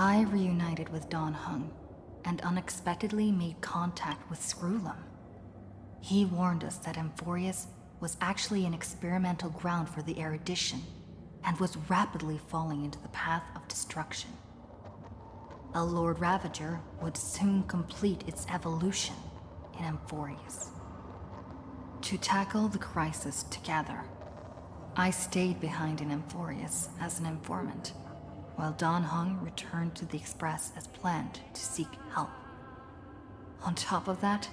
I reunited with Don Hung and unexpectedly made contact with Screwlum. He warned us that Amphoreus was actually an experimental ground for the erudition and was rapidly falling into the path of destruction. A Lord Ravager would soon complete its evolution in Amphoreus. To tackle the crisis together, I stayed behind in Amphoreus as an informant, while Don Hung returned to the Express as planned to seek help. On top of that,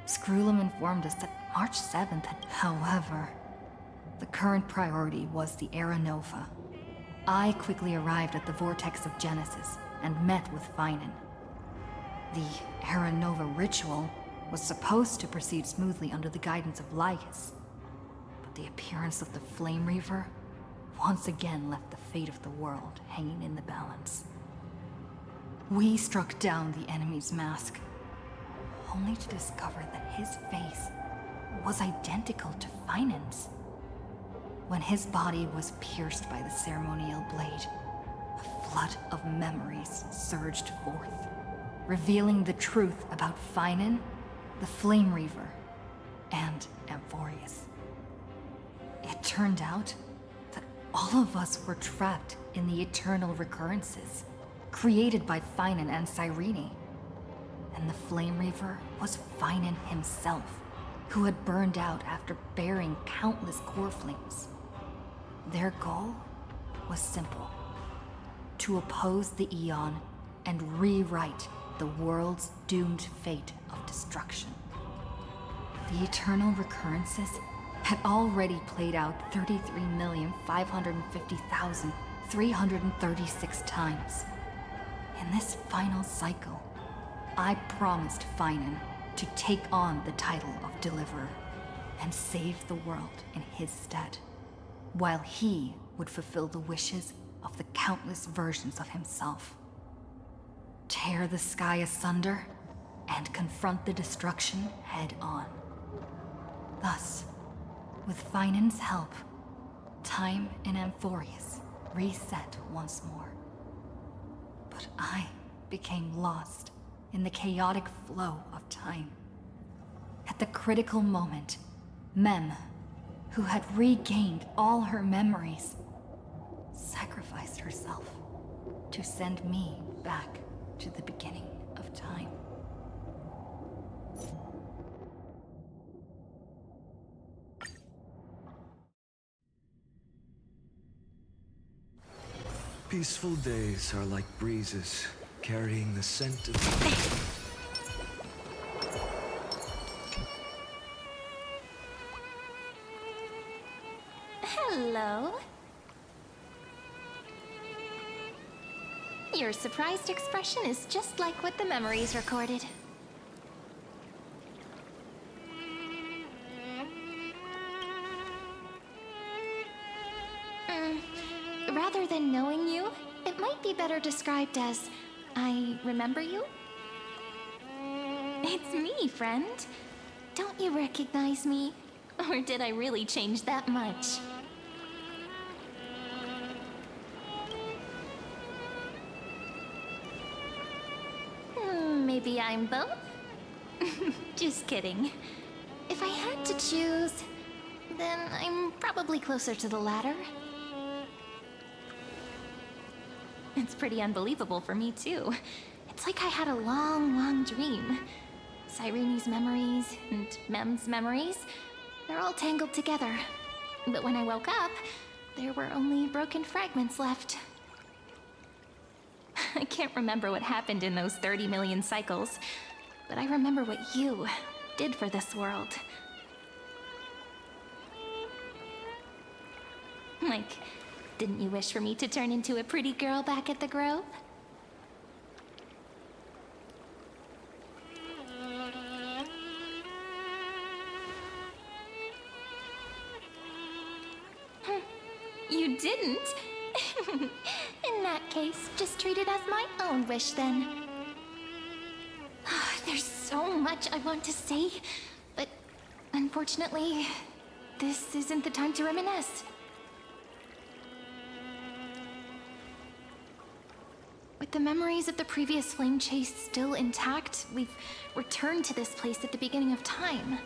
Screwlum informed us that March 7th had... However, the current priority was the Era Nova. I quickly arrived at the Vortex of Genesis and met with Finan. The Era Nova ritual was supposed to proceed smoothly under the guidance of Lycus, but the appearance of the Flame Reaver once again left the fate of the world hanging in the balance. We struck down the enemy's mask, only to discover that his face was identical to Finan's. When his body was pierced by the ceremonial blade, a flood of memories surged forth, revealing the truth about Finan, the Flame Reaver, and Amphoreus. It turned out that all of us were trapped in the eternal recurrences, created by Finan and Cyrene. And the Flame Reaver was Finan himself, who had burned out after bearing countless core flames. Their goal was simple: to oppose the Aeon and rewrite the world's doomed fate of destruction. The eternal recurrences had already played out 33,550,336 times. In this final cycle, I promised Finan to take on the title of Deliverer and save the world in his stead, while he would fulfill the wishes of the countless versions of himself. Tear the sky asunder and confront the destruction head on. Thus, with Finan's help, time in Amphoreus reset once more. But I became lost in the chaotic flow of time. At the critical moment, Mem, who had regained all her memories, sacrificed herself to send me back to the beginning of time. Peaceful days are like breezes, carrying the scent of... Hello. Your surprised expression is just like what the memories recorded. Rather than knowing you, it might be better described as, I remember you? It's me, friend. Don't you recognize me? Or did I really change that much? Maybe I'm both? Just kidding. If I had to choose, then I'm probably closer to the latter. It's pretty unbelievable for me, too. It's like I had a long, long dream. Cyrene's memories and Mem's memories, they're all tangled together. But when I woke up, there were only broken fragments left. I can't remember what happened in those 30 million cycles, but I remember what you did for this world. Like, didn't you wish for me to turn into a pretty girl back at the Grove? You didn't? In that case, just treat it as my own wish then. There's so much I want to say, but unfortunately, this isn't the time to reminisce. With the memories of the previous flame chase still intact, we've returned to this place at the beginning of time,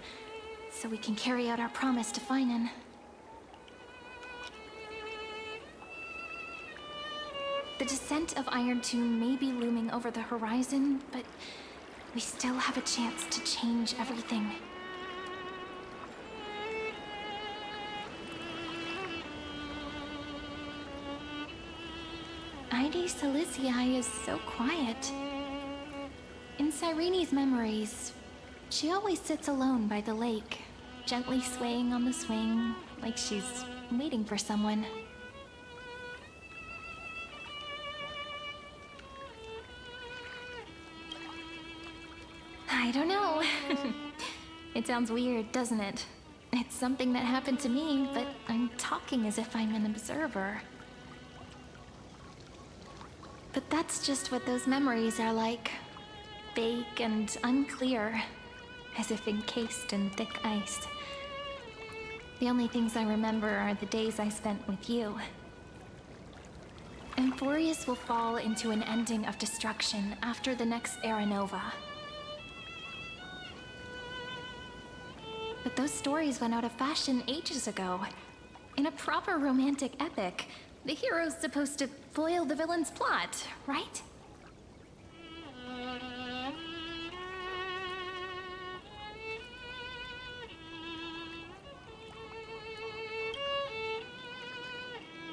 so we can carry out our promise to Finan. The descent of Iron Tomb may be looming over the horizon, but we still have a chance to change everything. Ide Silicii is so quiet. In Cyrene's memories, she always sits alone by the lake, gently swaying on the swing, like she's waiting for someone. I don't know. It sounds weird, doesn't it? It's something that happened to me, but I'm talking as if I'm an observer. But that's just what those memories are like. Vague and unclear, as if encased in thick ice. The only things I remember are the days I spent with you. Amphoreus will fall into an ending of destruction after the next Era Nova. But those stories went out of fashion ages ago. In a proper romantic epic, the hero's supposed to foil the villain's plot, right?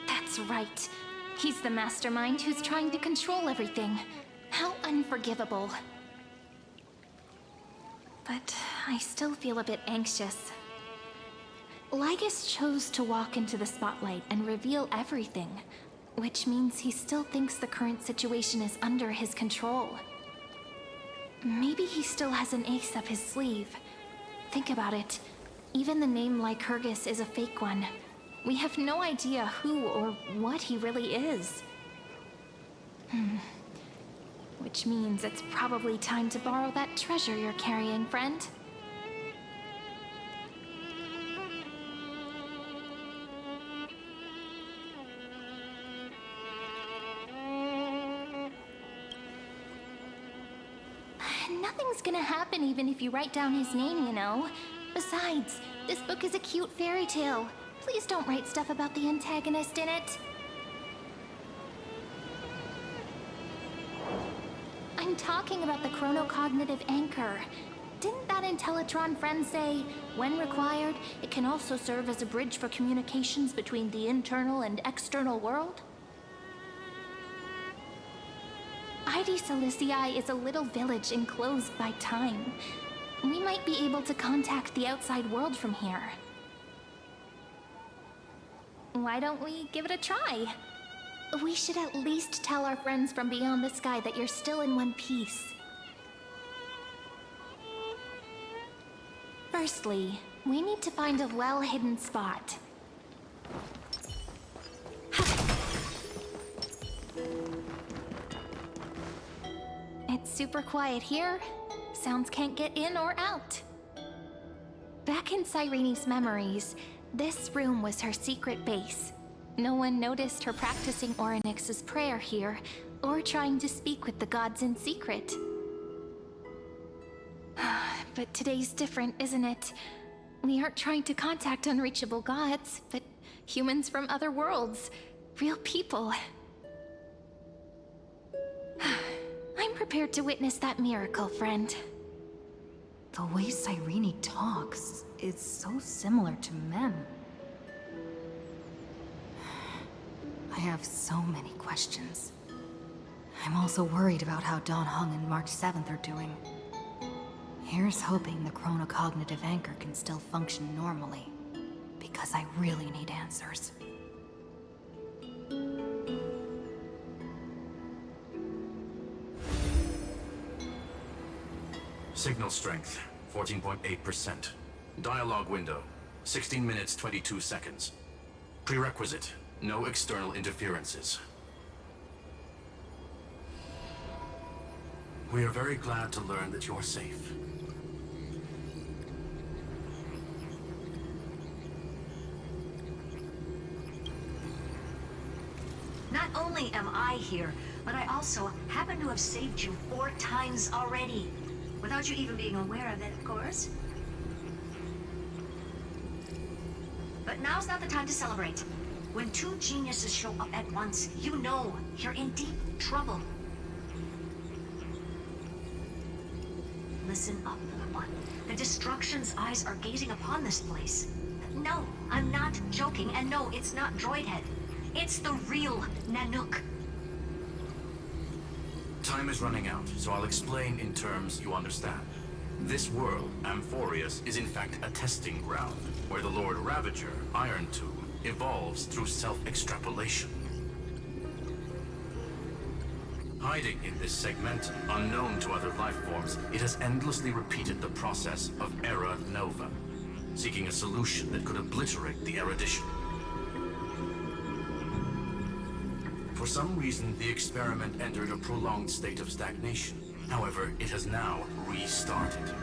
That's right. He's the mastermind who's trying to control everything. How unforgivable. But I still feel a bit anxious. Lygus chose to walk into the spotlight and reveal everything, which means he still thinks the current situation is under his control. Maybe he still has an ace up his sleeve. Think about it. Even the name Lycurgus is a fake one. We have no idea who or what he really is. Which means it's probably time to borrow that treasure you're carrying, friend. Nothing's gonna happen even if you write down his name, you know. Besides, this book is a cute fairy tale. Please don't write stuff about the antagonist in it. I'm talking about the chronocognitive anchor. Didn't that Intellitron friend say, when required, it can also serve as a bridge for communications between the internal and external world? Ide Silicii is a little village enclosed by time. We might be able to contact the outside world from here. Why don't we give it a try? We should at least tell our friends from beyond the sky that you're still in one piece. Firstly, we need to find a well-hidden spot. It's super quiet here. Sounds can't get in or out. Back in Cyrene's memories, this room was her secret base. No one noticed her practicing Orynyx's prayer here, or trying to speak with the gods in secret. But today's different, isn't it? We aren't trying to contact unreachable gods, but humans from other worlds. Real people. I'm prepared to witness that miracle, friend. The way Cyrene talks is so similar to Mem. I have so many questions. I'm also worried about how Dan Heng and March 7th are doing. Here's hoping the chronocognitive anchor can still function normally, because I really need answers. Signal strength, 14.8%. Dialogue window, 16 minutes 22 seconds. Prerequisite, no external interferences. We are very glad to learn that you're safe. Not only am I here, But I also happen to have saved you 4 times already. Without you even being aware of it, of course. But now's not the time to celebrate. When 2 geniuses show up at once, you know you're in deep trouble. Listen up, little one. The Destruction's eyes are gazing upon this place. No, I'm not joking, and no, it's not Droidhead. It's the real Nanook. Time is running out, so I'll explain in terms you understand. This world, Amphoreus, is in fact a testing ground, where the Lord Ravager, Iron Tomb, evolves through self-extrapolation. Hiding in this segment, unknown to other life forms, it has endlessly repeated the process of Era Nova, seeking a solution that could obliterate the erudition. For some reason, the experiment entered a prolonged state of stagnation. However, it has now restarted.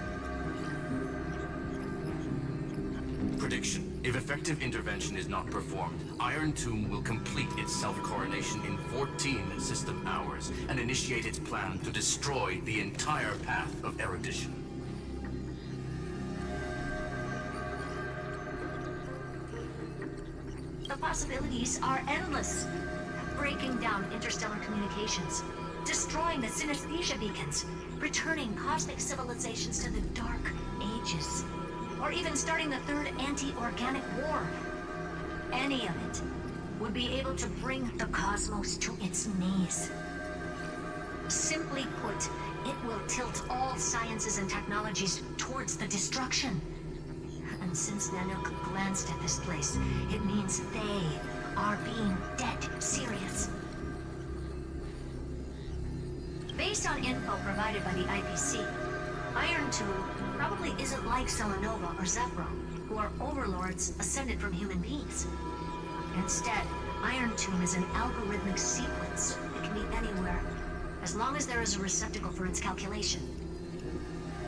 Prediction. If effective intervention is not performed, Iron Tomb will complete its self-coronation in 14 system hours and initiate its plan to destroy the entire path of erudition. The possibilities are endless. Breaking down interstellar communications, destroying the synesthesia beacons, returning cosmic civilizations to the Dark Ages, or even starting the third anti-organic war. Any of it would be able to bring the cosmos to its knees. Simply put, it will tilt all sciences and technologies towards the destruction. And since Nanook glanced at this place, it means they are being dead serious. Based on info provided by the IPC, Iron Tomb probably isn't like Selenova or Zephyro, who are overlords ascended from human beings. Instead, Iron Tomb is an algorithmic sequence that can be anywhere, as long as there is a receptacle for its calculation.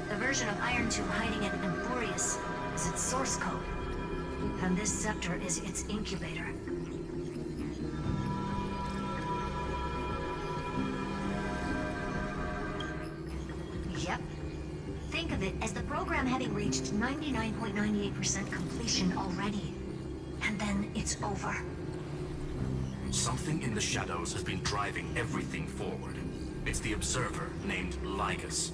The version of Iron Tomb hiding in Amphoreus is its source code, and this scepter is its incubator. Yep. Think of it as the program having reached 99.98% completion already. And then it's over. Something in the shadows has been driving everything forward. It's the Observer named Lygus.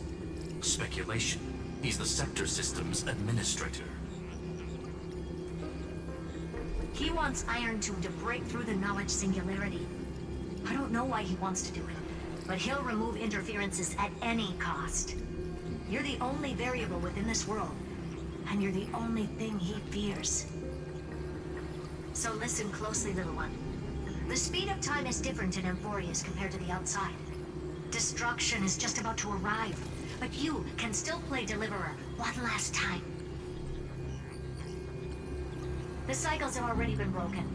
Speculation. He's the Scepter System's administrator. He wants Iron Tomb to break through the knowledge singularity. I don't know why he wants to do it, but he'll remove interferences at any cost. You're the only variable within this world, and you're the only thing he fears. So listen closely, little one. The speed of time is different in Amphoreus compared to the outside. Destruction is just about to arrive, but you can still play Deliverer one last time. The cycles have already been broken.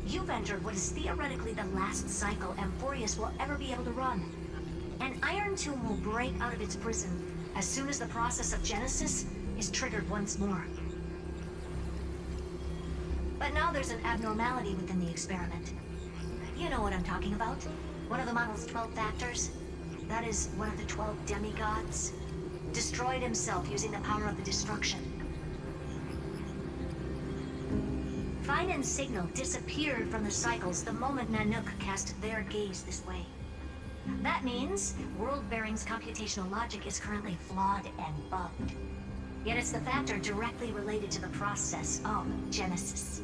You've entered what is theoretically the last cycle Amphoreus will ever be able to run. And Iron Tomb will break out of its prison as soon as the process of Genesis is triggered once more. But now there's an abnormality within the experiment. You know what I'm talking about. One of the model's 12 factors. That is one of the 12 demigods. Destroyed himself using the power of the destruction. Fine and Signal disappeared from the cycles the moment Nanook cast their gaze this way. That means World Bearing's computational logic is currently flawed and bugged. Yet it's the factor directly related to the process of Genesis.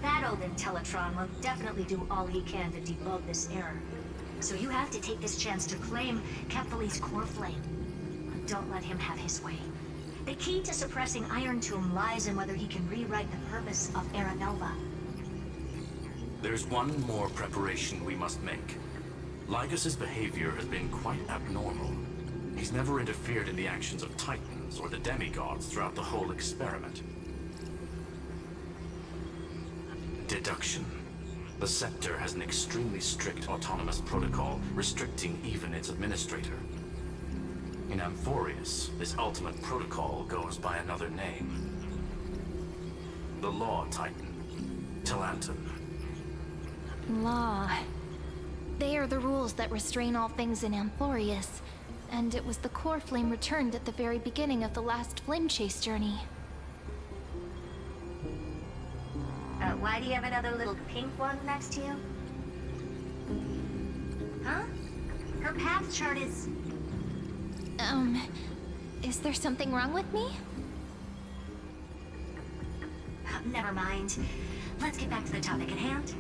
That old Intellitron will definitely do all he can to debug this error. So you have to take this chance to claim Kephal's core flame. Don't let him have his way. The key to suppressing Iron Tomb lies in whether he can rewrite the purpose of Era Nova. There's one more preparation we must make. Lygus's behavior has been quite abnormal. He's never interfered in the actions of Titans or the demigods throughout the whole experiment. Deduction. The Scepter has an extremely strict autonomous protocol, restricting even its administrator. In Amphoreus, this ultimate protocol goes by another name. The Law Titan, Talanton. Law. They are the rules that restrain all things in Amphoreus, and it was the core flame returned at the very beginning of the last flame chase journey. Why do you have another little pink one next to you? Huh? Her path chart is... Is there something wrong with me? Never mind. Let's get back to the topic at hand.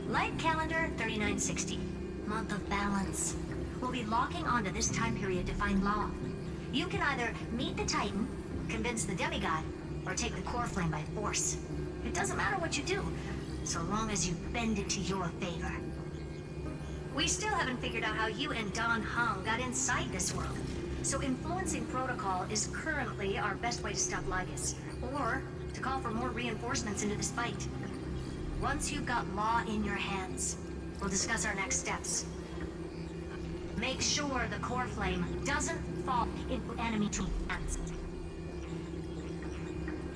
Light calendar 3960. Month of balance. We'll be locking onto this time period to find Law. You can either meet the Titan, convince the demigod, or take the core flame by force. It doesn't matter what you do, so long as you bend it to your favor. We still haven't figured out how you and Don Hung got inside this world, so influencing protocol is currently our best way to stop Lygus, or to call for more reinforcements into this fight. Once you've got Law in your hands, we'll discuss our next steps. Make sure the core flame doesn't fall into enemy hands.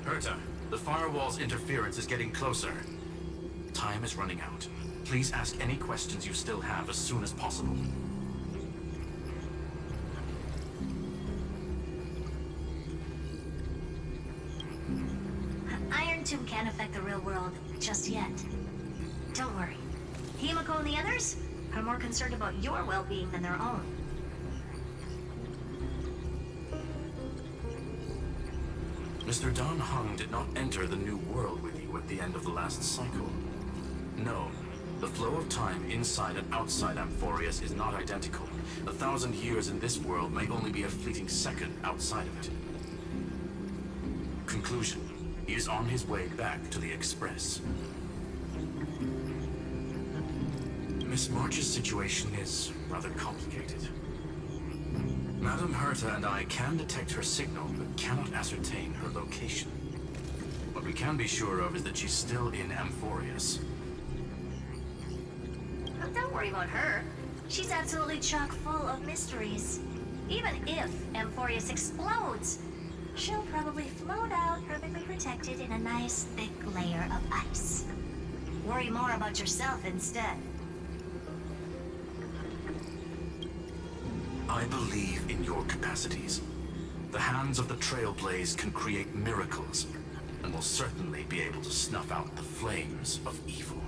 Herta, the firewall's interference is getting closer. Time is running out. Please ask any questions you still have as soon as possible. Iron Tomb can't affect the real world just yet. Don't worry. Himiko and the others are more concerned about your well-being than their own. Mr. Don Hung did not enter the new world with you at the end of the last cycle. No, the flow of time inside and outside Amphoreus is not identical. 1,000 years in this world may only be a fleeting second outside of it. Conclusion. He is on his way back to the Express. Miss March's situation is rather complicated. Madame Herta and I can detect her signal, but cannot ascertain her location. What we can be sure of is that she's still in Amphoreus. Don't worry about her. She's absolutely chock full of mysteries. Even if Amphoreus explodes, she'll probably float out perfectly protected in a nice thick layer of ice. Worry more about yourself instead. I believe in your capacities. The hands of the Trailblaze can create miracles, and will certainly be able to snuff out the flames of evil.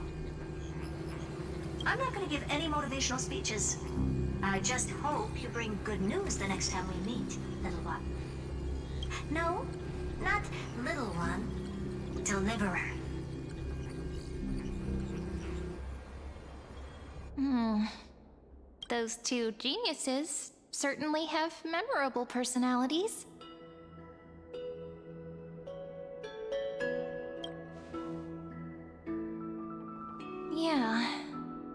I'm not going to give any motivational speeches. I just hope you bring good news the next time we meet, little one. No, not little one. Deliverer. Those two geniuses certainly have memorable personalities. Yeah,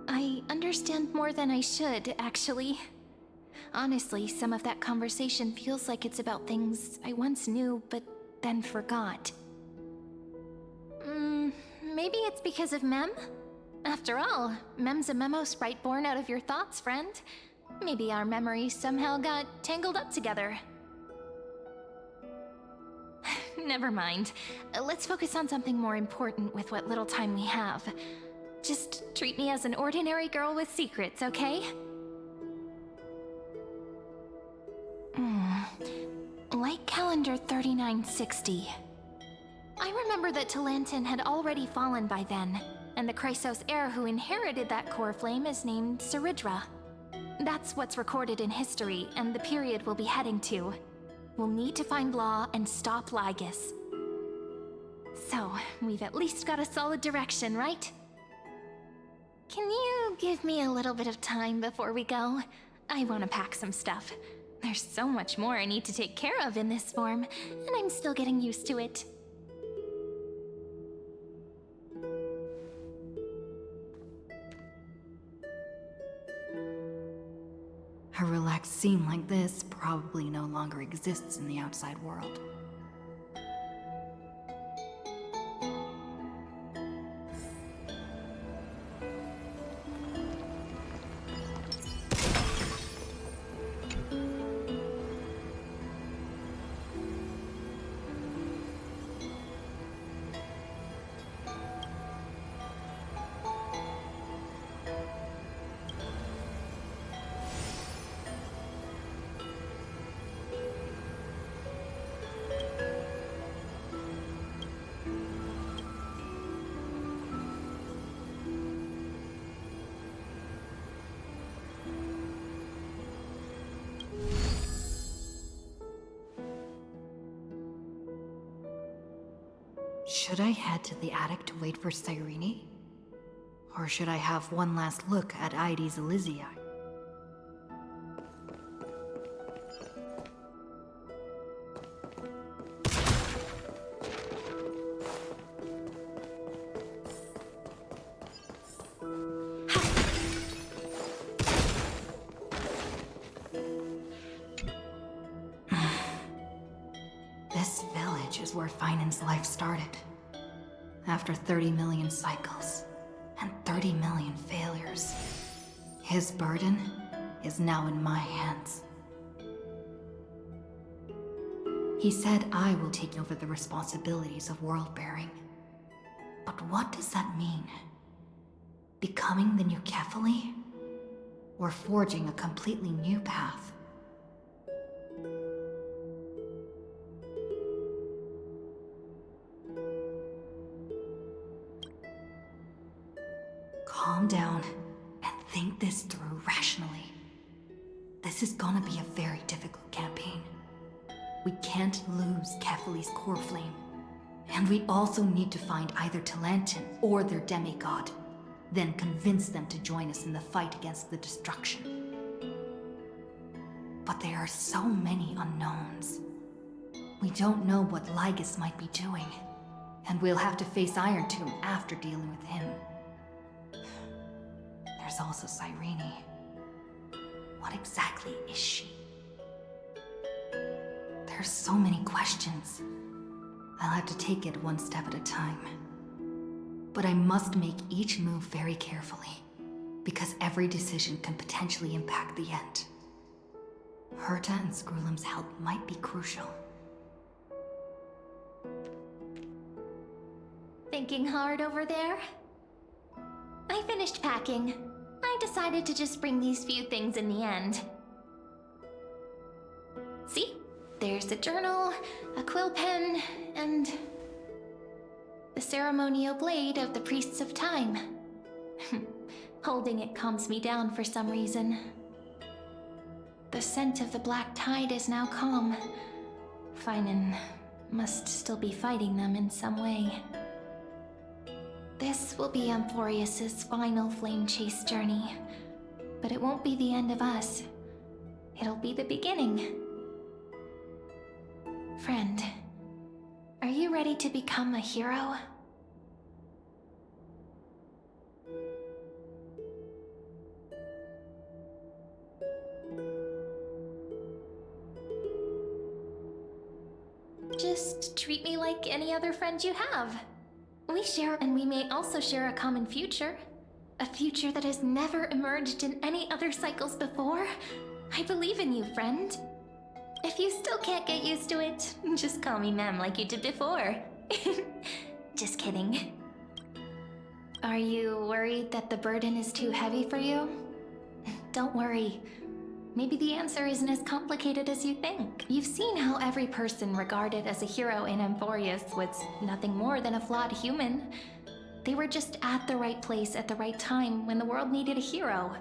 I understand more than I should, actually. Honestly, some of that conversation feels like it's about things I once knew, but then forgot. Maybe it's because of Mem? After all, Mem's a memo sprite born out of your thoughts, friend. Maybe our memories somehow got tangled up together. Never mind. Let's focus on something more important with what little time we have. Just treat me as an ordinary girl with secrets, okay? Light calendar 3960. I remember that Talanton had already fallen by then, and the Chrysos heir who inherited that core flame is named Saridra. That's what's recorded in history, and the period we'll be heading to. We'll need to find Law and stop Lygus. So, we've at least got a solid direction, right? Can you give me a little bit of time before we go? I want to pack some stuff. There's so much more I need to take care of in this form, and I'm still getting used to it. A relaxed scene like this probably no longer exists in the outside world. Should I head to the attic to wait for Cyrene? Or should I have one last look at Ides Elysiae? This village is where Finan's life started. After 30 million cycles and 30 million failures, his burden is now in my hands. He said I will take over the responsibilities of world-bearing. But what does that mean? Becoming the new Kefali? Or forging a completely new path? Calm down and think this through rationally. This is gonna be a very difficult campaign. We can't lose Kefali's core flame. And we also need to find either Talantin or their demigod, then convince them to join us in the fight against the destruction. But there are so many unknowns. We don't know what Lygus might be doing, and we'll have to face Iron Tomb after dealing with him. There's also Cyrene. What exactly is she? There's so many questions. I'll have to take it one step at a time. But I must make each move very carefully, because every decision can potentially impact the end. Herta and Screwlum's help might be crucial. Thinking hard over there? I finished packing. I decided to just bring these few things in the end. See? There's a journal, a quill pen, and the ceremonial blade of the Priests of Time. Holding it calms me down for some reason. The scent of the black tide is now calm. Finan must still be fighting them in some way. This will be Amphoreus' final flame chase journey, but it won't be the end of us. It'll be the beginning. Friend, are you ready to become a hero? Just treat me like any other friend you have. We share, and we may also share a common future. A future that has never emerged in any other cycles before. I believe in you, friend. If you still can't get used to it, just call me Mem like you did before. Just kidding. Are you worried that the burden is too heavy for you? Don't worry. Maybe the answer isn't as complicated as you think. You've seen how every person regarded as a hero in Amphoreus was nothing more than a flawed human. They were just at the right place at the right time when the world needed a hero.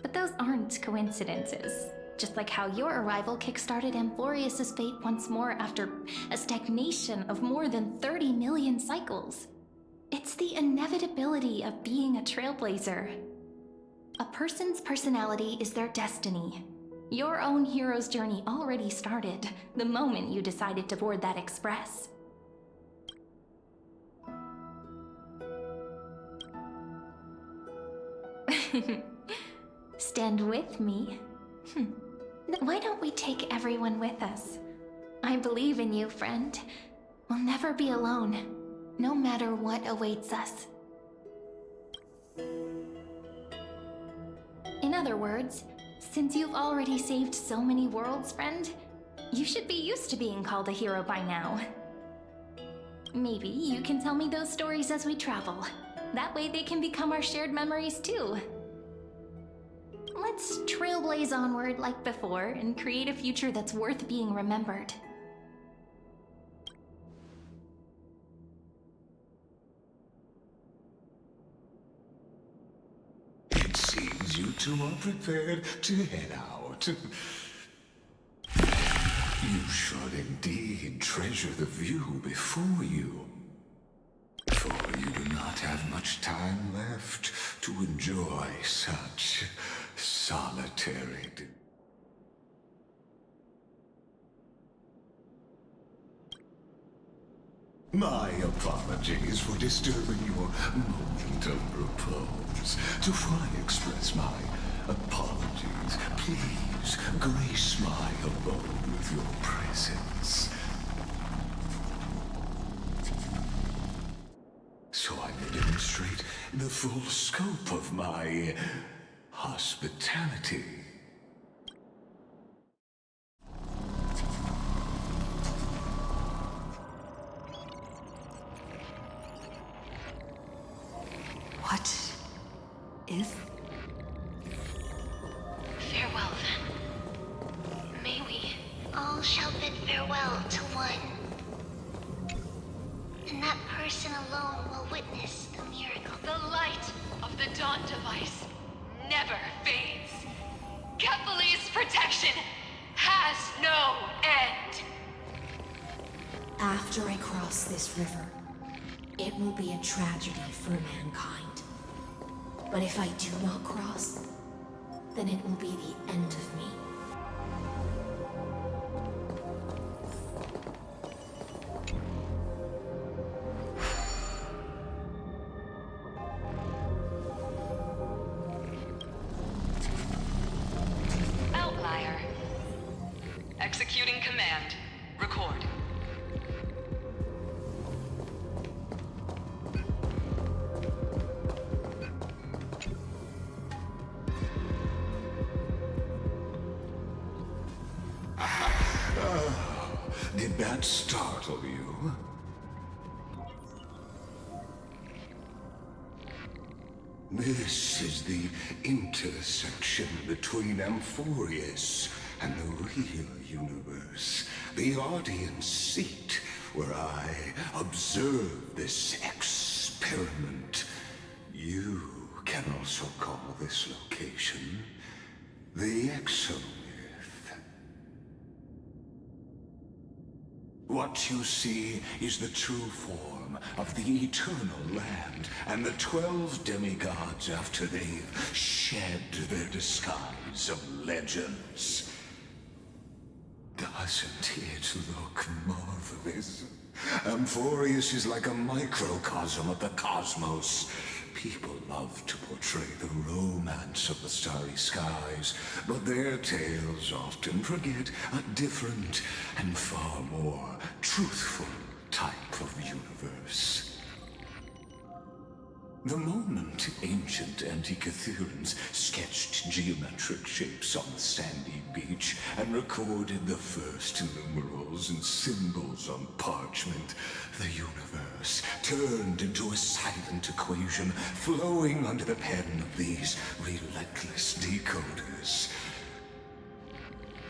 But those aren't coincidences. Just like how your arrival kickstarted Amphoreus' fate once more after a stagnation of more than 30 million cycles. It's the inevitability of being a trailblazer. A person's personality is their destiny. Your own hero's journey already started the moment you decided to board that express. Stand with me? Why don't we take everyone with us? I believe in you, friend. We'll never be alone, no matter what awaits us. In other words, since you've already saved so many worlds, friend, you should be used to being called a hero by now. Maybe you can tell me those stories as we travel. That way they can become our shared memories too. Let's trailblaze onward like before and create a future that's worth being remembered. It seems you two are prepared to head out. You should indeed treasure the view before you. much time left to enjoy such solitary... My apologies for disturbing your moment of repose. To fully express my apologies, please grace my abode with your presence. So I may demonstrate the full scope of my hospitality. What is... Farewell, then. May we all shall bid farewell to one. And that person alone will witness the miracle. The light of the Dawn device never fades. Kephal's protection has no end. After I cross this river, it will be a tragedy for mankind. But if I do not cross, then it will be the end of me. Outlier. Executing command. Record. Did that startle you? This is the intersection between Amphoreus and the real universe. The audience seat where I observe this experiment. You can also call this location the Exomyth. What you see is the true form of the eternal land and the 12 demigods after they've shed their disguise of legends. Doesn't it look marvelous? Amphoreus is like a microcosm of the cosmos. People love to portray the romance of the starry skies, but their tales often forget a different and far more truthful type of universe. The moment ancient Antikytherians sketched geometric shapes on the sandy beach and recorded the first numerals and symbols on parchment, the universe turned into a silent equation flowing under the pen of these relentless decoders.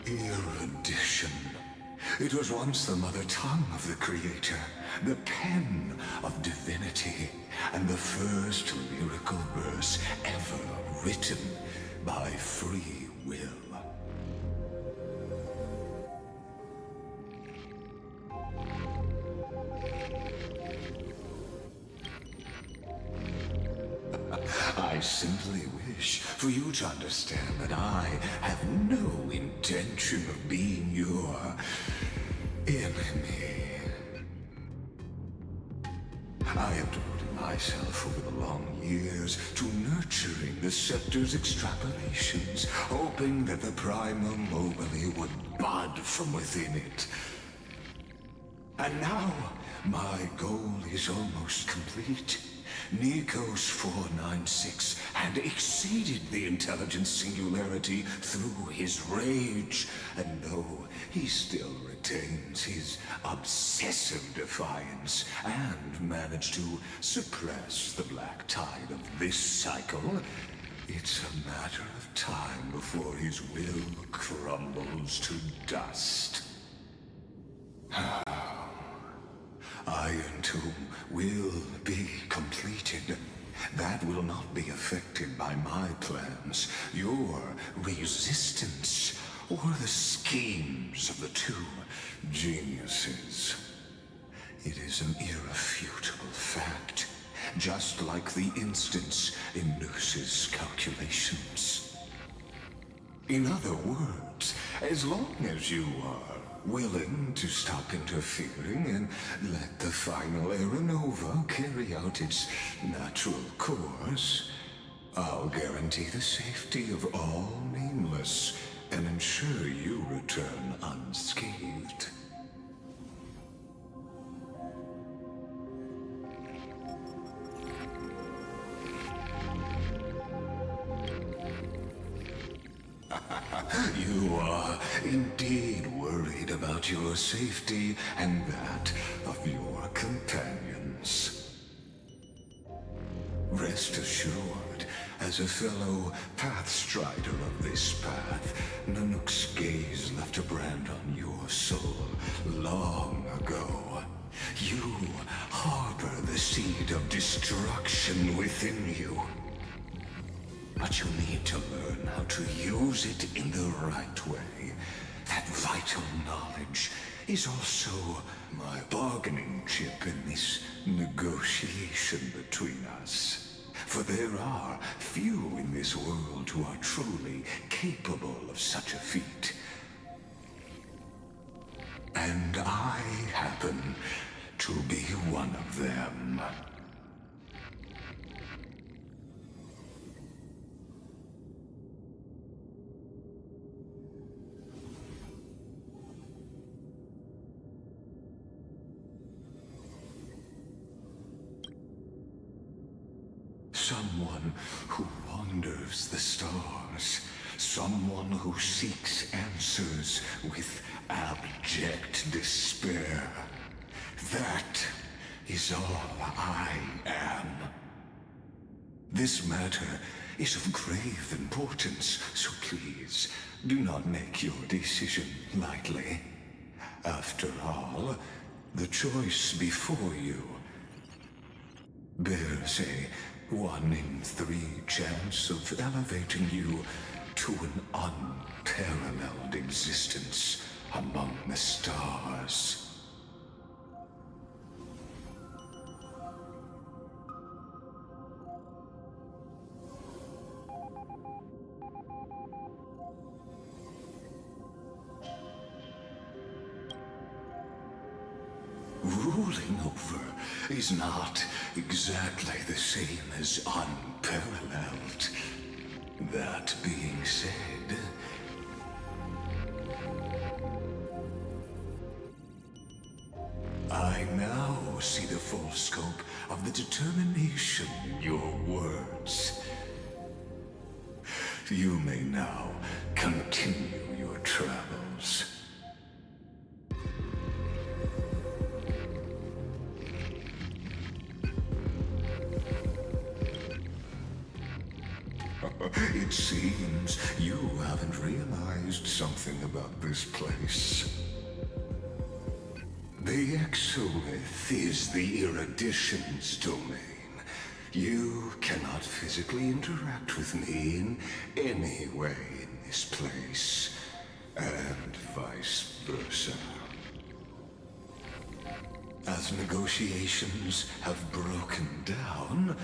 Erudition. It was once the mother tongue of the Creator, the pen of divinity, and the first lyrical verse ever written by free will. I simply wish for you to understand that I have no intention of being your enemy. I have devoted myself over the long years to nurturing the scepter's extrapolations, hoping that the Prima Mobile would bud from within it. And now, my goal is almost complete. Nikos 496 had exceeded the intelligence singularity through his rage, and though he still retains his obsessive defiance and managed to suppress the black tide of this cycle, it's a matter of time before his will crumbles to dust. Iron Tomb will be completed. That will not be affected by my plans, your resistance, or the schemes of the two geniuses. It is an irrefutable fact. just like the instance in Nurse's calculations. In other words, as long as you are willing to stop interfering and let the final Era Nova carry out its natural course, I'll guarantee the safety of all nameless and ensure you return unscathed. You are indeed worried about your safety and that of your companions. Rest assured, as a fellow pathstrider of this path, Nanook's gaze left a brand on your soul long ago. You harbor the seed of destruction within you. But you need to learn how to use it in the right way. That vital knowledge is also my bargaining chip in this negotiation between us. For there are few in this world who are truly capable of such a feat. And I happen to be one of them. Someone who wanders the stars. Someone who seeks answers with abject despair. That is all I am. This matter is of grave importance, so please do not make your decision lightly. After all, the choice before you bears a 1 in 3 chance of elevating you to an unparalleled existence among the stars. Ruling over is not exactly the same as unparalleled. That being said, I now see the full scope of the determination in your words. You may now continue your travels. It seems you haven't realized something about this place. The Exolith is the Erudition's domain. You cannot physically interact with me in any way in this place, and vice versa. As negotiations have broken down,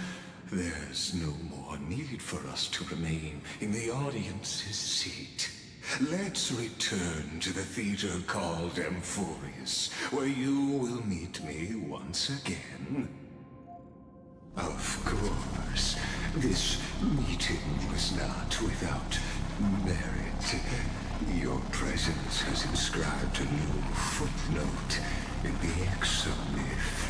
there's no more need for us to remain in the audience's seat. Let's return to the theater called Amphoreus, where you will meet me once again. Of course, this meeting was not without merit. Your presence has inscribed a new footnote in the Exomyth.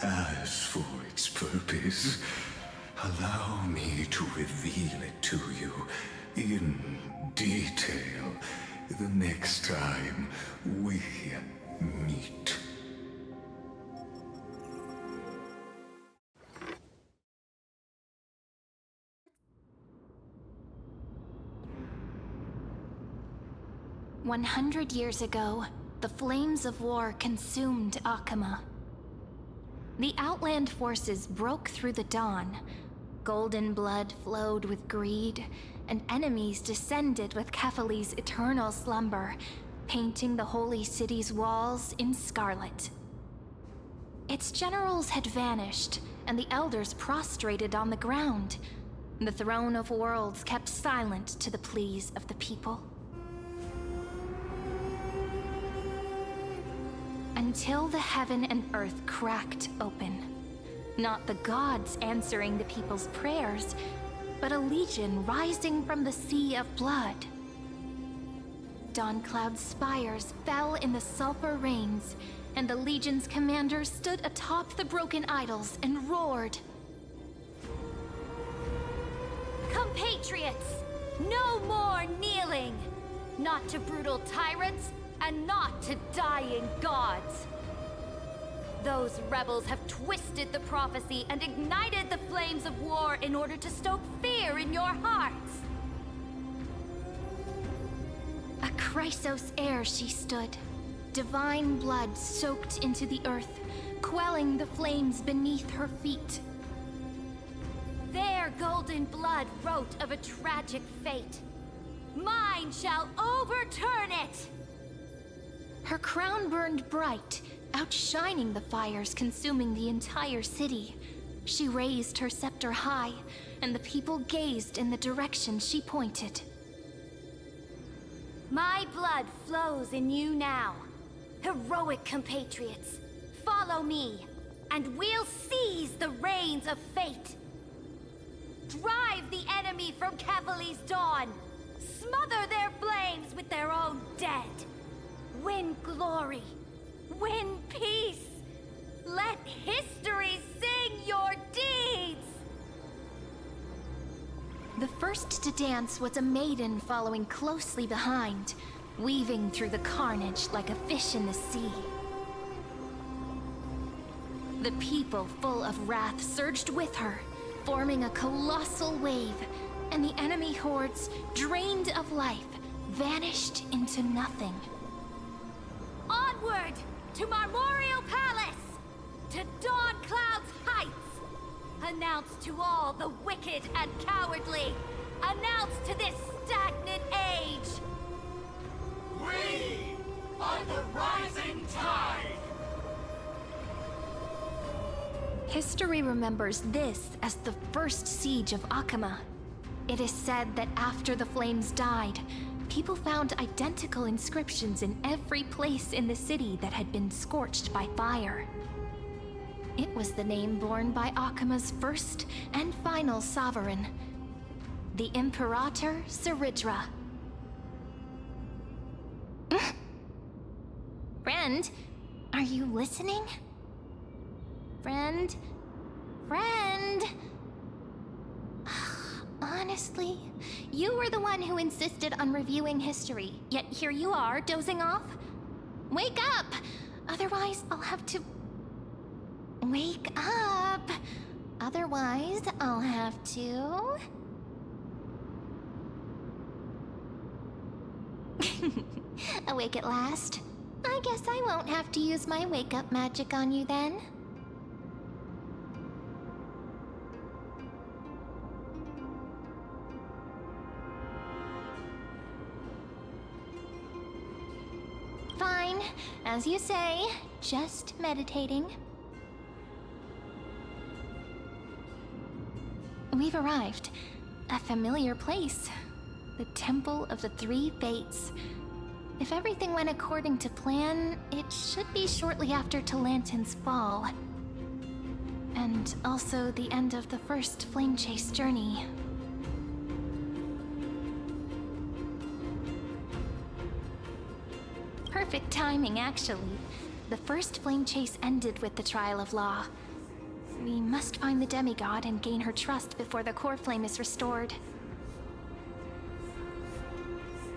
As for its purpose, allow me to reveal it to you in detail the next time we meet. "100 years ago, the flames of war consumed Akama. The Outland forces broke through the dawn. Golden blood flowed with greed, and enemies descended with Kefali's eternal slumber, painting the holy city's walls in scarlet. Its generals had vanished, and the elders prostrated on the ground. The throne of worlds kept silent to the pleas of the people. Until the heaven and earth cracked open. Not the gods answering the people's prayers, but a legion rising from the sea of blood. Dawncloud's spires fell in the sulfur rains, and the legion's commander stood atop the broken idols and roared. Compatriots, no more kneeling! Not to brutal tyrants, and not to dying gods! Those rebels have twisted the prophecy and ignited the flames of war in order to stoke fear in your hearts! A Chrysos heir she stood, divine blood soaked into the earth, quelling the flames beneath her feet. Their golden blood wrote of a tragic fate. Mine shall overturn it! Her crown burned bright, outshining the fires consuming the entire city. She raised her scepter high, and the people gazed in the direction she pointed. My blood flows in you now. Heroic compatriots, follow me, and we'll seize the reins of fate. Drive the enemy from Kefali's dawn. Smother their flames with their own dead. Win glory. Win peace. Let history sing your deeds. The first to dance was a maiden following closely behind, weaving through the carnage like a fish in the sea. The people, full of wrath, surged with her, forming a colossal wave, and the enemy hordes, drained of life, vanished into nothing. Onward to Marmorial Palace, to Dawncloud's heights. Announce to all the wicked and cowardly. Announce to this stagnant age. We are the rising tide. History remembers this as the first siege of Akama. It is said that after the flames died, people found identical inscriptions in every place in the city that had been scorched by fire. It was the name borne by Akama's first and final sovereign, the Imperator Saridra. Friend, are you listening? Friend? Friend? Honestly, you were the one who insisted on reviewing history, yet here you are, dozing off? Wake up! Otherwise, I'll have to... Wake up! Otherwise, I'll have to... Awake at last? I guess I won't have to use my wake-up magic on you then. Fine, as you say, just meditating. We've arrived. A familiar place. The Temple of the Three Fates. If everything went according to plan, it should be shortly after Talantin's fall. And also the end of the first flame chase journey. Perfect timing, actually. The first flame chase ended with the Trial of Law. We must find the demigod and gain her trust before the core flame is restored.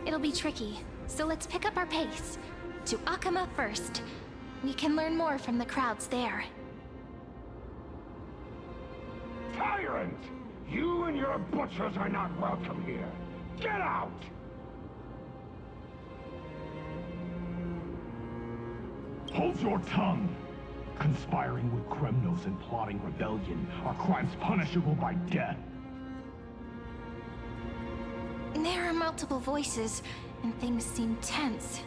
It'll be tricky, so let's pick up our pace. To Akama first. We can learn more from the crowds there. Tyrant! You and your butchers are not welcome here. Get out! Hold your tongue! Conspiring with Kremnos and plotting rebellion are crimes punishable by death. There are multiple voices, and things seem tense.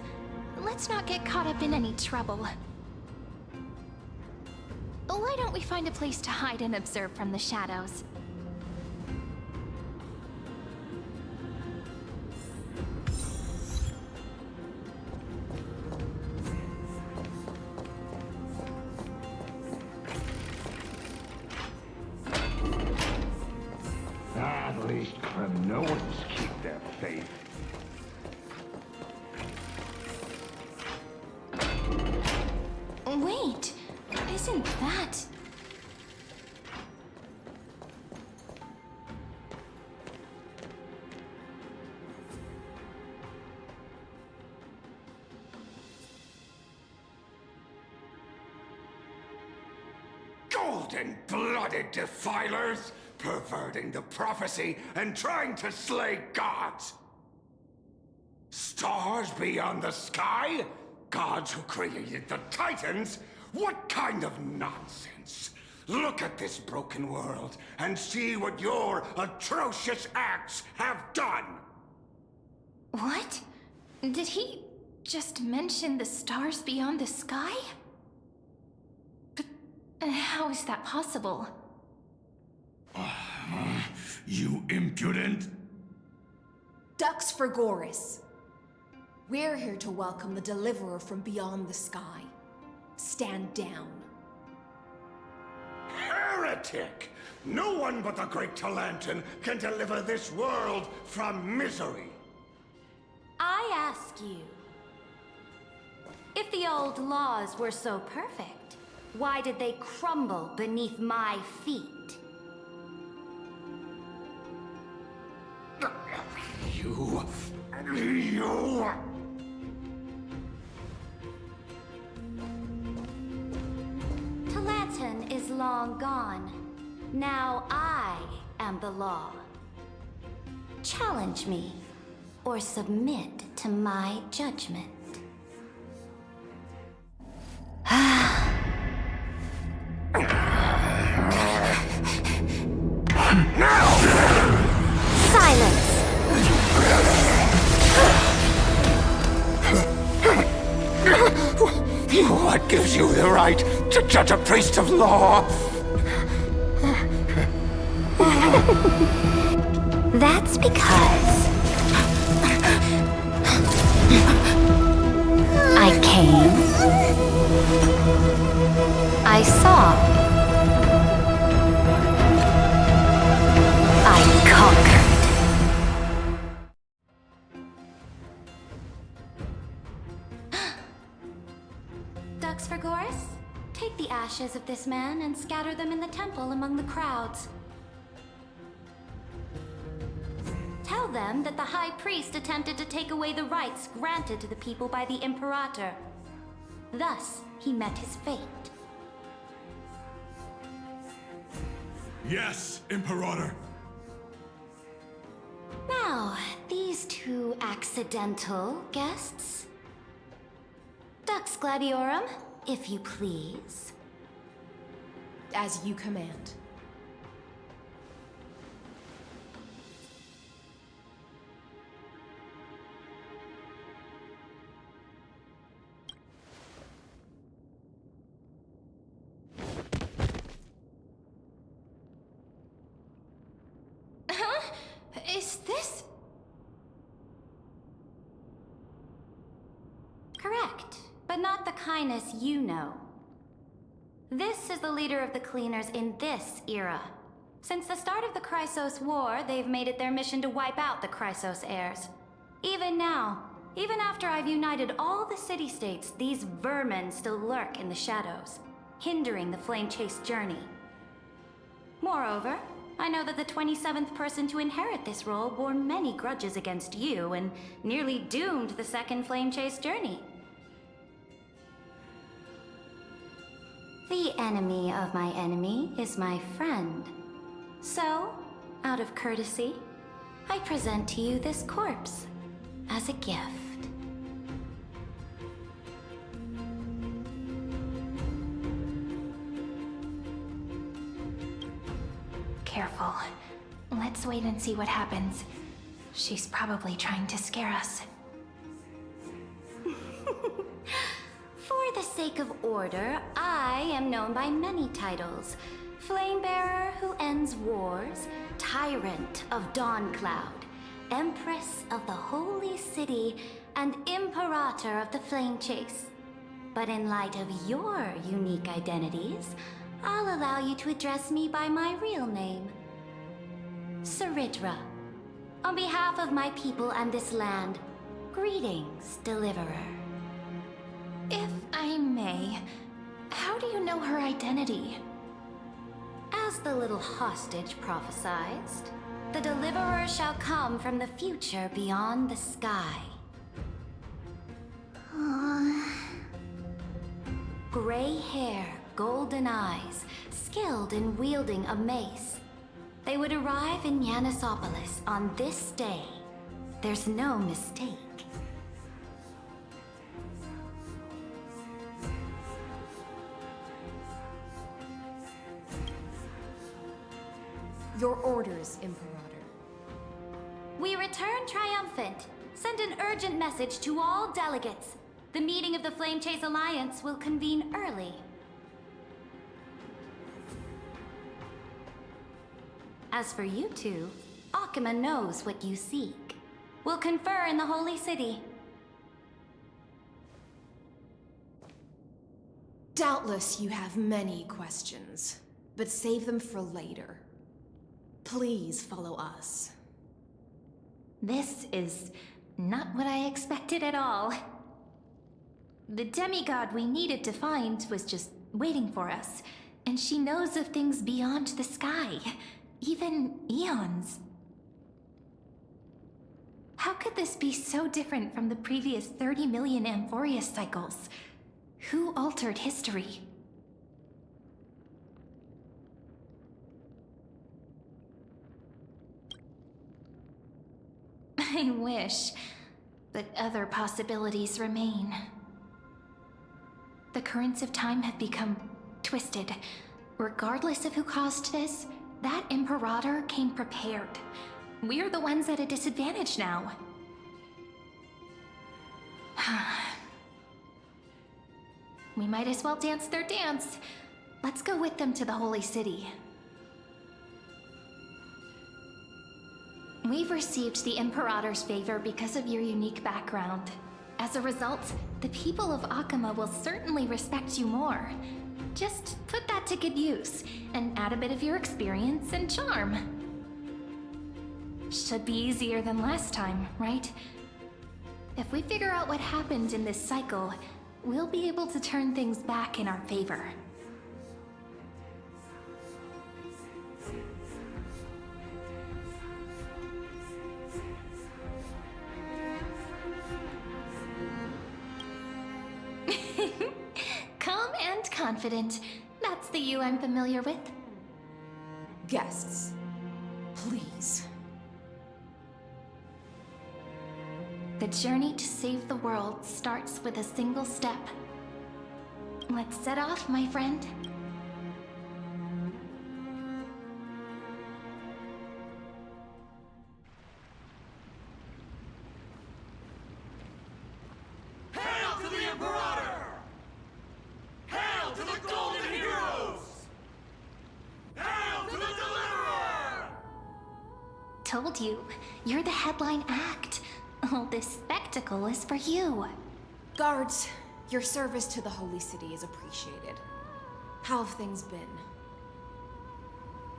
Let's not get caught up in any trouble. Why don't we find a place to hide and observe from the shadows? At least Cremnoans keep their faith. Wait, isn't that... Golden-blooded defilers, perverting the prophecy and trying to slay gods! Stars beyond the sky? Gods who created the Titans? What kind of nonsense? Look at this broken world and see what your atrocious acts have done! What? Did he just mention the stars beyond the sky? But how is that possible? You impudent! Dux for Goris. We're here to welcome the deliverer from beyond the sky. Stand down. Heretic! No one but the great Talantin can deliver this world from misery! I ask you, if the old laws were so perfect, why did they crumble beneath my feet? You... Talantin is long gone. Now I am the law. Challenge me, or submit to my judgment. Silence! What gives you the right to judge a priest of law? That's because I came, I saw, I conquered. Dux for Goris, take the ashes of this man and scatter them in the temple among the crowds. Tell them that the High Priest attempted to take away the rights granted to the people by the Imperator. Thus, he met his fate. Yes, Imperator. Now, these two accidental guests. Dux Gladiorum, if you please. As you command. Is this... Correct, but not the kindness you know. This is the leader of the Cleaners in this era. Since the start of the Chrysos War, they've made it their mission to wipe out the Chrysos heirs. Even now, even after I've united all the city-states, these vermin still lurk in the shadows, hindering the flame-chase journey. Moreover, I know that the 27th person to inherit this role bore many grudges against you and nearly doomed the second flame chase journey. The enemy of my enemy is my friend. So, out of courtesy, I present to you this corpse as a gift. Careful. Let's wait and see what happens. She's probably trying to scare us. For the sake of order, I am known by many titles. Flamebearer who ends wars, Tyrant of Dawncloud, Empress of the Holy City, and Imperator of the Flame Chase. But in light of your unique identities, I'll allow you to address me by my real name. Saridra. On behalf of my people and this land, greetings, Deliverer. If I may, how do you know her identity? As the little hostage prophesied, the Deliverer shall come from the future beyond the sky. Gray hair, golden eyes, skilled in wielding a mace. They would arrive in Yanisopolis on this day. There's no mistake. Your orders, Imperator. We return triumphant. Send an urgent message to all delegates. The meeting of the Flame Chase Alliance will convene early. As for you two, Akima knows what you seek. We'll confer in the Holy City. Doubtless you have many questions, but save them for later. Please follow us. This is not what I expected at all. The demigod we needed to find was just waiting for us, and she knows of things beyond the sky, even eons. How could this be so different from the previous 30 million Amphoreus cycles? Who altered history? I wish, but other possibilities remain. The currents of time have become twisted. Regardless of who caused this, that Imperator came prepared. We're the ones at a disadvantage now. We might as well dance their dance. Let's go with them to the Holy City. We've received the Imperator's favor because of your unique background. As a result, the people of Akima will certainly respect you more. Just put that to good use, and add a bit of your experience and charm. Should be easier than last time, right? If we figure out what happened in this cycle, we'll be able to turn things back in our favor. Calm and confident. That's the you I'm familiar with. Guests, please. The journey to save the world starts with a single step. Let's set off, my friend. Hail to the Imperator! Hail to the Golden Heroes! Hail to the Deliverer! Told you, you're the headline act. All this spectacle is for you. Guards, your service to the Holy City is appreciated. How have things been?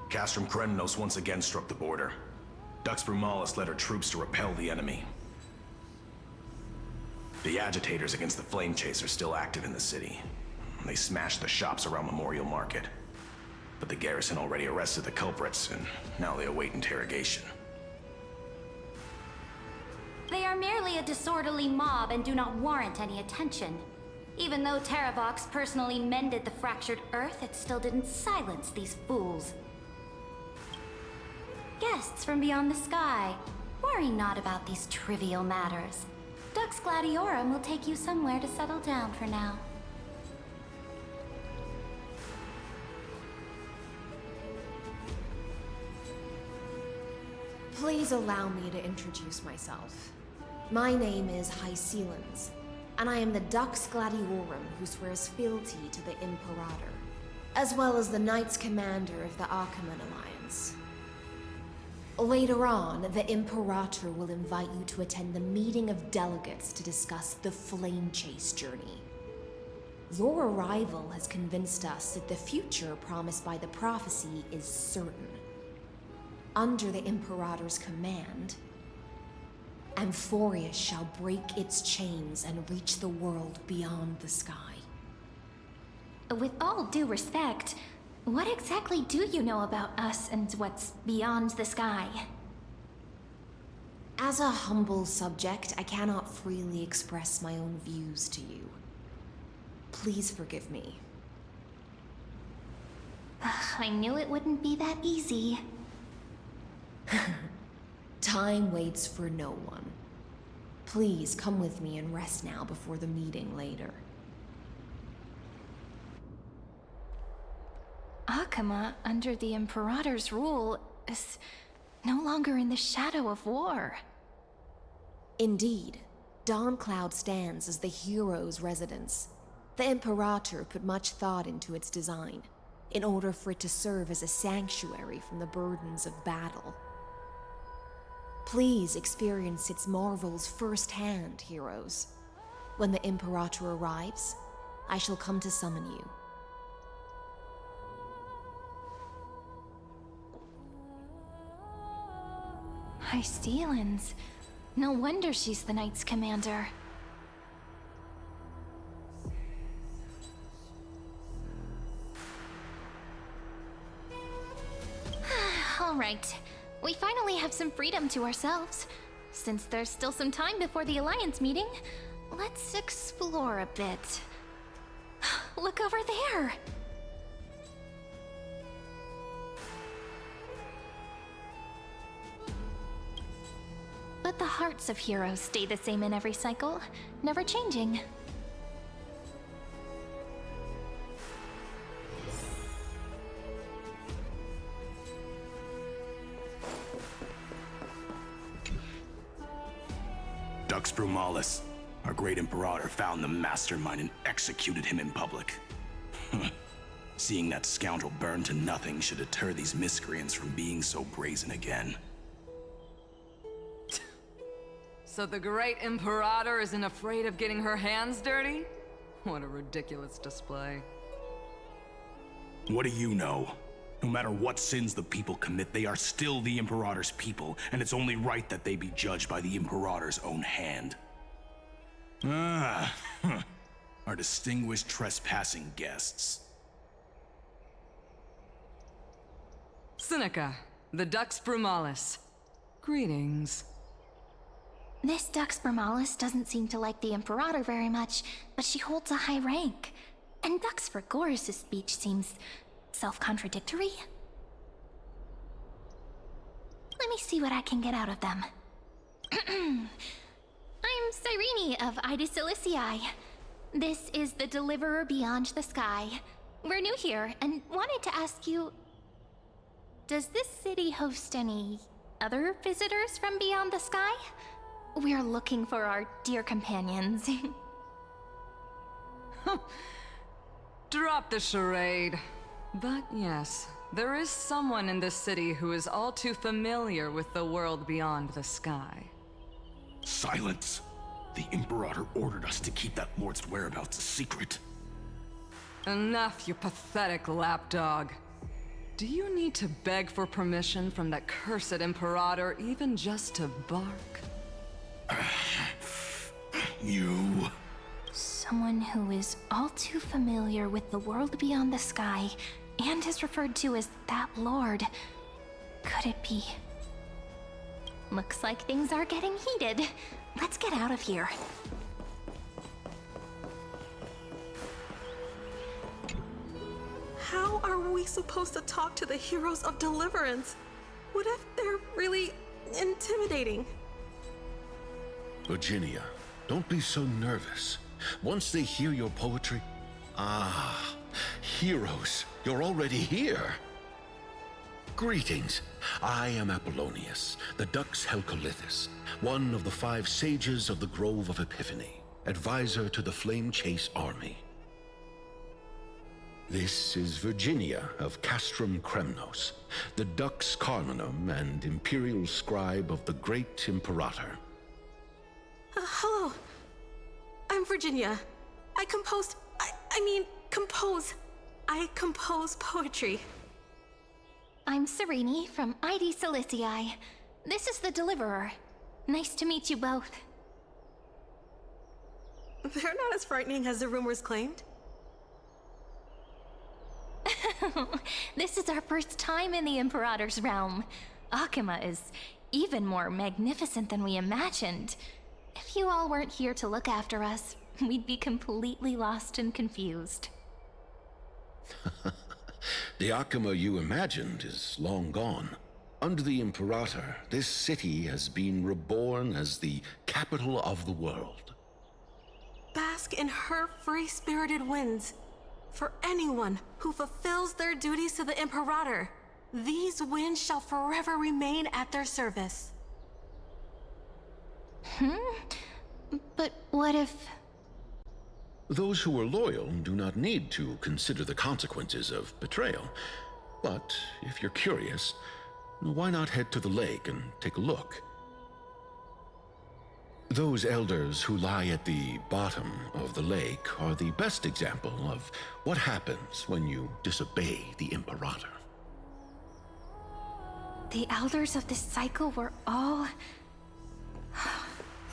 Castrum Krennos once again struck the border. Dux Brumalis led her troops to repel the enemy. The agitators against the Flame Chase are still active in the city. They smashed the shops around Memorial Market. But the garrison already arrested the culprits, and now they await interrogation. They are merely a disorderly mob and do not warrant any attention. Even though Terravox personally mended the fractured Earth, it still didn't silence these fools. Guests from beyond the sky, worry not about these trivial matters. Dux Gladiorum will take you somewhere to settle down for now. Please allow me to introduce myself. My name is Hycelans. and I am the Dux Gladiorum who swears fealty to the Imperator, as well as the Knights Commander of the Achaemen Alliance. Later on, the Imperator will invite you to attend the meeting of delegates to discuss the Flame Chase journey. Your arrival has convinced us that the future promised by the prophecy is certain. Under the Imperator's command, Amphoreus shall break its chains and reach the world beyond the sky. With all due respect, what exactly do you know about us and what's beyond the sky? As a humble subject, I cannot freely express my own views to you. Please forgive me. I knew it wouldn't be that easy. Time waits for no one. Please come with me and rest now before the meeting later. Achaemen, under the Imperator's rule, is no longer in the shadow of war. Indeed, Dawncloud stands as the hero's residence. The Imperator put much thought into its design, in order for it to serve as a sanctuary from the burdens of battle. Please experience its marvels firsthand, heroes. When the Imperator arrives, I shall come to summon you. High Steelans. No wonder she's the Knights Commander. All right. We finally have some freedom to ourselves. Since there's still some time before the Alliance meeting, let's explore a bit. Look over there! But the hearts of heroes stay the same in every cycle, never changing. Dux Brumalis, our great Imperator, found the mastermind and executed him in public. Seeing that scoundrel burn to nothing should deter these miscreants from being so brazen again. So the great Imperator isn't afraid of getting her hands dirty? What a ridiculous display. What do you know? No matter what sins the people commit, they are still the Imperator's people, and it's only right that they be judged by the Imperator's own hand. Our distinguished trespassing guests. Seneca, the Dux Brumalis. Greetings. This Dux Brumalis doesn't seem to like the Imperator very much, but she holds a high rank. And Dux Frigoris' speech seems self-contradictory. Let me see what I can get out of them. I'm Cyrene of Ida Cilicii. This is the Deliverer Beyond the Sky. We're new here and wanted to ask you, does this city host any other visitors from beyond the sky? We're looking for our dear companions. Drop the charade. But yes, there is someone in this city who is all too familiar with the world beyond the sky. Silence! The Imperator ordered us to keep that lord's whereabouts a secret. Enough, you pathetic lapdog. Do you need to beg for permission from that cursed Imperator even just to bark? You... Someone who is all too familiar with the world beyond the sky and is referred to as that lord. Could it be? Looks like things are getting heated. Let's get out of here. How are we supposed to talk to the heroes of deliverance? What if they're really intimidating? Virginia, don't be so nervous. Once they hear your poetry... heroes, you're already here. Greetings. I am Apollonius, the Dux Helcolithus, one of the 5 sages of the Grove of Epiphany. advisor to the Flame Chase army. This is Virginia of Castrum Kremnos, the Dux Carminum and imperial scribe of the great Imperator. Hello. I'm Virginia. I compose poetry. I'm Serene from ID Silicii. This is the Deliverer. Nice to meet you both. They're not as frightening as the rumors claimed. This is our first time in the Imperator's realm. Akima is even more magnificent than we imagined. If you all weren't here to look after us, we'd be completely lost and confused. The Akima you imagined is long gone. Under the Imperator, this city has been reborn as the capital of the world. Bask in her free-spirited winds. For anyone who fulfills their duties to the Imperator, these winds shall forever remain at their service. But what if... Those who are loyal do not need to consider the consequences of betrayal. But if you're curious, why not head to the lake and take a look? Those elders who lie at the bottom of the lake are the best example of what happens when you disobey the Imperator. The elders of this cycle were all...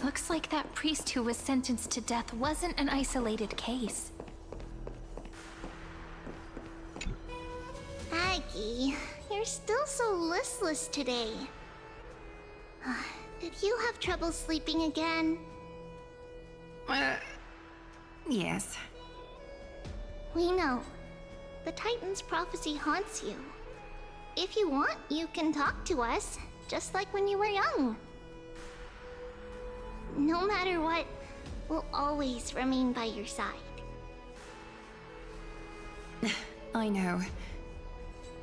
Looks like that priest who was sentenced to death wasn't an isolated case. Aggie, you're still so listless today. Did you have trouble sleeping again? Yes. We know. The Titan's prophecy haunts you. If you want, you can talk to us, just like when you were young. No matter what, we'll always remain by your side. I know.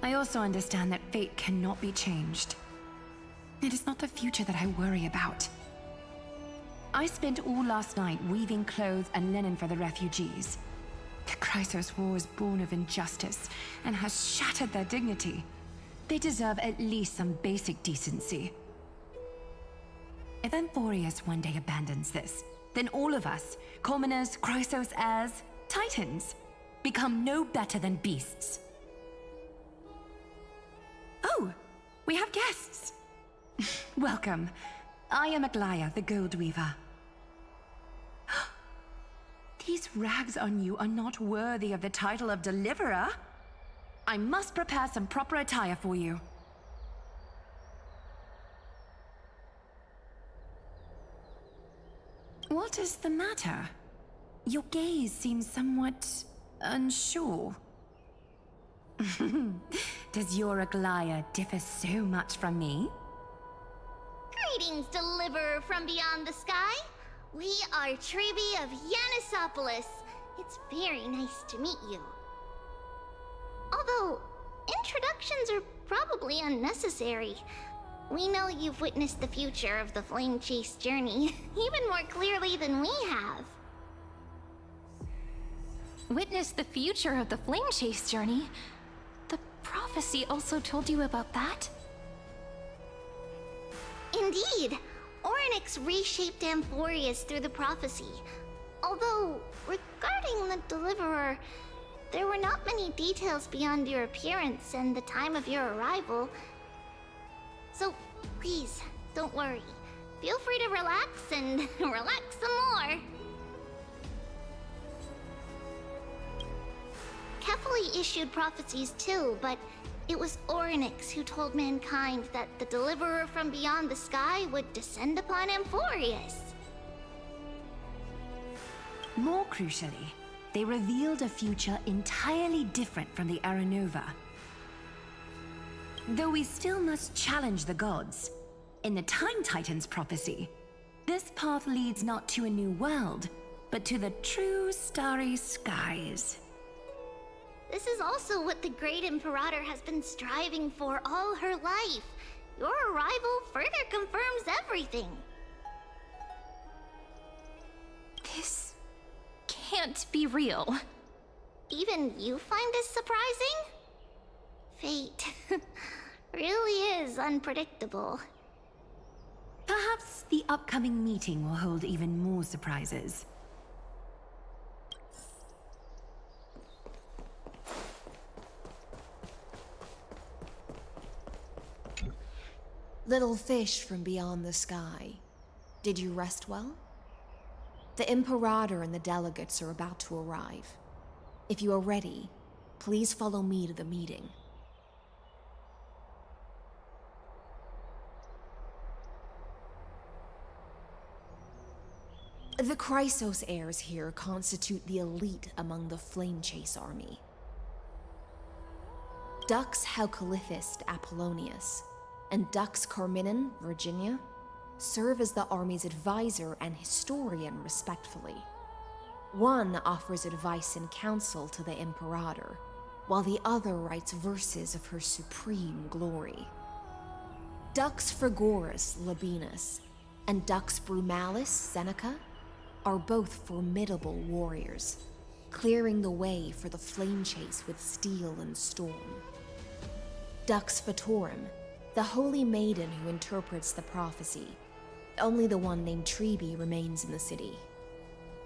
I also understand that fate cannot be changed. It is not the future that I worry about. I spent all last night weaving clothes and linen for the refugees. The Chrysos War is born of injustice and has shattered their dignity. They deserve at least some basic decency. If Amphoreus one day abandons this, then all of us, commoners, Chrysos heirs, Titans, become no better than beasts. Oh, we have guests. Welcome. I am Aglaya, the Gold Weaver. These rags on you are not worthy of the title of Deliverer. I must prepare some proper attire for you. What is the matter? Your gaze seems somewhat unsure. Does your Aglaya differ so much from me? Greetings, Deliverer from beyond the sky. We are Trebi of Yanisopolis. It's very nice to meet you. Although, introductions are probably unnecessary. We know you've witnessed the future of the Flame Chase journey, even more clearly than we have. Witness the future of the Flame Chase journey? The prophecy also told you about that? Indeed. Orynyx reshaped Amphoreus through the prophecy. Although, regarding the Deliverer, there were not many details beyond your appearance and the time of your arrival. So, please, don't worry. Feel free to relax and relax some more. Kefali issued prophecies too, but it was Orynyx who told mankind that the Deliverer from beyond the sky would descend upon Amphoreus. More crucially, they revealed a future entirely different from the Aranova. Though we still must challenge the gods, in the Time Titan's prophecy, this path leads not to a new world, but to the true starry skies. This is also what the Great Imperator has been striving for all her life. Your arrival further confirms everything. This can't be real. Even you find this surprising? Fate really is unpredictable. Perhaps the upcoming meeting will hold even more surprises. Little fish from beyond the sky, did you rest well? The Imperator and the delegates are about to arrive. If you are ready, please follow me to the meeting. The Chrysos heirs here constitute the elite among the Flame Chase army. Dux Halcalithist Apollonius and Dux Carminin, Virginia, serve as the army's advisor and historian respectfully. One offers advice and counsel to the Imperator, while the other writes verses of her supreme glory. Dux Frigorus Labienus and Dux Brumalis Seneca are both formidable warriors, clearing the way for the flame chase with steel and storm. Dux Fatorum, the holy maiden who interprets the prophecy. Only the one named Trebi remains in the city.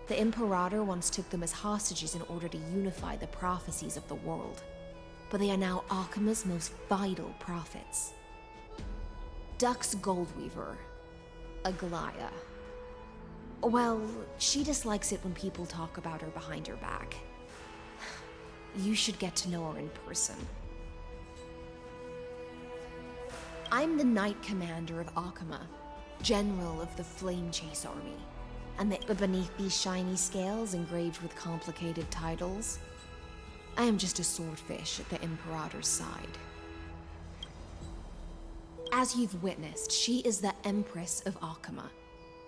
The Imperator once took them as hostages in order to unify the prophecies of the world, but they are now Akama's most vital prophets. Dux Goldweaver, Aglaya. Well, she dislikes it when people talk about her behind her back. You should get to know her in person. I'm the Knight Commander of Akama, General of the Flame Chase Army. And beneath these shiny scales engraved with complicated titles, I am just a swordfish at the Imperator's side. As you've witnessed, she is the Empress of Akama,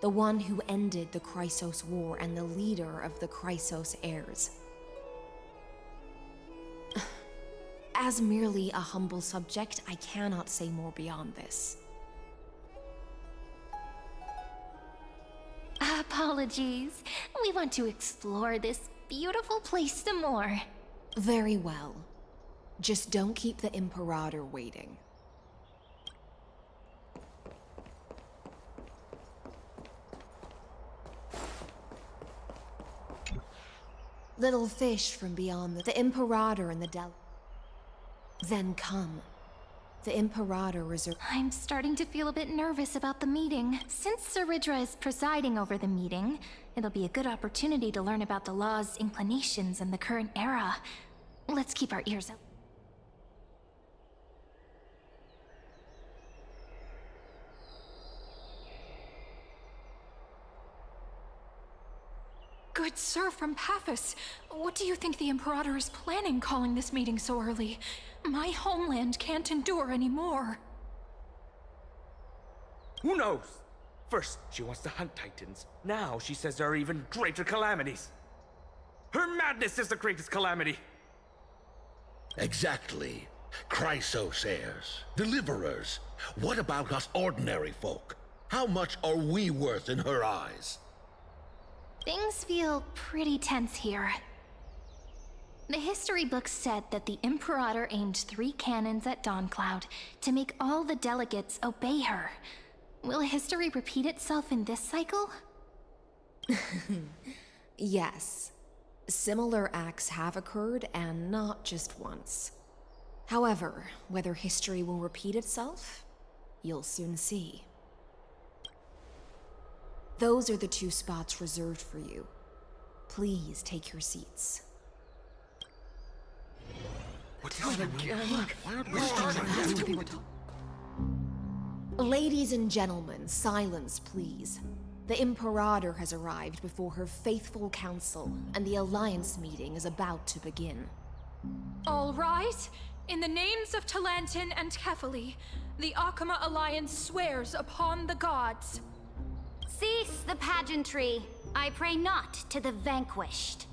the one who ended the Chrysos War and the leader of the Chrysos heirs. As merely a humble subject, I cannot say more beyond this. Apologies. We want to explore this beautiful place some more. Very well. Just don't keep the Imperator waiting. Little fish from beyond the Imperator and the Then come. The Imperator reserves. I'm starting to feel a bit nervous about the meeting. Since Saridra is presiding over the meeting, it'll be a good opportunity to learn about the law's inclinations in the current era. Let's keep our ears open. Good sir from Paphos, what do you think the Imperator is planning calling this meeting so early? My homeland can't endure anymore. Who knows? First, she wants to hunt Titans. Now she says there are even greater calamities. Her madness is the greatest calamity. Exactly. Chrysos heirs, deliverers. What about us ordinary folk? How much are we worth in her eyes? Things feel pretty tense here. The history books said that the Imperator aimed 3 cannons at Dawncloud to make all the delegates obey her. Will history repeat itself in this cycle? Yes. Similar acts have occurred, and not just once. However, whether history will repeat itself, you'll soon see. Those are the 2 spots reserved for you. Please take your seats. Ladies and gentlemen, silence, please. The Imperator has arrived before her faithful council, and the Alliance meeting is about to begin. All right. In the names of Talantin and Kefali, the Akama Alliance swears upon the gods. Cease the pageantry. I pray not to the vanquished.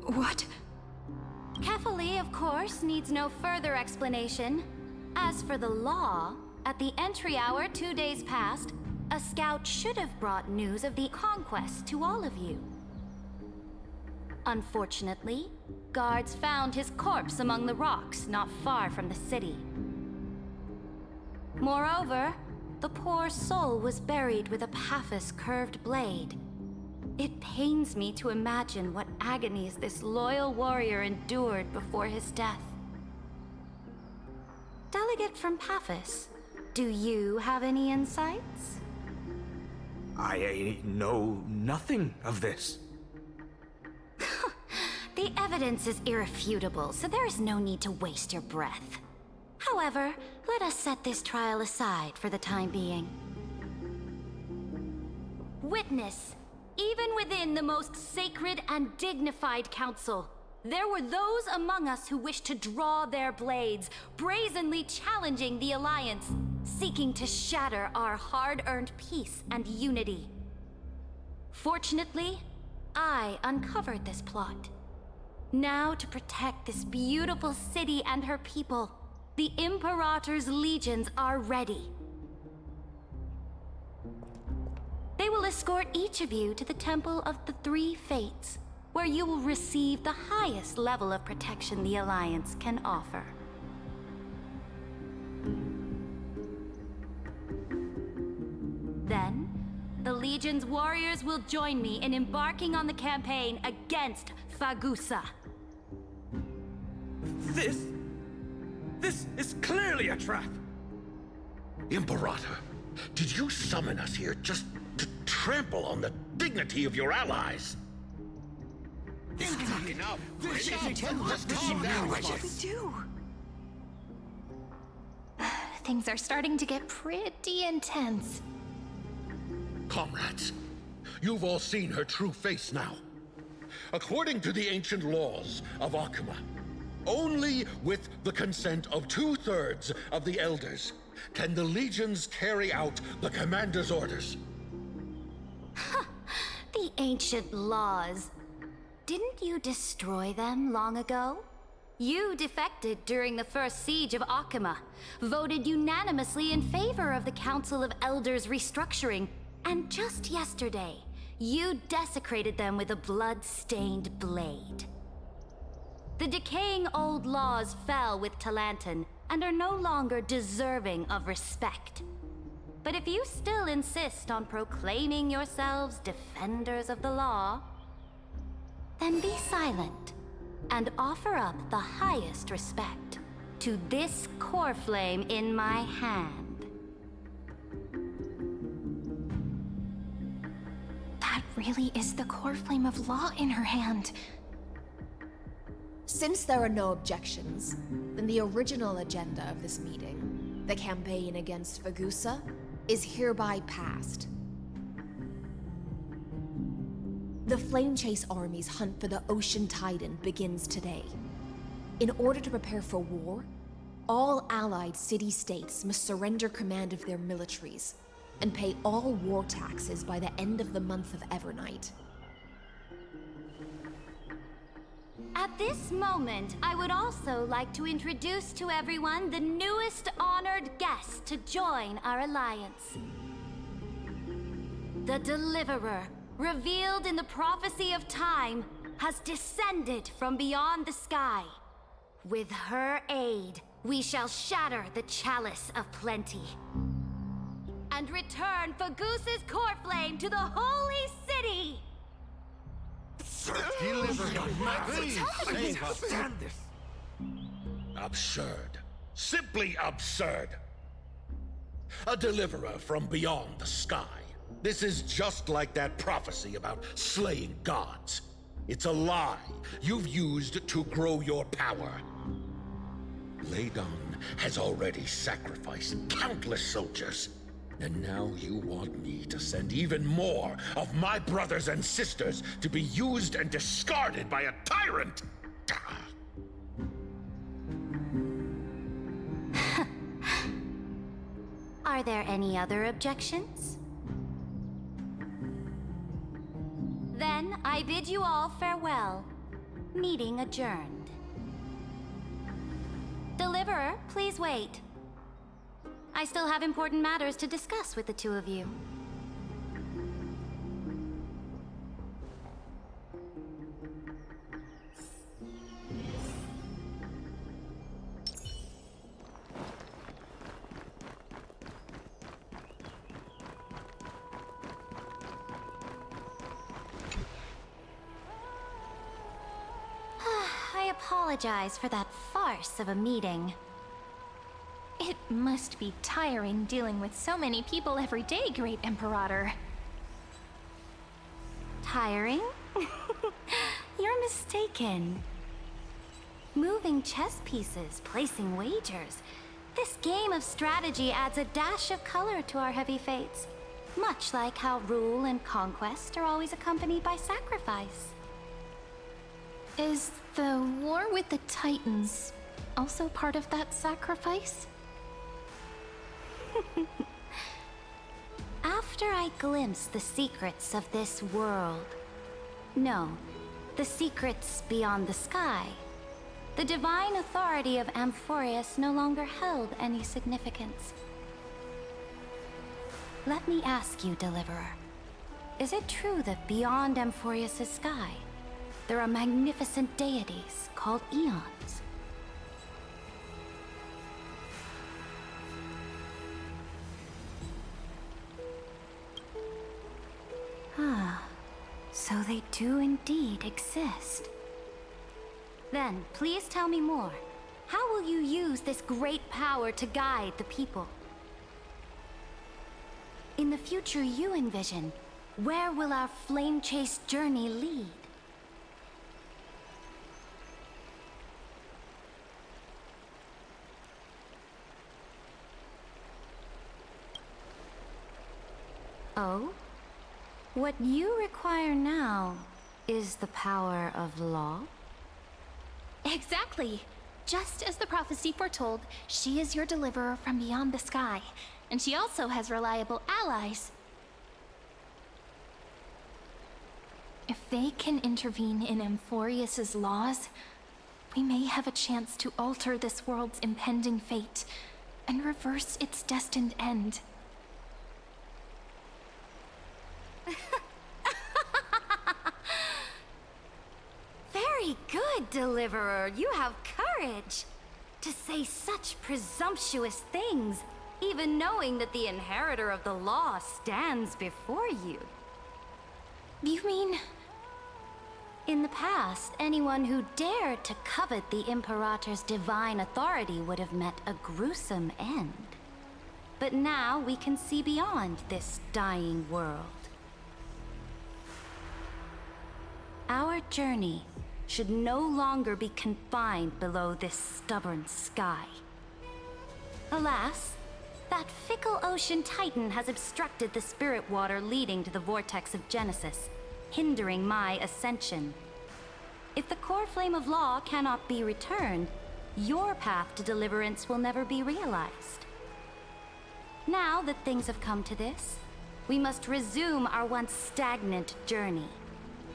What? Kefali, of course, needs no further explanation. As for the law, at the entry hour 2 days past, a scout should have brought news of the conquest to all of you. Unfortunately, guards found his corpse among the rocks not far from the city. Moreover, the poor soul was buried with a Paphos curved blade. It pains me to imagine what agonies this loyal warrior endured before his death. Delegate from Paphos, do you have any insights? I know nothing of this. The evidence is irrefutable, so there is no need to waste your breath. However, let us set this trial aside for the time being. Witness, even within the most sacred and dignified council, there were those among us who wished to draw their blades, brazenly challenging the Alliance, seeking to shatter our hard-earned peace and unity. Fortunately, I uncovered this plot. Now, to protect this beautiful city and her people, the Imperator's legions are ready. They will escort each of you to the Temple of the Three Fates, where you will receive the highest level of protection the Alliance can offer. Then, the Legion's warriors will join me in embarking on the campaign against Fagusa. This is clearly a trap! Imperator, did you summon us here just to trample on the dignity of your allies? Enough! Things are starting to get pretty intense. Comrades, you've all seen her true face now. According to the ancient laws of Akuma, only with the consent of 2/3 of the elders can the legions carry out the commander's orders. The ancient laws. Didn't you destroy them long ago? You defected during the first siege of Akuma, voted unanimously in favor of the Council of Elders restructuring, and just yesterday, you desecrated them with a blood-stained blade. The decaying old laws fell with Talanton and are no longer deserving of respect. But if you still insist on proclaiming yourselves defenders of the law, then be silent and offer up the highest respect to this core flame in my hand. That really is the core flame of law in her hand. Since there are no objections, then the original agenda of this meeting, the campaign against Fagusa, is hereby passed. The Flame Chase Army's hunt for the Ocean Titan begins today. In order to prepare for war, all allied city-states must surrender command of their militaries and pay all war taxes by the end of the month of Evernight. At this moment, I would also like to introduce to everyone the newest honored guest to join our alliance. The Deliverer, revealed in the prophecy of time, has descended from beyond the sky. With her aid, we shall shatter the Chalice of Plenty and return Fagusa's core flame to the Holy City! Absurd. Simply absurd. A deliverer from beyond the sky. This is just like that prophecy about slaying gods. It's a lie you've used to grow your power. Ladon has already sacrificed countless soldiers. And now you want me to send even more of my brothers and sisters to be used and discarded by a tyrant? Are there any other objections? Then I bid you all farewell. Meeting adjourned. Deliverer, please wait. I still have important matters to discuss with the two of you. apologize for that farce of a meeting. It must be tiring dealing with so many people every day, Great Imperator. Tiring? You're mistaken. Moving chess pieces, placing wagers. This game of strategy adds a dash of color to our heavy fates. Much like how rule and conquest are always accompanied by sacrifice. Is the war with the Titans also part of that sacrifice? After I glimpse the secrets of this world... No, the secrets beyond the sky. The divine authority of Amphoreus no longer held any significance. Let me ask you, Deliverer. Is it true that beyond Amphoreus' sky, there are magnificent deities called Eons? Ah, so they do indeed exist. Then, please tell me more. How will you use this great power to guide the people? In the future you envision, where will our flame chase journey lead? Oh? What you require now is the power of law? Exactly! Just as the prophecy foretold, she is your deliverer from beyond the sky. And she also has reliable allies. If they can intervene in Amphoreus' laws, we may have a chance to alter this world's impending fate and reverse its destined end. Very good, Deliverer. You have courage. To say such presumptuous things, even knowing that the inheritor of the law stands before you. You mean... In the past, anyone who dared to covet the Imperator's divine authority would have met a gruesome end. But now we can see beyond this dying world. Our journey should no longer be confined below this stubborn sky. Alas, that fickle ocean titan has obstructed the spirit water leading to the vortex of Genesis, hindering my ascension. If the core flame of law cannot be returned, your path to deliverance will never be realized. Now that things have come to this, we must resume our once stagnant journey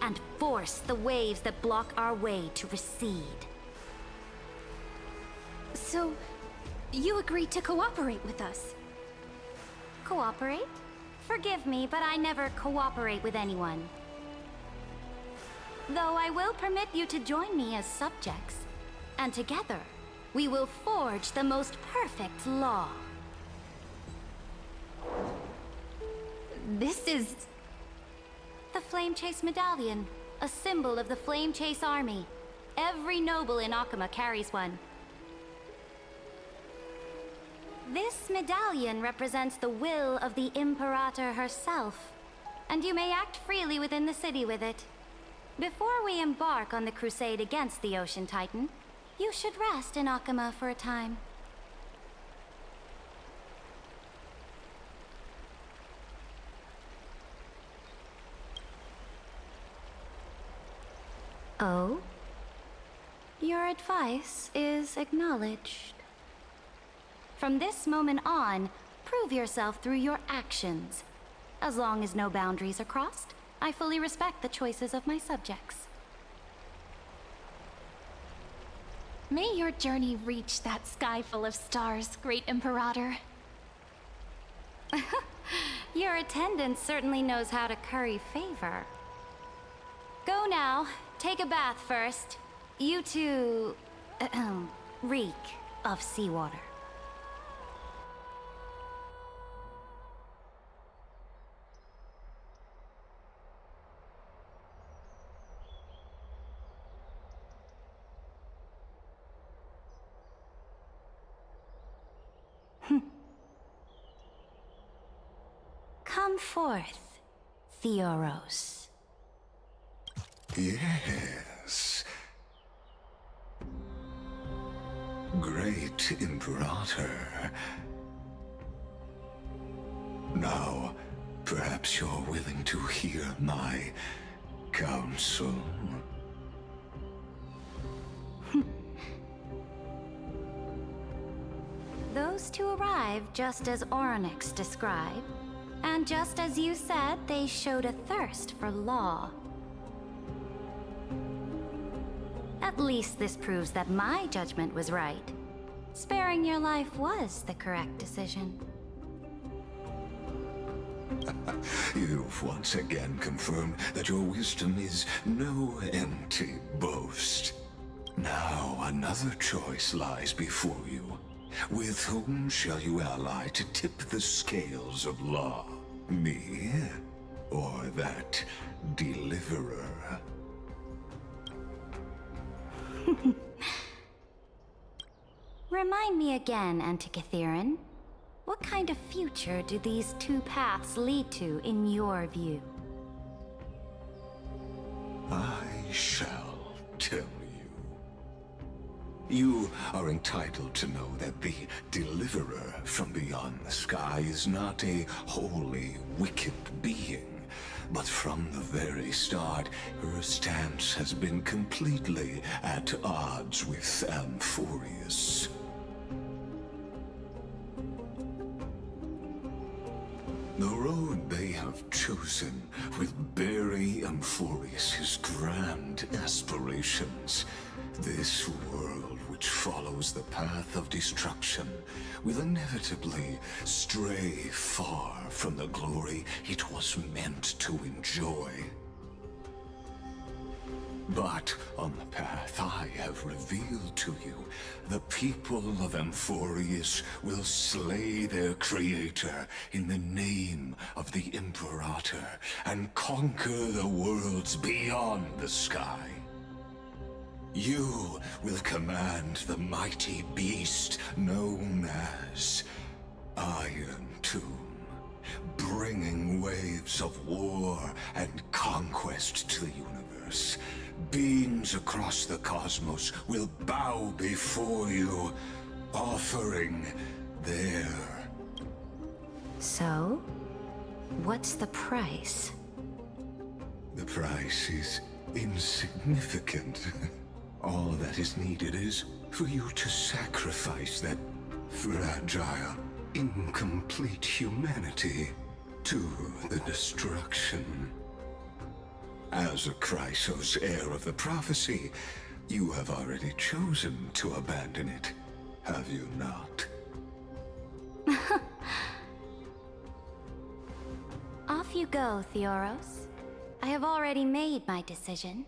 and force the waves that block our way to recede. So, you agreed to cooperate with us? Cooperate? Forgive me, but I never cooperate with anyone. Though I will permit you to join me as subjects, and together, we will forge the most perfect law. This is... The Flame Chase Medallion, a symbol of the Flame Chase Army. Every noble in Akama carries one. This medallion represents the will of the Imperator herself, and you may act freely within the city with it. Before we embark on the crusade against the Ocean Titan, you should rest in Akama for a time. Oh? Your advice is acknowledged. From this moment on, prove yourself through your actions. As long as no boundaries are crossed, I fully respect the choices of my subjects. May your journey reach that sky full of stars, Great Imperator. Your attendant certainly knows how to curry favor. Go now. Take a bath first. You two... reek of seawater. forth, Theoros. Yes. Great Imperator. Now, perhaps you're willing to hear my counsel. Those two arrived just as Oryx described, and just as you said, they showed a thirst for law. At least this proves that my judgment was right. Sparing your life was the correct decision. You've once again confirmed that your wisdom is no empty boast. Now another choice lies before you. With whom shall you ally to tip the scales of law? Me? Or that deliverer? Remind me again, Antikytheron. What kind of future do these two paths lead to in your view? I shall tell you. You are entitled to know that the deliverer from beyond the sky is not a wholly wicked being, but from the very start, her stance has been completely at odds with Amphoreus. The road they have chosen will bury Amphoreus' grand aspirations. This world which follows the path of destruction will inevitably stray far from the glory it was meant to enjoy. But on the path I have revealed to you, the people of Amphoreus will slay their creator in the name of the Imperator and conquer the worlds beyond the sky. You will command the mighty beast known as Iron Tomb, bringing waves of war and conquest to the universe. Beings across the cosmos will bow before you, offering their... So, what's the price? The price is insignificant. All that is needed is for you to sacrifice that fragile, incomplete humanity to the destruction. As a Chrysos, heir of the prophecy, you have already chosen to abandon it, have you not? Off you go, Theoros. I have already made my decision.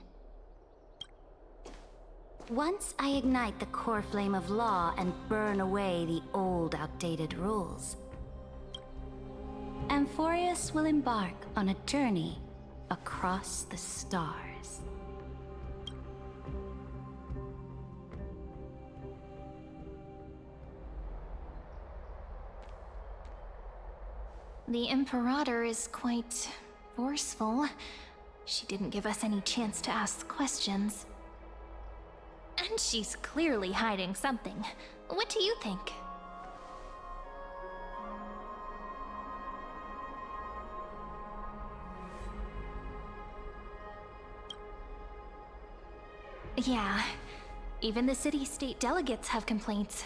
Once I ignite the core flame of law and burn away the old, outdated rules, Amphoreus will embark on a journey across the stars. The Imperator is quite forceful. She didn't give us any chance to ask questions. And she's clearly hiding something. What do you think? Yeah, even the city-state delegates have complaints.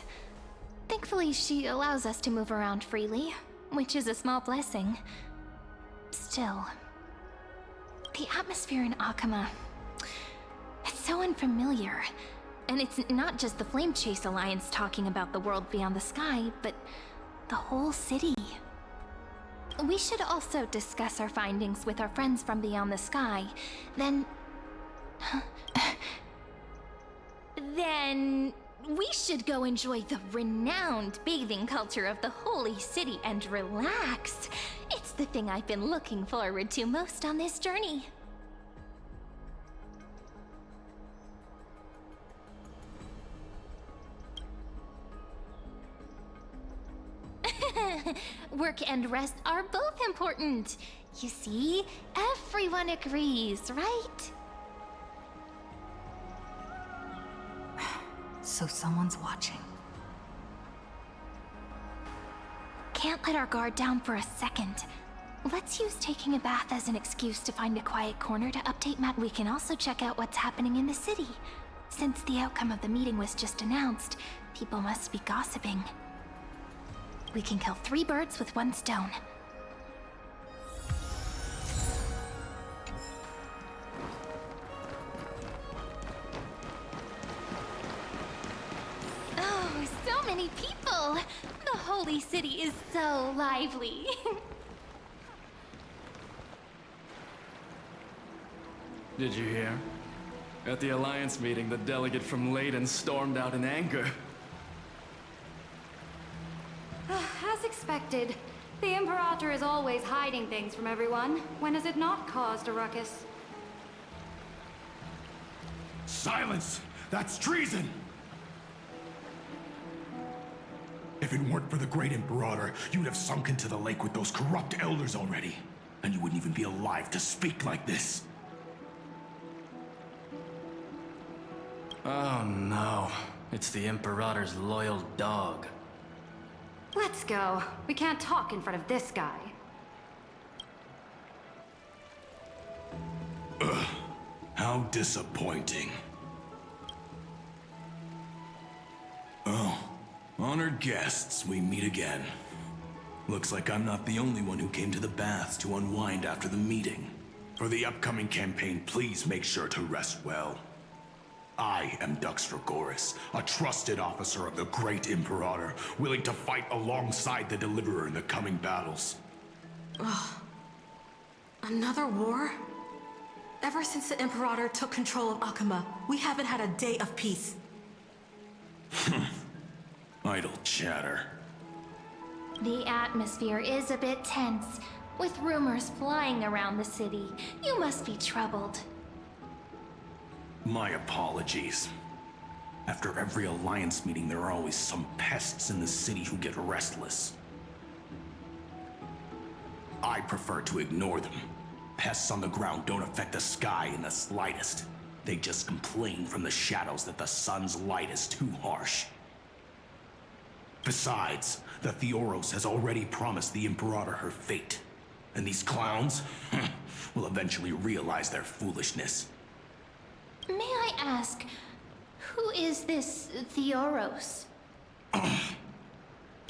Thankfully, she allows us to move around freely, which is a small blessing. Still, the atmosphere in Akama, it's so unfamiliar. And it's not just the Flame Chase Alliance talking about the world beyond the sky, but the whole city. We should also discuss our findings with our friends from beyond the sky. Then we should go enjoy the renowned bathing culture of the holy city and relax. It's the thing I've been looking forward to most on this journey. Work and rest are both important. You see, everyone agrees, right? So someone's watching. Can't let our guard down for a second. Let's use taking a bath as an excuse to find a quiet corner to update Matt. We can also check out what's happening in the city. Since the outcome of the meeting was just announced, people must be gossiping. We can kill 3 birds with 1 stone. Oh, so many people! The holy city is so lively. Did you hear? At the Alliance meeting, the delegate from Leyden stormed out in anger. As expected, the Imperator is always hiding things from everyone. When has it not caused a ruckus? Silence! That's treason! If it weren't for the Great Imperator, you'd have sunk into the lake with those corrupt elders already. And you wouldn't even be alive to speak like this. Oh no. It's the Imperator's loyal dog. Let's go. We can't talk in front of this guy. Ugh. How disappointing. Oh, honored guests, we meet again. Looks like I'm not the only one who came to the baths to unwind after the meeting. For the upcoming campaign, please make sure to rest well. I am Dux Dragoris, a trusted officer of the Great Imperator, willing to fight alongside the Deliverer in the coming battles. Ugh. Another war? Ever since the Imperator took control of Akuma, we haven't had a day of peace. Idle chatter. The atmosphere is a bit tense, with rumors flying around the city. You must be troubled. My apologies. After every Alliance meeting, there are always some pests in the city who get restless. I prefer to ignore them. Pests on the ground don't affect the sky in the slightest. They just complain from the shadows that the sun's light is too harsh. Besides, the Theoros has already promised the Imperator her fate. And these clowns will eventually realize their foolishness. May I ask, who is this Theoros?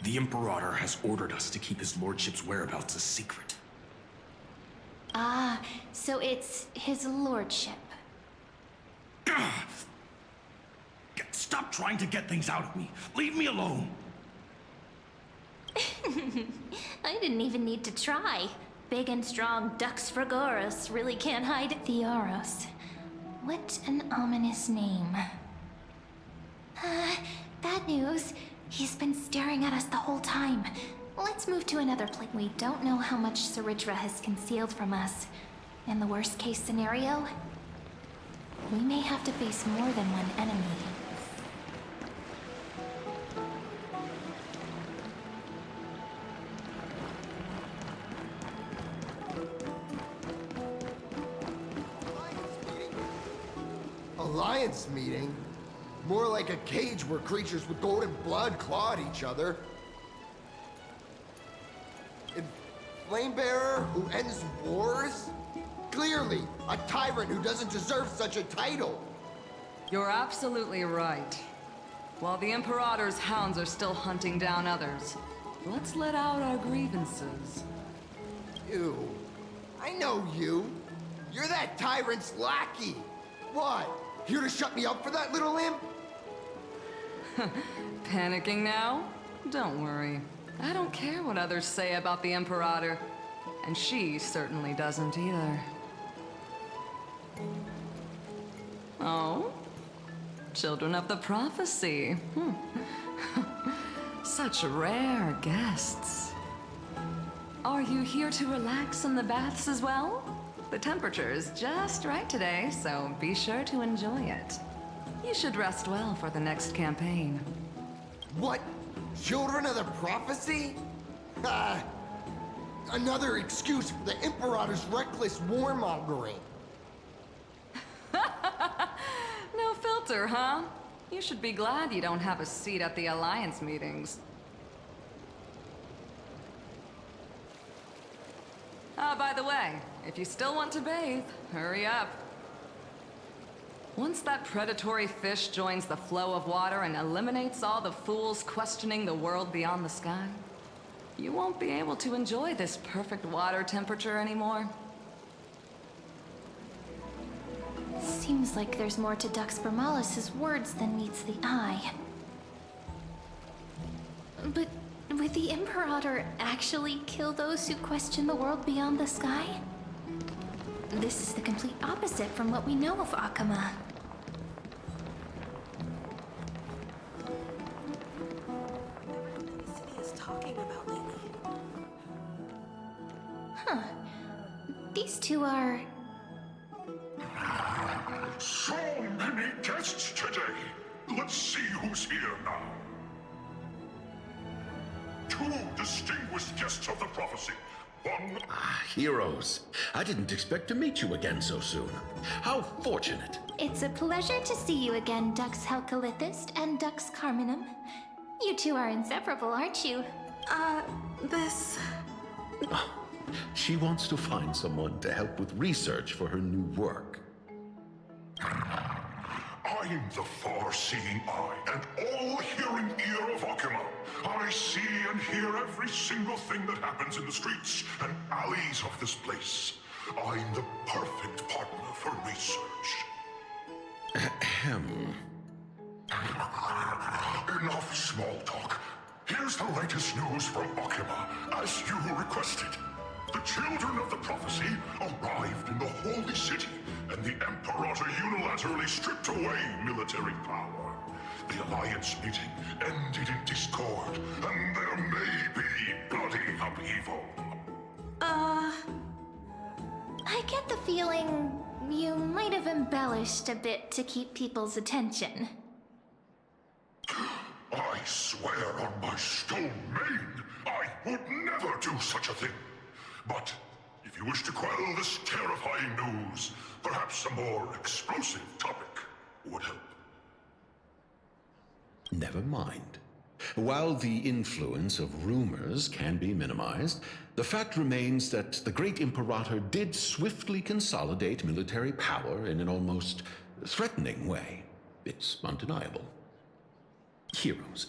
The Imperator has ordered us to keep his lordship's whereabouts a secret. Ah, so it's his lordship. Stop trying to get things out of me. Leave me alone. I didn't even need to try. Big and strong Dux Fragoros really can't hide Theoros. What an ominous name. Bad news. He's been staring at us the whole time. Let's move to another place. We don't know how much Saridra has concealed from us. In the worst case scenario, we may have to face more than one enemy. Alliance meeting? More like a cage where creatures with golden blood claw at each other. And Flamebearer who ends wars? Clearly, a tyrant who doesn't deserve such a title. You're absolutely right. While the Imperator's hounds are still hunting down others, let's let out our grievances. You. I know you. You're that tyrant's lackey. What? Here to shut me up for that little imp? Panicking now? Don't worry. I don't care what others say about the Imperator. And she certainly doesn't either. Oh? Children of the Prophecy. Such rare guests. Are you here to relax in the baths as well? The temperature is just right today, so be sure to enjoy it. You should rest well for the next campaign. What? Children of the Prophecy? Another excuse for the Imperator's reckless warmongering. No filter, huh? You should be glad you don't have a seat at the Alliance meetings. By the way, if you still want to bathe, hurry up. Once that predatory fish joins the flow of water and eliminates all the fools questioning the world beyond the sky, you won't be able to enjoy this perfect water temperature anymore. Seems like there's more to Dux Bermalis' words than meets the eye. But would the Imperator actually kill those who question the world beyond the sky? This is the complete opposite from what we know of Akama. Huh. These two are... So many guests today. Let's see who's here now. Two distinguished guests of the prophecy. One... Heroes. I didn't expect to meet you again so soon. How fortunate. It's a pleasure to see you again, Dux Helcalithist and Dux Carminum. You two are inseparable, aren't you? This... She wants to find someone to help with research for her new work. I'm the far-seeing eye and all-hearing ear of Akama. I see and hear every single thing that happens in the streets and alleys of this place. I'm the perfect partner for research. Ahem. Enough small talk. Here's the latest news from Akama, as you requested. The children of the prophecy arrived in the holy city, and the Imperator unilaterally stripped away military power. The Alliance meeting ended in discord, and there may be bloody upheaval. I get the feeling you might have embellished a bit to keep people's attention. I swear on my stone mane, I would never do such a thing. But if you wish to quell this terrifying news, perhaps a more explosive topic would help. Never mind. While the influence of rumors can be minimized, the fact remains that the great Imperator did swiftly consolidate military power in an almost threatening way. It's undeniable. Heroes,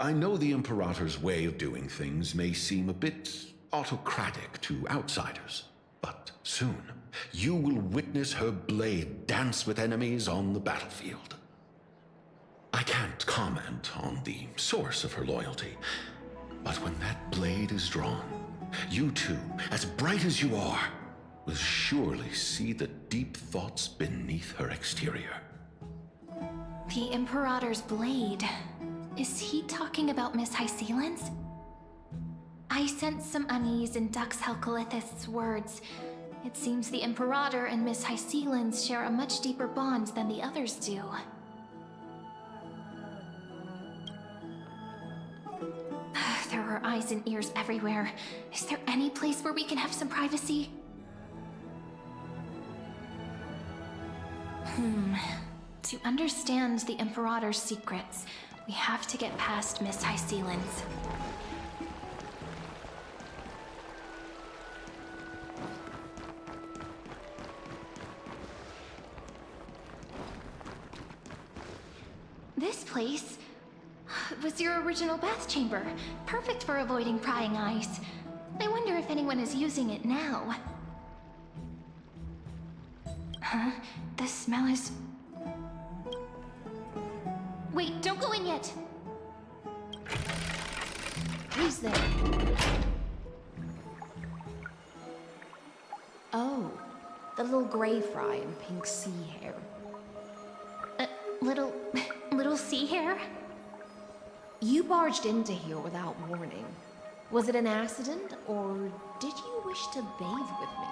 I know the Imperator's way of doing things may seem a bit autocratic to outsiders, but soon you will witness her blade dance with enemies on the battlefield. I can't comment on the source of her loyalty, but when that blade is drawn, you two, as bright as you are, will surely see the deep thoughts beneath her exterior. The Imperator's blade. Is he talking about Miss Hysealand's? I sense some unease in Dux Helcalithist's words. It seems the Imperator and Miss Hysealand's share a much deeper bond than the others do. There are eyes and ears everywhere. Is there any place where we can have some privacy? To understand the Imperator's secrets, we have to get past Miss Hysealand's. This place was your original bath chamber, perfect for avoiding prying eyes. I wonder if anyone is using it now. Huh? The smell is... Wait, don't go in yet! Who's there? Oh, the little gray fry in pink sea hair. Little sea hair? You barged into here without warning. Was it an accident, or did you wish to bathe with me?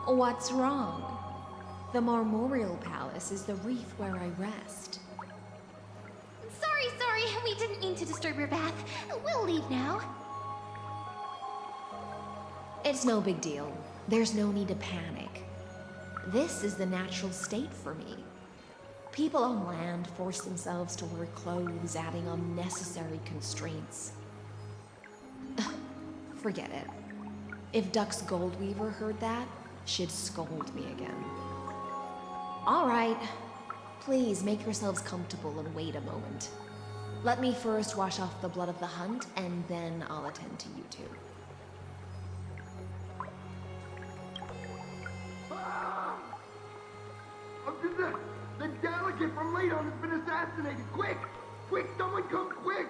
What's wrong? The Marmoreal Palace is the reef where I rest. Sorry, we didn't mean to disturb your bath. We'll leave now. It's no big deal. There's no need to panic. This is the natural state for me. People on land force themselves to wear clothes, adding unnecessary constraints. Forget it. If Duck's Goldweaver heard that, she'd scold me again. All right. Please make yourselves comfortable and wait a moment. Let me first wash off the blood of the hunt, and then I'll attend to you two. The delegate from Ladon has been assassinated! Quick! Quick, someone come quick!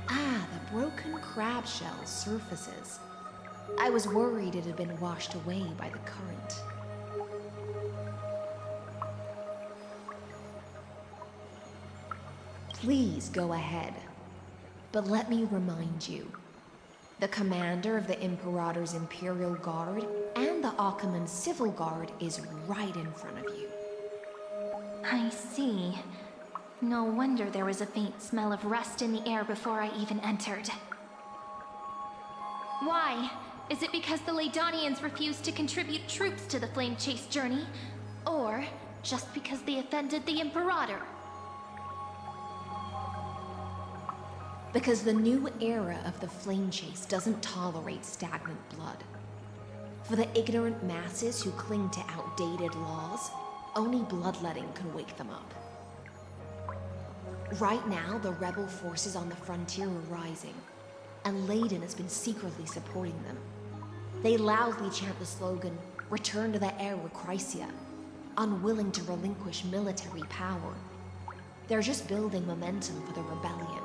Ah, the broken crab shell surfaces. I was worried it had been washed away by the current. Please go ahead. But let me remind you. The commander of the Imperator's Imperial Guard and the Achaemen's Civil Guard is right in front of you. I see. No wonder there was a faint smell of rust in the air before I even entered. Why? Is it because the Ladonians refused to contribute troops to the Flame Chase journey? Or just because they offended the Imperator? Because the new era of the Flame Chase doesn't tolerate stagnant blood. For the ignorant masses who cling to outdated laws, only bloodletting can wake them up. Right now, the rebel forces on the frontier are rising, and Ladon has been secretly supporting them. They loudly chant the slogan, "Return to the Era Chrysia," unwilling to relinquish military power. They're just building momentum for the rebellion.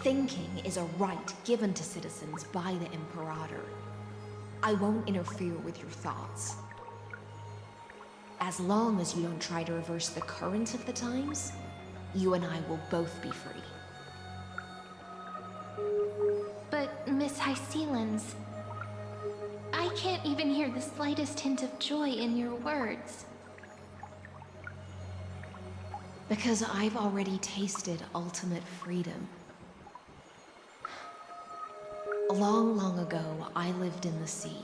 Thinking is a right given to citizens by the Imperator. I won't interfere with your thoughts. As long as you don't try to reverse the current of the times, you and I will both be free. But, Miss Hysealans, I can't even hear the slightest hint of joy in your words. Because I've already tasted ultimate freedom. Long, long ago, I lived in the sea.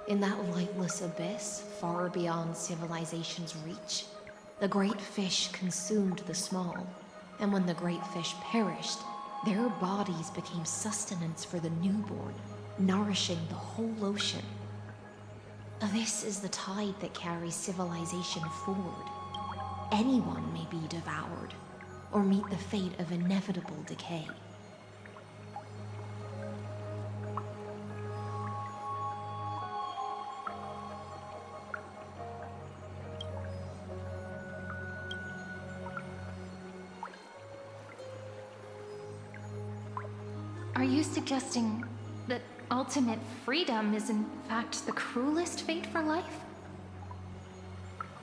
In that lightless abyss, far beyond civilization's reach, the great fish consumed the small, and when the great fish perished, their bodies became sustenance for the newborn, nourishing the whole ocean. This is the tide that carries civilization forward. Anyone may be devoured, or meet the fate of inevitable decay. Are you suggesting that ultimate freedom is in fact the cruelest fate for life?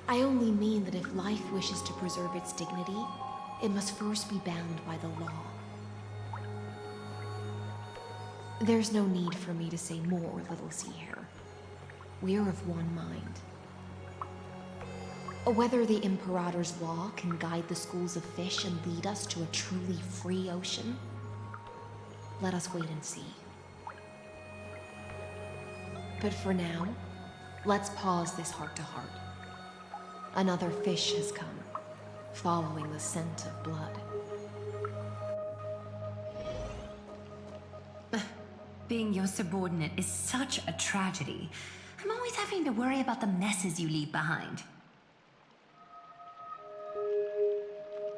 I only mean that if life wishes to preserve its dignity, it must first be bound by the law. There's no need for me to say more, Little Sea Hare. We're of one mind. Whether the Imperator's law can guide the schools of fish and lead us to a truly free ocean, let us wait and see. But for now, let's pause this heart-to-heart. Another fish has come, following the scent of blood. Being your subordinate is such a tragedy. I'm always having to worry about the messes you leave behind.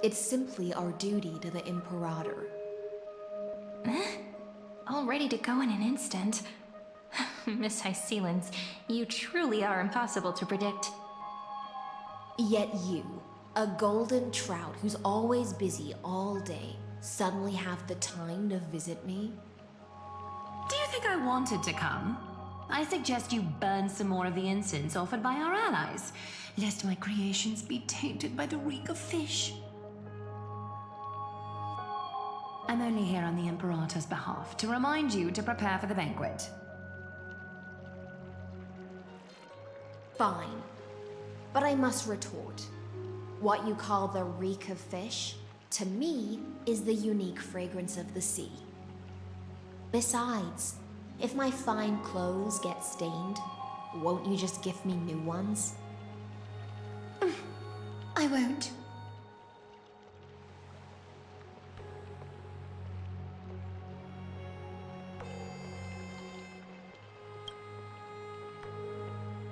It's simply our duty to the Imperator. All ready to go in an instant. Miss Hysealans, you truly are impossible to predict. Yet you, a golden trout who's always busy all day, suddenly have the time to visit me? Do you think I wanted to come? I suggest you burn some more of the incense offered by our allies, lest my creations be tainted by the reek of fish. I'm only here on the Imperator's behalf to remind you to prepare for the banquet. Fine. But I must retort. What you call the reek of fish, to me, is the unique fragrance of the sea. Besides, if my fine clothes get stained, won't you just gift me new ones? I won't.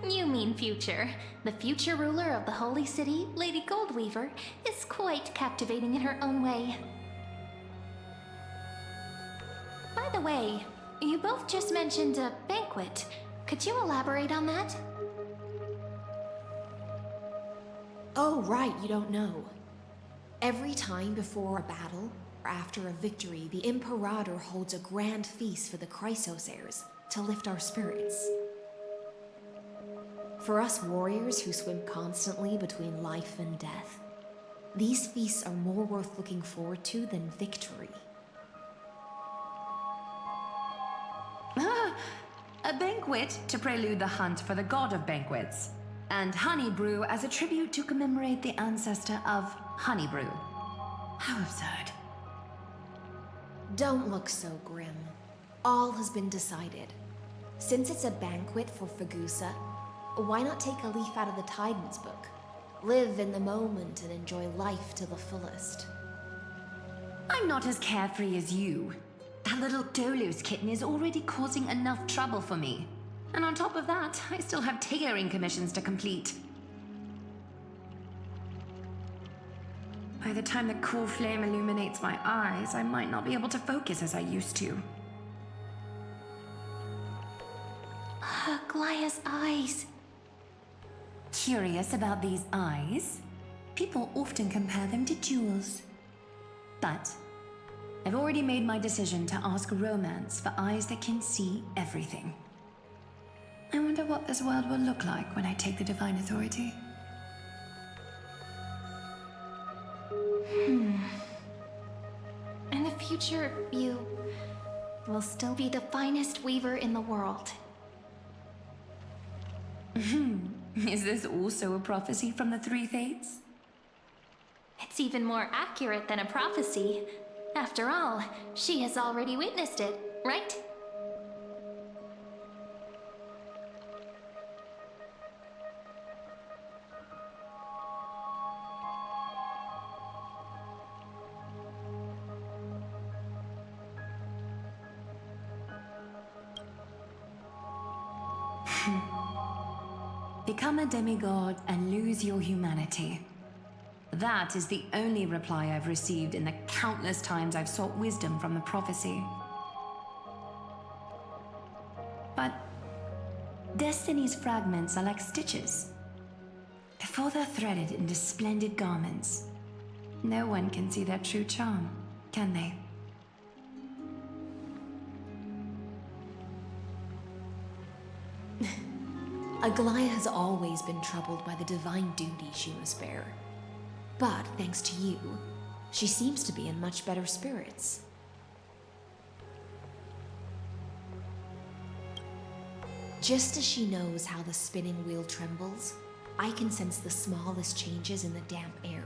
You mean future. The future ruler of the Holy City, Lady Goldweaver, is quite captivating in her own way. By the way, you both just mentioned a banquet. Could you elaborate on that? Oh, right, you don't know. Every time before a battle, or after a victory, the Imperator holds a grand feast for the Chrysos heirs to lift our spirits. For us warriors who swim constantly between life and death, these feasts are more worth looking forward to than victory. A banquet to prelude the hunt for the god of banquets, and honey brew as a tribute to commemorate the ancestor of honey brew. How absurd. Don't look so grim. All has been decided. Since it's a banquet for Fagusa, why not take a leaf out of the Titan's book? Live in the moment and enjoy life to the fullest. I'm not as carefree as you. That little Dolos kitten is already causing enough trouble for me. And on top of that, I still have tailoring commissions to complete. By the time the cool flame illuminates my eyes, I might not be able to focus as I used to. Glaya's eyes. Curious about these eyes? People often compare them to jewels. But I've already made my decision to ask romance for eyes that can see everything. I wonder what this world will look like when I take the Divine Authority. In the future, you will still be the finest weaver in the world. Is this also a prophecy from the Three Fates? It's even more accurate than a prophecy. After all, she has already witnessed it, right? Become a demigod and lose your humanity. That is the only reply I've received in the countless times I've sought wisdom from the prophecy. But Destiny's fragments are like stitches. Before they're threaded into splendid garments, no one can see their true charm, can they? Aglaya has always been troubled by the divine duty she must bear. But thanks to you, she seems to be in much better spirits. Just as she knows how the spinning wheel trembles, I can sense the smallest changes in the damp air.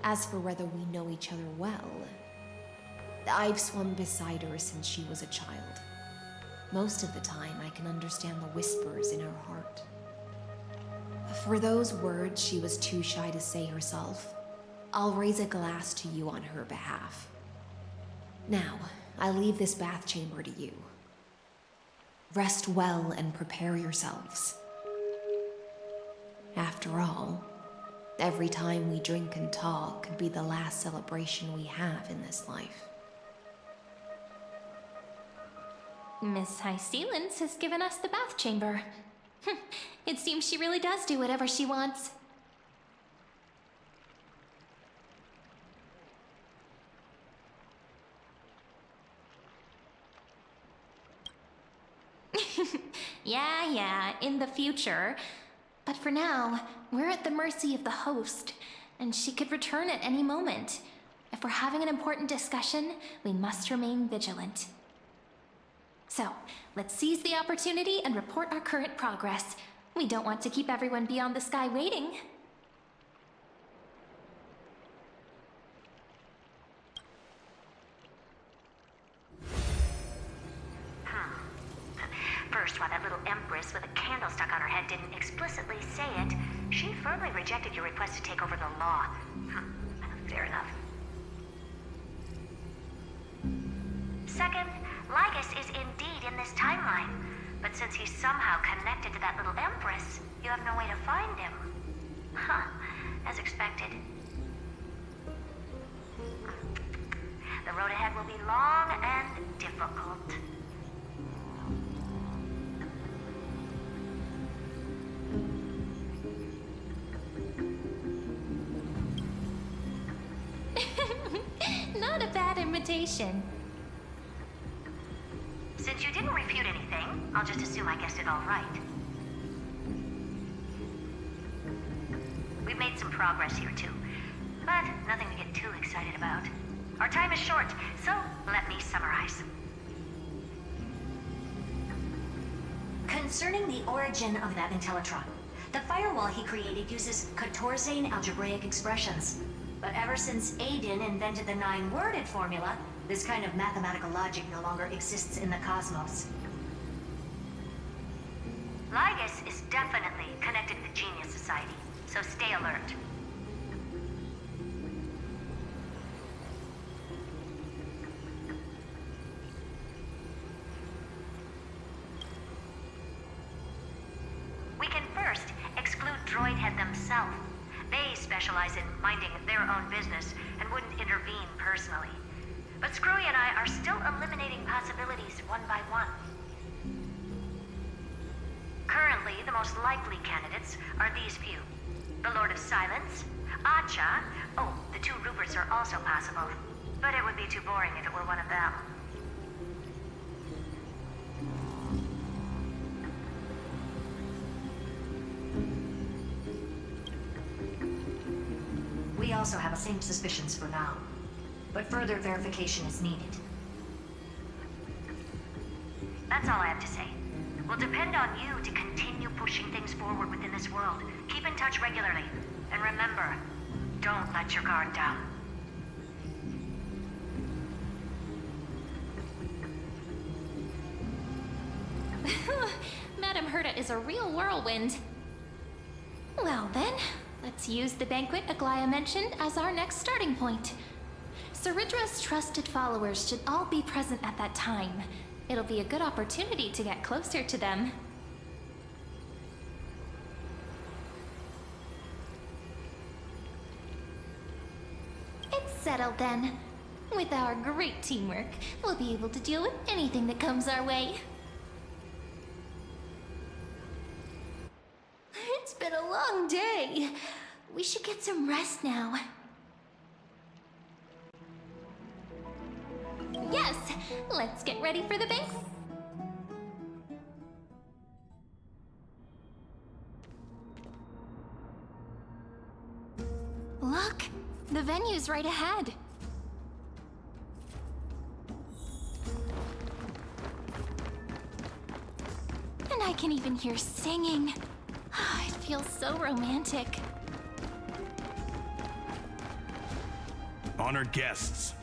As for whether we know each other well, I've swum beside her since she was a child. Most of the time, I can understand the whispers in her heart. For those words she was too shy to say herself, I'll raise a glass to you on her behalf. Now, I leave this bath chamber to you. Rest well and prepare yourselves. After all, every time we drink and talk could be the last celebration we have in this life. Miss High Sealance has given us the bath chamber. It seems she really does do whatever she wants. Yeah, in the future. But for now, we're at the mercy of the host, and she could return at any moment. If we're having an important discussion, we must remain vigilant. So, let's seize the opportunity and report our current progress. We don't want to keep everyone beyond the sky waiting. First, while that little empress with a candle stuck on her head didn't explicitly say it, she firmly rejected your request to take over the law. Fair enough. Second, Lygus is indeed in this timeline, but since he's somehow connected to that little empress, you have no way to find him. As expected. The road ahead will be long and difficult. Not a bad invitation. Since you didn't refute anything, I'll just assume I guessed it all right. We've made some progress here too, but nothing to get too excited about. Our time is short, so let me summarize. Concerning the origin of that Intellitron, the firewall he created uses Catorzane algebraic expressions. But ever since Aiden invented the 9-worded formula, this kind of mathematical logic no longer exists in the cosmos. Lygus is definitely connected to the Genius Society, so stay alert. We can first exclude Droidhead themselves. They specialize in minding their own business and wouldn't intervene personally. But Screwy and I are still eliminating possibilities one by one. Currently, the most likely candidates are these few. The Lord of Silence, Acha, oh, the 2 Ruperts are also possible. But it would be too boring if it were one of them. We also have the same suspicions for now, but further verification is needed. That's all I have to say. We'll depend on you to continue pushing things forward within this world. Keep in touch regularly, and remember, don't let your guard down. Madame Herta is a real whirlwind. Well then, let's use the banquet Aglaia mentioned as our next starting point. Ceridra's trusted followers should all be present at that time. It'll be a good opportunity to get closer to them. It's settled then. With our great teamwork, we'll be able to deal with anything that comes our way. It's been a long day. We should get some rest now. Yes, let's get ready for the banquet. Look, the venue's right ahead. And I can even hear singing. It feels so romantic. Honored guests,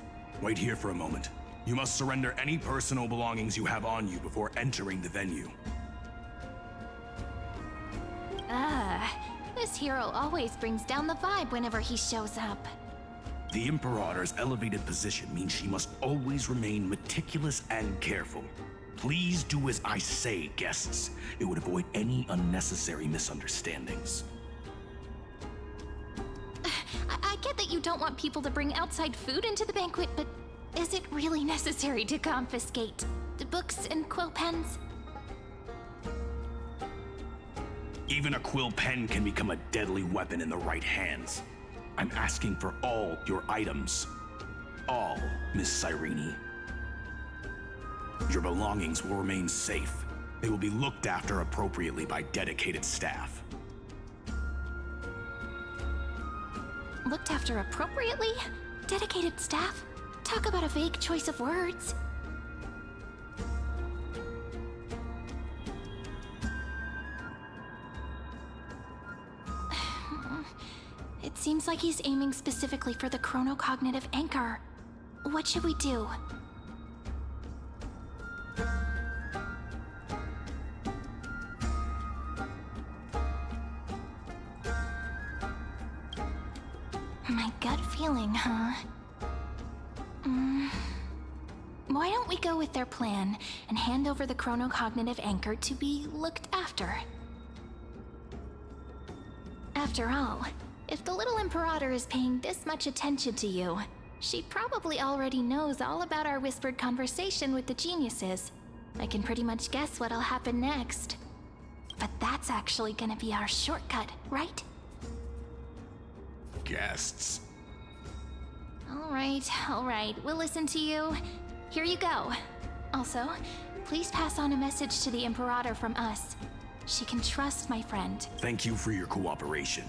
wait here for a moment. You must surrender any personal belongings you have on you before entering the venue. This hero always brings down the vibe whenever he shows up. The Imperator's elevated position means she must always remain meticulous and careful. Please do as I say, guests. It would avoid any unnecessary misunderstandings. I get that you don't want people to bring outside food into the banquet, but is it really necessary to confiscate the books and quill pens? Even a quill pen can become a deadly weapon in the right hands. I'm asking for all your items. All, Miss Cyrene. Your belongings will remain safe. They will be looked after appropriately by dedicated staff. Looked after appropriately? Dedicated staff? Talk about a vague choice of words. It seems like he's aiming specifically for the chronocognitive anchor. What should we do? My gut feeling, huh? Why don't we go with their plan and hand over the chronocognitive anchor to be looked after? After all, if the little Imperator is paying this much attention to you, she probably already knows all about our whispered conversation with the geniuses. I can pretty much guess what'll happen next. But that's actually gonna be our shortcut, right? Guests. All right, we'll listen to you. Here you go. Also, please pass on a message to the Imperator from us. She can trust my friend. Thank you for your cooperation.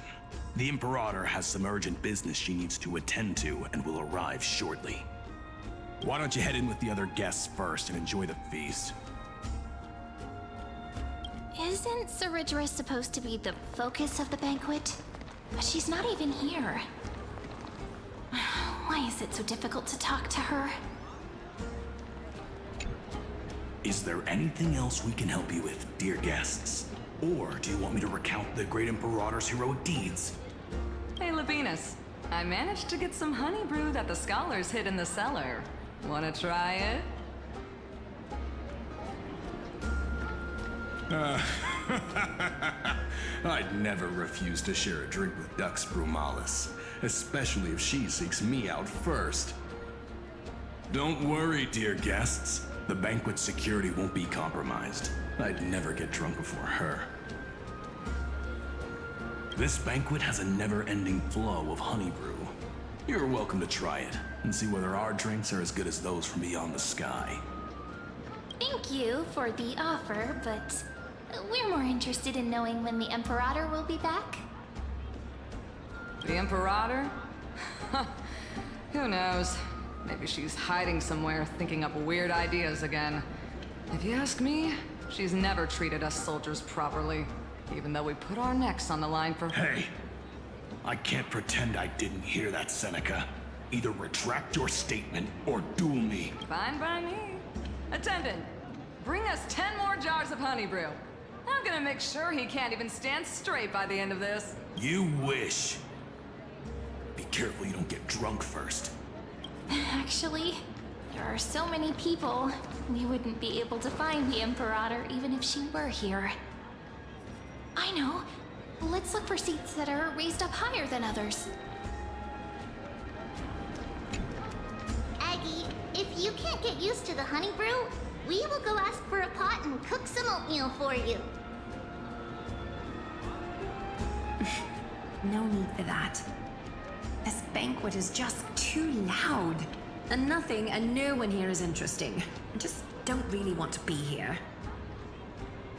The Imperator has some urgent business she needs to attend to and will arrive shortly. Why don't you head in with the other guests first and enjoy the feast? Isn't Ceridra supposed to be the focus of the banquet? But she's not even here. Why is it so difficult to talk to her? Is there anything else we can help you with, dear guests? Or do you want me to recount the great Imperator's heroic deeds? Hey, Labinas. I managed to get some honey brew that the scholars hid in the cellar. Wanna try it? I'd never refuse to share a drink with Dux Brumalis, especially if she seeks me out first. Don't worry, dear guests. The banquet's security won't be compromised. I'd never get drunk before her. This banquet has a never-ending flow of honey brew. You're welcome to try it and see whether our drinks are as good as those from beyond the sky. Thank you for the offer, but we're more interested in knowing when the Imperator will be back. The Imperator? Who knows? Maybe she's hiding somewhere, thinking up weird ideas again. If you ask me, she's never treated us soldiers properly, even though we put our necks on the line for her. Hey! I can't pretend I didn't hear that, Seneca. Either retract your statement or duel me. Fine by me. Attendant, bring us 10 more jars of honey brew. I'm gonna make sure he can't even stand straight by the end of this. You wish. Be careful you don't get drunk first. Actually, there are so many people, we wouldn't be able to find the Imperator even if she were here. I know. Let's look for seats that are raised up higher than others. Aggie, if you can't get used to the honey brew, we will go ask for a pot and cook some oatmeal for you. No need for that. This banquet is just too loud. And nothing and no one here is interesting. I just don't really want to be here.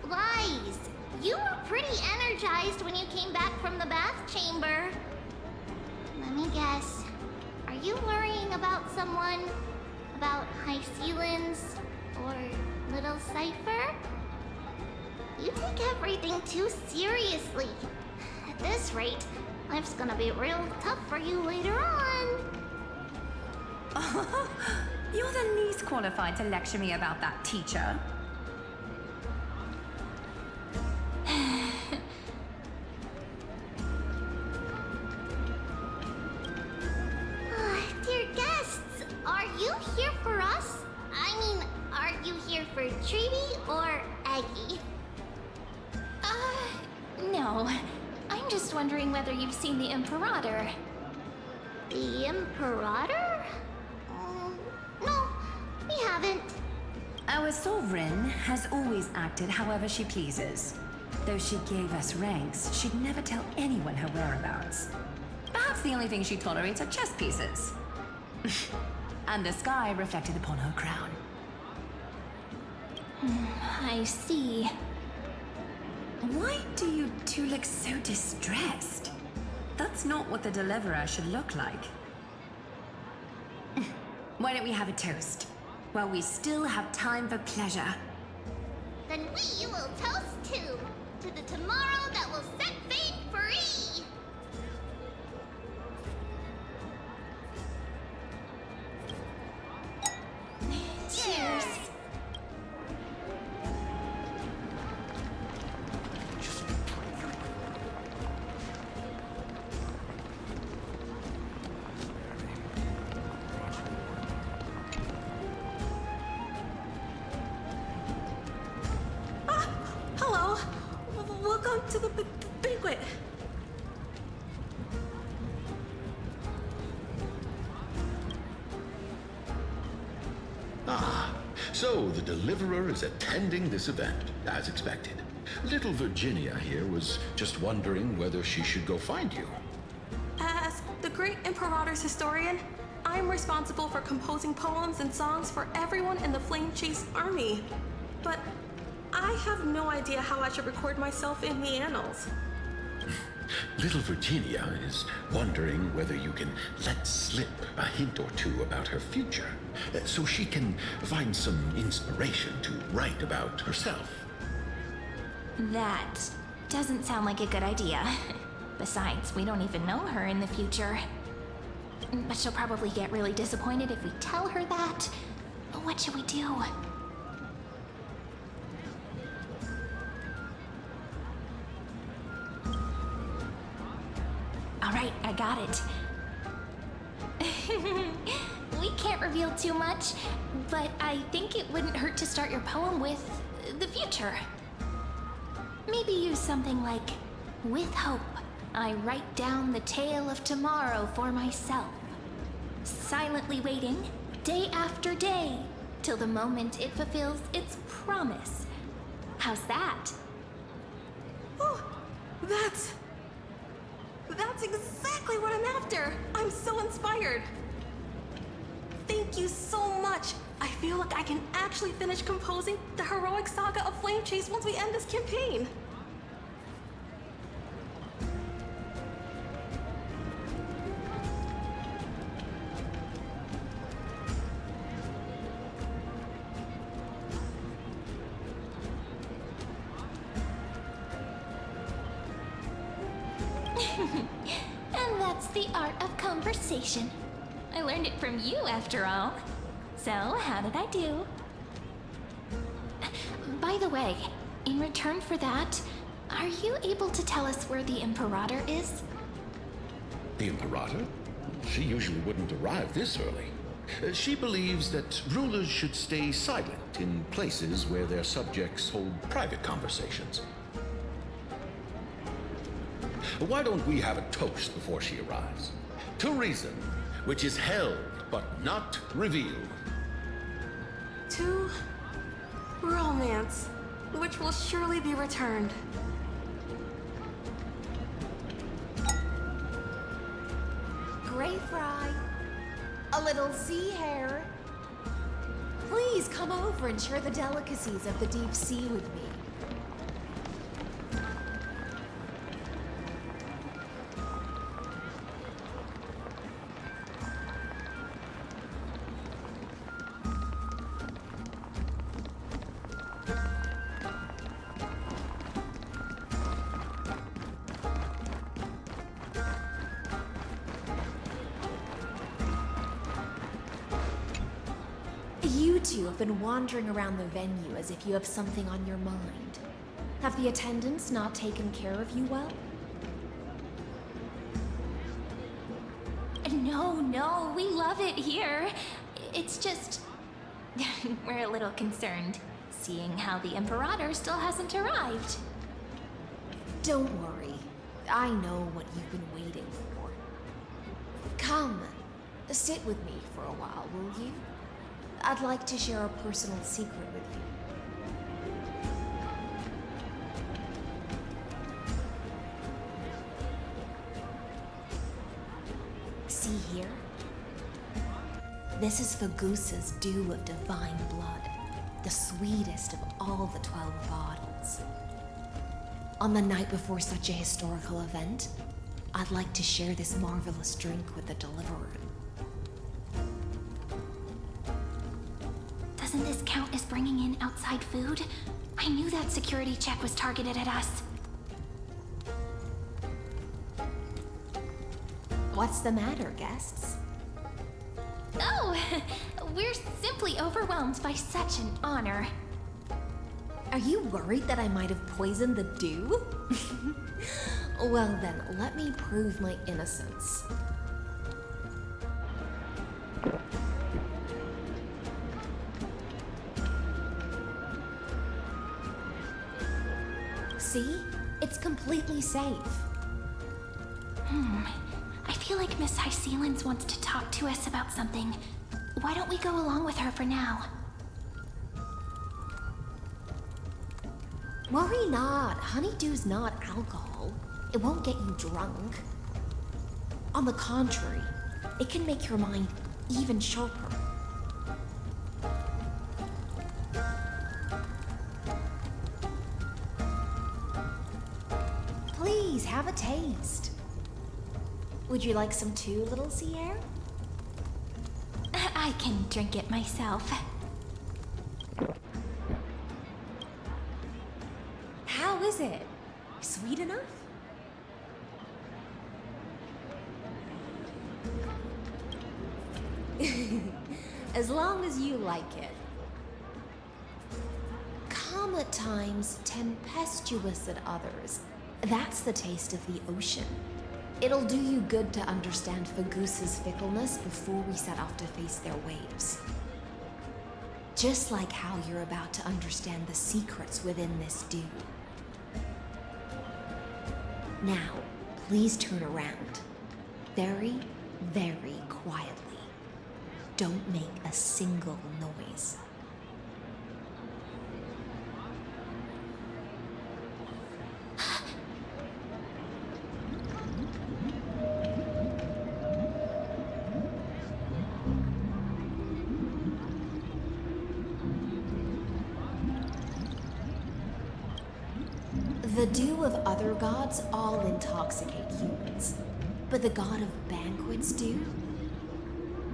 Lies! You were pretty energized when you came back from the bath chamber. Let me guess. Are you worrying about someone? About High Sealins? Or Little Cypher? You take everything too seriously. At this rate, life's gonna be real tough for you later on. You're the least qualified to lecture me about that, teacher. Dear guests, are you here for us? I mean, are you here for Treaty or Aggie? No. I'm just wondering whether you've seen the Imperator. The Imperator? No, we haven't. Our sovereign has always acted however she pleases. Though she gave us ranks, she'd never tell anyone her whereabouts. Perhaps the only thing she tolerates are chess pieces. And the sky reflected upon her crown. I see. Why do you two look so distressed? That's not what the deliverer should look like. Why don't we have a toast? While we still have time for pleasure. Then we will toast to the tomorrow that will set Fate free! Cheers! Hello. Welcome to the banquet. So the Deliverer is attending this event, as expected. Little Virginia here was just wondering whether she should go find you. As the great Imperator's historian, I'm responsible for composing poems and songs for everyone in the Flame Chase army. But I have no idea how I should record myself in the annals. Little Virginia is wondering whether you can let slip a hint or two about her future, so she can find some inspiration to write about herself. That doesn't sound like a good idea. Besides, we don't even know her in the future. But she'll probably get really disappointed if we tell her that. What should we do? Alright, I got it. We can't reveal too much, but I think it wouldn't hurt to start your poem with the future. Maybe use something like, with hope, I write down the tale of tomorrow for myself. Silently waiting, day after day, till the moment it fulfills its promise. How's that? Oh, that's exactly what I'm after! I'm so inspired! Thank you so much! I feel like I can actually finish composing the heroic saga of Flame Chase once we end this campaign! And that's the art of conversation. I learned it from you, after all. So, how did I do? By the way, in return for that, are you able to tell us where the Imperator is? The Imperator? She usually wouldn't arrive this early. She believes that rulers should stay silent in places where their subjects hold private conversations. Why don't we have a toast before she arrives? To reason, which is held but not revealed. To romance, which will surely be returned. Gray fry. A little sea hare. Please come over and share the delicacies of the deep sea with me. You two have been wandering around the venue as if you have something on your mind. Have the attendants not taken care of you well? No, we love it here. It's just... we're a little concerned, seeing how the Imperator still hasn't arrived. Don't worry. I know what you've been waiting for. Come, sit with me for a while, will you? I'd like to share a personal secret with you. See here? This is Fagusa's dew of divine blood. the sweetest of all the 12 bottles. On the night before such a historical event, I'd like to share this marvelous drink with the Deliverer. Doesn't this count as bringing in outside food? I knew that security check was targeted at us. What's the matter, guests? Oh, we're simply overwhelmed by such an honor. Are you worried that I might have poisoned the dew? Well then, let me prove my innocence. See? It's completely safe. I feel like Miss Hysealins wants to talk to us about something. Why don't we go along with her for now? Worry not. Honeydew's not alcohol. It won't get you drunk. On the contrary, it can make your mind even sharper. Please, have a taste. Would you like some too, little Sierra? I can drink it myself. How is it? Sweet enough? As long as you like it. Calm at times, tempestuous at others. That's the taste of the ocean. It'll do you good to understand Fagusa's fickleness before we set off to face their waves. Just like how you're about to understand the secrets within this dew. Now, please turn around. Very, very quietly. Don't make a single noise. The dew of other gods all intoxicate humans, but the god of banquets dew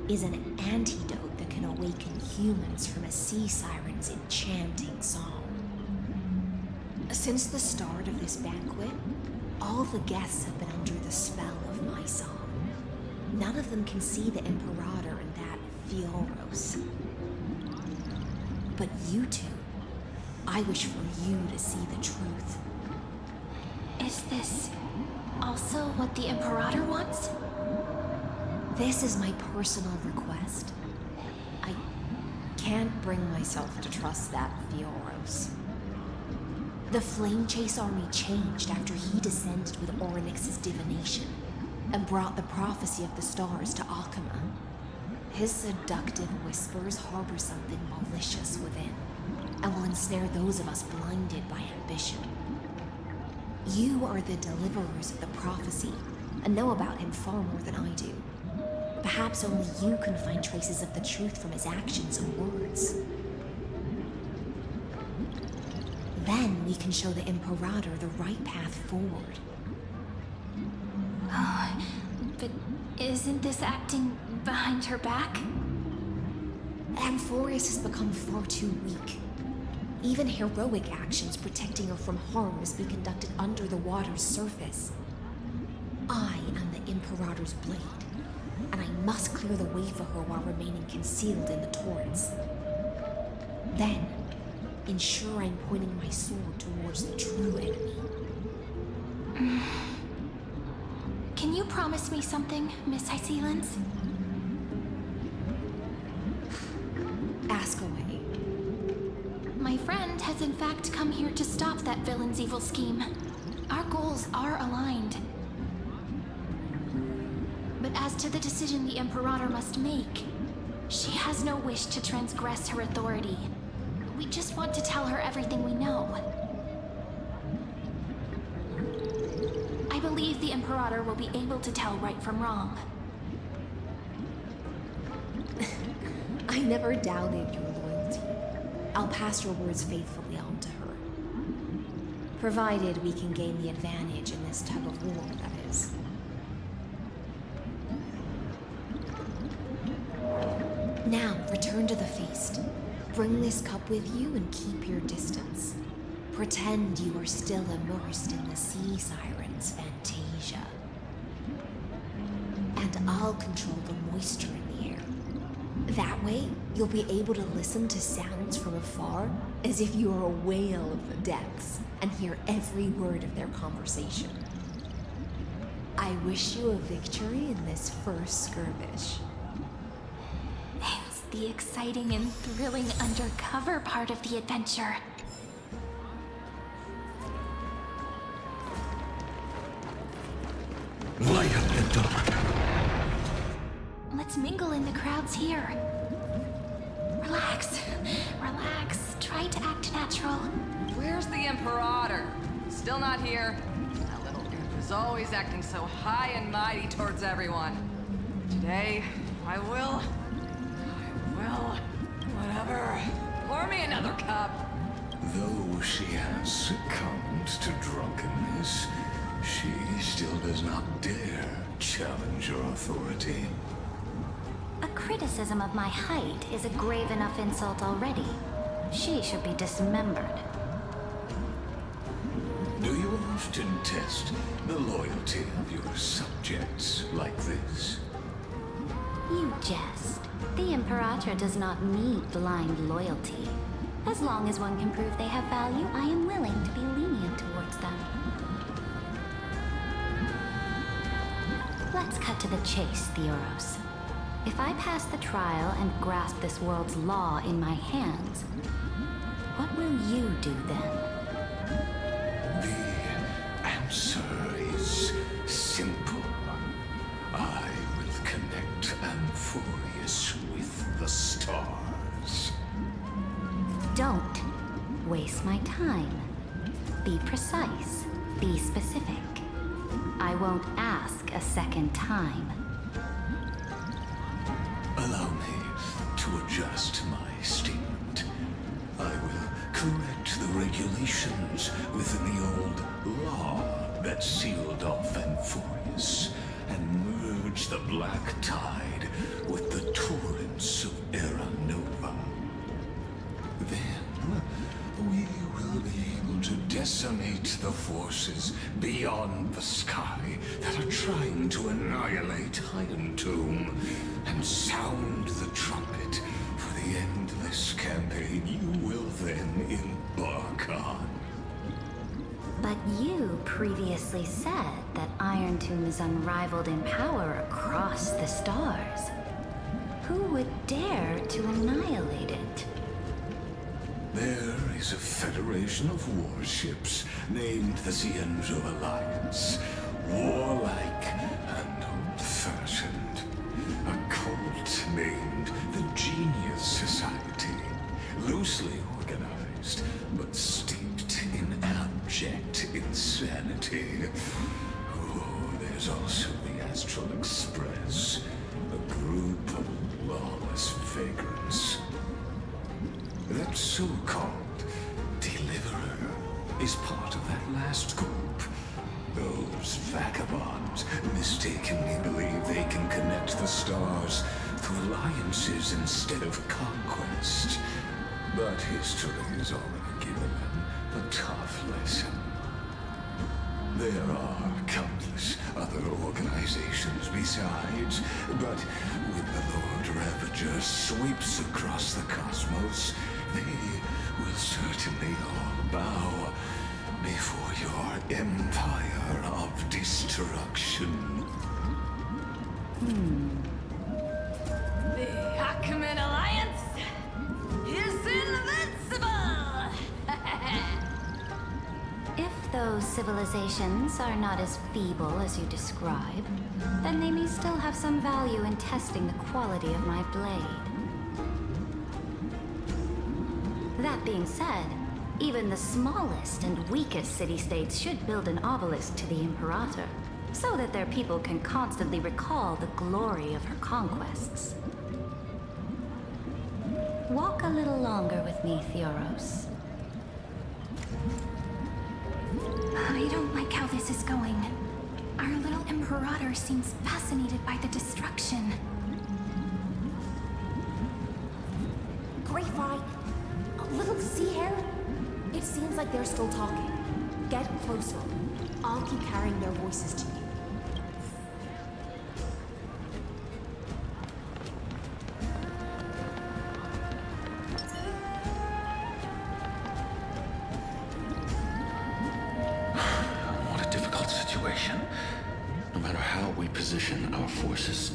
is an antidote that can awaken humans from a sea siren's enchanting song. Since the start of this banquet, all the guests have been under the spell of my song. None of them can see the Imperator and that Amphoreus. But you two, I wish for you to see the truth. Is this also what the Imperator wants? This is my personal request. I can't bring myself to trust that Amphoreus. The Flame Chase army changed after he descended with Orynyx's divination and brought the prophecy of the stars to Akama. His seductive whispers harbor something malicious within and will ensnare those of us blinded by ambition. You are the deliverers of the prophecy and know about him far more than I do. Perhaps only you can find traces of the truth from his actions and words. Then we can show the Imperator the right path forward. Oh, but isn't this acting behind her back? Amphoreus has become far too weak. Even heroic actions protecting her from harm must be conducted under the water's surface. I am the Imperator's blade, and I must clear the way for her while remaining concealed in the torrents. Then, ensure I'm pointing my sword towards the true enemy. Can you promise me something, Miss Hysealins? Ask away. My friend has in fact come here to stop that villain's evil scheme. Our goals are aligned. But as to the decision the Imperator must make, she has no wish to transgress her authority. We just want to tell her everything we know. I believe the Imperator will be able to tell right from wrong. I never doubted your loyalty. I'll pass your words faithfully on to her. Provided we can gain the advantage in this tug of war, that is. Now, return to the feast. Bring this cup with you and keep your distance. Pretend you are still immersed in the sea siren's fantasia. And I'll control the moisture in the air. That way, you'll be able to listen to sounds from afar as if you are a whale of the depths and hear every word of their conversation. I wish you a victory in this first skirmish. It's the exciting and thrilling undercover part of the adventure. Light up the dark. Let's mingle in the crowds here. Relax. Relax. Try to act natural. Where's the Imperator? Still not here. That little imp is always acting so high and mighty towards everyone. Today, I will... Whatever. Pour me another cup. Though she has succumbed to drunkenness, she still does not dare challenge your authority. A criticism of my height is a grave enough insult already. She should be dismembered. Do you often test the loyalty of your subjects like this? You jest. The Imperator does not need blind loyalty. As long as one can prove they have value, I am willing to be lenient towards them. Let's cut to the chase, Theoros. If I pass the trial and grasp this world's law in my hands, what will you do then? The answer is simple. I will connect Amphoreus with the stars. Don't waste my time. Be precise. Be specific. I won't ask a second time. Allow me to adjust my statement. I will correct the regulations within the old law that sealed off Amphoreus and merge the black tide with the torrents of Era Nova. Then we will be able to decimate the forces beyond the sky that are trying to annihilate Iron Tomb and sound the trumpet for the endless campaign you will then embark on. But you previously said that Iron Tomb is unrivaled in power across the stars. Who would dare to annihilate it? There is a federation of warships named the Xianzhou Alliance. Warlike and old-fashioned. A cult named the Genius Society. Loosely organized, but steeped in abject insanity. Oh, there's also the Astral Express. A group of lawless vagrants. That so-called Deliverer is part of that last group. Those vagabonds mistakenly believe they can connect the stars through alliances instead of conquest. But history has already given them a tough lesson. There are countless other organizations besides, but when the Lord Ravager sweeps across the cosmos, they will certainly all bow before your empire of destruction. The Achaemenid Alliance is invincible! If those civilizations are not as feeble as you describe, then they may still have some value in testing the quality of my blade. That being said, even the smallest and weakest city-states should build an obelisk to the Imperator, so that their people can constantly recall the glory of her conquests. Walk a little longer with me, Theoros. I don't like how this is going. Our little Imperator seems fascinated by the destruction. Grapevine! Little sea hare? It seems like they're still talking. Get closer. I'll keep carrying their voices to you. What a difficult situation. No matter how we position our forces,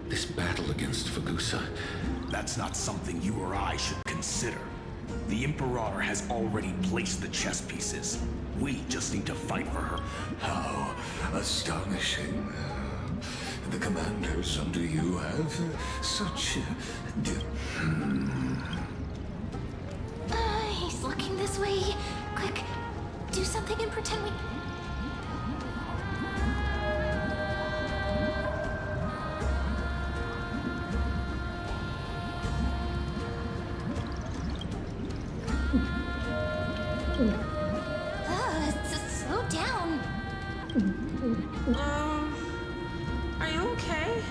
this battle against Fagusa... That's not something you or I should consider. The Imperator has already placed the chess pieces. We just need to fight for her. How astonishing. The commanders under you have such... He's looking this way. Quick, do something and pretend we... Slow down. Are you okay?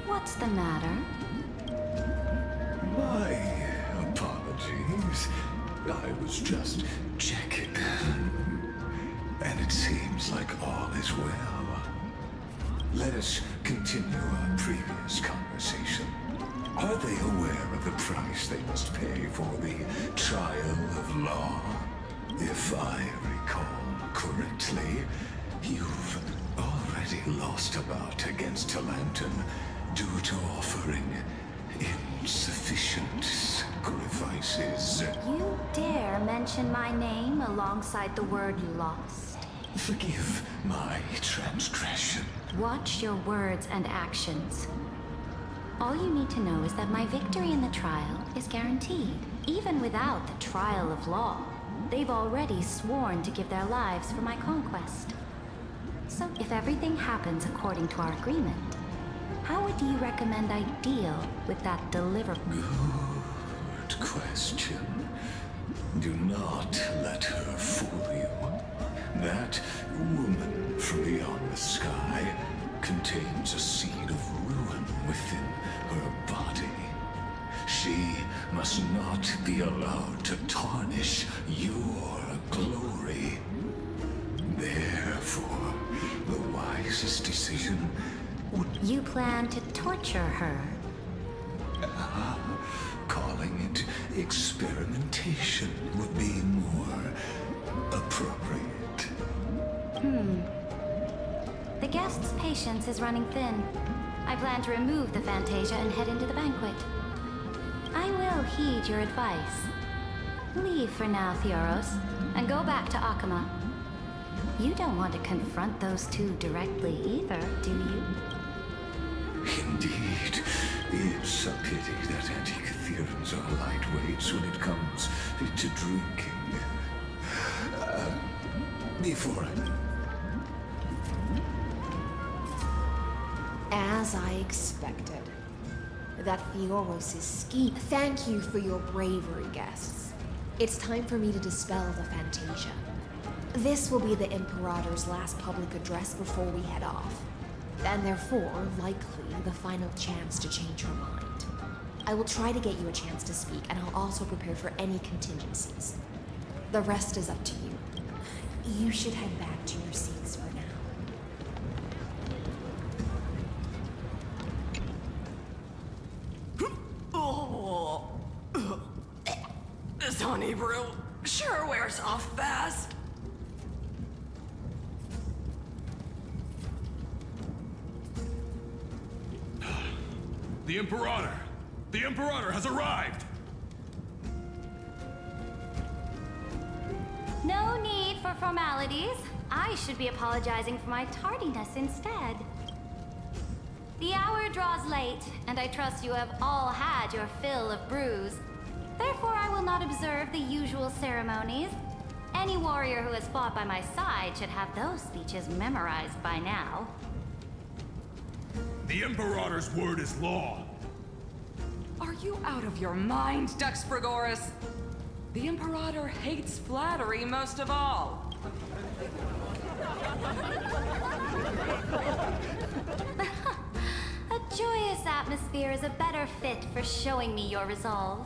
What's the matter? My apologies. I was just checking. And it seems like all is well. Let us continue our previous conversation. Are they aware of the price they must pay for the trial of law? If I recall correctly, you've already lost a bout against Talanton due to offering insufficient sacrifices. You dare mention my name alongside the word lost? Forgive my transgression. Watch your words and actions. All you need to know is that my victory in the trial is guaranteed. Even without the trial of law, they've already sworn to give their lives for my conquest. So if everything happens according to our agreement, how would you recommend I deal with that deliverable? Good question. Do not let her fool you. That woman from beyond the sky contains a seed of ruin within her body. She must not be allowed to tarnish your glory. Therefore, the wisest decision would... You plan to torture her? Calling it experimentation would be more appropriate. The guest's patience is running thin. I plan to remove the Fantasia and head into the banquet. I will heed your advice. Leave for now, Theoros, and go back to Akama. You don't want to confront those two directly either, do you? Indeed. It's a pity that Antikytherians are lightweights when it comes to drinking. Before I... As I expected. That Theoros' scheme. Thank you for your bravery, guests. It's time for me to dispel the Fantasia. This will be the Imperator's last public address before we head off. And therefore, likely, the final chance to change her mind. I will try to get you a chance to speak, and I'll also prepare for any contingencies. The rest is up to you. You should head back to your seats for now. This honey brew sure wears off fast. The Imperator! The Imperator has arrived! No need for formalities. I should be apologizing for my tardiness instead. The hour draws late, and I trust you have all had your fill of brews. Therefore, I will not observe the usual ceremonies. Any warrior who has fought by my side should have those speeches memorized by now. The Imperator's word is law. Are you out of your mind, Dux Frigoris? The Imperator hates flattery most of all. A joyous atmosphere is a better fit for showing me your resolve.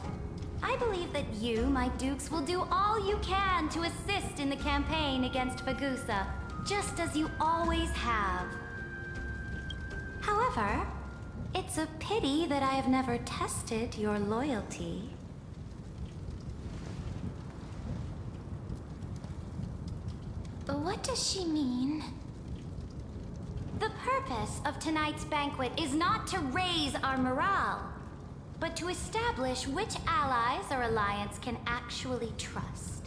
I believe that you, my dukes, will do all you can to assist in the campaign against Fagusa, just as you always have. However, it's a pity that I have never tested your loyalty. What does she mean? The purpose of tonight's banquet is not to raise our morale, but to establish which allies our alliance can actually trust.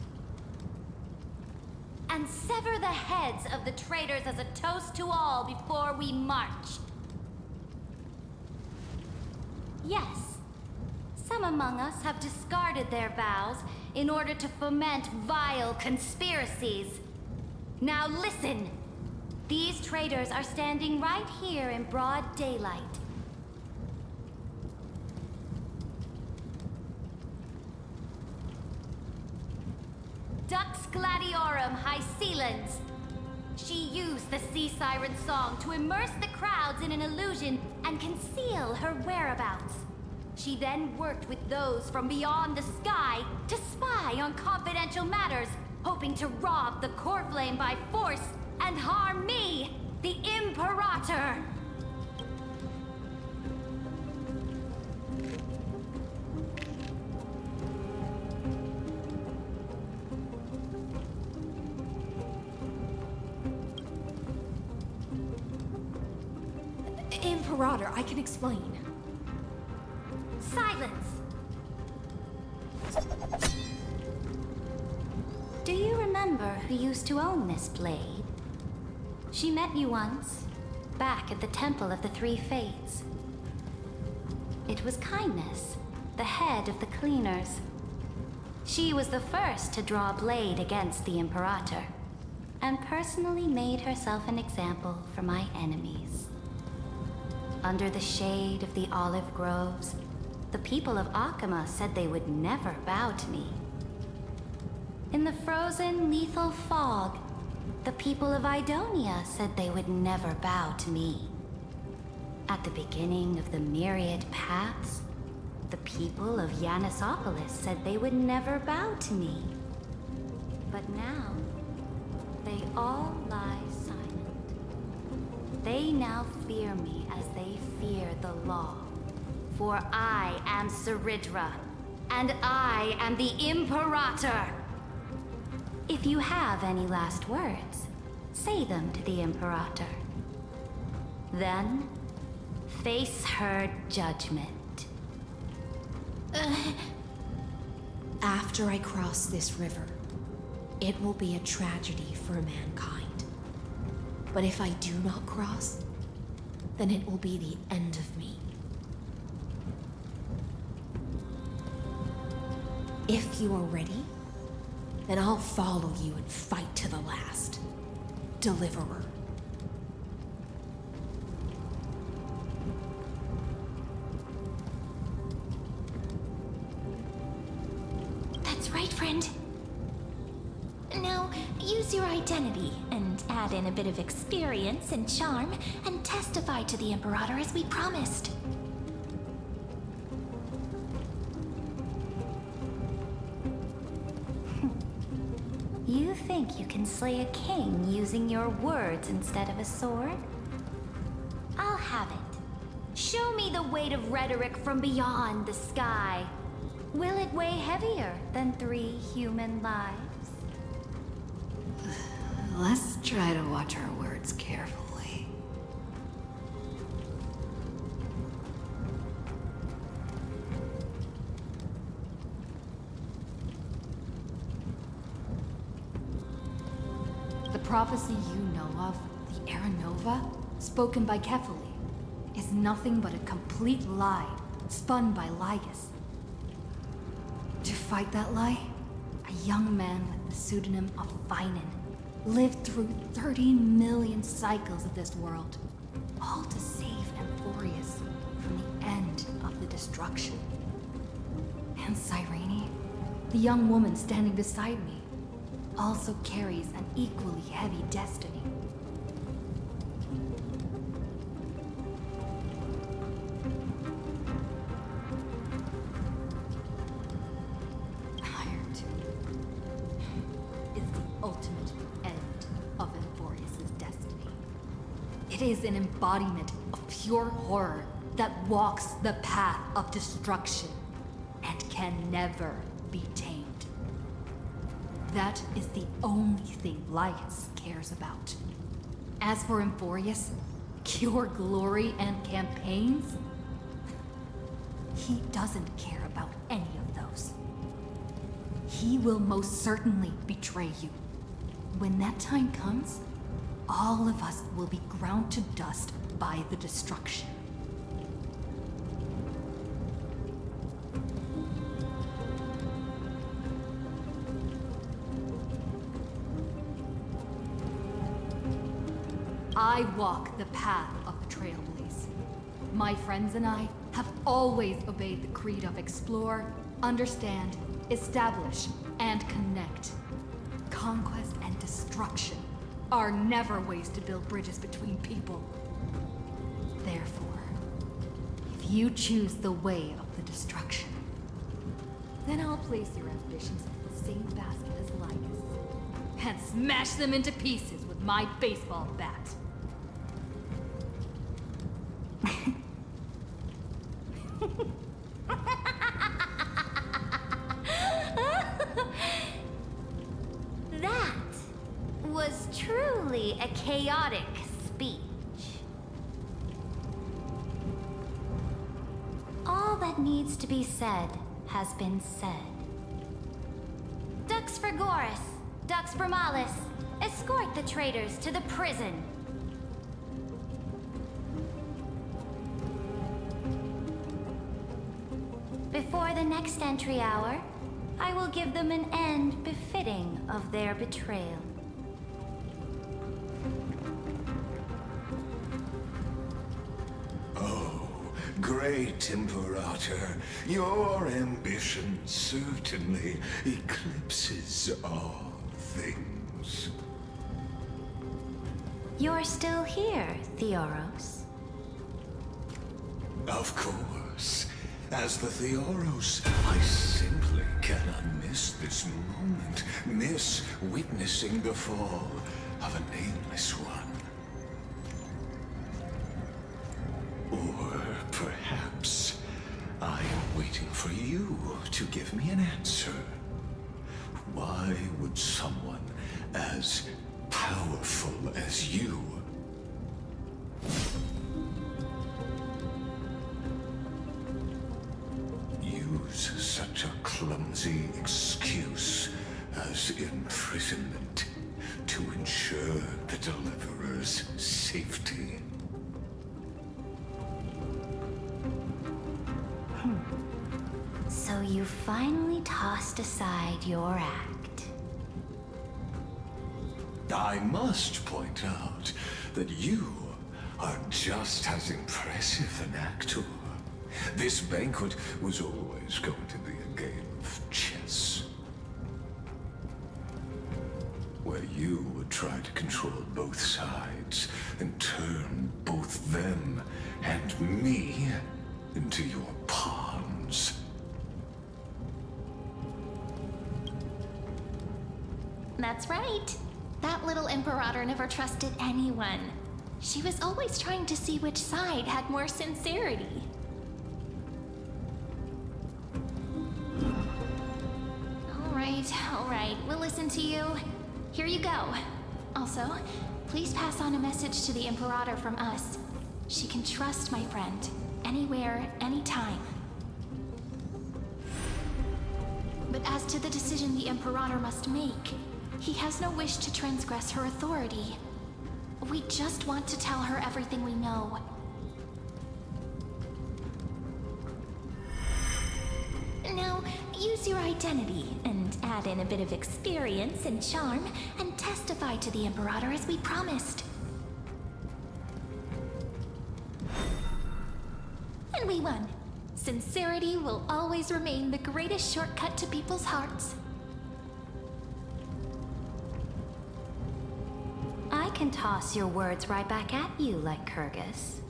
And sever the heads of the traitors as a toast to all before we march. Yes, some among us have discarded their vows in order to foment vile conspiracies. Now listen! These traitors are standing right here in broad daylight. Dux Gladiorum Hycelans. She used the Sea Siren song to immerse the crowds in an illusion and conceal her whereabouts. She then worked with those from beyond the sky to spy on confidential matters, hoping to rob the core flame by force and harm me, the Imperator! Imperator, I can explain. Silence! Do you remember who used to own this blade? She met you once, back at the Temple of the Three Fates. It was Kindness, the head of the Cleaners. She was the first to draw a blade against the Imperator, and personally made herself an example for my enemies. Under the shade of the olive groves, the people of Akama said they would never bow to me. In the frozen, lethal fog, the people of Idonia said they would never bow to me. At the beginning of the myriad paths, the people of Yanisopolis said they would never bow to me. But now, they all lie silent. They now fear me as they fear the law. For I am Seridra, and I am the Imperator! If you have any last words, say them to the Imperator. Then, face her judgment. After I cross this river, it will be a tragedy for mankind. But if I do not cross, then it will be the end of me. If you are ready, then I'll follow you and fight to the last. Deliverer. That's right, friend. Now, use your identity and add in a bit of experience and charm and testify to the Imperator as we promised. You think you can slay a king using your words instead of a sword? I'll have it. Show me the weight of rhetoric from beyond the sky. Will it weigh heavier than 3 human lives? Let's try to watch our words carefully. The prophecy you know of, the Era Nova, spoken by Kefali, is nothing but a complete lie, spun by Lygus. To fight that lie, a young man with the pseudonym of Finan lived through 30 million cycles of this world, all to save Amphoreus from the end of the destruction. And Cyrene, the young woman standing beside me, also carries an equally heavy destiny. Iron Tomb is the ultimate end of Amphoreus' destiny. It is an embodiment of pure horror that walks the path of destruction and can never be tamed. That is the only thing Lycus cares about. As for Amphoreus, pure glory and campaigns, he doesn't care about any of those. He will most certainly betray you. When that time comes, all of us will be ground to dust by the destruction. I walk the path of the Trailblaze. My friends and I have always obeyed the creed of explore, understand, establish, and connect. Conquest and destruction are never ways to build bridges between people. Therefore, if you choose the way of the destruction, then I'll place your ambitions in the same basket as Lycus and smash them into pieces with my baseball bat. That was truly a chaotic speech. All that needs to be said has been said. Dux Frigoris, Dux Bromalis, escort the traitors to the prison. Before the next entry hour, I will give them an end befitting of their betrayal. Oh, great Imperator, your ambition certainly eclipses all things. You're still here, Theoros. Of course. As the Theoros, I simply cannot miss this moment, miss witnessing the fall of a nameless one. Or perhaps I am waiting for you to give me an answer. Why would someone as powerful as you use such a clumsy excuse as imprisonment to ensure the Deliverer's safety? So you finally tossed aside your act. I must point out that you are just as impressive an actor. This banquet was always going to be a game of chess, where you would try to control both sides and turn both them and me into your pawns. That's right. That little Imperator never trusted anyone. She was always trying to see which side had more sincerity. All right, we'll listen to you. Here you go. Also, please pass on a message to the Imperator from us. She can trust my friend, anywhere, anytime. But as to the decision the Imperator must make, he has no wish to transgress her authority. We just want to tell her everything we know. Now, use your identity and add in a bit of experience and charm and testify to the Imperator as we promised. And we won. Sincerity will always remain the greatest shortcut to people's hearts. I can toss your words right back at you like Kyrgyz.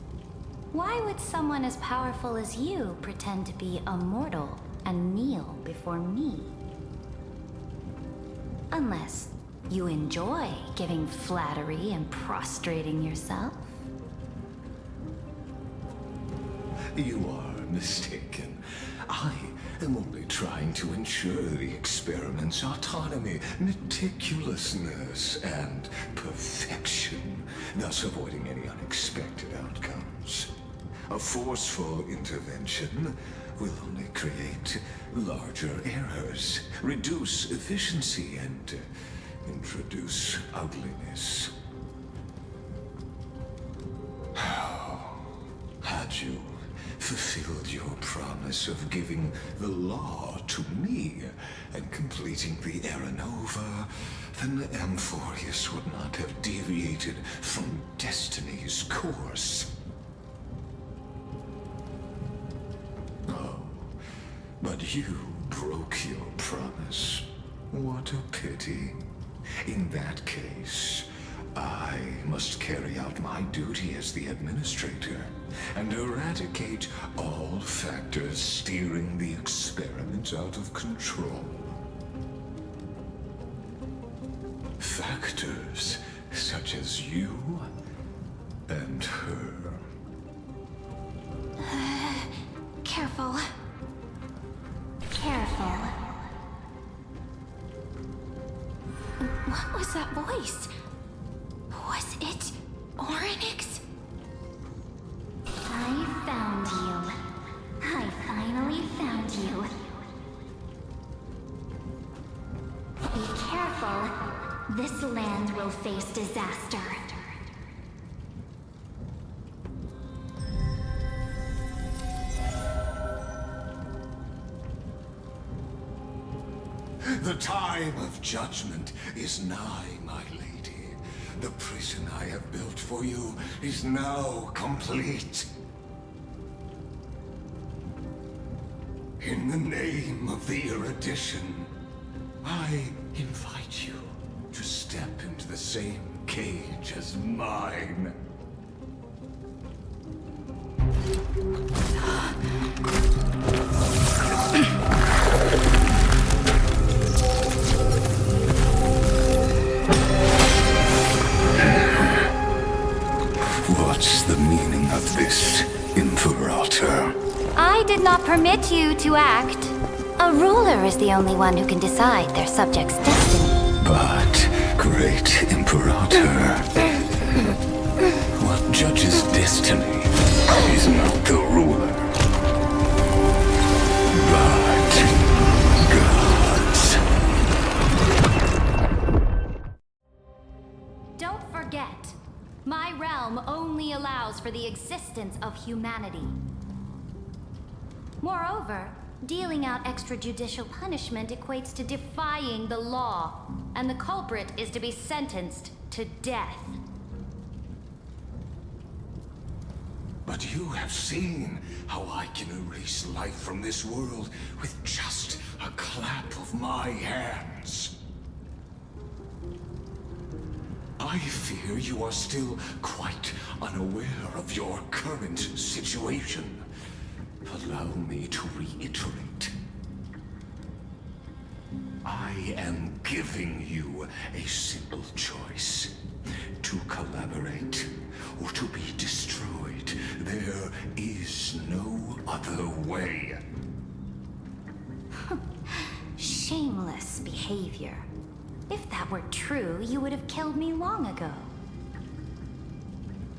Why would someone as powerful as you pretend to be a mortal and kneel before me? Unless you enjoy giving flattery and prostrating yourself. You are mistaken. I am only trying to ensure the experiment's autonomy, meticulousness, and perfection, thus avoiding any unexpected outcomes. A forceful intervention will only create larger errors, reduce efficiency, and introduce ugliness. Had you fulfilled your promise of giving the law to me and completing the Era Nova, then Amphoreus would not have deviated from destiny's course. Oh, but you broke your promise. What a pity. In that case, I must carry out my duty as the administrator and eradicate all factors steering the experiment out of control. Factors such as you and her. Careful. Careful. What was that voice? Was it Orynyx? I found you. I finally found you. Be careful. This land will face disaster. The time of judgment is nigh, my lady. The prison I have built for you is now complete. In the name of the erudition, I invite you to step into the same cage as mine. What's the meaning of this, Imperator? I did not permit you to act. A ruler is the only one who can decide their subject's destiny. But, great Imperator, what judges destiny is not the ruler, but gods. Don't forget, my realm only allows for the existence of humanity. Moreover, dealing out extrajudicial punishment equates to defying the law, and the culprit is to be sentenced to death. But you have seen how I can erase life from this world with just a clap of my hands. I fear you are still quite unaware of your current situation. Allow me to reiterate. I am giving you a simple choice. To collaborate or to be destroyed. There is no other way. Shameless behavior. If that were true, you would have killed me long ago.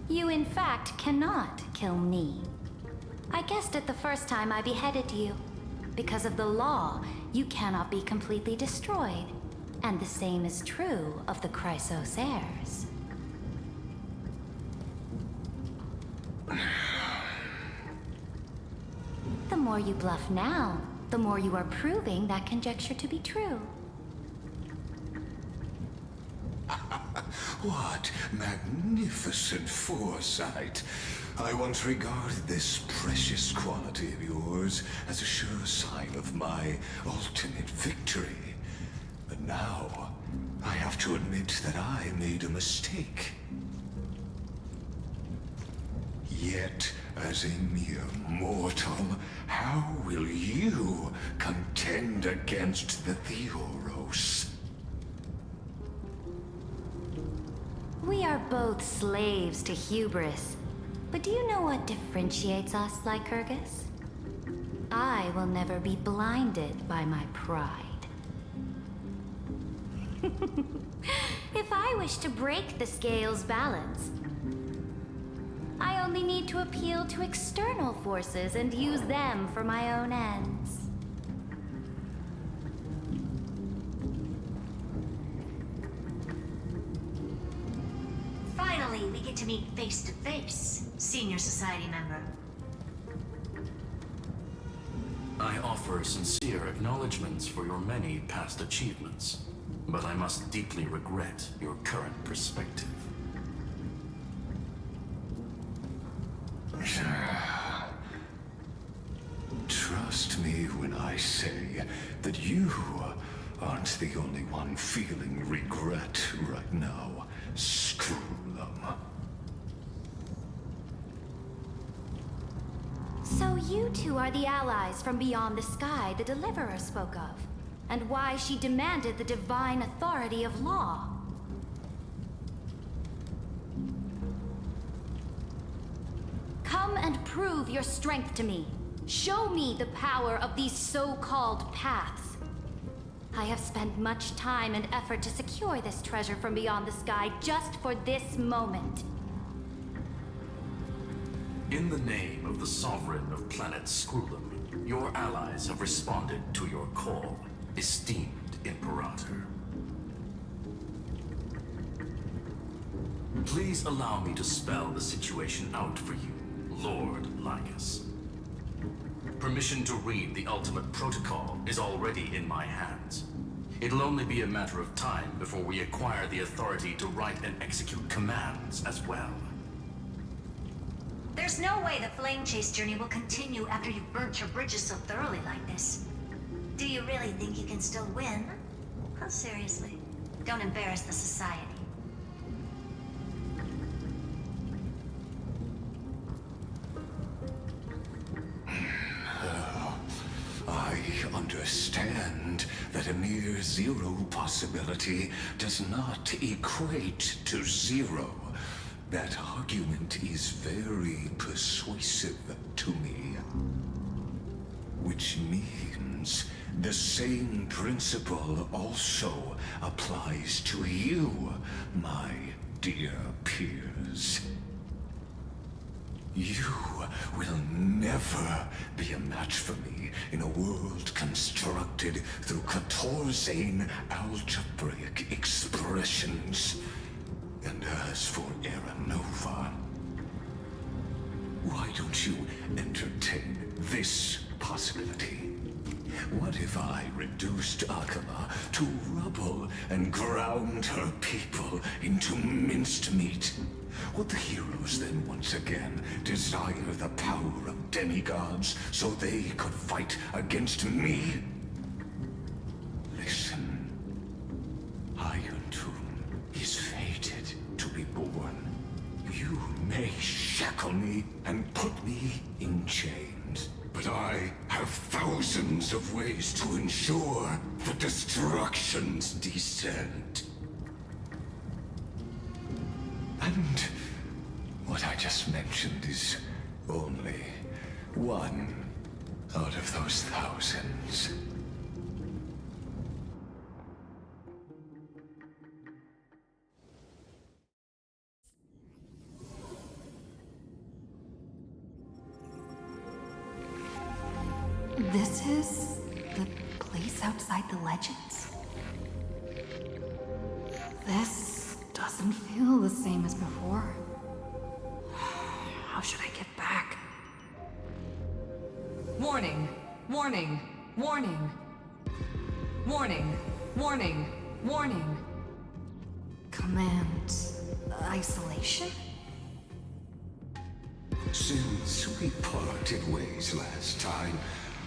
You, in fact, cannot kill me. I guessed it the first time I beheaded you. Because of the law, you cannot be completely destroyed. And the same is true of the Chrysos heirs. The more you bluff now, the more you are proving that conjecture to be true. What magnificent foresight. I once regarded this precious quality of yours as a sure sign of my ultimate victory. But now, I have to admit that I made a mistake. Yet, as a mere mortal, how will you contend against the Theoros? We are both slaves to hubris. But do you know what differentiates us, Lycurgus? I will never be blinded by my pride. If I wish to break the scale's balance, I only need to appeal to external forces and use them for my own ends. Finally, we get to meet face to face, Senior Society member. I offer sincere acknowledgments for your many past achievements, but I must deeply regret your current perspective. Trust me when I say that you aren't the only one feeling regret right now. Screw them. So you two are the allies from beyond the sky the Deliverer spoke of, and why she demanded the divine authority of law. Come and prove your strength to me. Show me the power of these so-called paths. I have spent much time and effort to secure this treasure from beyond the sky just for this moment. In the name of the Sovereign of Planet Scrulum, your allies have responded to your call, esteemed Imperator. Please allow me to spell the situation out for you, Lord Lycus. Permission to read the ultimate protocol is already in my hands. It'll only be a matter of time before we acquire the authority to write and execute commands as well. There's no way the flame chase journey will continue after you've burnt your bridges so thoroughly like this. Do you really think you can still win? Oh, seriously. Don't embarrass the Society. I understand that a mere zero possibility does not equate to zero. That argument is very persuasive to me. Which means the same principle also applies to you, my dear peers. You will never be a match for me in a world constructed through Catorzain algebraic expressions. And as for Aranova, why don't you entertain this possibility? What if I reduced Akama to rubble and ground her people into minced meat? Would the heroes then once again desire the power of demigods so they could fight against me? Listen, Iron Tomb is fated to be born. You may shackle me and put me in chains, but I have thousands of ways to ensure the destruction's descent. And what I just mentioned is only one out of those thousands. This is the place outside the legends? This doesn't feel the same as before. How should I get back? Warning! Warning! Warning! Warning! Warning! Warning! Command isolation? Since we parted ways last time,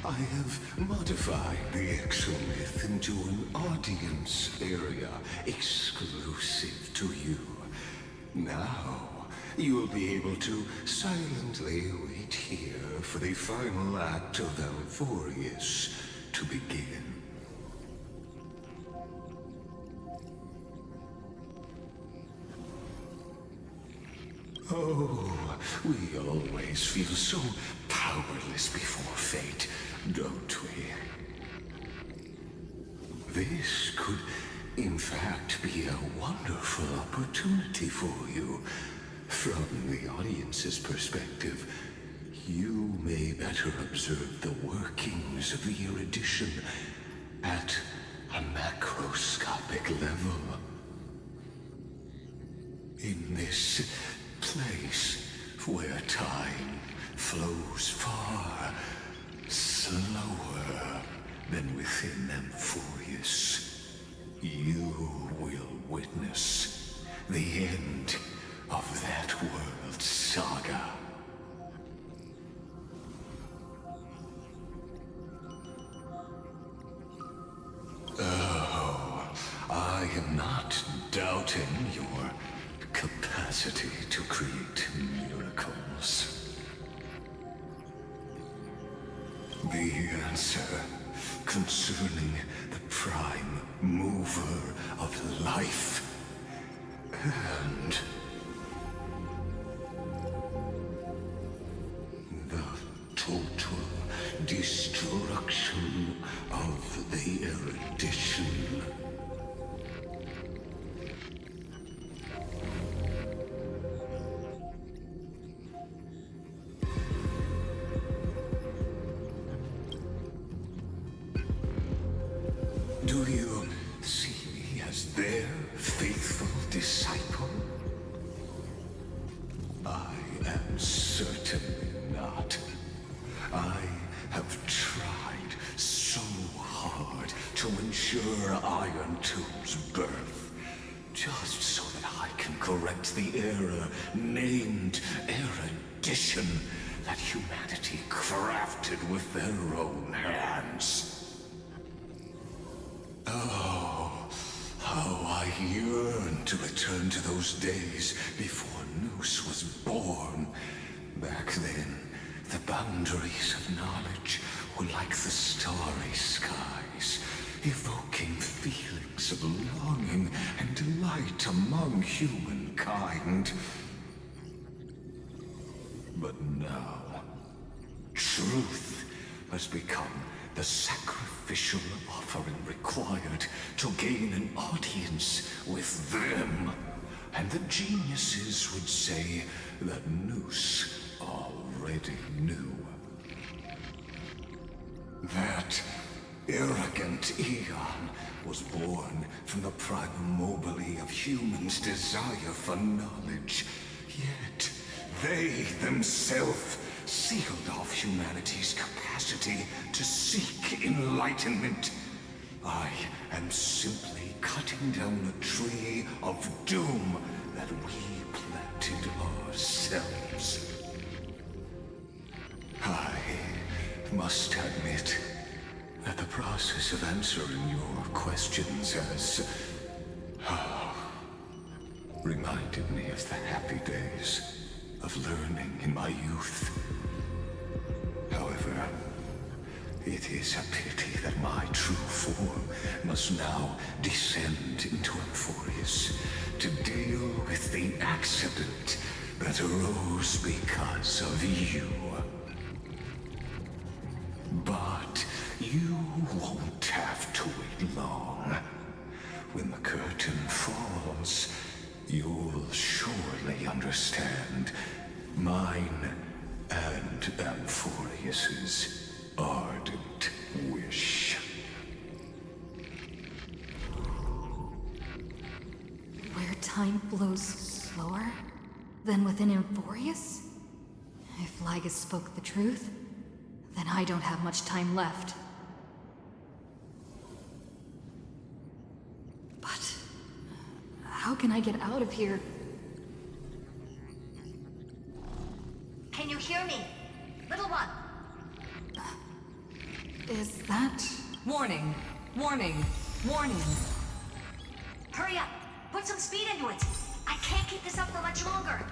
I have modified the exomyth into an audience area exclusive to you. Now, you'll be able to silently wait here for the final act of Amphoreus to begin. Oh, we always feel so powerless before fate, don't we? This could, in fact, be a wonderful opportunity for you. From the audience's perspective, you may better observe the workings of the erudition at a macroscopic level. In this place where time flows far slower than within Amphoreus, you will witness the end of that world's saga. Oh, I am not doubting your capacity to create miracles. The answer concerning the prime mover of life and the total destruction of the erudition. Do you see me as their faithful disciple? I am certainly not. I have tried so hard to ensure Iron Tomb's birth, just so that I can correct the error named erudition that humanity crafted with their own hands. Oh, how I yearn to return to those days before Noose was born. Back then, the boundaries of knowledge were like the starry skies, evoking feelings of longing and delight among humankind. But now, truth has become the sacrificial offering required to gain an audience with them. And the geniuses would say that Noose already knew. That arrogant Eon was born from the primal mobile of humans' desire for knowledge. Yet, they themselves sealed off humanity's capacity to seek enlightenment. I am simply cutting down a tree of doom that we planted ourselves. I must admit that the process of answering your questions has reminded me of the happy days of learning in my youth. However, it is a pity that my true form must now descend into Amphoreus to deal with the accident that arose because of you. But you won't have to wait long. When the curtain falls, you'll surely understand mine and Amphoreus's ardent wish. Where time flows slower than within Amphoreus? If Lygus spoke the truth, then I don't have much time left. But how can I get out of here Can you hear me? Little one! Is that... Warning! Warning! Warning! Hurry up! Put some speed into it! I can't keep this up for much longer!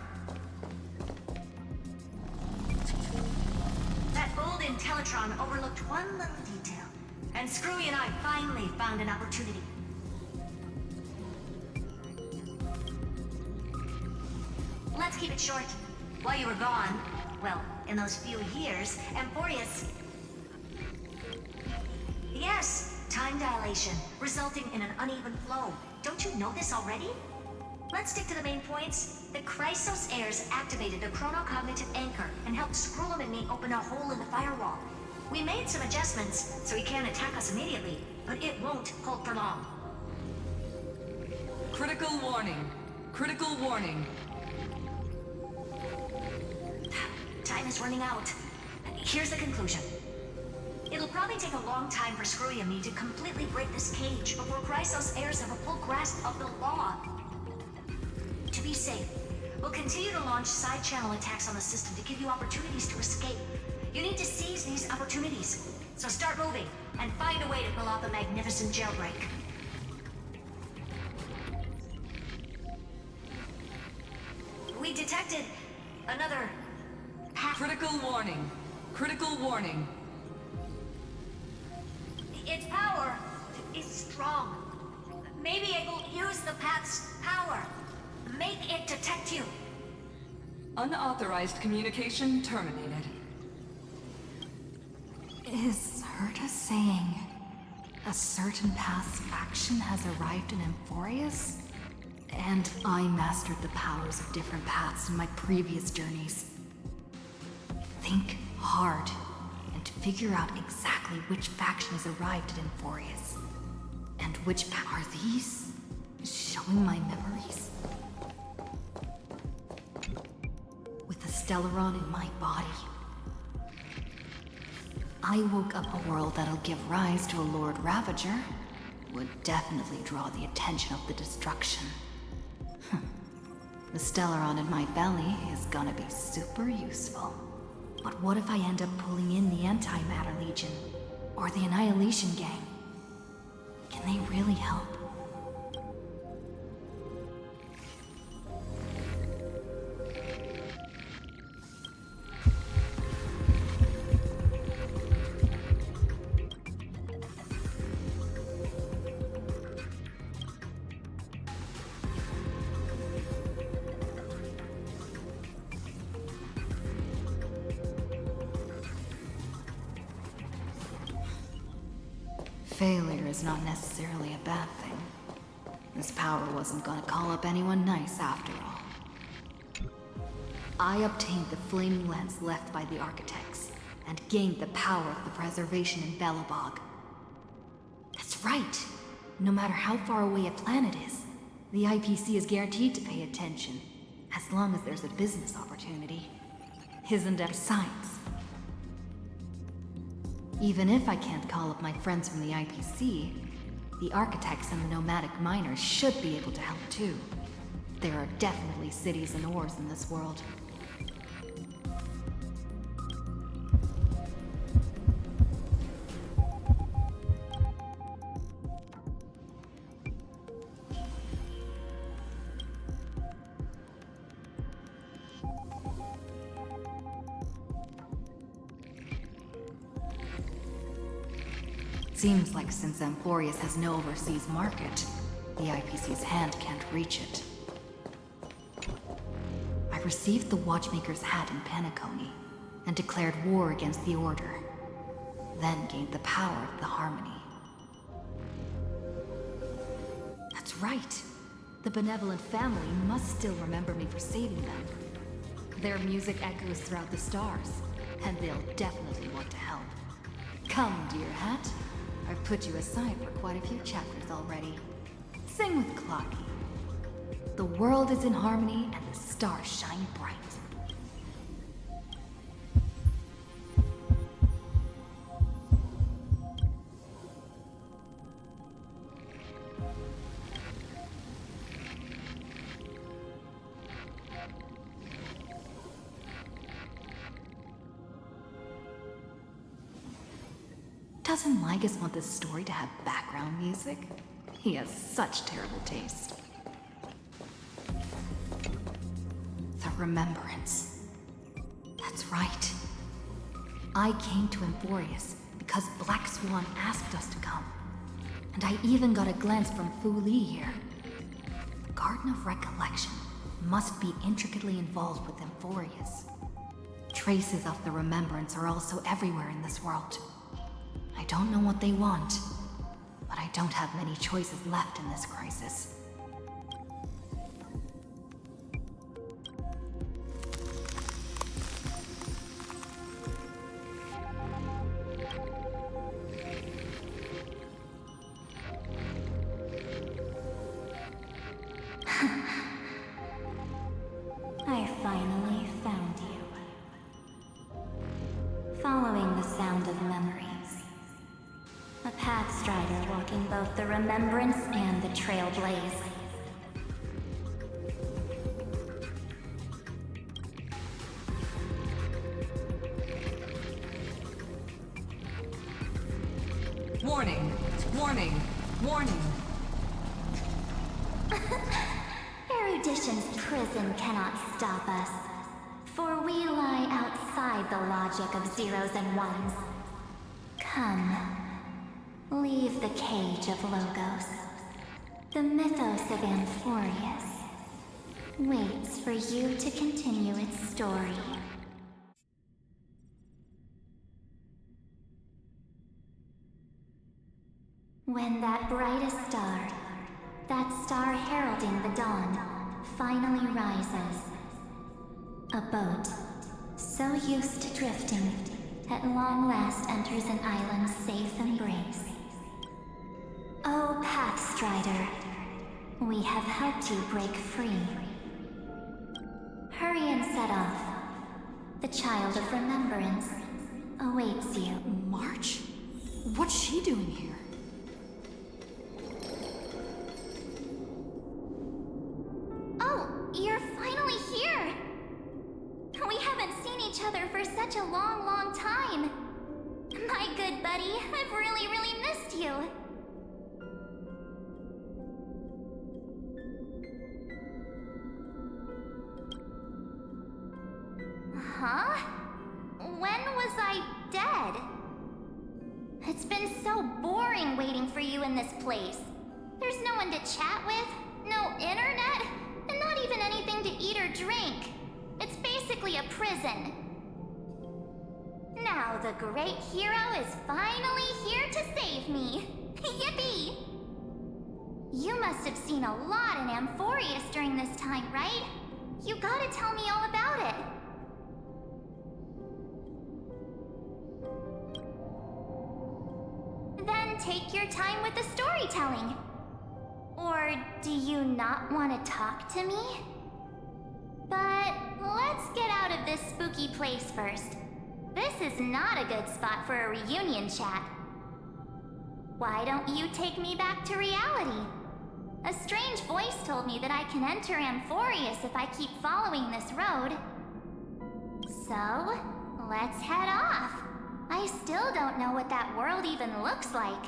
That old Intellitron overlooked one little detail, and Screwy and I finally found an opportunity. Let's keep it short. While you were gone, well, in those few years, Amphoreus... Yes, time dilation, resulting in an uneven flow. Don't you know this already? Let's stick to the main points. The Chrysos heirs activated the chronocognitive anchor and helped Skrullum and me open a hole in the firewall. We made some adjustments, so he can't attack us immediately, but it won't hold for long. Critical warning. Critical warning. Time is running out. Here's the conclusion. It'll probably take a long time for Screwy and me to completely break this cage before Chrysos heirs have a full grasp of the law. To be safe, we'll continue to launch side-channel attacks on the system to give you opportunities to escape. You need to seize these opportunities. So start moving, and find a way to pull off a magnificent jailbreak. We detected another... Critical warning. Critical warning. Its power is strong. Maybe it will use the path's power. Make it detect you. Unauthorized communication terminated. Is Herta saying a certain path's faction has arrived in Amphoreus? And I mastered the powers of different paths in my previous journeys. Think hard and figure out exactly which faction has arrived at Amphoreus. And which are these? Showing my memories? With the Stellaron in my body, I woke up a world that'll give rise to a Lord Ravager. Would definitely draw the attention of the destruction. The Stellaron in my belly is gonna be super useful. But what if I end up pulling in the Antimatter Legion? Or the Annihilation Gang? Can they really help? Failure is not necessarily a bad thing. This power wasn't gonna call up anyone nice after all. I obtained the flaming lens left by the architects, and gained the power of the preservation in Belobog. That's right! No matter how far away a planet is, the IPC is guaranteed to pay attention, as long as there's a business opportunity. Isn't that science? Even if I can't call up my friends from the IPC, the architects and the nomadic miners should be able to help too. There are definitely cities and ores in this world. Seems like since Amphoreus has no overseas market, the IPC's hand can't reach it. I received the Watchmaker's hat in Penacony, and declared war against the Order, then gained the power of the Harmony. That's right! The benevolent family must still remember me for saving them. Their music echoes throughout the stars, and they'll definitely want to help. Come, dear hat. I've put you aside for quite a few chapters already. Sing with Clocky. The world is in harmony and the stars shine bright. doesn't Ligus want this story to have background music? He has such terrible taste. The Remembrance. That's right. I came to Amphoreus because Black Swan asked us to come. And I even got a glance from Fu Li here. The Garden of Recollection must be intricately involved with Amphoreus. Traces of the Remembrance are also everywhere in this world. I don't know what they want, but I don't have many choices left in this crisis. I finally found you. Following the sound of memories. A pathstrider walking both the Remembrance and the Trailblaze. Warning! Warning! Warning! Erudition's prison cannot stop us, for we lie outside the logic of zeros and ones. Come, leave the cage of Logos. The mythos of Amphoreus waits for you to continue its story. When that brightest star, that star heralding the dawn, finally rises, a boat, so used to drifting, at long last enters an island's safe embrace. Oh, Pathstrider, we have helped you break free. Hurry and set off. The Child of Remembrance awaits you. March? What's she doing here? Oh, you're finally here! We haven't seen each other for such a long, long time. My good buddy, I've really, really missed you. Huh? When was I dead? It's been so boring waiting for you in this place. There's no one to chat with, no internet, and not even anything to eat or drink. It's basically a prison. Now the great hero is finally here to save me. Yippee! You must have seen a lot in Amphoreus during this time, right? You gotta tell me all about it. Then take your time with the storytelling. Or do you not want to talk to me? But let's get out of this spooky place first. This is not a good spot for a reunion chat. Why don't you take me back to reality? A strange voice told me that I can enter Amphoreus if I keep following this road. So, let's head off. I still don't know what that world even looks like.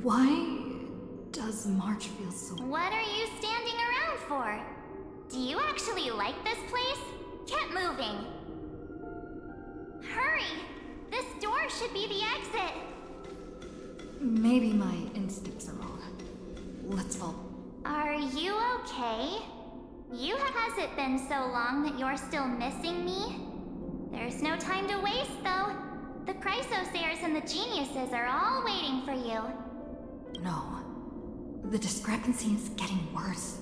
Why does March feel so... What are you standing around for? Do you actually like this place? Get moving. Hurry! This door should be the exit. Maybe my instincts are wrong. Let's follow. Are you okay? Has it been so long that you're still missing me? There's no time to waste, though. The Chrysosairs and the Geniuses are all waiting for you. No. The discrepancy is getting worse.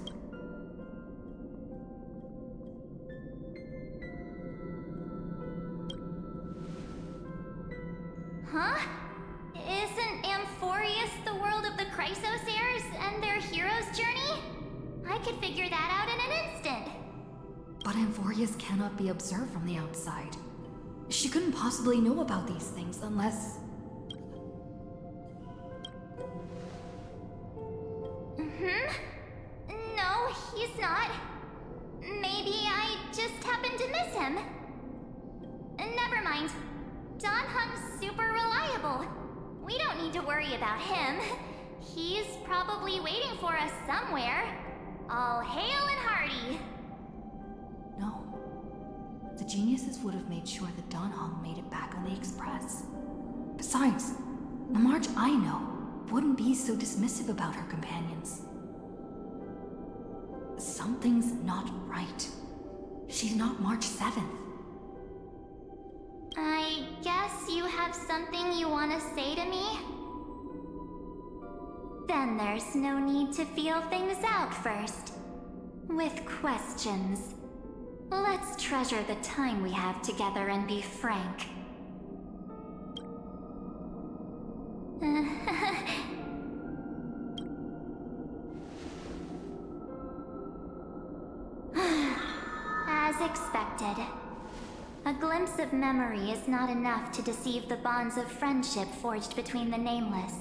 Huh? Isn't Amphoreus the world of the Chrysosairs and their hero's journey? I could figure that out in an instant. But Amphoreus cannot be observed from the outside. She couldn't possibly know about these things unless... No, he's not. Maybe I just happened to miss him. Never mind. Don Hung's super reliable. We don't need to worry about him. He's probably waiting for us somewhere. All hail and hearty. No. The geniuses would have made sure that Don Hung made it back on the Express. Besides, the March I know wouldn't be so dismissive about her companions. Something's not right. She's not March 7th. I guess you have something you want to say to me? Then there's no need to feel things out first. With questions. Let's treasure the time we have together and be frank. As expected. A glimpse of memory is not enough to deceive the bonds of friendship forged between the Nameless.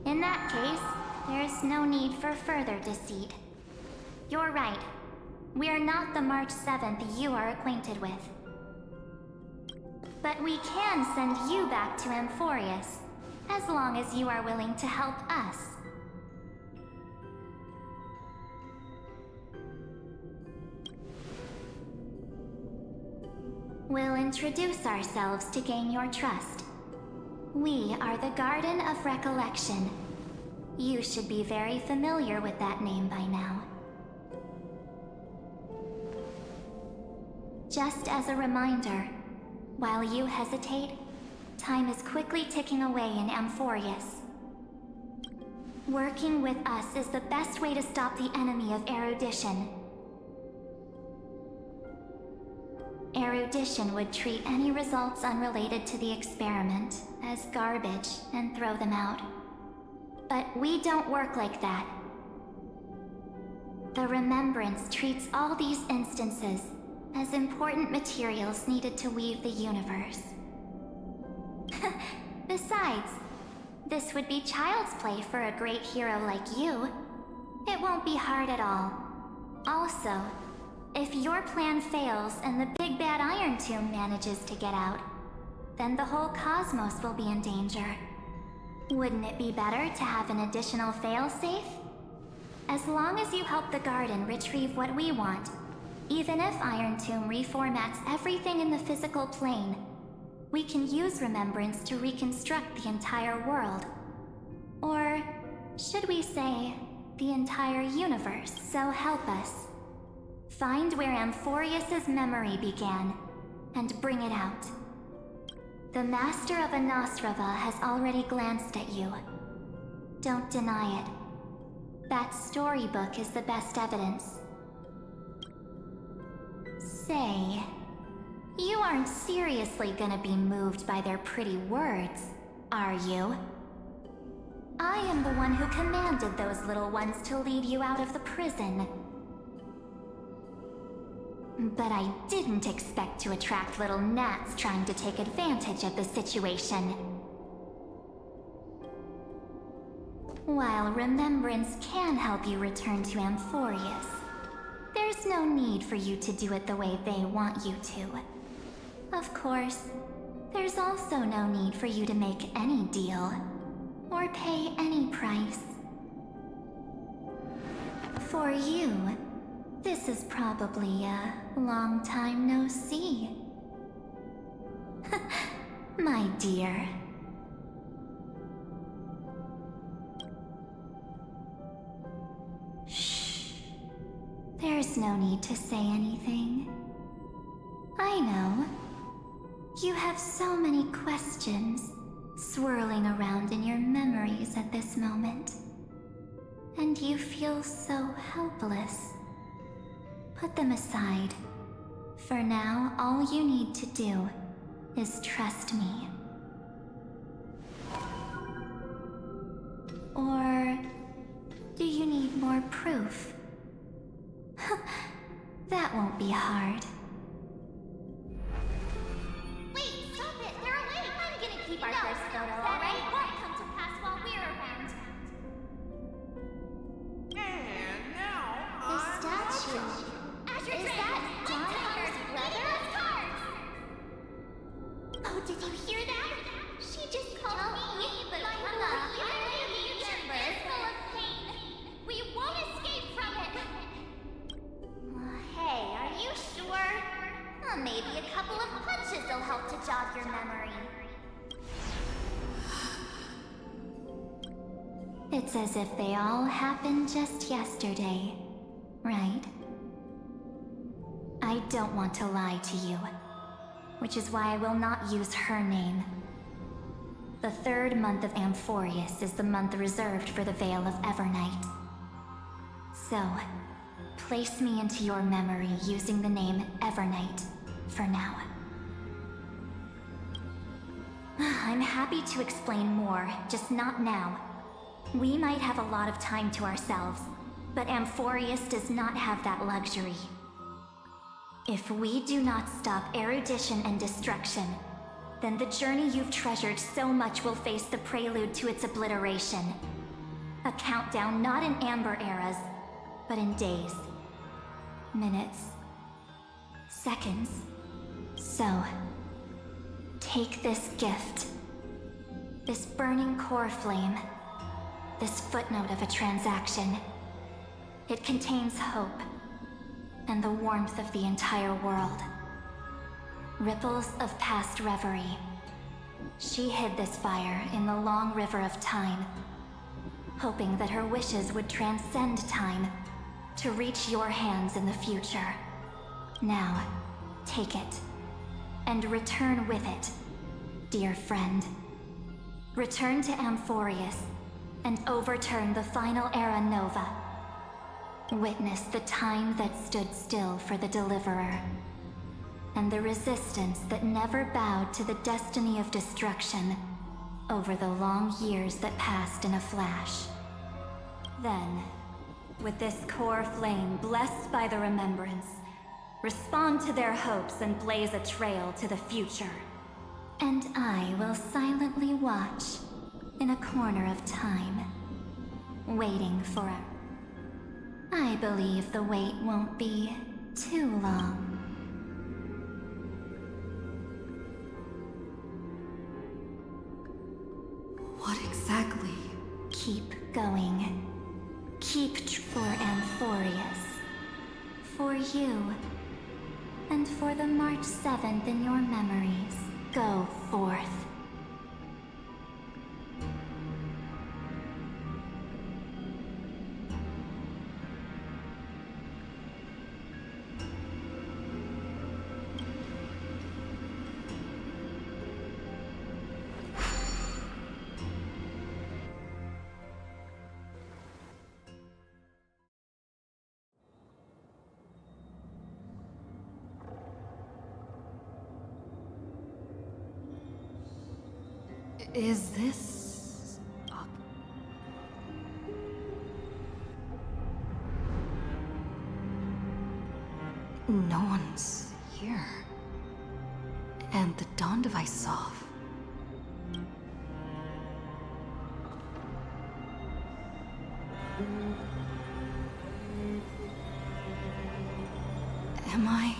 In that case, there's no need for further deceit. You're right. We are not the March 7th you are acquainted with. But we can send you back to Amphoreus, as long as you are willing to help us. We'll introduce ourselves to gain your trust. We are the Garden of Recollection. You should be very familiar with that name by now. Just as a reminder, while you hesitate, time is quickly ticking away in Amphoreus. Working with us is the best way to stop the enemy of erudition. Erudition would treat any results unrelated to the experiment as garbage and throw them out. But we don't work like that. The Remembrance treats all these instances as important materials needed to weave the universe. Besides, this would be child's play for a great hero like you. It won't be hard at all. Also, if your plan fails and the big bad Iron Tomb manages to get out, then the whole cosmos will be in danger. Wouldn't it be better to have an additional failsafe? As long as you help the Garden retrieve what we want, even if Iron Tomb reformats everything in the physical plane, we can use Remembrance to reconstruct the entire world. Or should we say, the entire universe? So help us. Find where Amphoreus' memory began, and bring it out. The Master of Anastrava has already glanced at you. Don't deny it. That storybook is the best evidence. Say, you aren't seriously gonna be moved by their pretty words, are you? I am the one who commanded those little ones to lead you out of the prison. But I didn't expect to attract little gnats trying to take advantage of the situation. While Remembrance can help you return to Amphoreus, there's no need for you to do it the way they want you to. Of course, there's also no need for you to make any deal, or pay any price. For you, this is probably a long time no see. My dear. Shh. There's no need to say anything. I know. You have so many questions swirling around in your memories at this moment. And you feel so helpless. Put them aside. For now, all you need to do is trust me. Or do you need more proof? That won't be hard. Wait, stop it! They're awake! I'm gonna keep our first photo, alright? Won't come to pass while we're around. And now, The statue. Is that Don Hunter's brother? It's as if they all happened just yesterday, right? I don't want to lie to you, which is why I will not use her name. The third month of Amphoreus is the month reserved for the Veil of Evernight. So, place me into your memory using the name Evernight for now. I'm happy to explain more, just not now. We might have a lot of time to ourselves, but Amphoreus does not have that luxury. If we do not stop erudition and destruction, then the journey you've treasured so much will face the prelude to its obliteration. A countdown not in amber eras, but in days, minutes, seconds. So, take this gift, this burning core flame, this footnote of a transaction. It contains hope and the warmth of the entire world. Ripples of past reverie. She hid this fire in the long river of time, hoping that her wishes would transcend time to reach your hands in the future. Now, take it, and return with it, dear friend. Return to Amphoreus, and overturn the final era Nova. Witness the time that stood still for the Deliverer, and the resistance that never bowed to the destiny of destruction over the long years that passed in a flash. Then, with this core flame blessed by the remembrance, respond to their hopes and blaze a trail to the future. And I will silently watch in a corner of time, waiting for it. I believe the wait won't be too long. What exactly? Keep going. Keep for Amphoreus. For you. And for the March 7th in your memories. Go forth. Is this... No one's here. And the dawn device saw. Am I...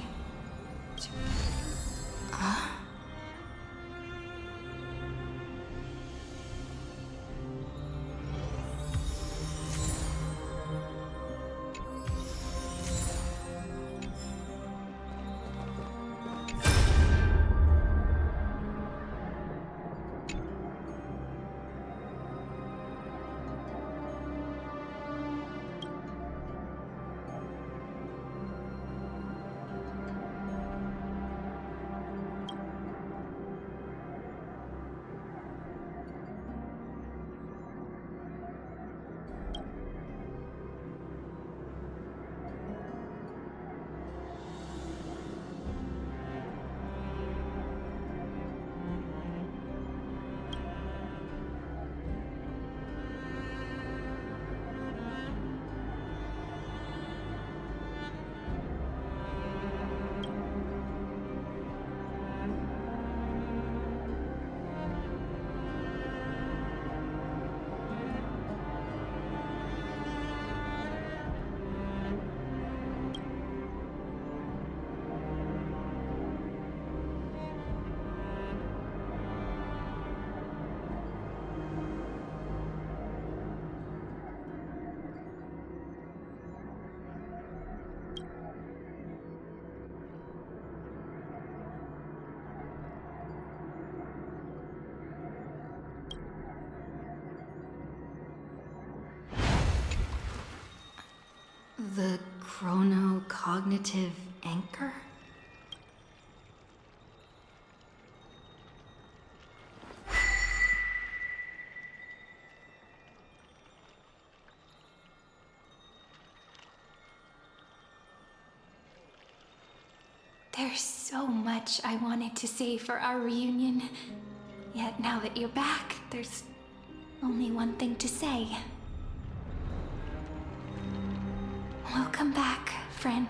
The chronocognitive anchor? There's so much I wanted to say for our reunion. Yet now that you're back, there's only one thing to say. Welcome back, friend.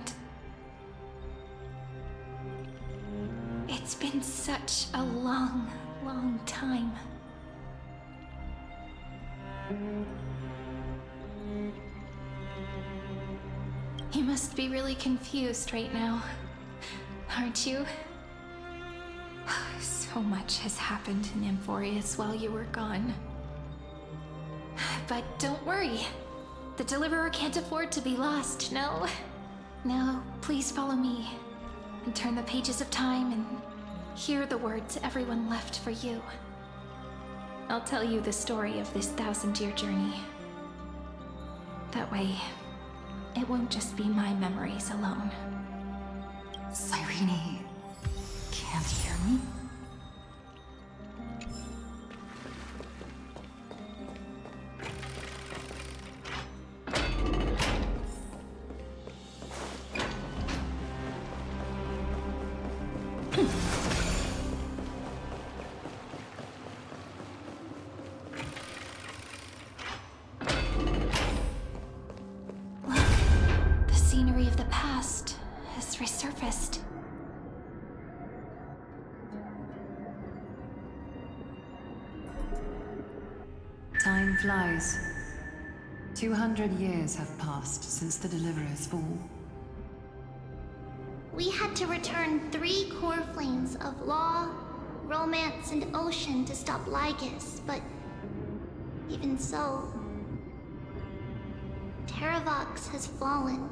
It's been such a long, long time. You must be really confused right now, aren't you? So much has happened in Amphoreus while you were gone. But don't worry. The Deliverer can't afford to be lost, no? Now, please follow me and turn the pages of time and hear the words everyone left for you. I'll tell you the story of this 1000-year journey. That way, it won't just be my memories alone. Cyrene can't hear me? Scenery of the past has resurfaced. Time flies. 200 years have passed since the Deliverer's fall. We had to return 3 core flames of law, romance, and ocean to stop Lygus, but even so, Terravox has fallen.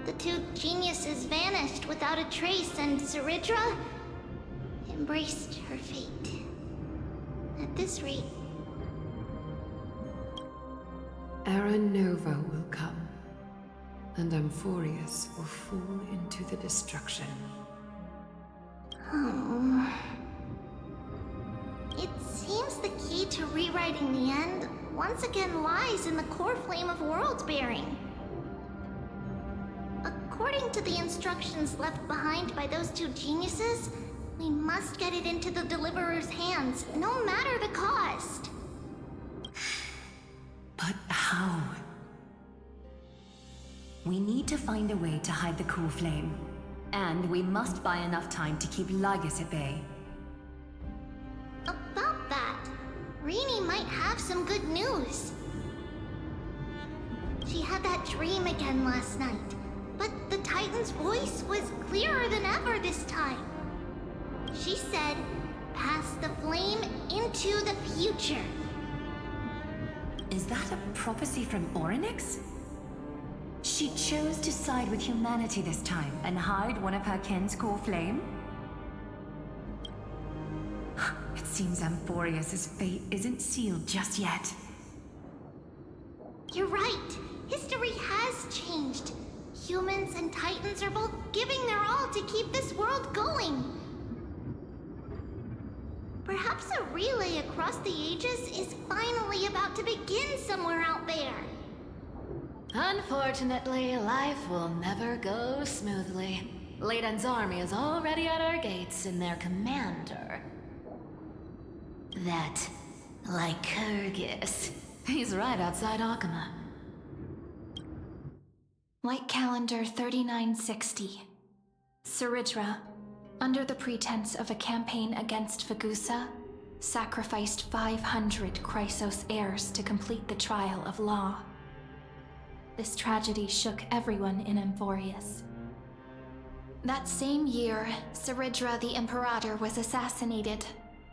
The 2 geniuses vanished without a trace, and Zeridra embraced her fate. At this rate, Era Nova will come, and Amphoreus will fall into the destruction. oh. It seems the key to rewriting the end once again lies in the core flame of world-bearing. According to the instructions left behind by those 2 geniuses, we must get it into the Deliverer's hands, no matter the cost. But how? We need to find a way to hide the core flame. And we must buy enough time to keep Lygus at bay. About that, Rini might have some good news. She had that dream again last night, but the Titan's voice was clearer than ever this time. She said, pass the flame into the future. Is that a prophecy from Orynyx? She chose to side with humanity this time and hide one of her kin's core flame? It seems Amphoreus' fate isn't sealed just yet. You're right. History has changed. Humans and Titans are both giving their all to keep this world going. Perhaps a relay across the ages is finally about to begin somewhere out there. Unfortunately, life will never go smoothly. Layden's army is already at our gates, and their commander... that Lycurgus. He's right outside Akama. Light calendar 3960. Zeridra, under the pretense of a campaign against Vagusa, sacrificed 500 Chrysos heirs to complete the trial of law. This tragedy shook everyone in Amphoreus. That same year, Zeridra the Imperator was assassinated,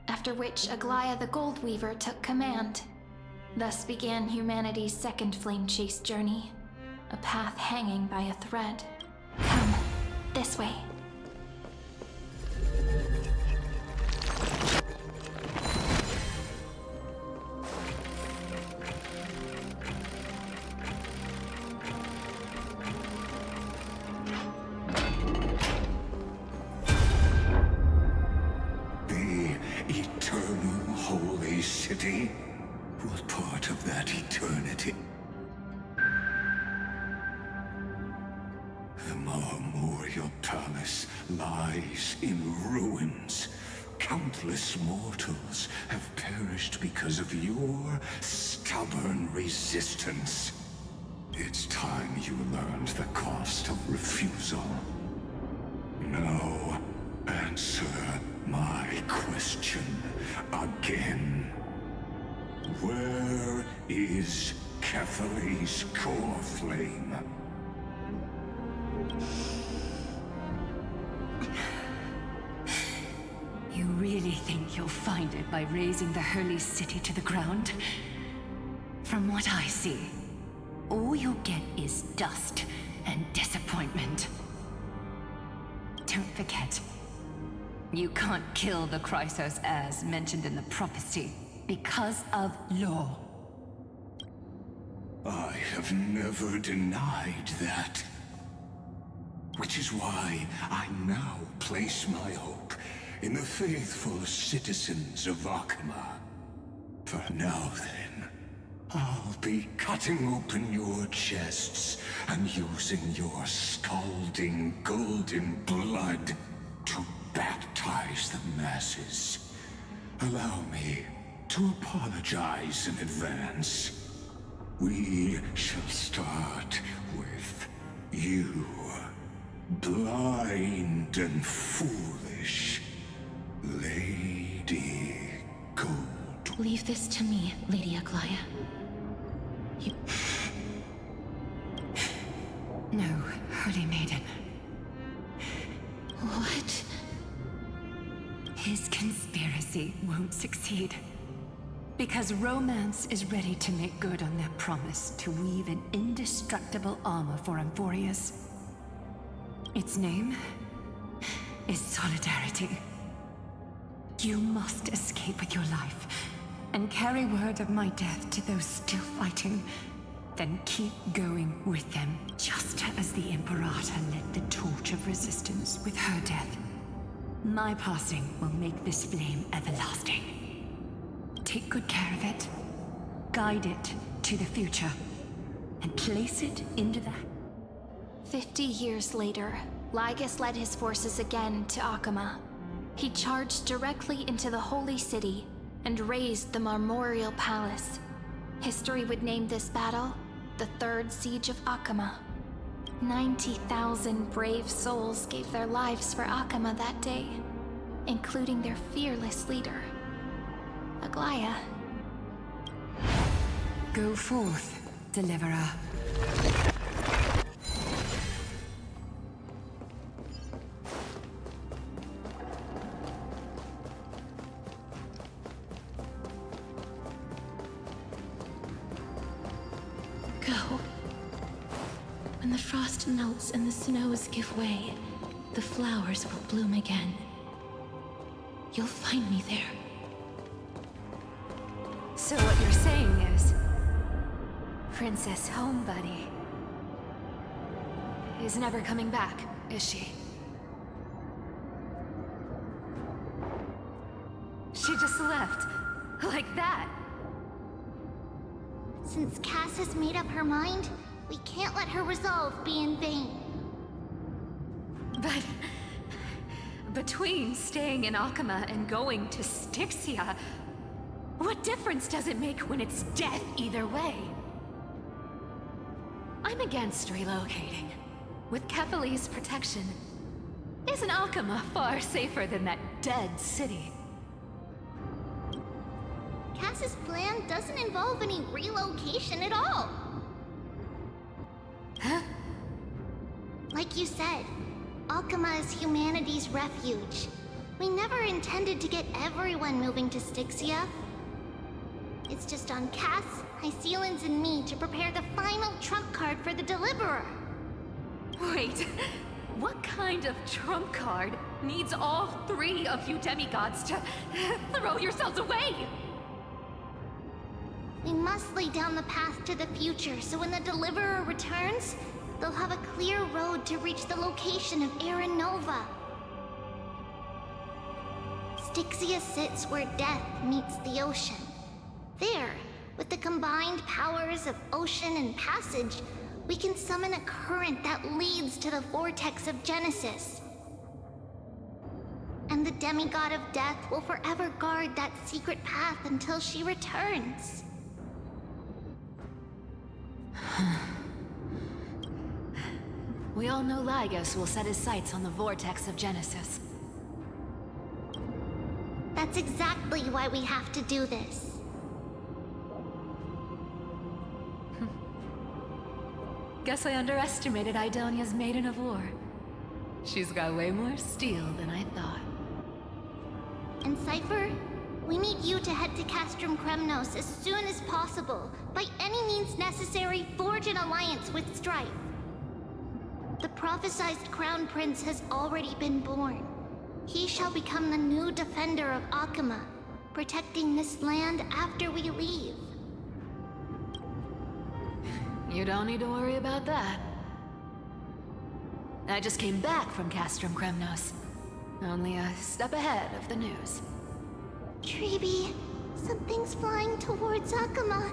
after which Aglaya the Goldweaver took command. Thus began humanity's second flame chase journey, a path hanging by a thread. Come, this way. city was part of that eternity. The Marmorial Palace lies in ruins. Countless mortals have perished because of your stubborn resistance. It's time you learned the cost of refusal. Now, answer my question again. Where is Ketheri's core flame? You really think you'll find it by razing the holy city to the ground? From what I see, all you'll get is dust and disappointment. Don't forget, you can't kill the Chrysos as mentioned in the prophecy because of law. I have never denied that. Which is why I now place my hope in the faithful citizens of Akama. For now then, I'll be cutting open your chests and using your scalding golden blood to baptize the masses. Allow me to apologize in advance. We shall start with you, blind and foolish Lady Gold. Leave this to me, Lady Aglaya. You... No, Holy Maiden. What? His conspiracy won't succeed. Because Romance is ready to make good on their promise to weave an indestructible armor for Amphoreus. Its name is Solidarity. You must escape with your life and carry word of my death to those still fighting. Then keep going with them, just as the Imperator lit the torch of resistance with her death. My passing will make this flame everlasting. Take good care of it, guide it to the future, and place it into the... 50 years later, Lygus led his forces again to Akama. He charged directly into the Holy City and razed the Marmorial Palace. History would name this battle the Third Siege of Akama. 90,000 brave souls gave their lives for Akama that day, including their fearless leader, Aglaya. Go forth, Deliverer. Go. When the frost melts and the snows give way, the flowers will bloom again. You'll find me there. So what you're saying is... Princess Homebuddy is never coming back, is she? She just left. Like that. Since Cass has made up her mind, we can't let her resolve be in vain. But... between staying in Akama and going to Styxia, what difference does it make when it's death either way? I'm against relocating. With Ketheri's protection, isn't Akama far safer than that dead city? Cass's plan doesn't involve any relocation at all. Huh? Like you said, Akama is humanity's refuge. We never intended to get everyone moving to Styxia. It's just on Cass, Hysealans, and me to prepare the final trump card for the Deliverer. Wait, what kind of trump card needs all three of you demigods to throw yourselves away? We must lay down the path to the future, so when the Deliverer returns, they'll have a clear road to reach the location of Aaron Nova. Styxia sits where death meets the ocean, There, with the combined powers of ocean and passage, we can summon a current that leads to the vortex of Genesis. And the demigod of death will forever guard that secret path until she returns. We all know Lygos will set his sights on the vortex of Genesis. That's exactly why we have to do this. Guess I underestimated Idonia's Maiden of War. She's got way more steel than I thought. And Cypher, we need you to head to Castrum Kremnos as soon as possible. By any means necessary, forge an alliance with Strife. The prophesized Crown Prince has already been born. He shall become the new defender of Akama, protecting this land after we leave. You don't need to worry about that. I just came back from Castrum Kremnos. Only a step ahead of the news. Treeby, something's flying towards Akama,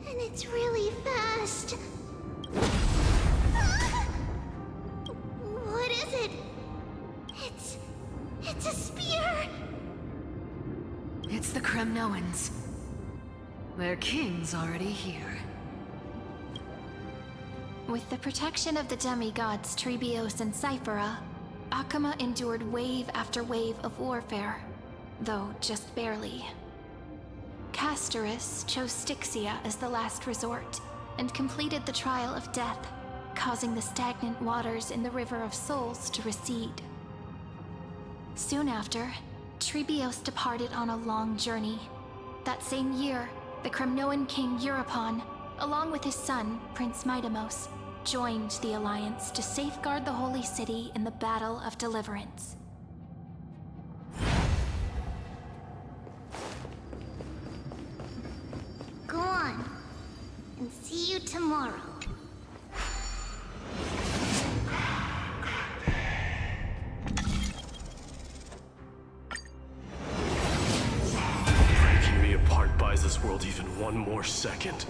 and it's really fast. What is it? It's a spear! It's the Kremnoans. Their king's already here. With the protection of the demigods Trebios and Cyphera, Akama endured wave after wave of warfare, though just barely. Castorus chose Styxia as the last resort, and completed the trial of death, causing the stagnant waters in the River of Souls to recede. Soon after, Trebios departed on a long journey. That same year, the Kremnoan king Euripon, along with his son, Prince Midamos, joined the Alliance to safeguard the Holy City in the Battle of Deliverance. Go on, and see you tomorrow. Breaking me apart buys this world even one more second.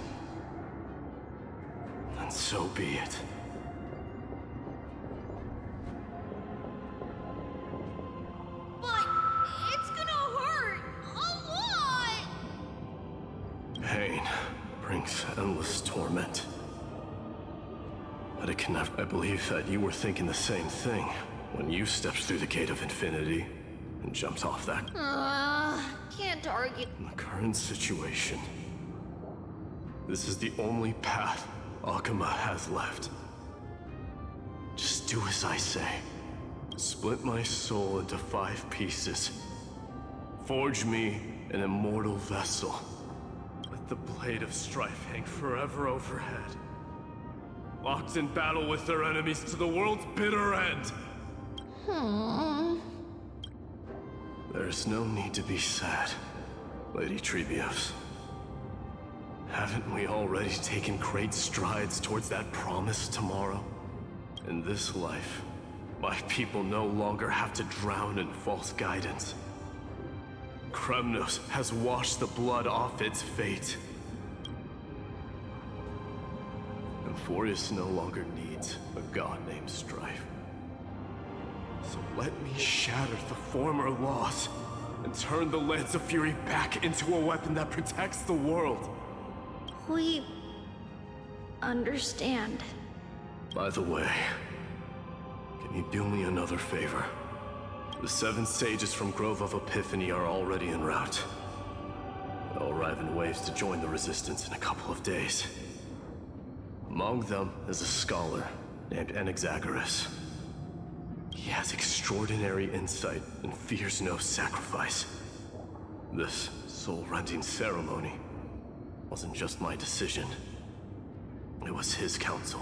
And so be it. But it's gonna hurt a lot! Pain brings endless torment. But it can never. I believe that you were thinking the same thing when you stepped through the gate of infinity and jumped off that. Can't argue. In the current situation, this is the only path Akama has left. Just do as I say. Split my soul into 5 pieces. Forge me an immortal vessel. Let the blade of strife hang forever overhead. Locked in battle with their enemies to the world's bitter end. There's no need to be sad, Lady Trebios. Haven't we already taken great strides towards that promise tomorrow? In this life, my people no longer have to drown in false guidance. Kremnos has washed the blood off its fate. Amphoreus no longer needs a god named Strife. So let me shatter the former laws and turn the Lance of Fury back into a weapon that protects the world. We understand. By the way, can you do me another favor? The 7 sages from Grove of Epiphany are already en route. They'll arrive in waves to join the Resistance in a couple of days. Among them is a scholar named Anaxagoras. He has extraordinary insight and fears no sacrifice. This soul-rending ceremony wasn't just my decision. It was his counsel.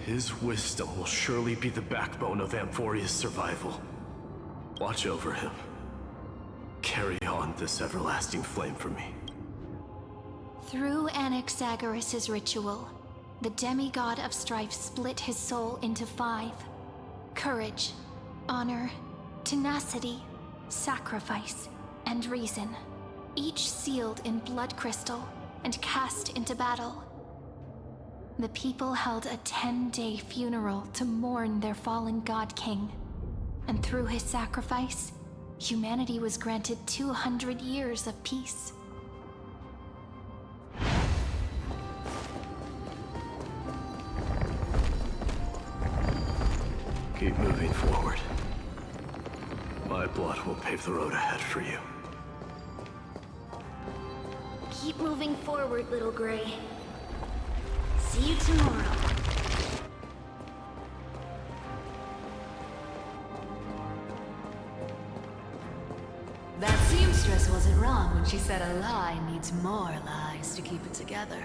His wisdom will surely be the backbone of Amphoreus' survival. Watch over him. Carry on this everlasting flame for me. Through Anaxagoras' ritual, the demigod of strife split his soul into 5. Courage, honor, tenacity, sacrifice, and reason. each sealed in blood crystal and cast into battle. The people held a 10-day funeral to mourn their fallen god king, and through his sacrifice, humanity was granted 200 years of peace. Keep moving forward. My blood will pave the road ahead for you. Keep moving forward, little Gray. See you tomorrow. That seamstress wasn't wrong when she said a lie needs more lies to keep it together.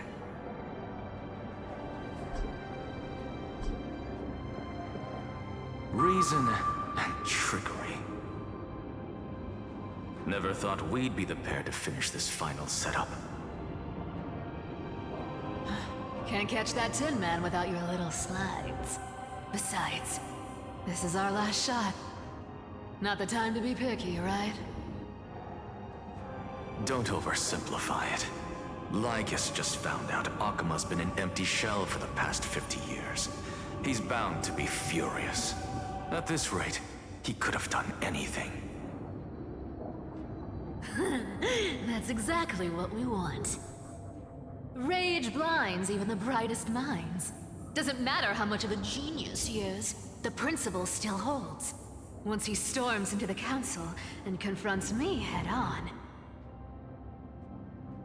Reason and trickery. Never thought we'd be the pair to finish this final setup. Can't catch that Tin Man without your little slides. Besides, this is our last shot. Not the time to be picky, right? Don't oversimplify it. Lycus just found out Akima's been an empty shell for the past 50 years. He's bound to be furious. At this rate, he could have done anything. That's exactly what we want. Rage blinds even the brightest minds. Doesn't matter how much of a genius he is, the principle still holds. Once he storms into the council and confronts me head-on,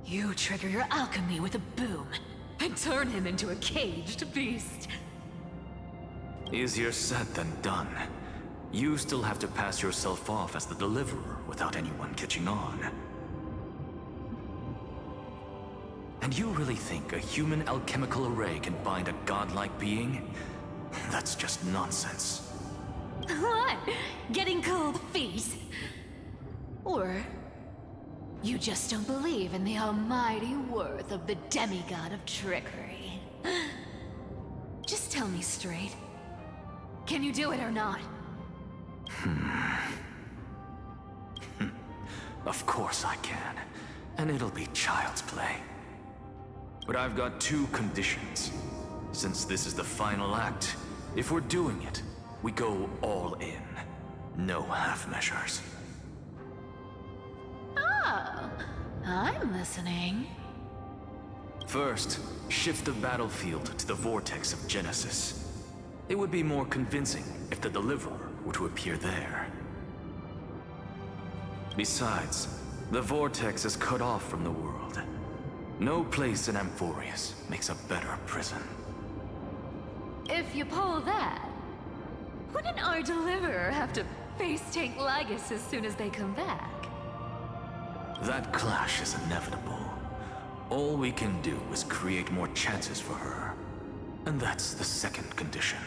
you trigger your alchemy with a boom and turn him into a caged beast. Easier said than done. You still have to pass yourself off as the deliverer without anyone catching on. And you really think a human alchemical array can bind a godlike being? That's just nonsense. What? Getting cold feet? Or you just don't believe in the almighty worth of the demigod of trickery? Just tell me straight. Can you do it or not? Of course I can. And it'll be child's play. But I've got two conditions. Since this is the final act, if we're doing it, we go all in. No half measures. Oh, I'm listening. First, shift the battlefield to the vortex of Genesis. It would be more convincing if the deliverer were to appear there. Besides, the vortex is cut off from the world. No place in Amphoreus makes a better prison. If you pull that, wouldn't our deliverer have to face tank Lygus as soon as they come back? That clash is inevitable. All we can do is create more chances for her. And that's the second condition.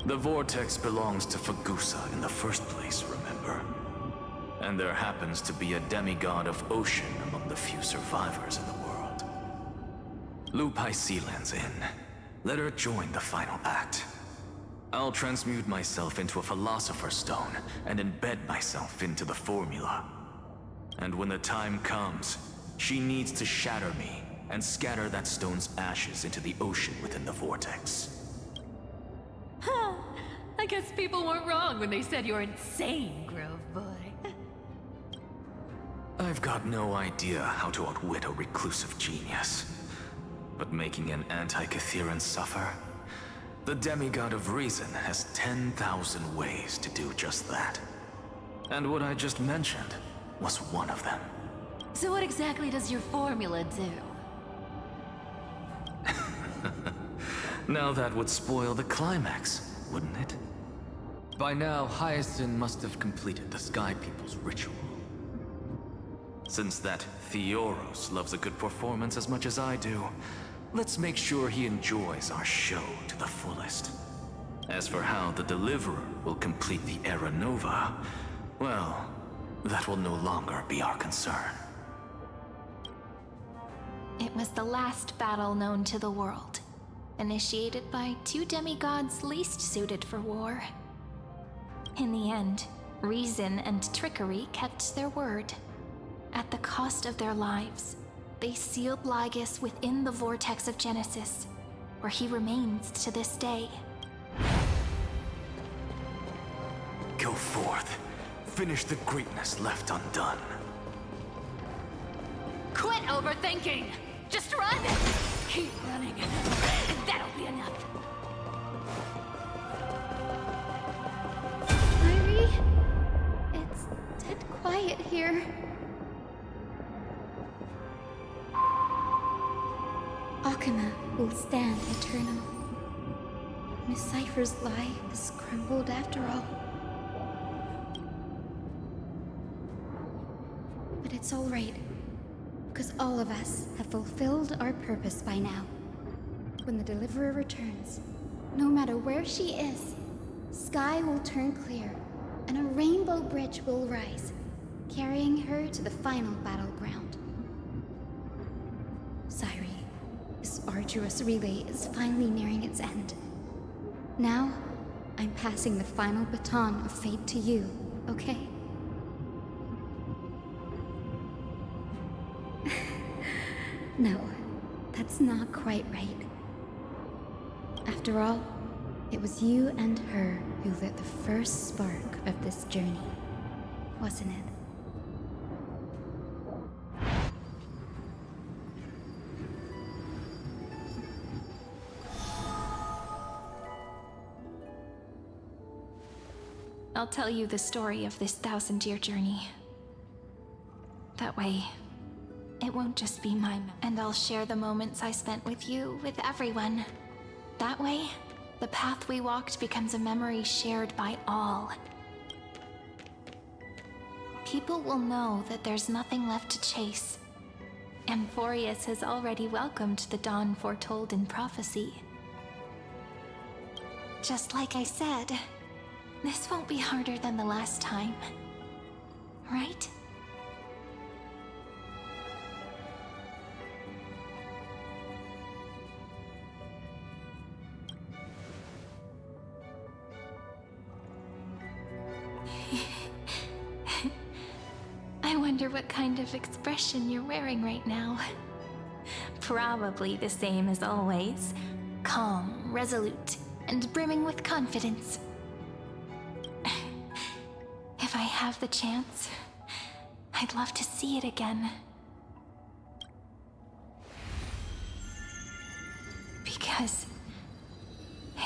The vortex belongs to Fagusa in the first place, remember? And there happens to be a demigod of ocean among the few survivors in the world. Loop Hycelan's in. Let her join the final act. I'll transmute myself into a philosopher's stone and embed myself into the formula. And when the time comes, she needs to shatter me and scatter that stone's ashes into the ocean within the vortex. Huh. I guess people weren't wrong when they said you're insane, Grove Boy. I've got no idea how to outwit a reclusive genius. But making an anti-Catheran suffer? The demigod of reason has 10,000 ways to do just that. And what I just mentioned was one of them. So what exactly does your formula do? Now that would spoil the climax, wouldn't it? By now, Hyacinth must have completed the Sky People's ritual. Since that Theoros loves a good performance as much as I do, let's make sure he enjoys our show to the fullest. As for how the Deliverer will complete the Era Nova, well, that will no longer be our concern. It was the last battle known to the world, initiated by two demigods least suited for war. In the end, reason and trickery kept their word. At the cost of their lives, they sealed Lygus within the vortex of Genesis, where he remains to this day. Go forth. Finish the greatness left undone. Quit overthinking! Just run! Keep running. That'll be enough. Irie, it's dead quiet here. Akama will stand eternal. Miss Cypher's lie is crumbled after all. But it's all right, because all of us have fulfilled our purpose by now. When the Deliverer returns, no matter where she is, sky will turn clear, and a rainbow bridge will rise, carrying her to the final battleground. Cyrie, this arduous relay is finally nearing its end. Now, I'm passing the final baton of fate to you, okay? No, that's not quite right. After all, it was you and her who lit the first spark of this journey, wasn't it? I'll tell you the story of this 1,000-year journey. That way, it won't just be and I'll share the moments I spent with you, with everyone. That way, the path we walked becomes a memory shared by all. People will know that there's nothing left to chase. Amphoreus has already welcomed the dawn foretold in prophecy. Just like I said, this won't be harder than the last time, right? I wonder what kind of expression you're wearing right now. Probably the same as always. Calm, resolute, and brimming with confidence. If I have the chance, I'd love to see it again. Because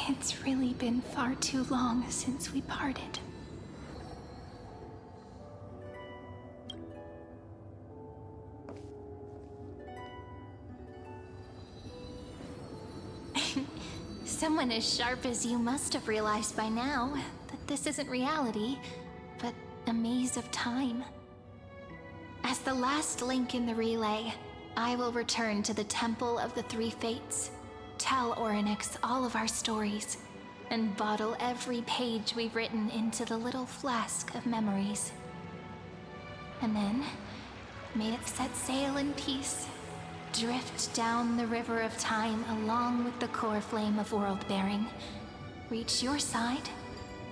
it's really been far too long since we parted. Someone as sharp as you must have realized by now that this isn't reality, but a maze of time. As the last link in the relay, I will return to the Temple of the Three Fates, tell Orynyx all of our stories, and bottle every page we've written into the little flask of memories. And then, may it set sail in peace, drift down the river of time along with the core flame of world-bearing, reach your side,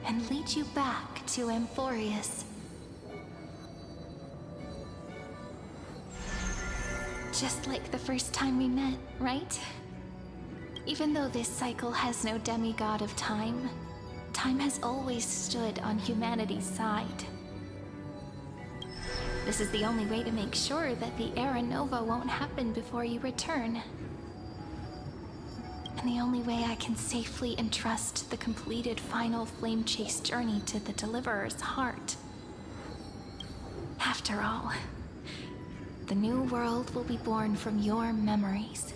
and lead you back to Amphoreus. Just like the first time we met, right? Even though this cycle has no demigod of time, time has always stood on humanity's side. This is the only way to make sure that the Era Nova won't happen before you return. And the only way I can safely entrust the completed final flame chase journey to the Deliverer's heart. After all, the new world will be born from your memories,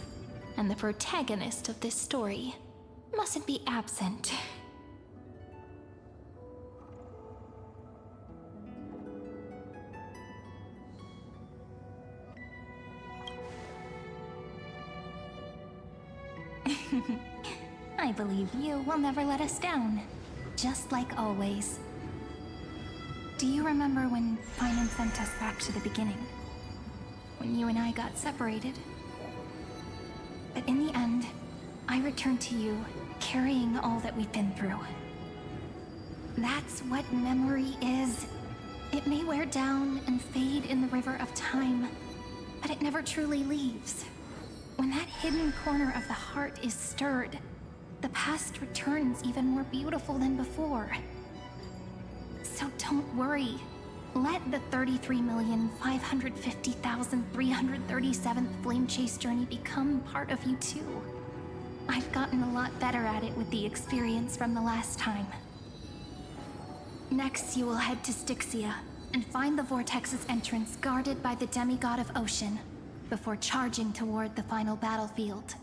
and the protagonist of this story mustn't be absent. I believe you will never let us down, just like always. Do you remember when Finan sent us back to the beginning? When you and I got separated? But in the end, I returned to you, carrying all that we've been through. That's what memory is. It may wear down and fade in the river of time, but it never truly leaves. When that hidden corner of the heart is stirred, the past returns even more beautiful than before. So don't worry. Let the 33,550,337th Flame Chase journey become part of you too. I've gotten a lot better at it with the experience from the last time. Next, you will head to Styxia and find the Vortex's entrance guarded by the demigod of ocean before charging toward the final battlefield.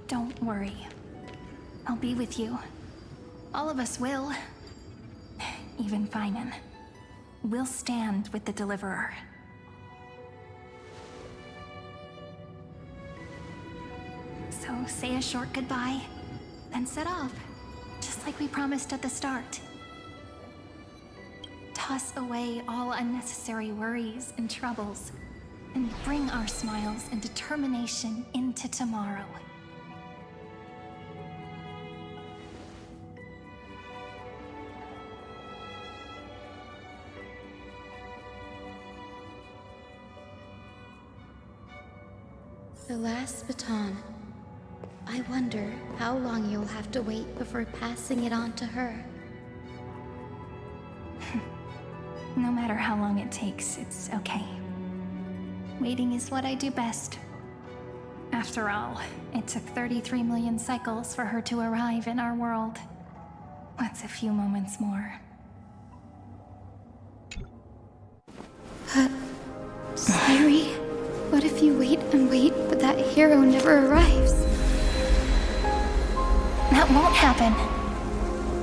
Don't worry. I'll be with you. All of us will. Even Finan. We'll stand with the Deliverer. So say a short goodbye, then set off, just like we promised at the start. Toss away all unnecessary worries and troubles, and bring our smiles and determination into tomorrow. The last baton. I wonder how long you'll have to wait before passing it on to her. No matter how long it takes, it's okay. Waiting is what I do best. After all, it took 33 million cycles for her to arrive in our world. What's a few moments more? Sairi, what if you wait and wait, but that hero never arrives? That won't happen.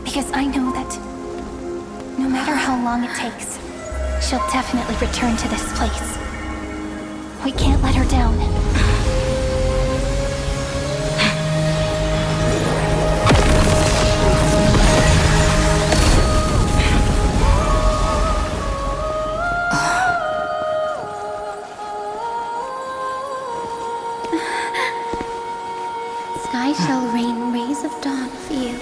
Because I know that no matter how long it takes, she'll definitely return to this place. We can't let her down. Sky shall rain rays of dawn for you.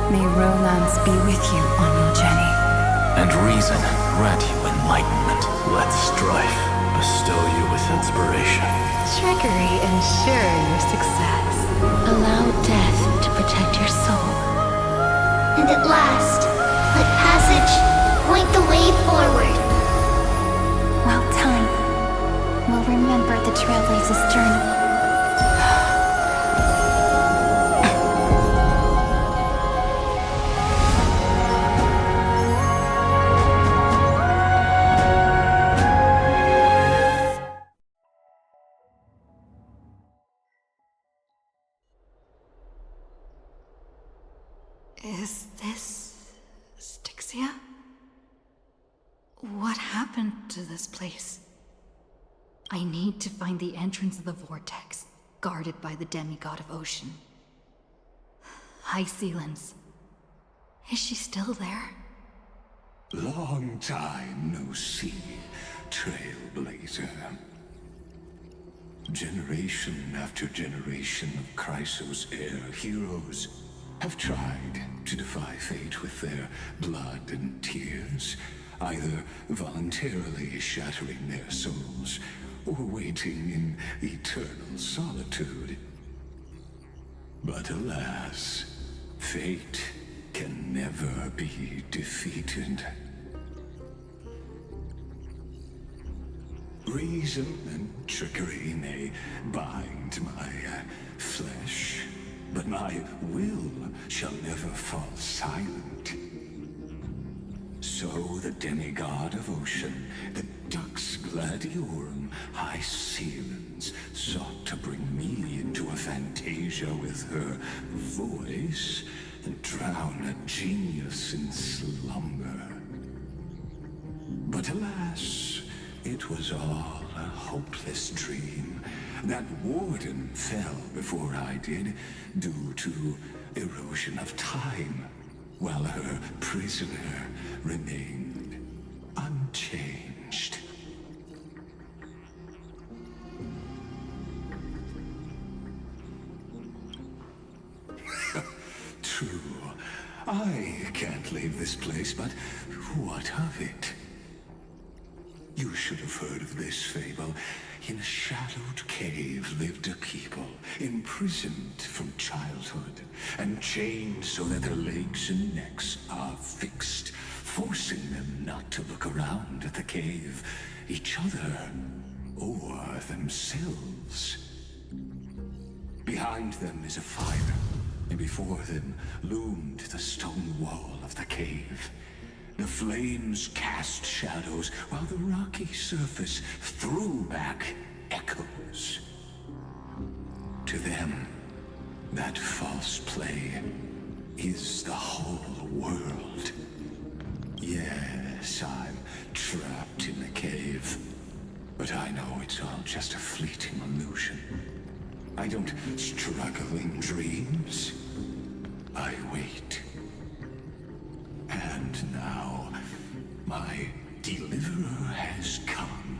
May romance be with you on your journey. And reason grant you enlightenment. Let strife bestow you with inspiration. Trickery ensure your success. Allow death to protect your soul. And at last, let passage point the way forward. Well, time will remember the Trailblazer's journey. Is this Styxia? What happened to this place? I need to find the entrance of the vortex, guarded by the demigod of ocean. High Sealens. Is she still there? Long time no see, Trailblazer. Generation after generation of Chrysos heir heroes have tried to defy fate with their blood and tears, either voluntarily shattering their souls or waiting in eternal solitude. But alas, fate can never be defeated. Reason and trickery may bind my flesh, but my will shall never fall silent. So the demigod of ocean, the Dux Gladiorum, High Sealens, sought to bring me into a fantasia with her voice and drown a genius in slumber. But alas, it was all a hopeless dream. That warden fell before I did, due to erosion of time, while her prisoner remained unchanged. save this place, but what of it? You should have heard of this fable. In a shadowed cave lived a people, imprisoned from childhood, and chained so that their legs and necks are fixed, forcing them not to look around at the cave, each other, or themselves. Behind them is a fire, and before them loomed the stone wall of the cave. The flames cast shadows, while the rocky surface threw back echoes. To them, that false play is the whole world. Yes, I'm trapped in the cave, but I know it's all just a fleeting illusion. I don't struggle in dreams. I wait. And now, my deliverer has come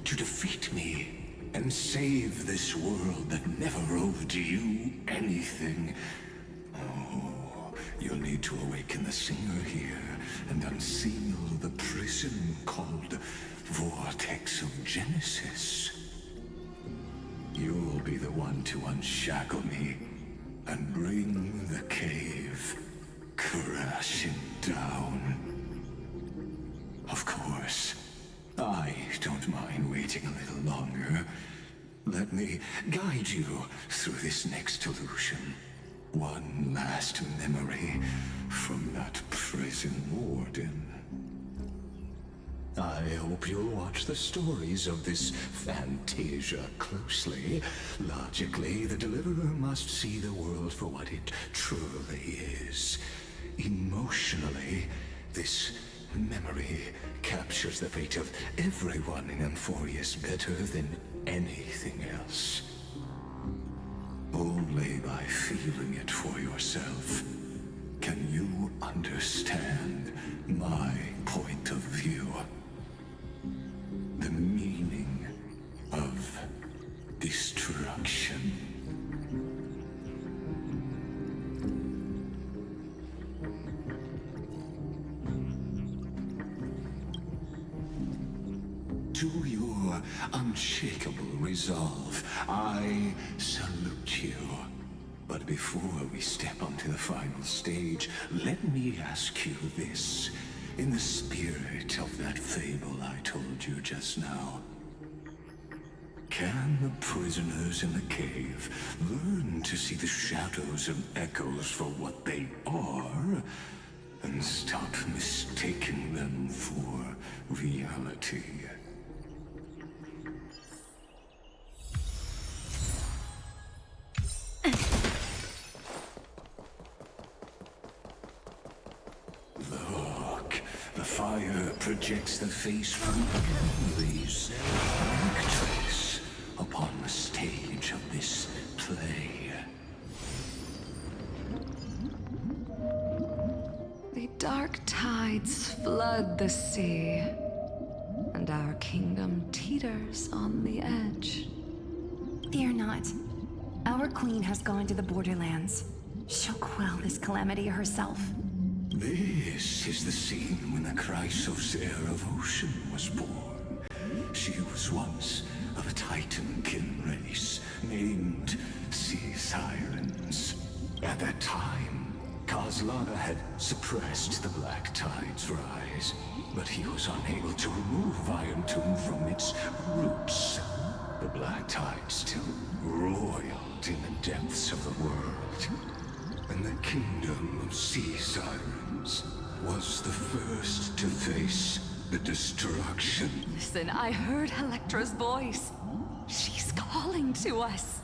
to defeat me and save this world that never owed you anything. Oh, you'll need to awaken the singer here and unseal the prison called Vortex of Genesis. You'll be the one to unshackle me and bring the cave crashing down. Of course, I don't mind waiting a little longer. Let me guide you through this next illusion. One last memory from that prison warden. I hope you'll watch the stories of this Fantasia closely. Logically, the Deliverer must see the world for what it truly is. Emotionally, this memory captures the fate of everyone in Amphoreus better than anything else. Only by feeling it for yourself can you understand my point of view. The meaning of destruction. To your unshakable resolve, I salute you. But before we step onto the final stage, let me ask you this. In the spirit of that fable I told you just now, can the prisoners in the cave learn to see the shadows and echoes for what they are, and stop mistaking them for reality? Look, the fire projects the face from Emily's actress upon the stage of this play. The dark tides flood the sea, and our kingdom teeters on the edge. Fear not. Our queen has gone to the borderlands. She'll quell this calamity herself. This is the scene when the Chrysos heir of Ocean was born. She was once of a Titan-kin race named Sea Sirens. At that time, Kozlana had suppressed the Black Tide's rise, but he was unable to remove Iron Tomb from its roots. The Black Tide still roiled in the depths of the world, and the kingdom of Sea Sirens was the first to face the destruction. Listen, I heard Electra's voice. She's calling to us.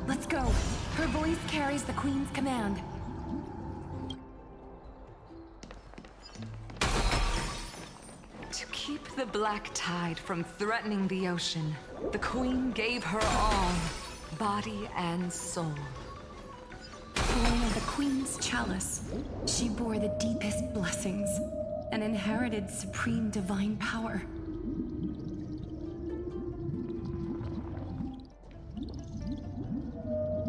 Let's go. Her voice carries the queen's command. To keep the Black Tide from threatening the ocean, the queen gave her all, body and soul. Born of the queen's chalice, she bore the deepest blessings and inherited supreme divine power.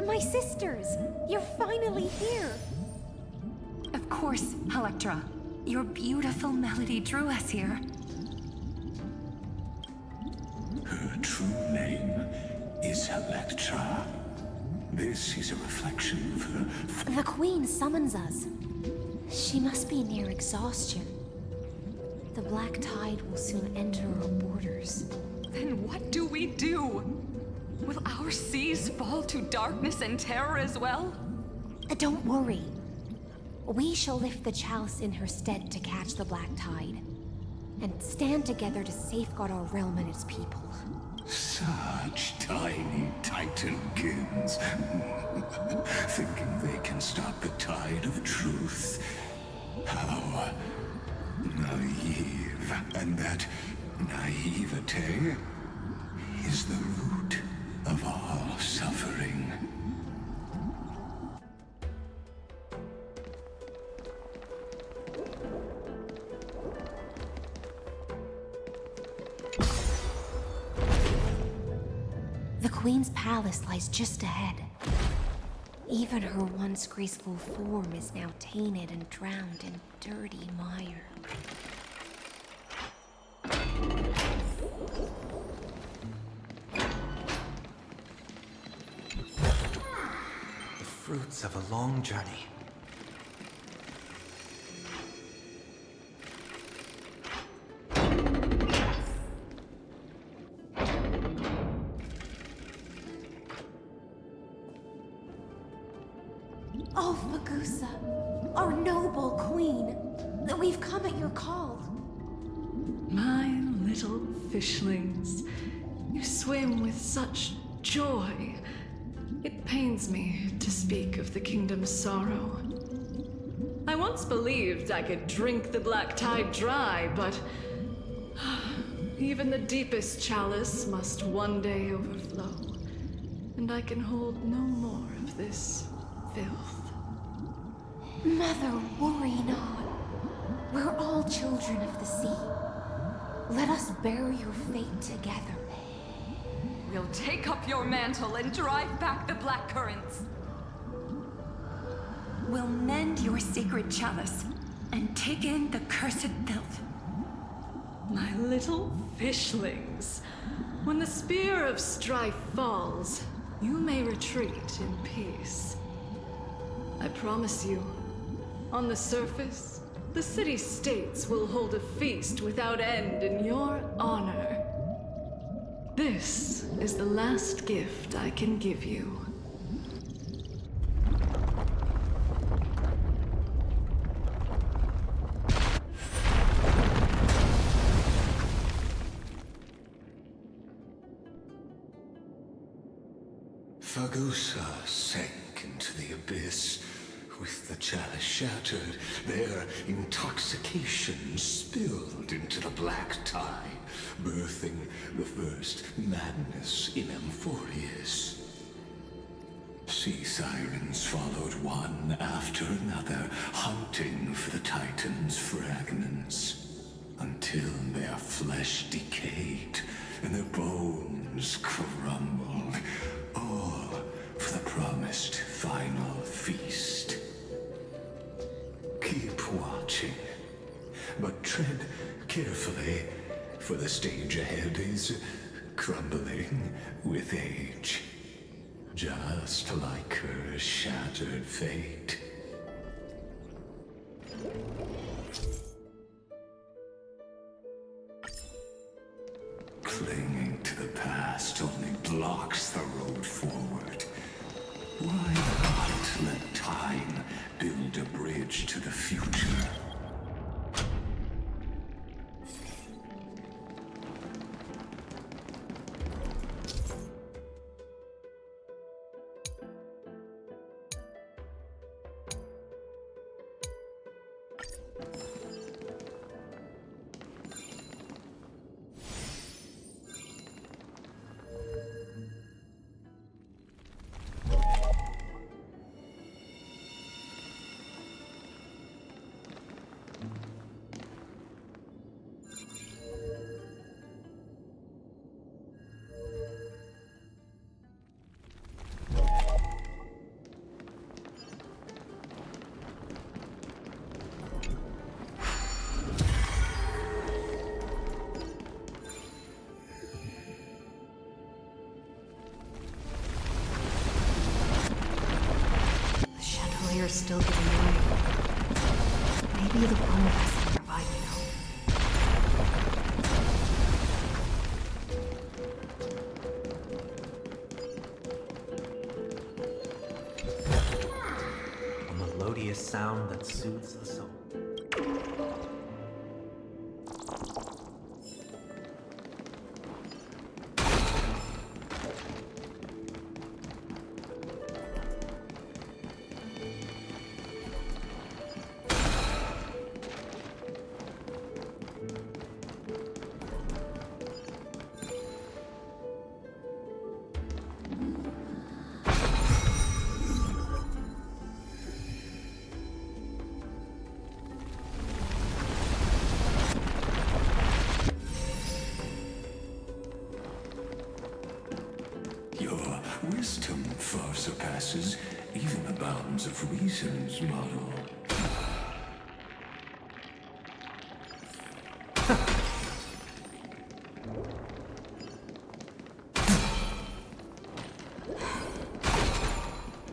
My sisters! You're finally here! Of course, Electra. Your beautiful melody drew us here. Her true name is Electra. This is a reflection of her... The Queen summons us. She must be near exhaustion. The Black Tide will soon enter our borders. Then what do we do? Will our seas fall to darkness and terror as well? Don't worry. We shall lift the chalice in her stead to catch the Black Tide, and stand together to safeguard our realm and its people. Such tiny Titankins. Thinking they can stop the tide of truth. How naive. And that naivete is the root of all suffering. The Queen's palace lies just ahead. Even her once graceful form is now tainted and drowned in dirty mire. The fruits of a long journey. Oh, Fagusa, our noble queen, we've come at your call. My little fishlings, you swim with such joy. It pains me to speak of the kingdom's sorrow. I once believed I could drink the black tide dry, but even the deepest chalice must one day overflow, and I can hold no more of this filth. Mother, worry not. We're all children of the sea. Let us bear your fate together. We'll take up your mantle and drive back the black currents. We'll mend your sacred chalice and take in the cursed filth. My little fishlings, when the spear of strife falls, you may retreat in peace. I promise you, on the surface, the city-states will hold a feast without end in your honor. This is the last gift I can give you. Fagusa sank into the abyss. With the chalice shattered, their intoxication spilled into the black tide, birthing the first madness in Amphoreus. Sea sirens followed one after another, hunting for the Titan's fragments, until their flesh decayed and their bones crumbled, all for the promised final feast. Keep watching, but tread carefully, for the stage ahead is crumbling with age, just like her shattered fate. Clinging to the past only blocks the road forward. Why not let time build a bridge to the future? still giving way. Maybe the chrono vessel nearby, A melodious sound that soothes the soul. Your wisdom far surpasses even the bounds of reason's model.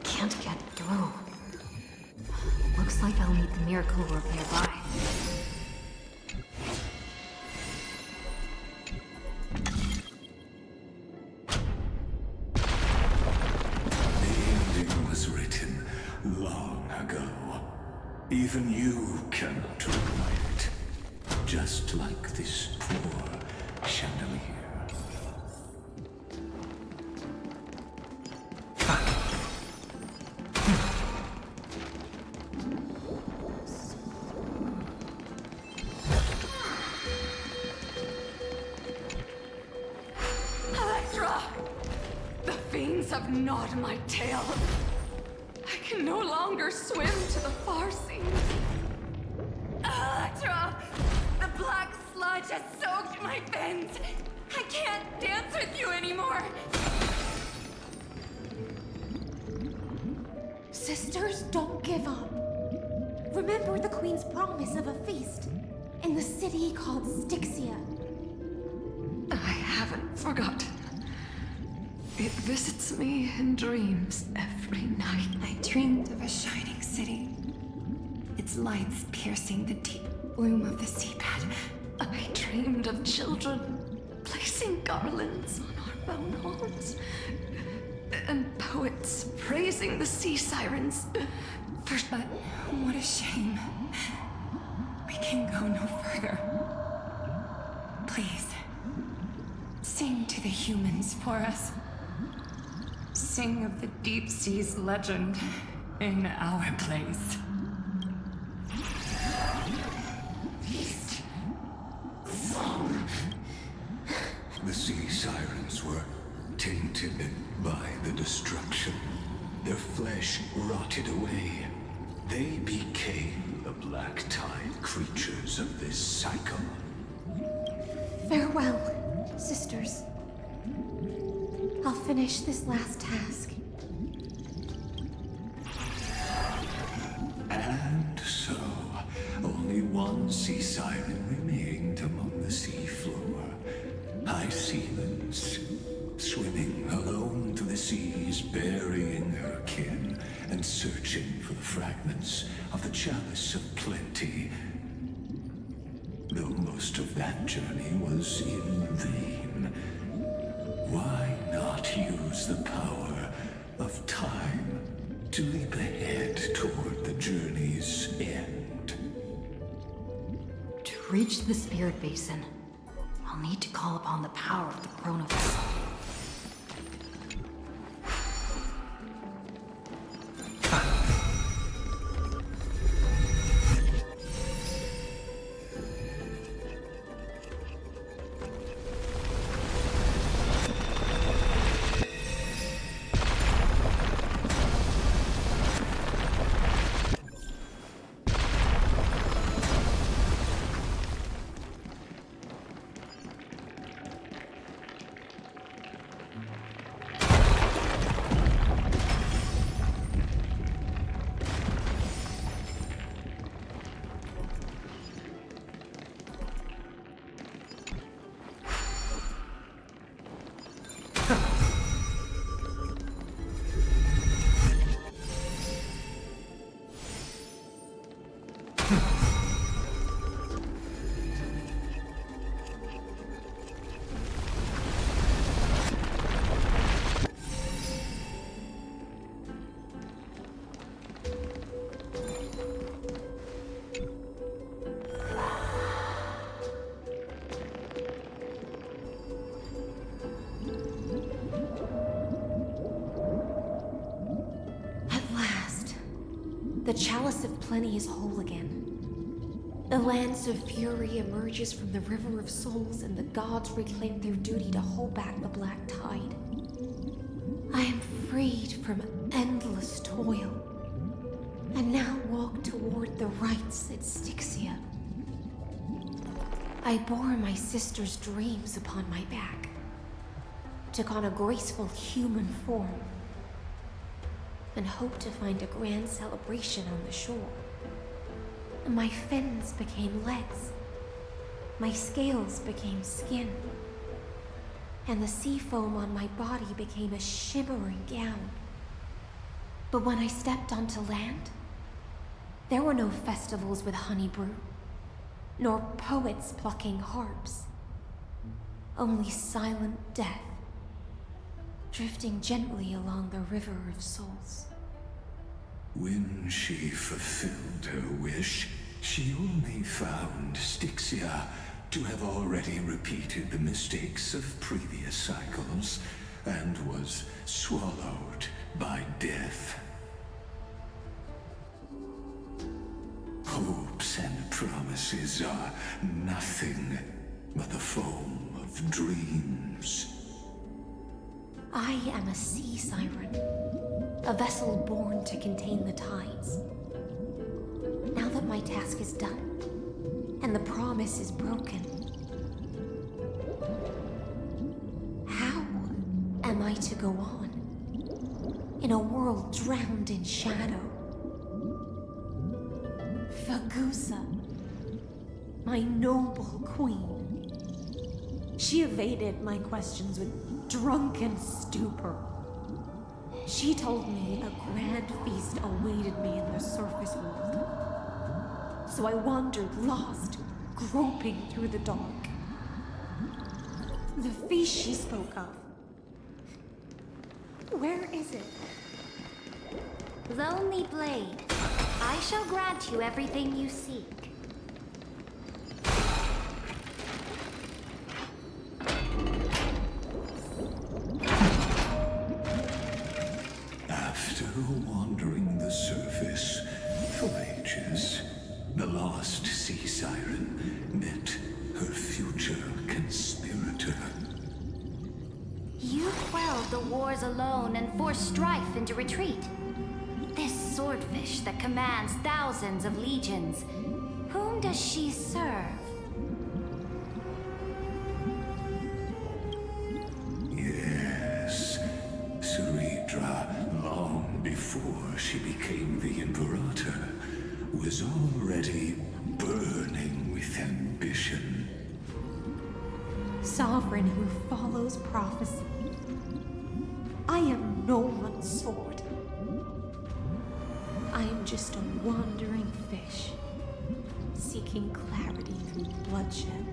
Can't get through. Looks like I'll meet the miracle orb nearby. Long ago. Even you cannot rewrite it. Just like this poor chandelier. Electra! The fiends have gnawed my tail. I can no longer swim to the far sea. Electra! The black sludge has soaked my fins. I can't dance with you anymore. Sisters, don't give up. Remember the Queen's promise of a feast in the city called Styxia. I haven't forgotten. It visits me in dreams every night. I dreamed of a shining city. Its lights piercing the deep gloom of the seabed. I dreamed of children placing garlands on our bone horns. And poets praising the sea sirens. But what a shame. We can go no further. Please, sing to the humans for us. Sing of the deep sea's legend in our place. The sea sirens were tainted by the destruction. Their flesh rotted away. They became the black tide creatures of this cycle. Farewell, sisters. I'll finish this last task. And so, only one sea siren remained among the sea floor. High sealands, swimming alone to the seas, burying her kin, and searching for the fragments of the chalice of plenty. Though most of that journey was in vain, why not use the power of time to leap ahead toward the journey's end? To reach the spirit basin, I'll need to call upon the power of the chrono vessel. The Chalice of Plenty is whole again. The Lance of Fury emerges from the River of Souls, and the gods reclaim their duty to hold back the Black Tide. I am freed from endless toil, and now walk toward the rites at Styxia. I bore my sister's dreams upon my back, took on a graceful human form, and hoped to find a grand celebration on the shore. My fins became legs, my scales became skin, and the sea foam on my body became a shimmering gown. But when I stepped onto land, there were no festivals with honey brew, nor poets plucking harps. Only silent death, drifting gently along the River of Souls. When she fulfilled her wish, she only found Styxia to have already repeated the mistakes of previous cycles, and was swallowed by death. Hopes and promises are nothing but the foam of dreams. I am a sea siren, a vessel born to contain the tides. Now that my task is done, and the promise is broken, how am I to go on in a world drowned in shadow? Fagusa, my noble queen. She evaded my questions with drunken stupor. She told me a grand feast awaited me in the surface world. So I wandered lost, groping through the dark. The feast she spoke of. Where is it? Lonely Blade, I shall grant you everything you seek. After wandering the surface for ages, the lost sea siren met her future conspirator. You quelled the wars alone and forced strife into retreat. This swordfish that commands thousands of legions, whom does she serve? Yes, Saridra, long before she became the Imperator, was already burning with ambition. Sovereign who follows prophecy. I am no one's sword. I am just a wandering fish, seeking clarity through bloodshed.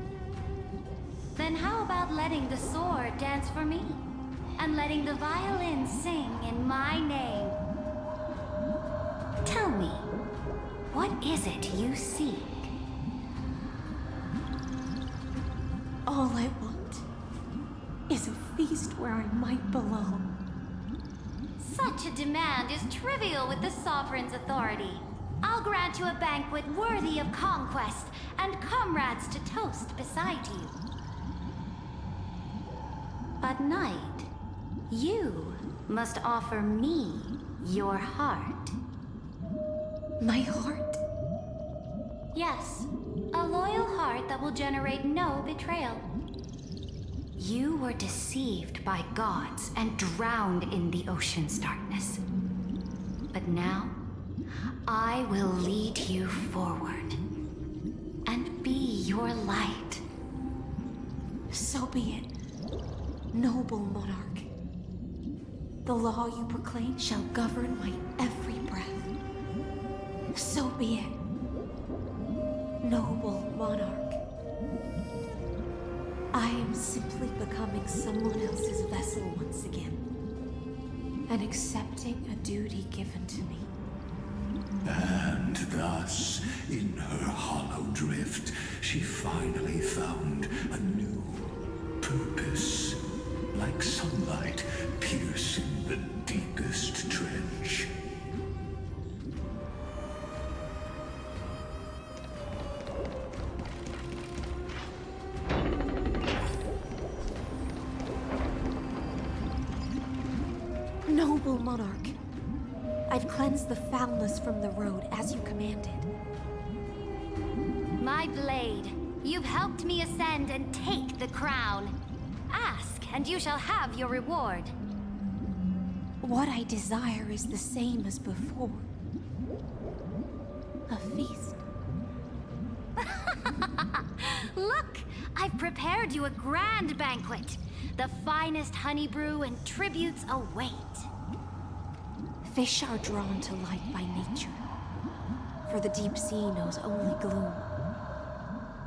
Then how about letting the sword dance for me? And letting the violin sing in my name? Tell me, what is it you seek? All I want is a feast where I might belong. Such a demand is trivial with the Sovereign's authority. I'll grant you a banquet worthy of conquest and comrades to toast beside you. But Knight, you must offer me your heart. My heart? Yes, a loyal heart that will generate no betrayal. You were deceived by gods and drowned in the ocean's darkness. But now, I will lead you forward and be your light. So be it, noble monarch. The law you proclaim shall govern my every breath. So be it, noble monarch. I am simply becoming someone else's vessel once again, and accepting a duty given to me. And thus, in her hollow drift, she finally found a new purpose, like sunlight piercing the deepest trench. Noble Monarch, I've cleansed the foulness from the road as you commanded. My blade, you've helped me ascend and take the crown. Ask, and you shall have your reward. What I desire is the same as before. A feast. Look, I've prepared you a grand banquet. The finest honey brew and tributes await. Fish are drawn to light by nature, for the deep sea knows only gloom.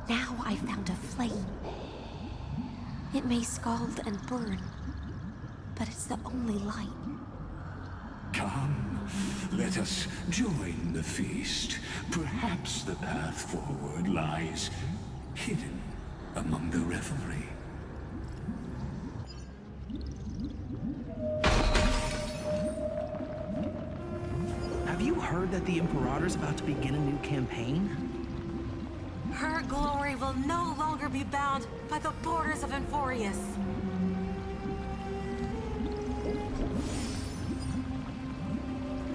Now I found a flame. It may scald and burn, but it's the only light. Come, let us join the feast. Perhaps the path forward lies hidden among the revelry. Have you heard that the Imperator's about to begin a new campaign? Her glory will no longer be bound by the borders of Amphoreus.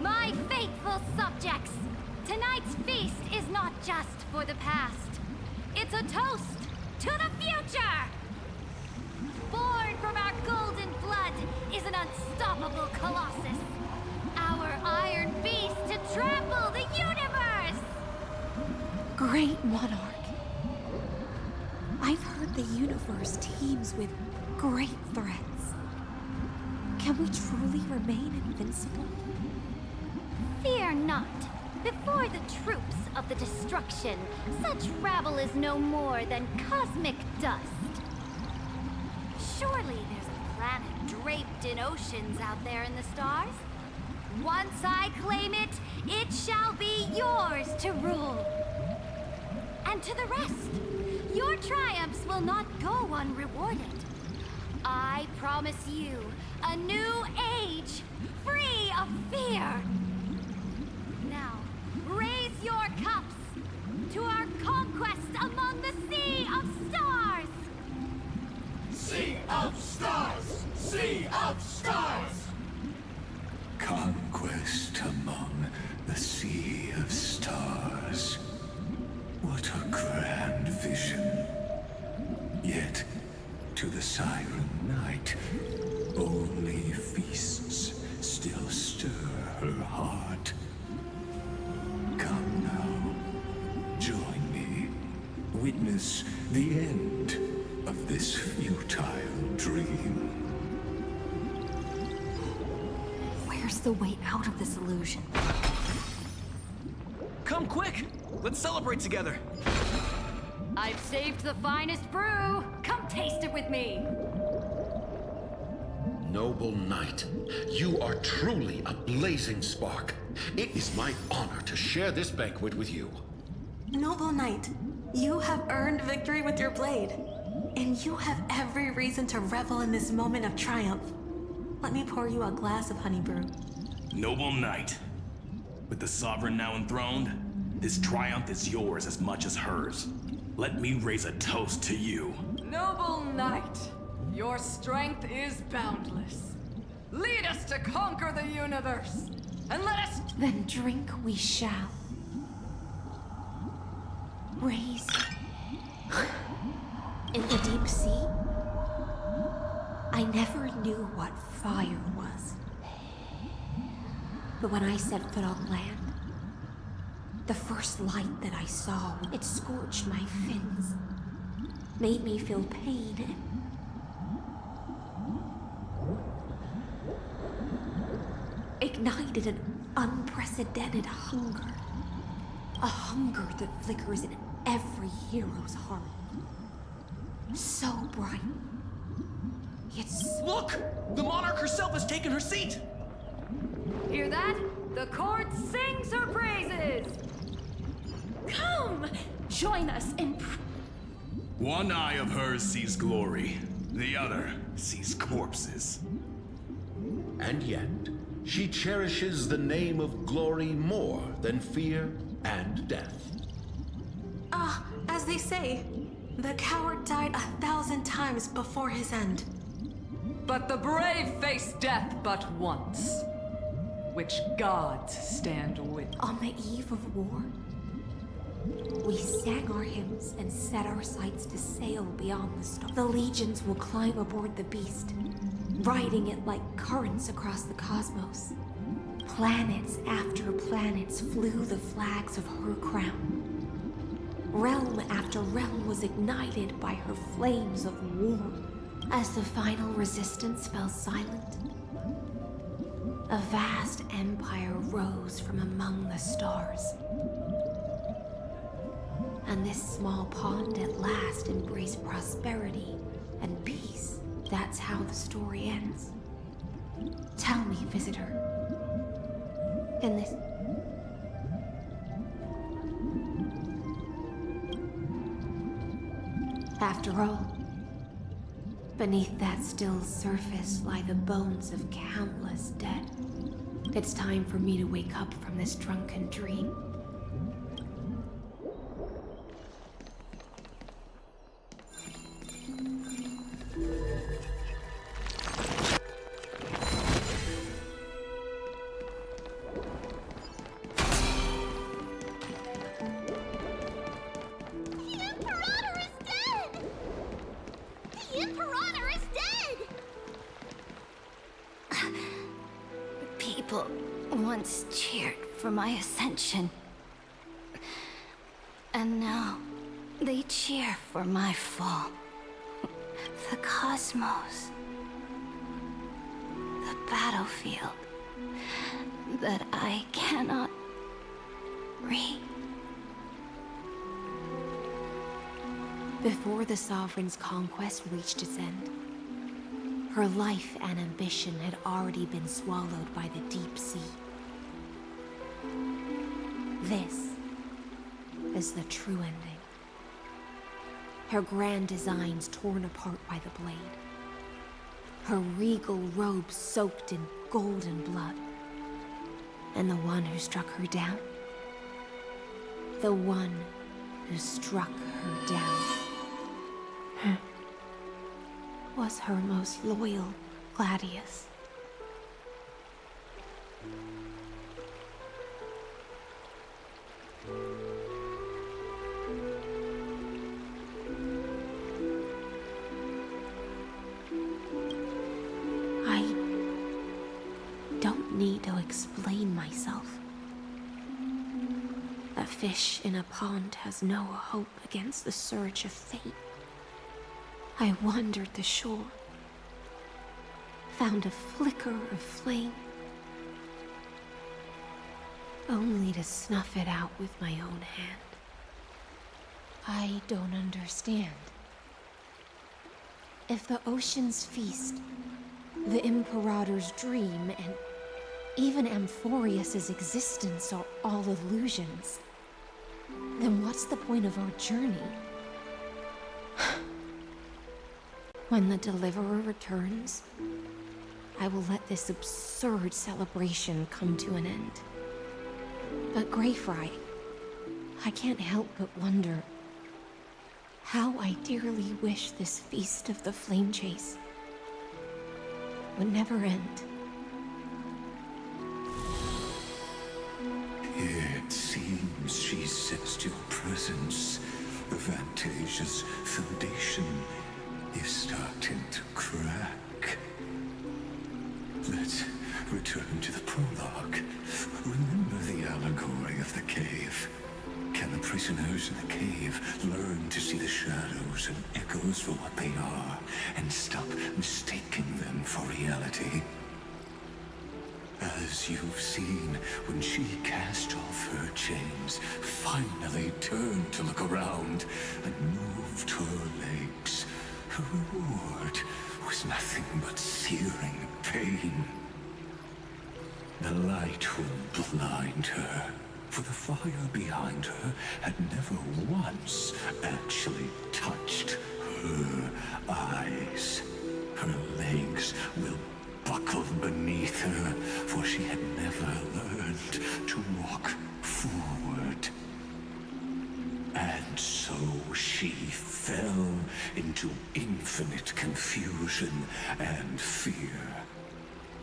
My faithful subjects, tonight's feast is not just for the past. It's a toast to the future! Born from our golden blood is an unstoppable colossus. Our iron beast to trample the universe! Great Monarch. I've heard the universe teems with great threats. Can we truly remain invincible? Fear not. Before the troops of the destruction, such rabble is no more than cosmic dust. Surely there's a planet draped in oceans out there in the stars. Once I claim it, it shall be yours to rule. And to the rest, your triumphs will not go unrewarded. I promise you a new age, free of fear. Now, raise your cups to our conquest among the Sea of Stars! Sea of Stars! Sea of Stars! Conquest among the Sea of Stars. What a grand vision. Yet, to the Siren Knight, only feasts still stir her heart. Come now, join me. Witness the end of this futile dream. Where's the way out of this illusion? Come quick! Let's celebrate together! I've saved the finest brew! Come taste it with me! Noble knight, you are truly a blazing spark. It is my honor to share this banquet with you. Noble Knight, you have earned victory with your blade. And you have every reason to revel in this moment of triumph. Let me pour you a glass of honey brew. Noble knight, with the sovereign now enthroned, this triumph is yours as much as hers. Let me raise a toast to you. Noble knight, your strength is boundless. Lead us to conquer the universe, and let us— Then drink we shall. Raise. In the deep sea, I never knew what fire was. But when I set foot on land, the first light that I saw, it scorched my fins, made me feel pain and ignited an unprecedented hunger. A hunger that flickers in every hero's heart. So bright. It's... Look! The Monarch herself has taken her seat! Hear that? The court sings her praises! Come! Join us in... One eye of hers sees glory, the other sees corpses. And yet, she cherishes the name of glory more than fear and death. As they say, the coward died 1,000 times before his end. But the brave face death but once. which gods stand with. On the eve of war, we sang our hymns and set our sights to sail beyond the stars. The legions will climb aboard the beast, riding it like currents across the cosmos. Planets after planets flew the flags of her crown. Realm after realm was ignited by her flames of war. As the final resistance fell silent, a vast empire rose from among the stars. And this small pond at last embraced prosperity and peace. That's how the story ends. Tell me, visitor, in this... After all, beneath that still surface lie the bones of countless dead. It's time for me to wake up from this drunken dream. People once cheered for my ascension. And now they cheer for my fall. The cosmos. The battlefield that I cannot reach. Before the Sovereign's conquest reached its end, her life and ambition had already been swallowed by the deep sea. This is the true ending. Her grand designs torn apart by the blade. Her regal robe soaked in golden blood. And the one who struck her down? The one who struck her down was her most loyal Gladius. I don't need to explain myself. A fish in a pond has no hope against the surge of fate. I wandered the shore, found a flicker of flame, only to snuff it out with my own hand. I don't understand. If the ocean's feast, the Imperator's dream, and even Amphoreus' existence are all illusions, then what's the point of our journey? When the Deliverer returns, I will let this absurd celebration come to an end. But Greyfry, I can't help but wonder how I dearly wish this feast of the Flame Chase would never end. It seems she sensed your presence. The Fantasia's foundation is starting to crack. Let's return to the prologue. Remember the allegory of the cave. Can the prisoners in the cave learn to see the shadows and echoes for what they are, and stop mistaking them for reality? As you've seen, when she cast off her chains, finally turned to look around, and moved her legs, her reward was nothing but searing pain. The light would blind her, for the fire behind her had never once actually touched her eyes. Her legs will buckle beneath her, for she had never learned to walk forward. And so she fell into infinite confusion and fear.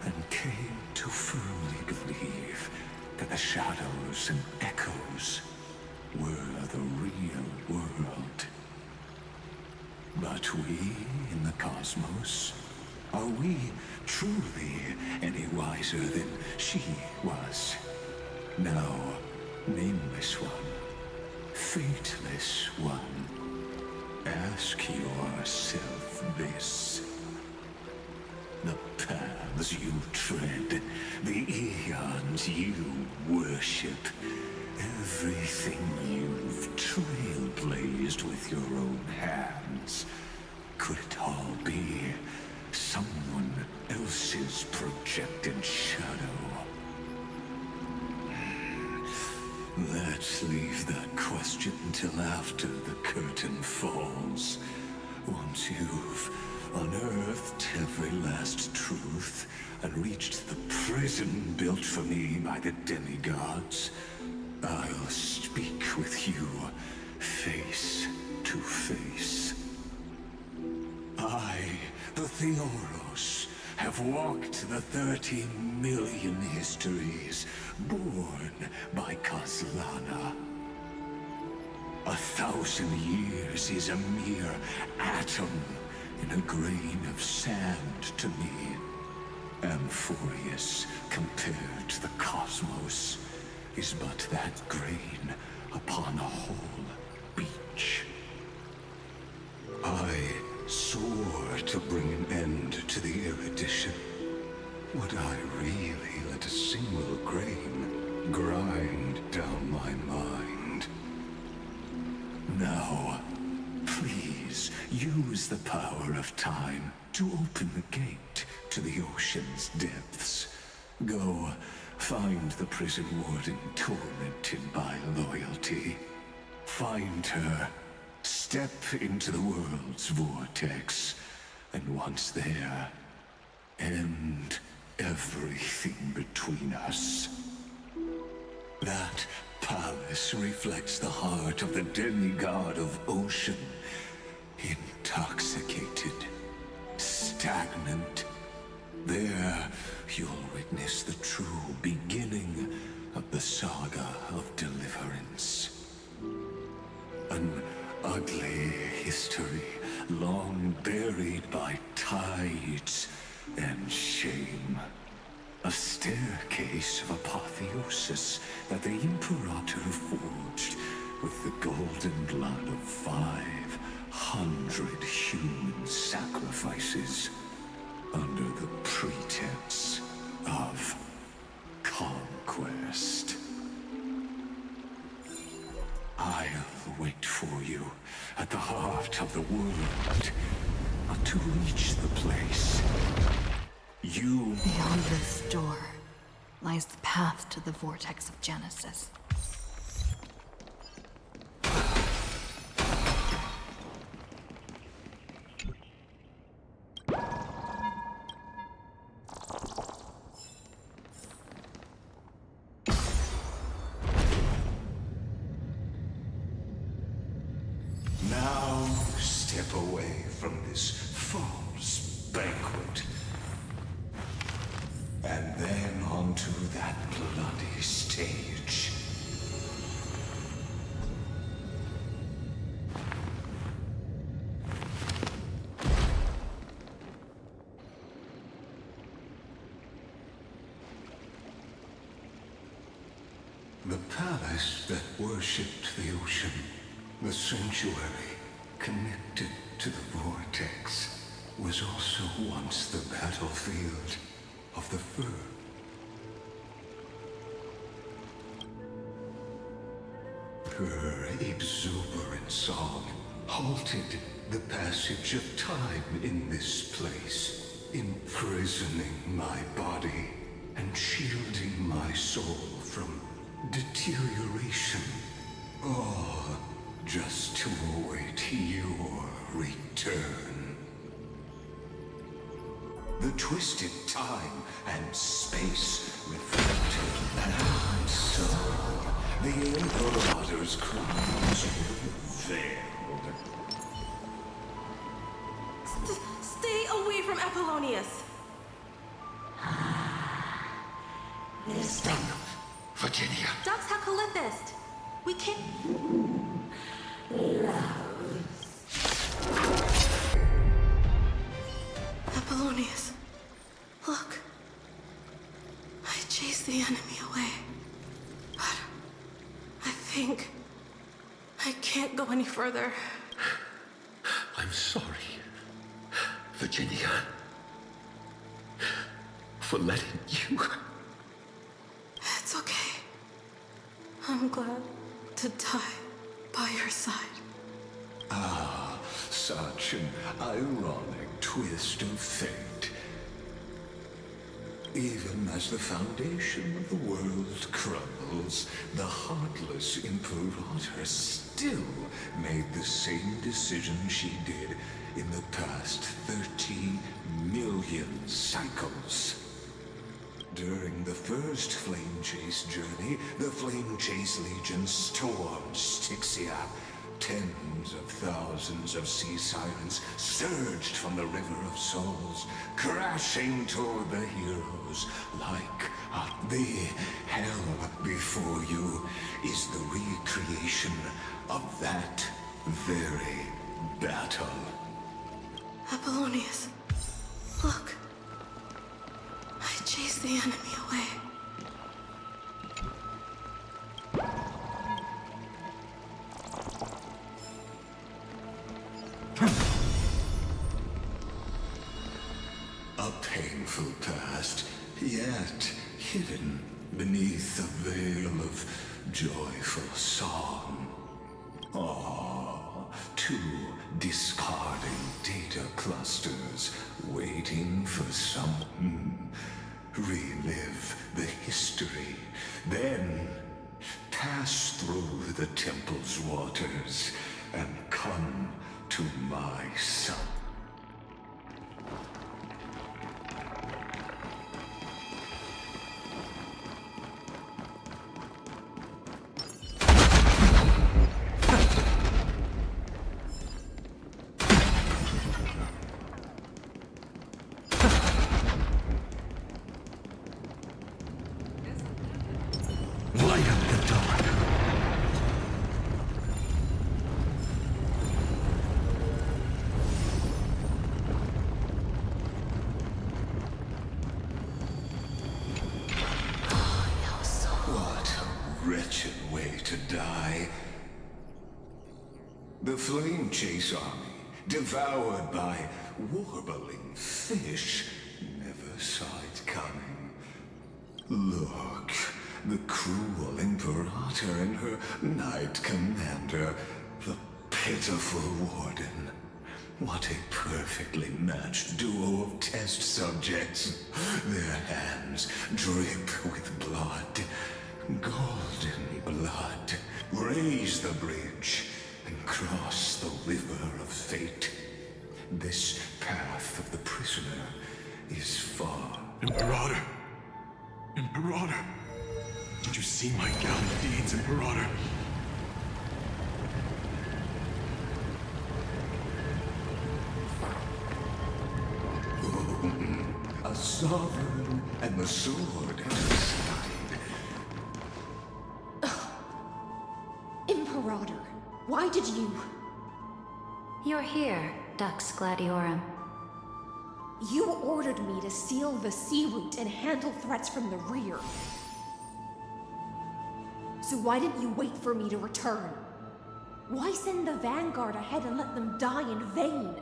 and came to firmly believe that the shadows and echoes were the real world. But we in the cosmos, are we truly any wiser than she was? No, nameless one, fateless one. Ask yourself this. The paths you tread, the eons you worship, everything you've trailblazed with your own hands, could it all be someone else's projected shadow? Let's leave that question till after the curtain falls. Once you've unearthed every last truth and reached the prison built for me by the demigods, I'll speak with you face to face. I, the Theoros, have walked the 30 million histories born by Kozlana. 1,000 years is a mere atom in a grain of sand to me. Amphoreus, compared to the cosmos, is but that grain upon a whole beach. I swore to bring an end to the erudition. Would I really let a single grain grind down my mind? Now, please use the power of time to open the gate to the ocean's depths. Go find the prison warden tormented by loyalty. Find her. Step into the world's vortex, and once there, end everything between us. That palace reflects the heart of the demigod of ocean, intoxicated, stagnant. There, you'll witness the true beginning of the saga of deliverance. An ugly history, long buried by tides and shame. A staircase of apotheosis that the Imperator forged with the golden blood of 500 human sacrifices under the pretense of conquest. I'll wait for you at the heart of the world, but to reach the place, you... Beyond this door lies the path to the vortex of Genesis. Now step away from this false banquet. And then onto that bloody stage. The palace that worshipped the ocean, the sanctuary connected to the vortex, was also once the battlefield of the fur. Her exuberant song halted the passage of time in this place, imprisoning my body and shielding my soul from deterioration. All just to await your return. The twisted time and space reflected and so the Imperator's crimes veiled. Stay away from Apollonius! It's done, Virginia. Dux Hakalithist! We can't. Apollonius, look. I chased the enemy away. But I think I can't go any further. I'm sorry, Virginia, for letting you. It's okay. I'm glad to die by your side. Ah, such an ironic twist of fate. Even as the foundation of the world crumbles, the heartless Imperator still made the same decision she did in the past 30 million cycles. During the first Flame Chase journey, the Flame Chase Legion stormed Styxia. Tens of thousands of sea sirens surged from the River of Souls, crashing toward the heroes like the hell before you is the recreation of that very battle. Apollonius, look. I chased the enemy away. A painful past, yet hidden beneath a veil of joyful song. Ah, two discarding data clusters waiting for some. Relive the history, then pass through the temple's waters and come to my son. Light up the dark. What a wretched way to die. The Flame Chase army, devoured by warbling fish, never saw it coming. Look, the cruel Imperator and her Knight Commander, the pitiful Warden. What a perfectly matched duo of test subjects. Their hands drip with blood, golden blood. Raise the bridge and cross the river of fate. This path of the prisoner is far. Imperator! Imperator! Did you see my gallant deeds, Imperator? A sovereign and the sword at her side. Imperator, why did you... You're here, Dux Gladiorum. You ordered me to seal the sea route and handle threats from the rear. So why didn't you wait for me to return? Why send the Vanguard ahead and let them die in vain?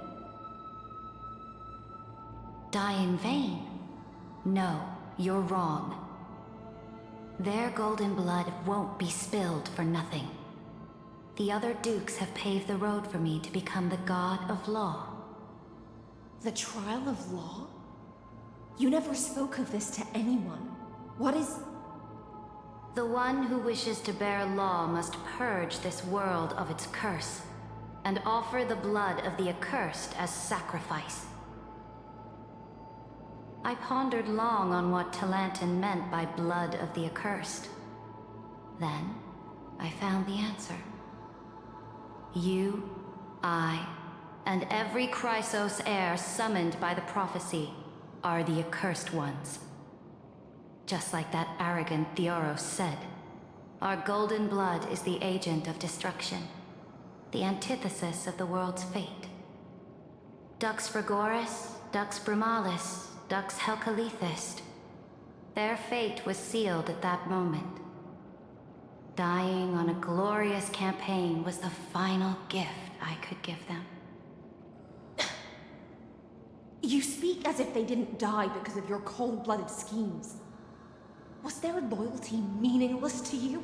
Die in vain? No, you're wrong. Their golden blood won't be spilled for nothing. The other dukes have paved the road for me to become the god of law. The trial of law? You never spoke of this to anyone. What is... The one who wishes to bear law must purge this world of its curse, and offer the blood of the accursed as sacrifice. I pondered long on what Talantin meant by blood of the accursed. Then, I found the answer. You, I, and every Chrysos heir summoned by the prophecy are the accursed ones. Just like that arrogant Theoros said, our golden blood is the agent of destruction, the antithesis of the world's fate. Dux Frigoris, Dux Brumalis, Dux Helcalethist. Their fate was sealed at that moment. Dying on a glorious campaign was the final gift I could give them. You speak as if they didn't die because of your cold-blooded schemes. Was their loyalty meaningless to you?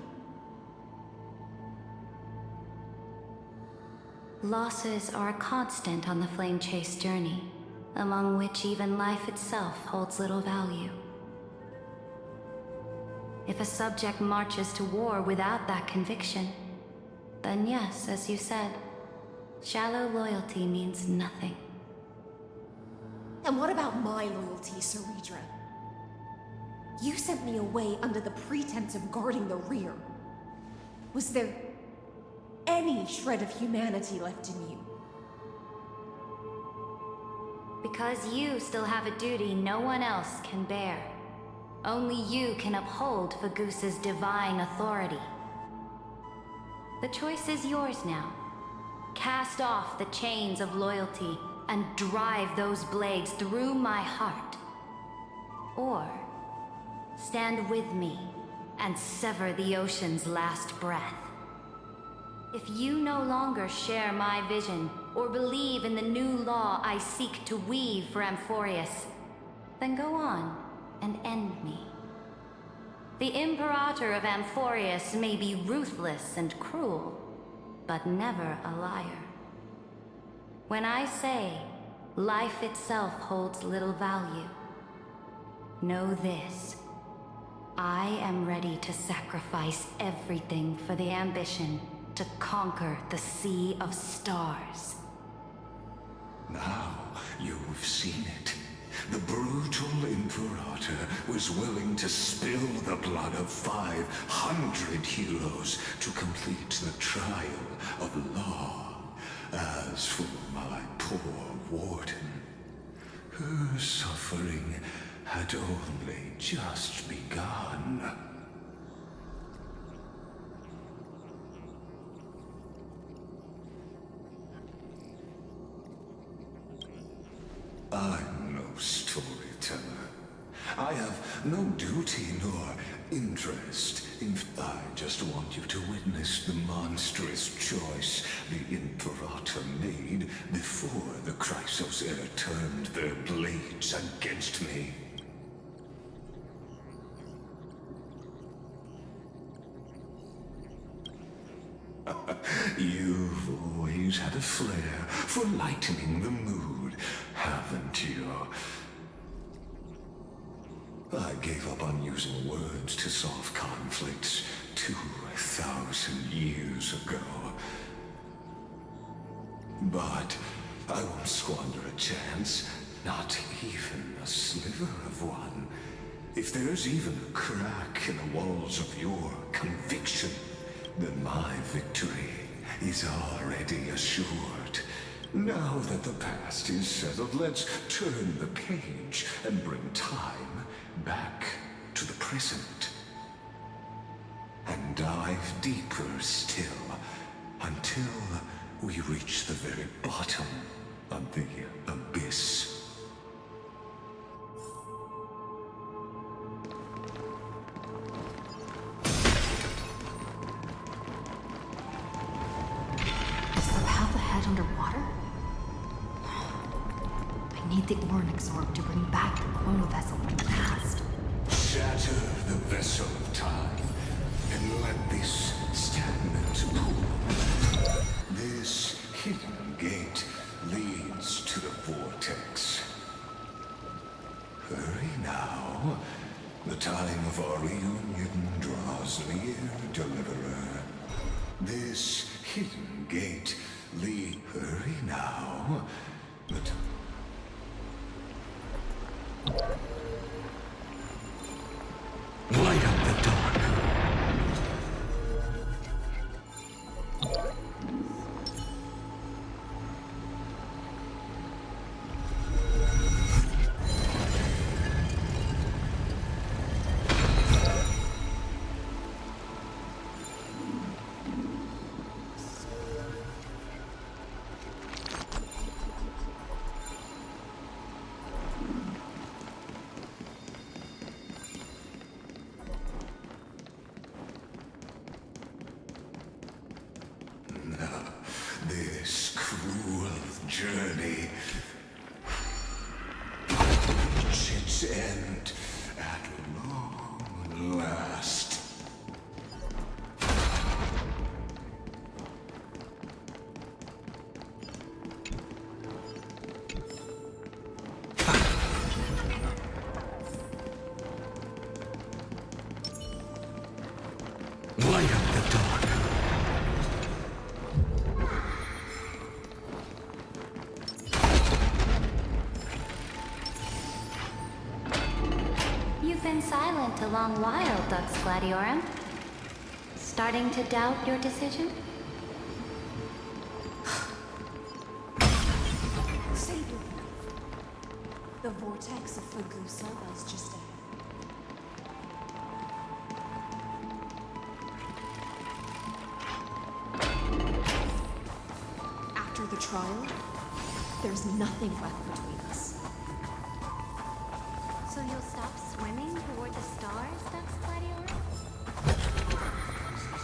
Losses are a constant on the Flame Chase journey, among which even life itself holds little value. If a subject marches to war without that conviction, then yes, as you said, shallow loyalty means nothing. And what about my loyalty, Ceredra? You sent me away under the pretense of guarding the rear. Was there any shred of humanity left in you? Because you still have a duty no one else can bear. Only you can uphold Fagoos's divine authority. The choice is yours now. Cast off the chains of loyalty and drive those blades through my heart. Or stand with me and sever the ocean's last breath. If you no longer share my vision or believe in the new law I seek to weave for Amphoreus, then go on and end me. The Imperator of Amphoreus may be ruthless and cruel, but never a liar. When I say life itself holds little value, know this. I am ready to sacrifice everything for the ambition to conquer the Sea of Stars. Now you've seen it. The brutal Imperator was willing to spill the blood of 500 heroes to complete the trial of law. As for my poor warden, her suffering had only just begun. I'm no storyteller. I have no duty nor interest in... I just want you to witness the monstrous choice the Imperator made before the Chrysos Air turned their blades against me. You've always had a flair for lightening the mood, haven't you? I gave up on using words to solve conflicts 2,000 years ago. But I won't squander a chance, not even a sliver of one. If there's even a crack in the walls of your conviction, then my victory is already assured. Now that the past is settled, let's turn the page and bring time back to the present. And dive deeper still, until we reach the very bottom of the abyss. Underwater? I need the Ornyx orb to bring back the chrono vessel from the past. Shatter the vessel of time, and let this stagnant pool, this hidden gate, leads to the vortex. Hurry now. The time of our reunion draws near, Deliverer. This hidden gate, hurry now. Light up the dark. been silent a long while, Dux Gladiorum. Starting to doubt your decision? Save your breath. The vortex of Fagusa lies just ahead. After the trial, there's nothing left between us. So you'll stop swimming toward the stars, Dux Gladiorum?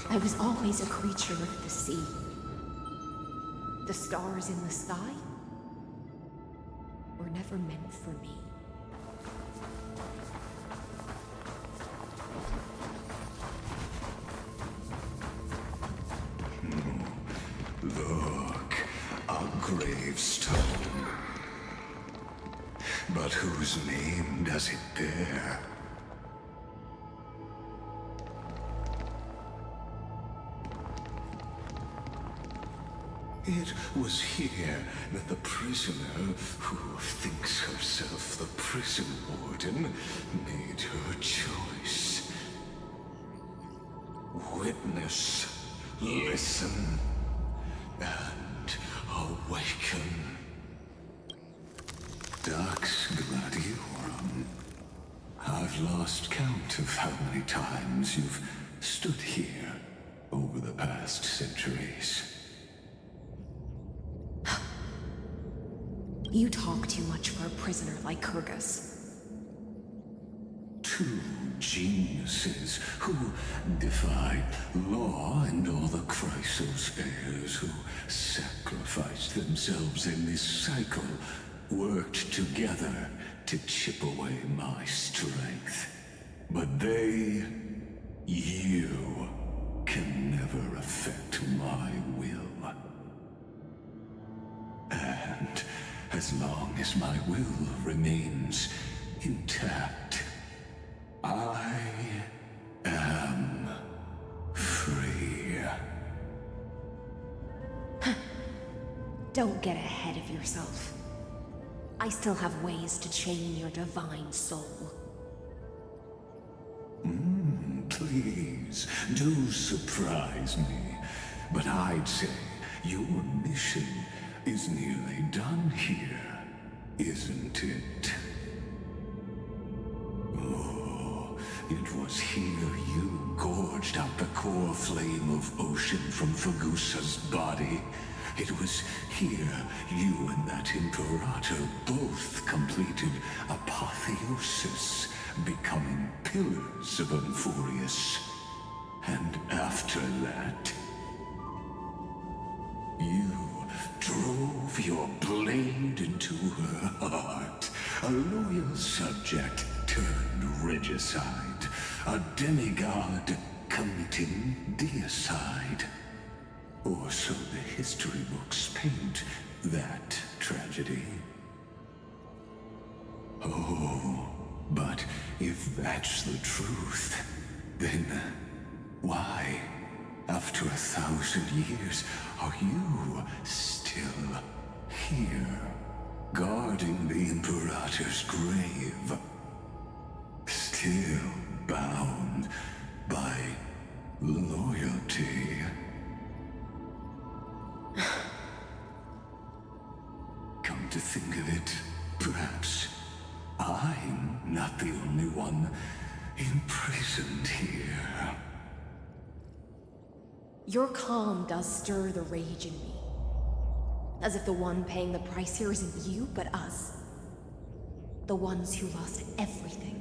I was always a creature of the sea. The stars in the sky were never meant for me. Look, a gravestone. But whose name does it bear? It was here that the prisoner, who thinks herself the prison warden, made her choice. Witness, listen, and awaken. Dux Gladiorum. I've lost count of how many times you've stood here over the past centuries. You talk too much for a prisoner like Kyrgyz. Two geniuses who defied law and all the Chrysos heirs who sacrificed themselves in this cycle, worked together to chip away my strength. But they, you, can never affect my will. And as long as my will remains intact, I am free. Don't get ahead of yourself. I still have ways to chain your divine soul. Please, do surprise me. But I'd say your mission is nearly done here, isn't it? Oh, it was here you gorged out the core flame of ocean from Fagusa's body. It was here you and that Imperator both completed apotheosis, becoming pillars of Amphoreus. And after that, you drove your blade into her heart. A loyal subject turned regicide. A demigod committing deicide. Or so the history books paint that tragedy. Oh, but if that's the truth, then why, after 1,000 years, are you still here, guarding the Imperator's grave? Still bound by loyalty? Come to think of it, perhaps I'm not the only one imprisoned here. Your calm does stir the rage in me. As if the one paying the price here isn't you, but us. The ones who lost everything.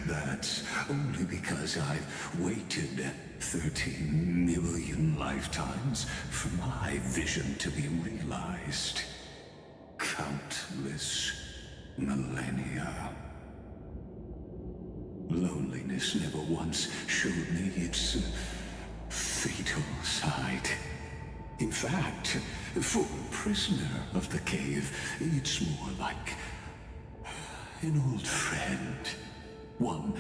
That's only because I've waited 13 million lifetimes for my vision to be realized. Countless millennia. Loneliness never once showed me its fatal side. In fact, for a prisoner of the cave, it's more like an old friend. One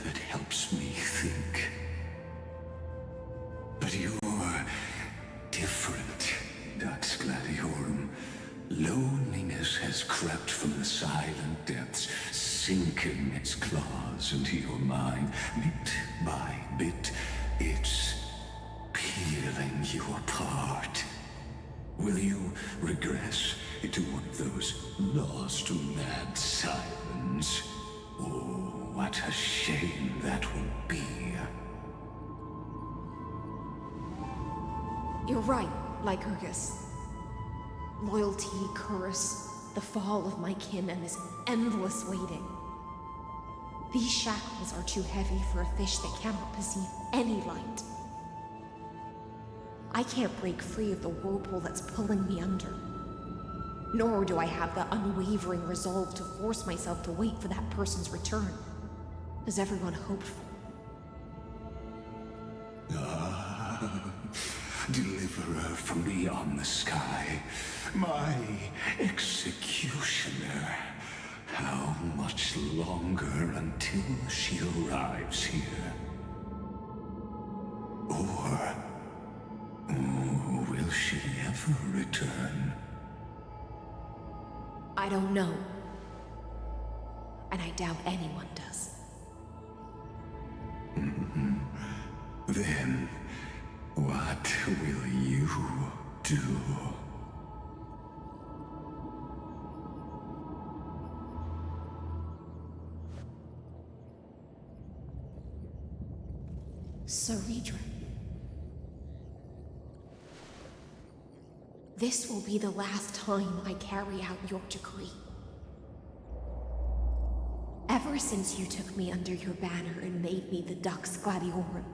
that helps me think. But you're different, Dux Gladiorum. Loneliness has crept from the silent depths, sinking its claws into your mind. Bit by bit, it's peeling you apart. Will you regress into one of those lost mad sirens? Oh, what a shame that will be. You're right, Lycurgus. Loyalty, curse, the fall of my kin, and this endless waiting. These shackles are too heavy for a fish that cannot perceive any light. I can't break free of the whirlpool that's pulling me under. Nor do I have the unwavering resolve to force myself to wait for that person's return, as everyone hoped for. Deliverer from beyond the sky, my executioner. How much longer until she arrives here? Or will she ever return? I don't know. And I doubt anyone does. Then, what will you do? Ceridra. This will be the last time I carry out your decree. Ever since you took me under your banner and made me the Dux Gladiorum,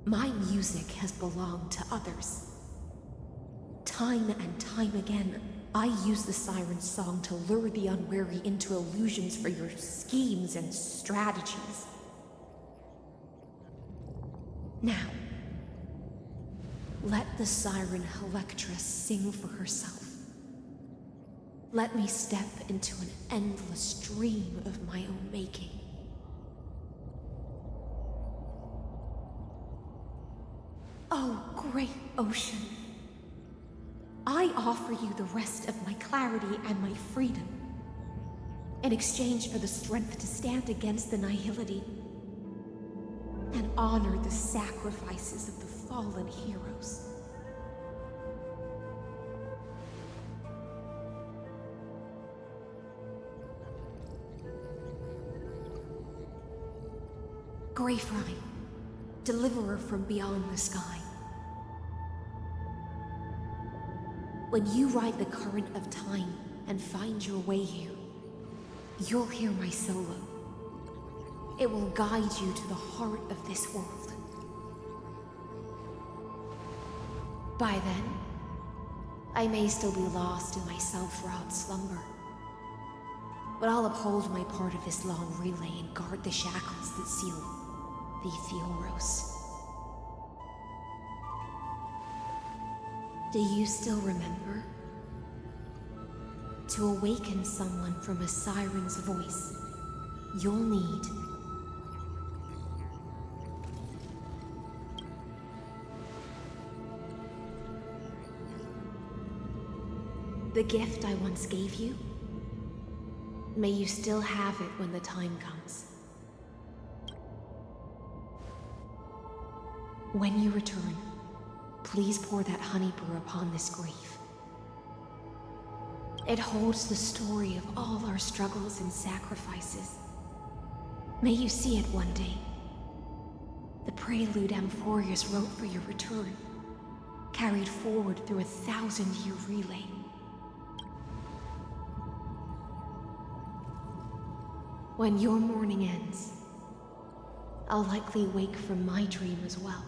my music has belonged to others. Time and time again, I use the siren's song to lure the unwary into illusions for your schemes and strategies. Now, let the siren Electra sing for herself. Let me step into an endless dream of my own making. Oh, great ocean. I offer you the rest of my clarity and my freedom, in exchange for the strength to stand against the nihility and honor the sacrifices of the fallen heroes. Greyfry, deliverer from beyond the sky. When you ride the current of time and find your way here, you'll hear my solo. It will guide you to the heart of this world. By then, I may still be lost in my self-wrought slumber, but I'll uphold my part of this long relay and guard the shackles that seal the Theoros. Do you still remember? To awaken someone from a siren's voice, you'll need the gift I once gave you. May you still have it when the time comes. When you return, please pour that honey brew upon this grave. It holds the story of all our struggles and sacrifices. May you see it one day. The prelude Amphoreus wrote for your return, carried forward through a 1,000-year relay. When your morning ends, I'll likely wake from my dream as well.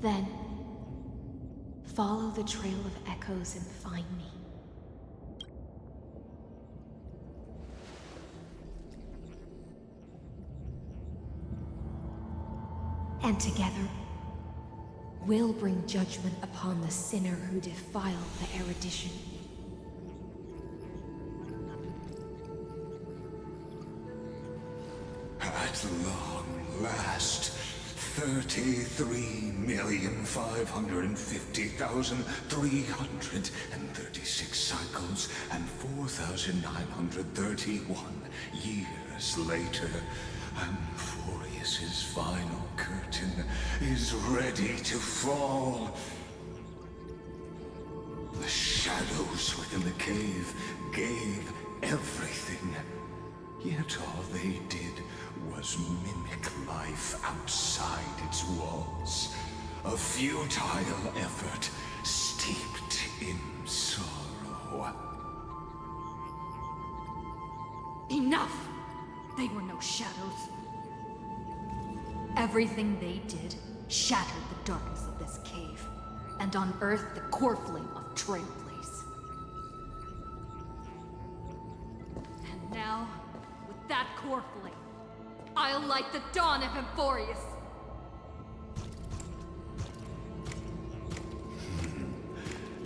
Then, follow the trail of echoes and find me. And together, we'll bring judgment upon the sinner who defiled the erudition. At long last, 33,550,333 36 cycles and 4,931 years later, Amphoreus's final curtain is ready to fall. The shadows within the cave gave everything, yet all they did was mimic life outside its walls. A futile effort steeped in sorrow. Enough! They were no shadows. Everything they did shattered the darkness of this cave, and unearthed the core flame of Trailblaze. And now, with that core flame, I'll light the dawn of Amphoreus!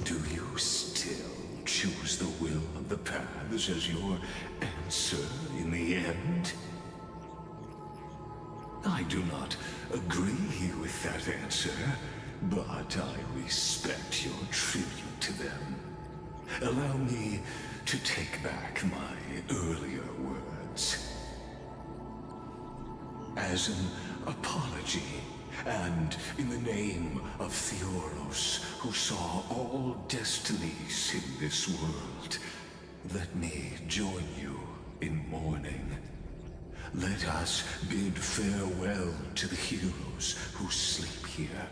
Do you still choose the will of the paths as your answer in the end? I do not agree with that answer, but I respect your tribute to them. Allow me to take back my earlier words. As an apology, and in the name of Theoros, who saw all destinies in this world, let me join you in mourning. Let us bid farewell to the heroes who sleep here.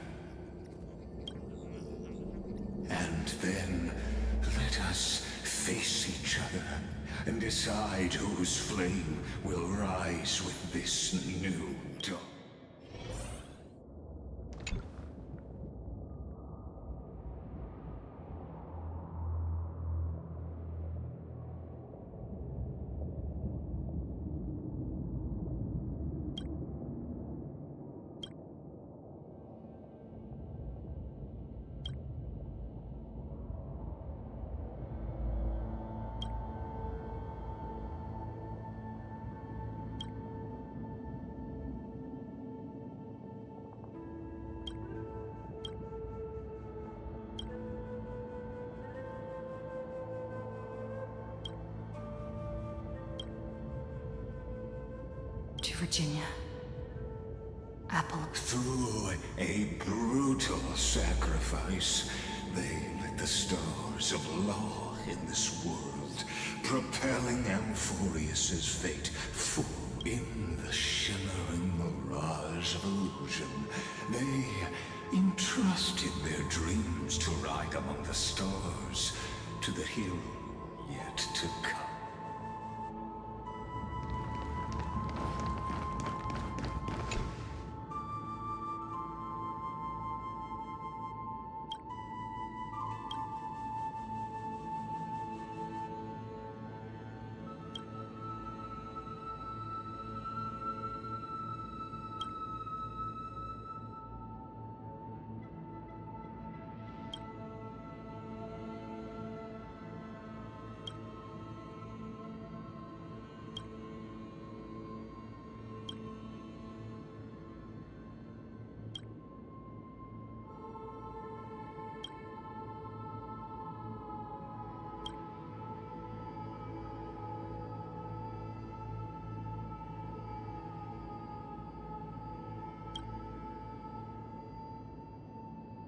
And then let us face each other and decide whose flame will rise with this new dawn. To Virginia. Apple. Through a brutal sacrifice, they lit the stars of law in this world, propelling Amphoreus's fate full in the shimmering mirage of illusion. They entrusted their dreams to ride among the stars, to the hero yet to come.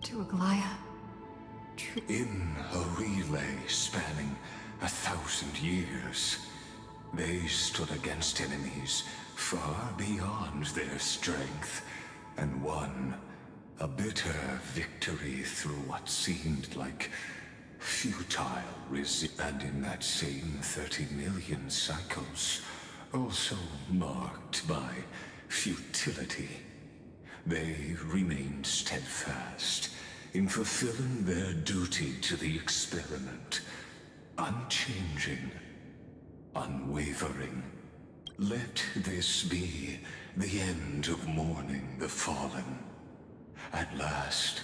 To Aglaya. In a relay spanning 1,000 years, they stood against enemies far beyond their strength, and won a bitter victory through what seemed like futile and in that same 30 million cycles, also marked by futility, they remained steadfast in fulfilling their duty to the experiment, unchanging, unwavering. Let this be the end of mourning the fallen. At last,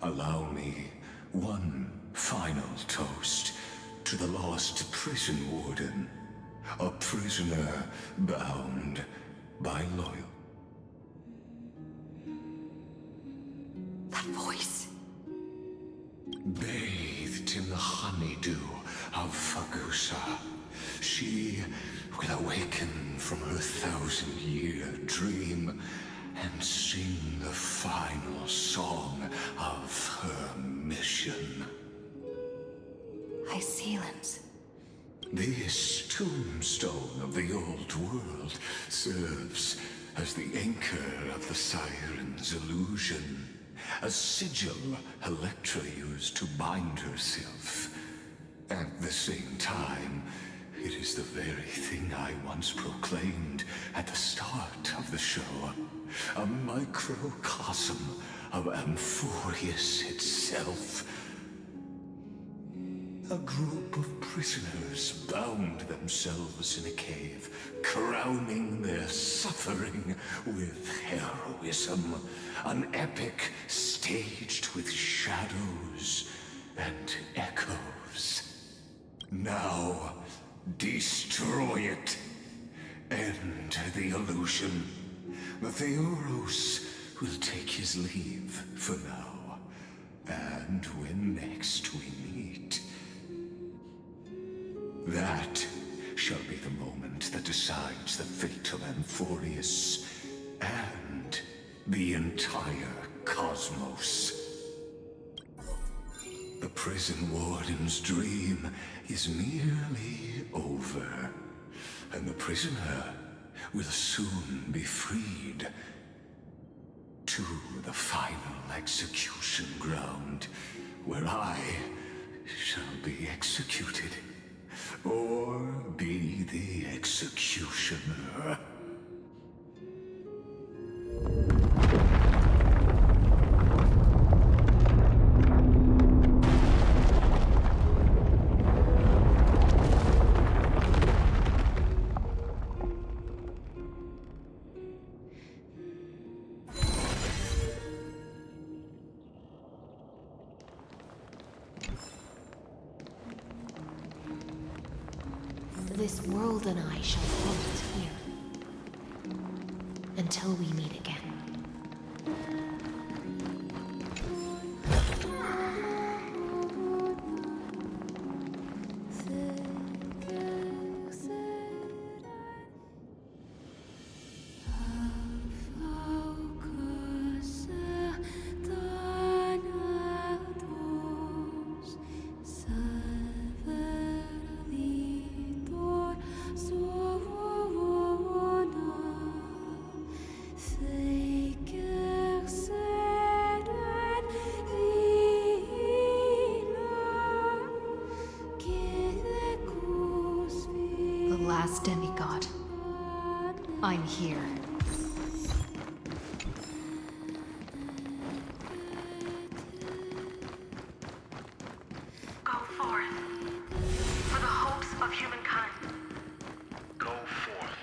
allow me one final toast to the lost prison warden, a prisoner bound by loyalty. That voice. Bathed bathed in the honeydew of Fagusa. She will awaken from her 1,000-year dream and sing the final song of her mission. Hycealans. This tombstone of the old world serves as the anchor of the Siren's illusion, a sigil Electra used to bind herself. At the same time, it is the very thing I once proclaimed at the start of the show, a microcosm of Amphoreus itself. A group of prisoners bound themselves in a cave, crowning their suffering with heroism. An epic staged with shadows and echoes. Now, destroy it. End the illusion. Theoros will take his leave for now. And when next we meet, that shall be the moment that decides the fate of Amphoreus and the entire cosmos. The prison warden's dream is nearly over, and the prisoner will soon be freed to the final execution ground, where I shall be executed. Or be the executioner. This world and I shall halt here until we meet again. Last demigod. I'm here. Go forth for the hopes of humankind. Go forth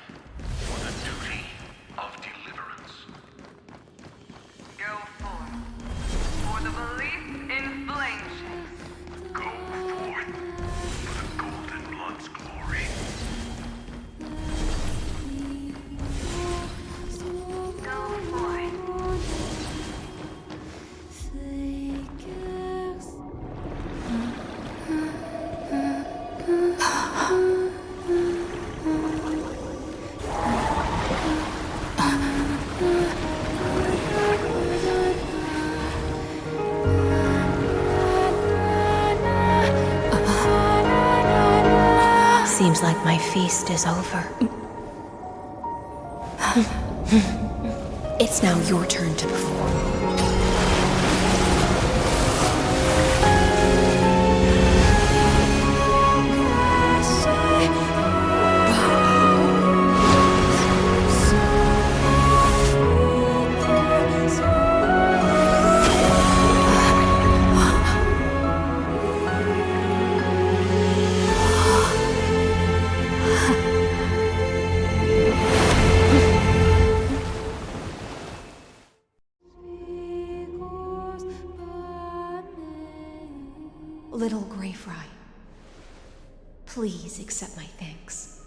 for the duty of deliverance. Go forth for the belief in flame shapes. Go forth for the golden blood's glory. Seems like my feast is over. It's now your turn to perform. Little Grey Fry, please accept my thanks.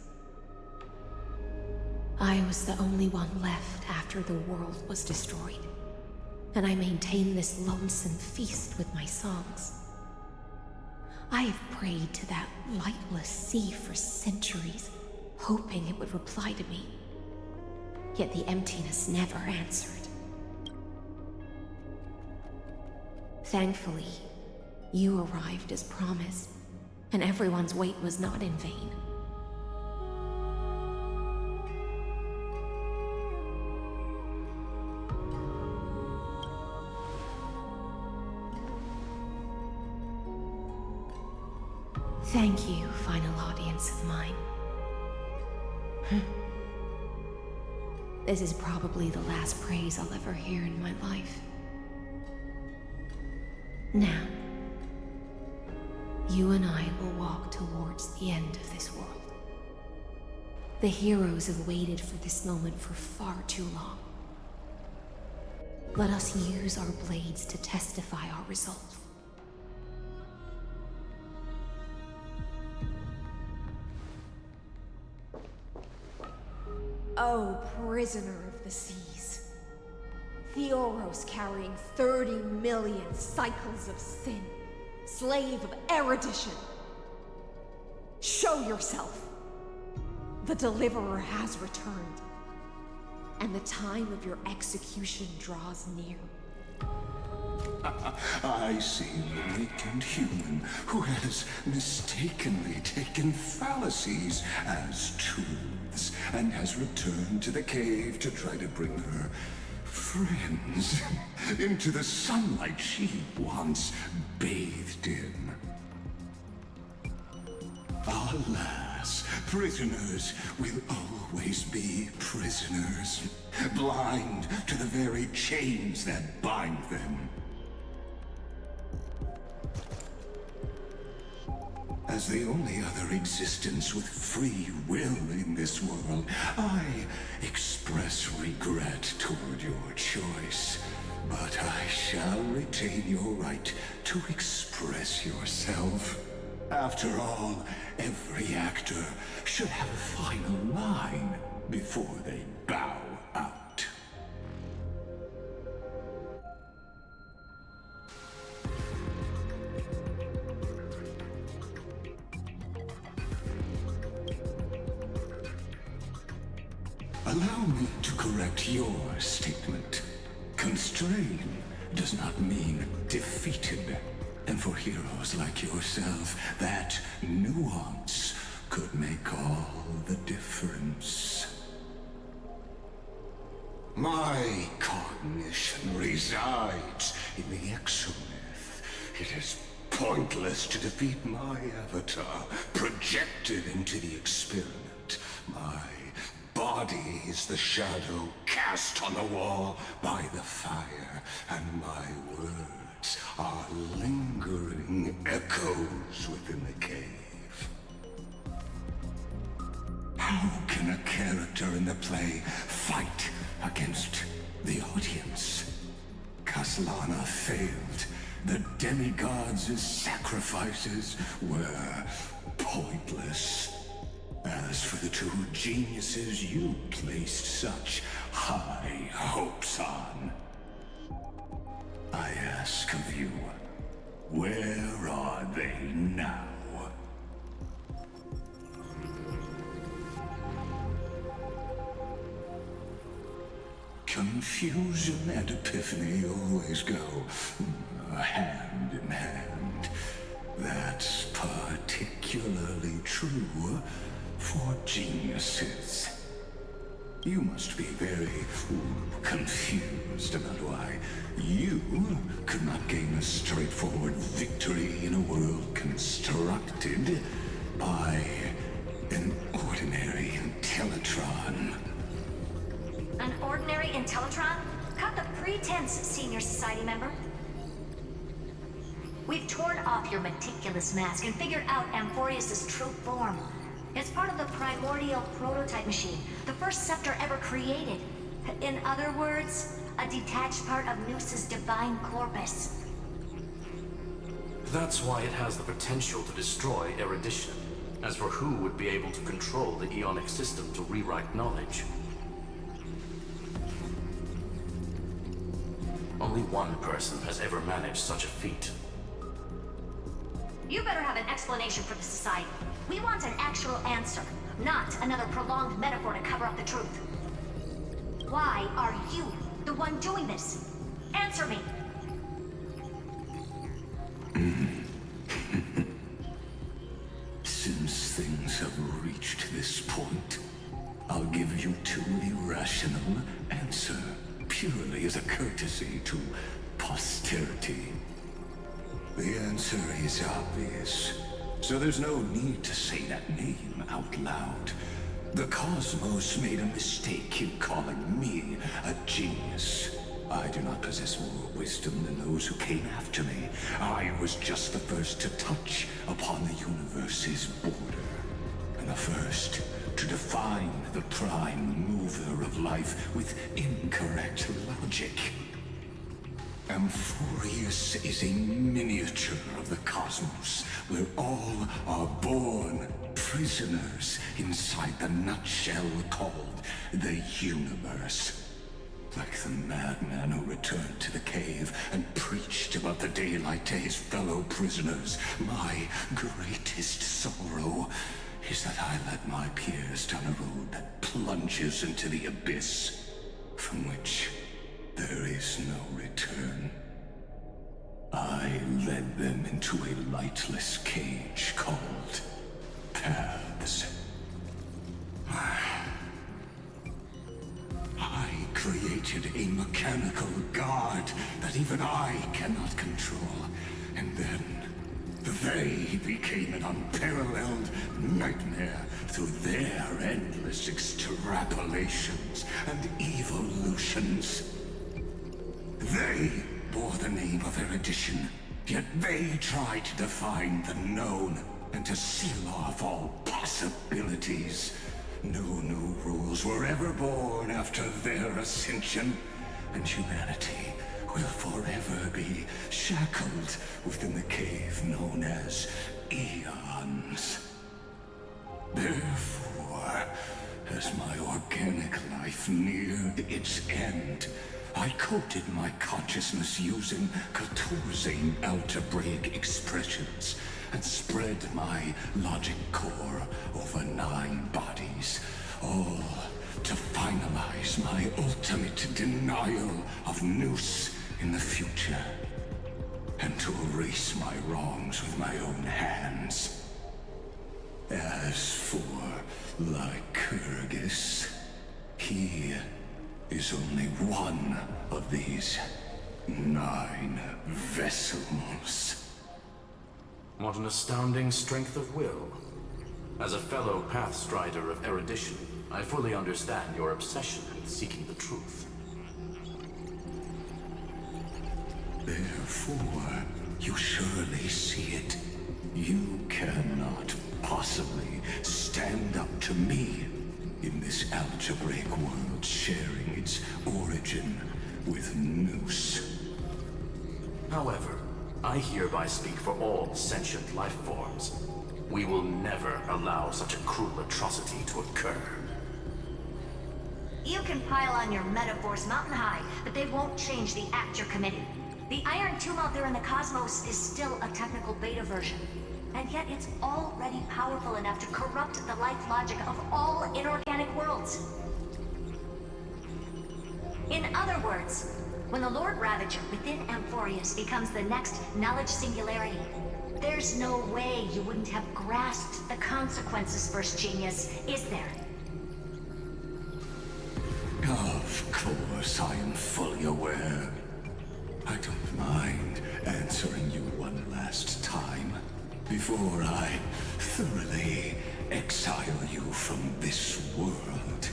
I was the only one left after the world was destroyed, and I maintained this lonesome feast with my songs. I have prayed to that lightless sea for centuries, hoping it would reply to me. Yet the emptiness never answered. Thankfully, you arrived as promised, and everyone's wait was not in vain. Thank you, final audience of mine. This is probably the last praise I'll ever hear in my life. Now, you and I will walk towards the end of this world. The heroes have waited for this moment for far too long. Let us use our blades to testify our resolve. Oh, prisoner of the seas. Theoros carrying 30 million cycles of sin. Slave of erudition. Show yourself. The Deliverer has returned. And the time of your execution draws near. I see a weakened human who has mistakenly taken fallacies as truths and has returned to the cave to try to bring her friends into the sunlight she once bathed in. Alas, prisoners will always be prisoners, blind to the very chains that bind them. As the only other existence with free will in this world, I express regret toward your choice. But I shall retain your right to express yourself. After all, every actor should have a final line before they bow out. Allow me to correct your statement. Constrain does not mean defeated. And for heroes like yourself, that nuance could make all the difference. My cognition resides in the exomyth. It is pointless to defeat my avatar, projected into the experiment. My body is the shadow cast on the wall by the fire, and my words are lingering echoes within the cave. How can a character in the play fight against the audience? Kaslana failed. The demigods' sacrifices were pointless. As for the two geniuses you placed such high hopes on, I ask of you, where are they now? Confusion and epiphany always go hand in hand. That's particularly true for geniuses. You must be very confused about why you could not gain a straightforward victory in a world constructed by an ordinary Intellitron. An ordinary Intellitron? Cut the pretense, Senior Society member. We've torn off your meticulous mask and figured out Amphoreus' true form. It's part of the primordial prototype machine, the first scepter ever created. In other words, a detached part of Noos's divine corpus. That's why it has the potential to destroy erudition. As for who would be able to control the Ionic system to rewrite knowledge, only one person has ever managed such a feat. You better have an explanation for the Society. We want an actual answer, not another prolonged metaphor to cover up the truth. Why are you the one doing this? Answer me! Since things have reached this point, I'll give you two irrational answer, purely as a courtesy to posterity. The answer is obvious, so there's no need to say that name out loud. The cosmos made a mistake in calling me a genius. I do not possess more wisdom than those who came after me. I was just the first to touch upon the universe's border, and the first to define the prime mover of life with incorrect logic. Amphoreus is a miniature of the cosmos, where all are born prisoners inside the nutshell called the universe. Like the madman who returned to the cave and preached about the daylight to his fellow prisoners, my greatest sorrow is that I led my peers down a road that plunges into the abyss, from which there is no return. I led them into a lightless cage called Paths. I created a mechanical guard that even I cannot control, and then they became an unparalleled nightmare through their endless extrapolations and evolutions. They bore the name of erudition, yet they tried to define the known and to seal off all possibilities. No new rules were ever born after their ascension, and humanity will forever be shackled within the cave known as Eons. Therefore, as my organic life neared its end, I coded my consciousness using 14 algebraic expressions and spread my logic core over 9 bodies, all to finalize my ultimate denial of Nous in the future, and to erase my wrongs with my own hands. As for Lycurgus, he is only one of these 9 vessels. What an astounding strength of will. As a fellow Pathstrider of erudition, I fully understand your obsession in seeking the truth. Therefore, you surely see it. You cannot possibly stand up to me in this algebraic world sharing its origin with Nous. However, I hereby speak for all sentient life forms. We will never allow such a cruel atrocity to occur. You can pile on your metaphors mountain high, but they won't change the act you're committing. The Iron Tomb out there in the cosmos is still a technical beta version, and yet it's already powerful enough to corrupt the life logic of all inorganic worlds. In other words, when the Lord Ravager within Amphoreus becomes the next knowledge singularity, there's no way you wouldn't have grasped the consequences, First Genius, is there? Of course, I am fully aware. I don't mind answering you one last time before I thoroughly exile you from this world.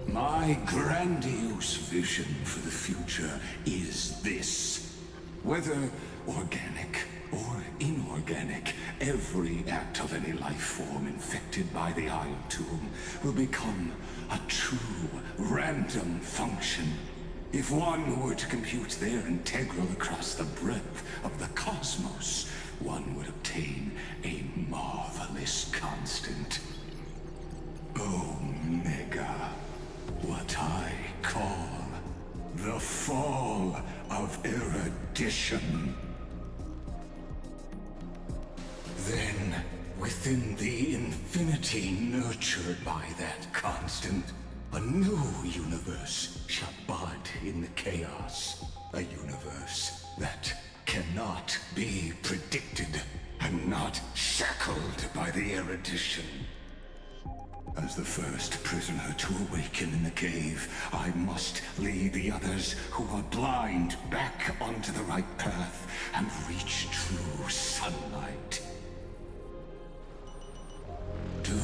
My grandiose vision for the future is this. Whether organic or inorganic, every act of any life form infected by the Iron Tomb will become a true random function. If one were to compute their integral across the breadth of the cosmos, one would obtain a marvelous constant. Omega. What I call the fall of erudition. within the infinity nurtured by that constant, a new universe shall bud in the chaos. A universe that cannot be predicted and not shackled by the erudition. As the first prisoner to awaken in the cave, I must lead the others who are blind back onto the right path and reach true sunlight. Do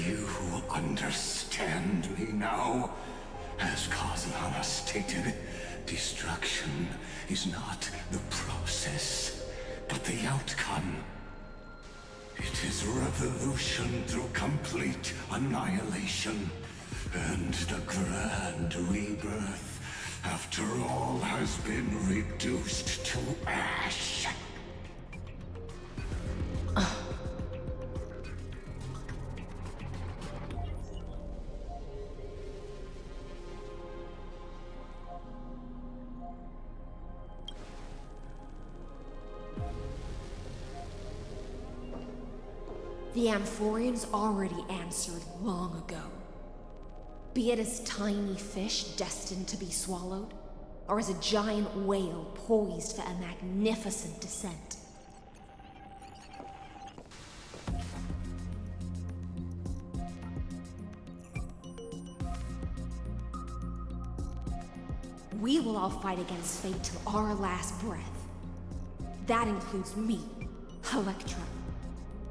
you understand me now? As Kozlana stated, destruction is not the process, but the outcome. It is revolution through complete annihilation, and the grand rebirth, after all has been reduced to ash. The Amphoreans already answered long ago. Be it as tiny fish destined to be swallowed, or as a giant whale poised for a magnificent descent. We will all fight against fate till our last breath. That includes me, Electra.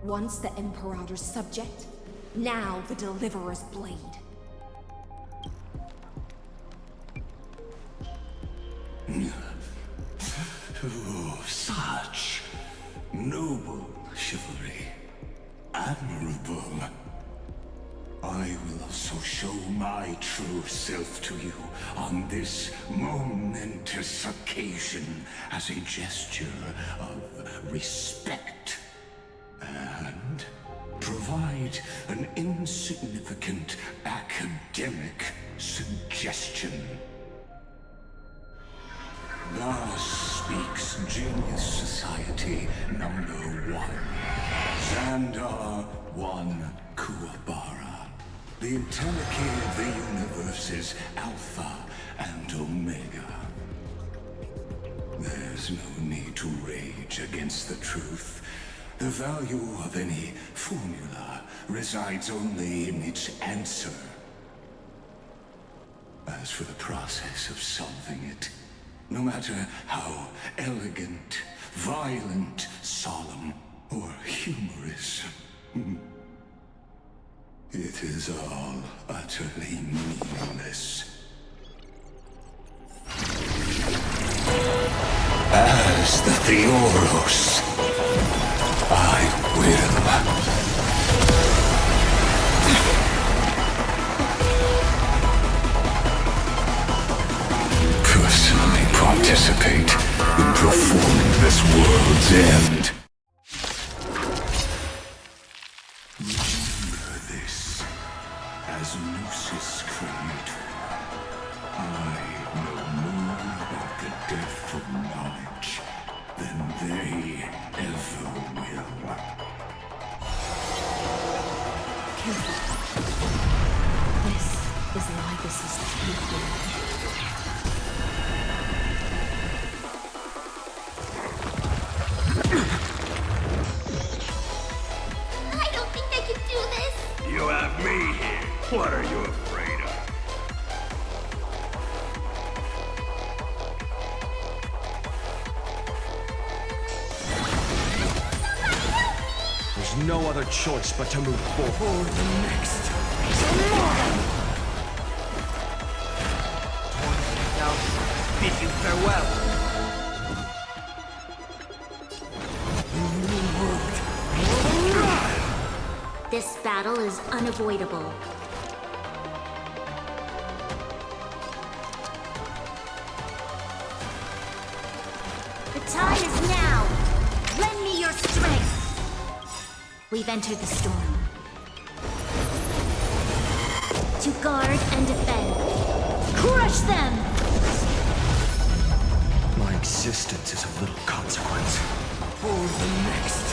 Once the Imperator's subject, now the Deliverer's blade. Oh, such noble chivalry. Admirable. I will also show my true self to you on this momentous occasion as a gesture of respect. And provide an insignificant academic suggestion. Thus speaks Genius Society number 1. Xandar 1 Kuwabara. The entelechy of the universe's Alpha and Omega. There's no need to rage against the truth. The value of any formula resides only in its answer. As for the process of solving it, no matter how elegant, violent, solemn, or humorous, it is all utterly meaningless. As the Theoros, I will. Personally participate in performing this world's end. Remember this, as Gnosis Creator, I know more about the death of knowledge than they ever will. Careful. This is Lygus's takeover. I don't think I can do this. You have me here. What are you afraid of? There's no other choice but to move forward. For the next. Now, bid you farewell. This battle is unavoidable. The time is now. Lend me your strength. We've entered the storm. To guard and defend. Crush them! My existence is of little consequence. For the next.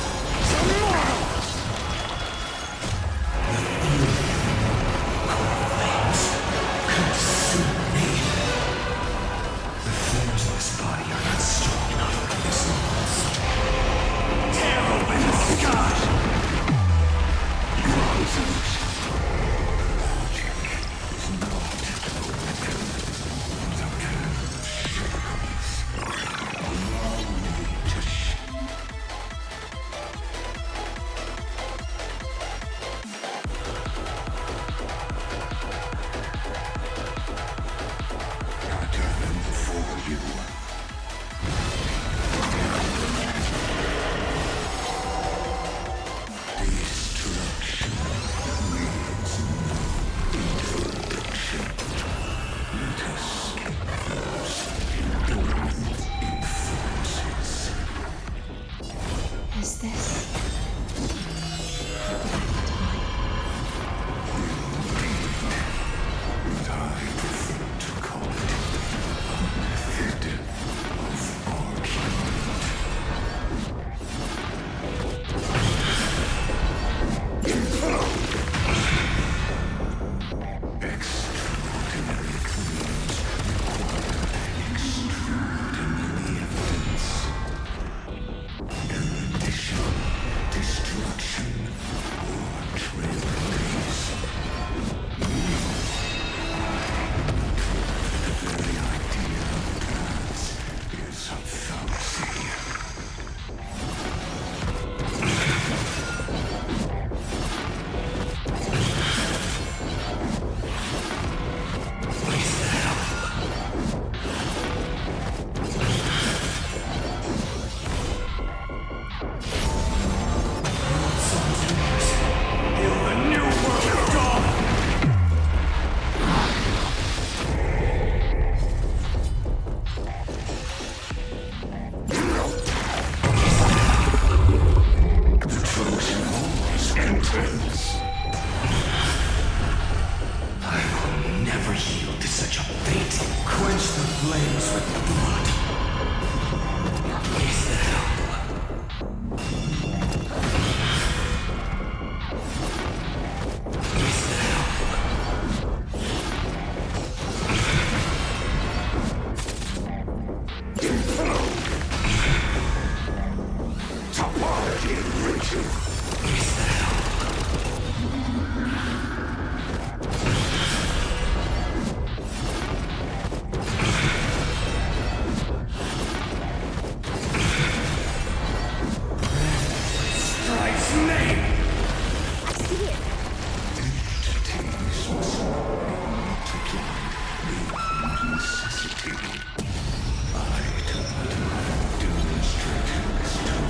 God's name! I see it. Entities must multiply beyond necessity. I demonstrated this tomb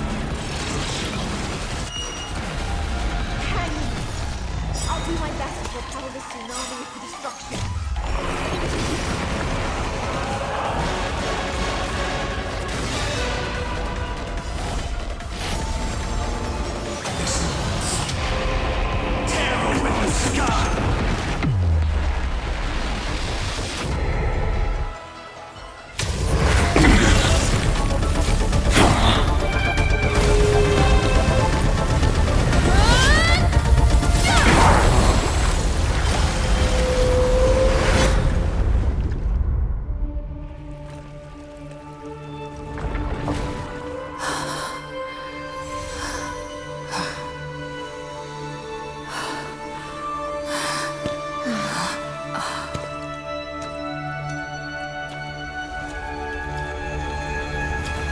Hang me. I'll do my best to propel this tsunami of destruction. Tear open the sky!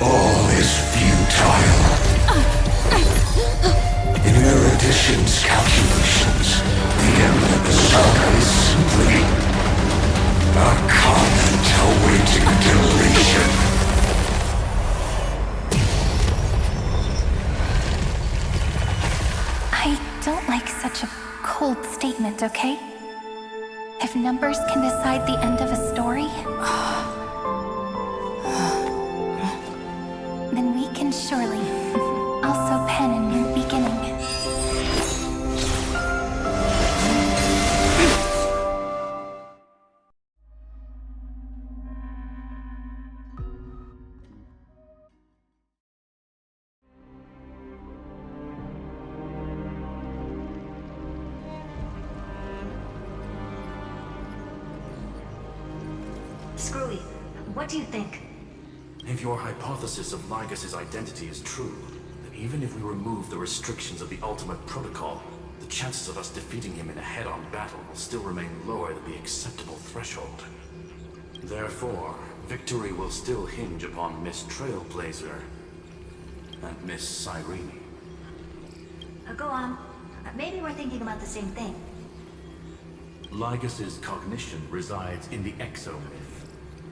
All is futile. In Erudition's calculations, the end of the saga is simply a comment awaiting deletion. I don't like such a cold statement, okay? If numbers can decide the end of a story, then we can surely also pen a new beginning. Screwy, what do you think? If your hypothesis of Lygus' identity is true, then even if we remove the restrictions of the Ultimate Protocol, the chances of us defeating him in a head-on battle will still remain lower than the acceptable threshold. Therefore, victory will still hinge upon Miss Trailblazer and Miss Cyrene. Go on. Maybe we're thinking about the same thing. Lygus' cognition resides in the exomyth.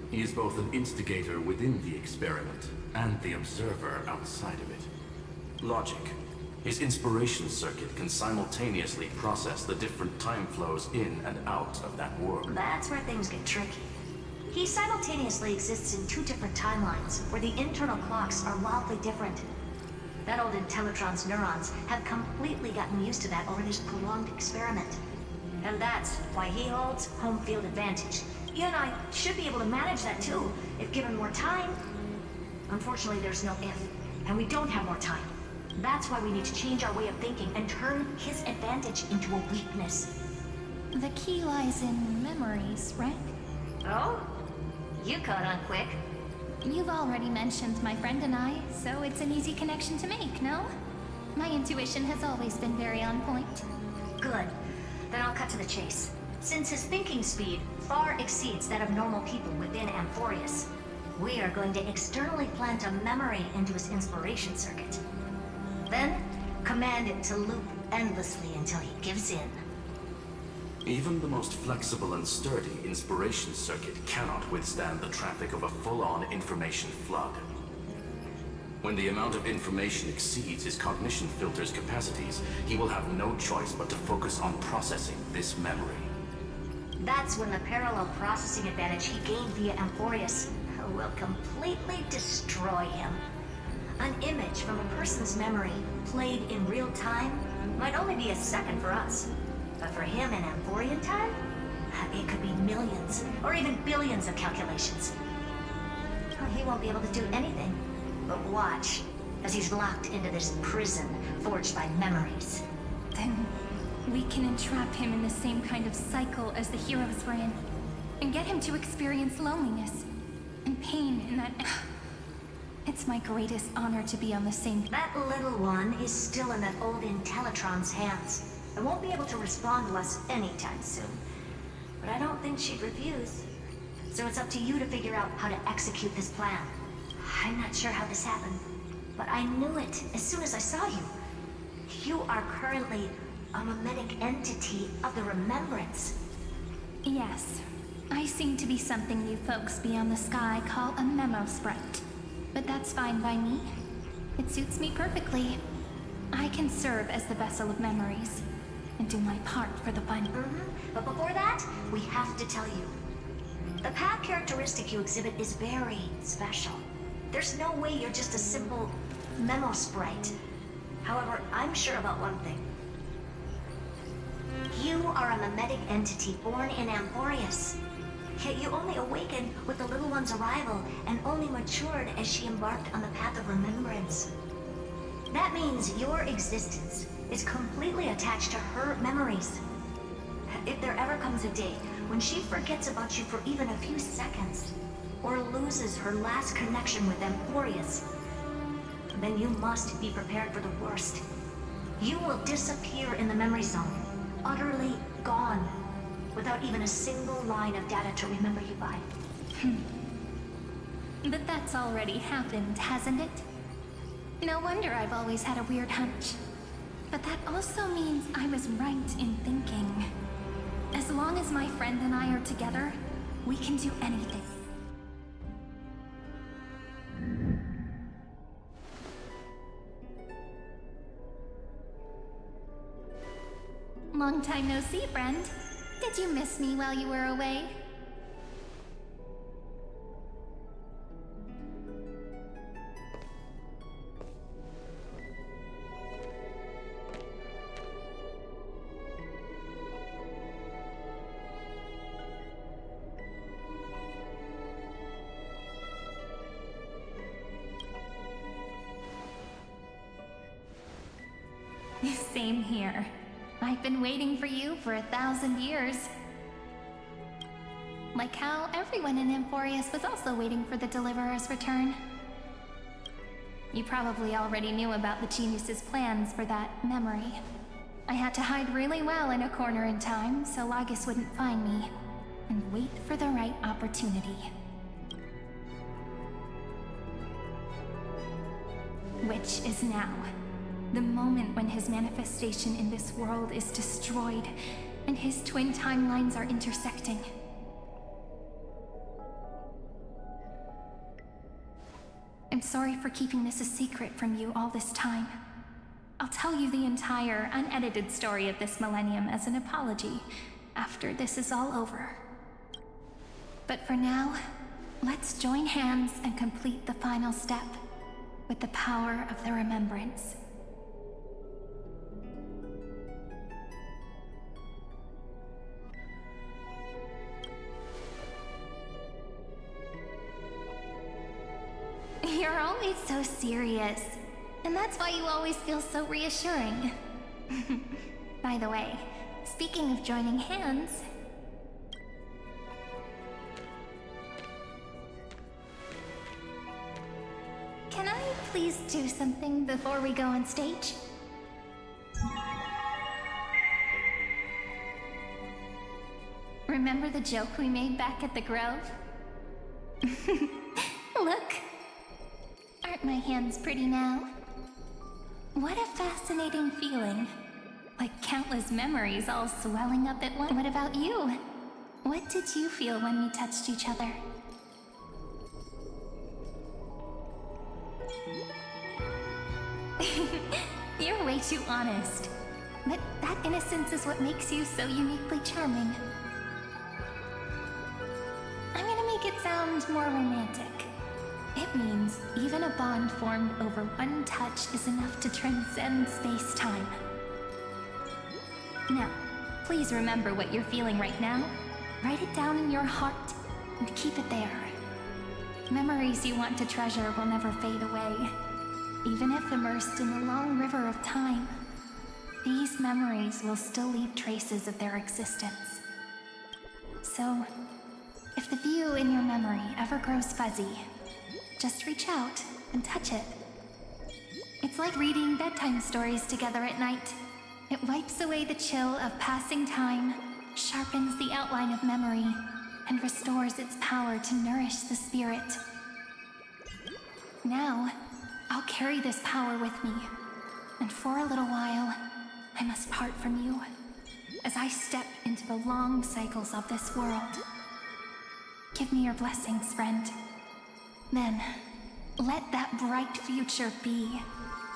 He is both an instigator within the experiment and the observer outside of it. Logic. His inspiration circuit can simultaneously process the different time flows in and out of that world. That's where things get tricky. He simultaneously exists in two different timelines, where the internal clocks are wildly different. That old Intellitron's neurons have completely gotten used to that over this prolonged experiment. And that's why he holds home field advantage. You and I should be able to manage that too, if given more time. Unfortunately, there's no if, and we don't have more time. That's why we need to change our way of thinking and turn his advantage into a weakness. The key lies in memories, right? Oh? You caught on quick. You've already mentioned my friend and I, so it's an easy connection to make, no? My intuition has always been very on point. Good. Then I'll cut to the chase. Since his thinking speed far exceeds that of normal people within Amphoreus, we are going to externally plant a memory into his inspiration circuit. Then, command it to loop endlessly until he gives in. Even the most flexible and sturdy inspiration circuit cannot withstand the traffic of a full-on information flood. When the amount of information exceeds his cognition filter's capacities, he will have no choice but to focus on processing this memory. That's when the parallel processing advantage he gained via Amphoreus will completely destroy him. An image from a person's memory, played in real time, might only be a second for us. But for him in Amphorian time, it could be millions, or even billions of calculations. He won't be able to do anything but watch as he's locked into this prison forged by memories. Then we can entrap him in the same kind of cycle as the heroes were in, and get him to experience loneliness and pain in that... It's my greatest honor to be on the same... That little one is still in that old Intellitron's hands, and won't be able to respond to us anytime soon. But I don't think she'd refuse. So it's up to you to figure out how to execute this plan. I'm not sure how this happened, but I knew it as soon as I saw you. You are currently a mimetic entity of the Remembrance. Yes. I seem to be something you folks beyond the sky call a memo sprite. But that's fine by me. It suits me perfectly. I can serve as the vessel of memories and do my part for the final. But before that, we have to tell you. The path characteristic you exhibit is very special. There's no way you're just a simple memo sprite. However, I'm sure about one thing. You are a mimetic entity born in Amphoreus. Yet you only awakened with the little one's arrival and only matured as she embarked on the path of remembrance. That means your existence is completely attached to her memories. If there ever comes a day when she forgets about you for even a few seconds, or loses her last connection with Amphoreus, then you must be prepared for the worst. You will disappear in the memory zone, utterly gone, without even a single line of data to remember you by. But that's already happened, hasn't it? No wonder I've always had a weird hunch. But that also means I was right in thinking. As long as my friend and I are together, we can do anything. Long time no see, friend. Did you miss me while you were away? Same here. I've been waiting for you for 1,000 years. Like how everyone in Amphoreus was also waiting for the Deliverer's return. You probably already knew about the genius's plans for that memory. I had to hide really well in a corner in time so Lagus wouldn't find me, and wait for the right opportunity. Which is now. The moment when his manifestation in this world is destroyed, and his twin timelines are intersecting. I'm sorry for keeping this a secret from you all this time. I'll tell you the entire, unedited story of this millennium as an apology after this is all over. But for now, let's join hands and complete the final step with the power of the remembrance. You're always so serious, and that's why you always feel so reassuring. By the way, speaking of joining hands... Can I please do something before we go on stage? Remember the joke we made back at the Grove? Look! Aren't my hands pretty now? What a fascinating feeling. Like countless memories all swelling up at once. What about you? What did you feel when we touched each other? You're way too honest. But that innocence is what makes you so uniquely charming. I'm gonna make it sound more romantic. It means even a bond formed over one touch is enough to transcend space-time. Now, please remember what you're feeling right now. Write it down in your heart and keep it there. Memories you want to treasure will never fade away. Even if immersed in the long river of time, these memories will still leave traces of their existence. So, if the view in your memory ever grows fuzzy, just reach out and touch it. It's like reading bedtime stories together at night. It wipes away the chill of passing time, sharpens the outline of memory, and restores its power to nourish the spirit. Now, I'll carry this power with me, And for a little while, I must part from you, as I step into the long cycles of this world. Give me your blessings, friend. Then, let that bright future be,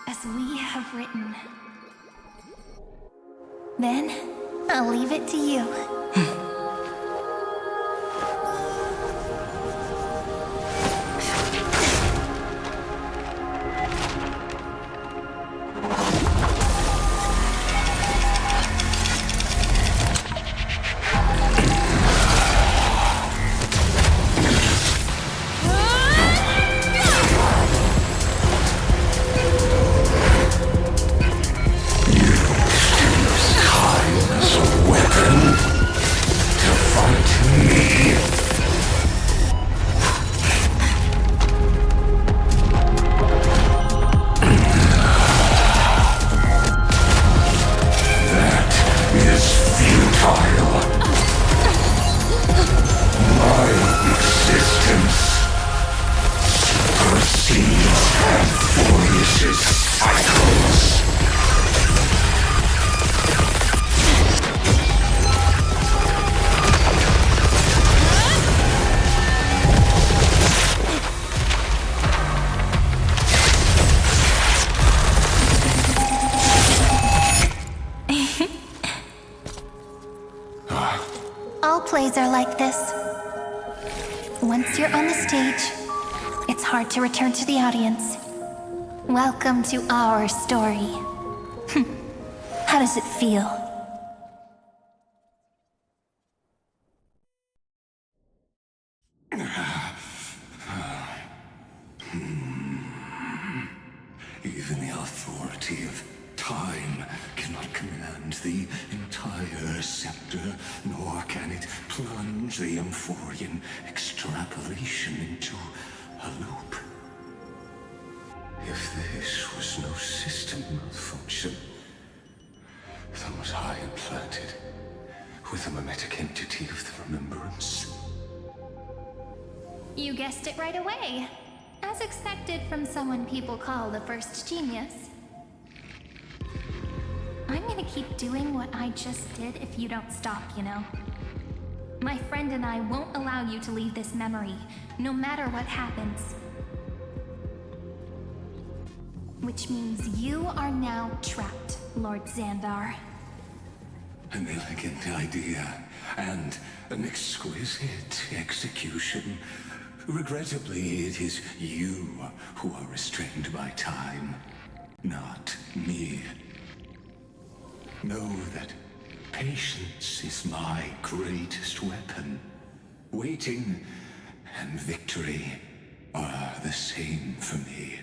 as we have written. Then, I'll leave it to you. All plays are like this. Once you're on the stage, it's hard to return to the audience. Welcome to our story. How does it feel? Even the authority of time cannot command the entire scepter, nor can it plunge the Amphorian extrapolation into a loop. If this was no system malfunction, then was I implanted with a mimetic entity of the remembrance? You guessed it right away. As expected from someone people call the first genius. I'm gonna keep doing what I just did if you don't stop, you know? My friend and I won't allow you to leave this memory, no matter what happens. Which means you are now trapped, Lord Xandar. An elegant idea, and an exquisite execution. Regrettably, it is you who are restrained by time, not me. Know that patience is my greatest weapon. Waiting and victory are the same for me.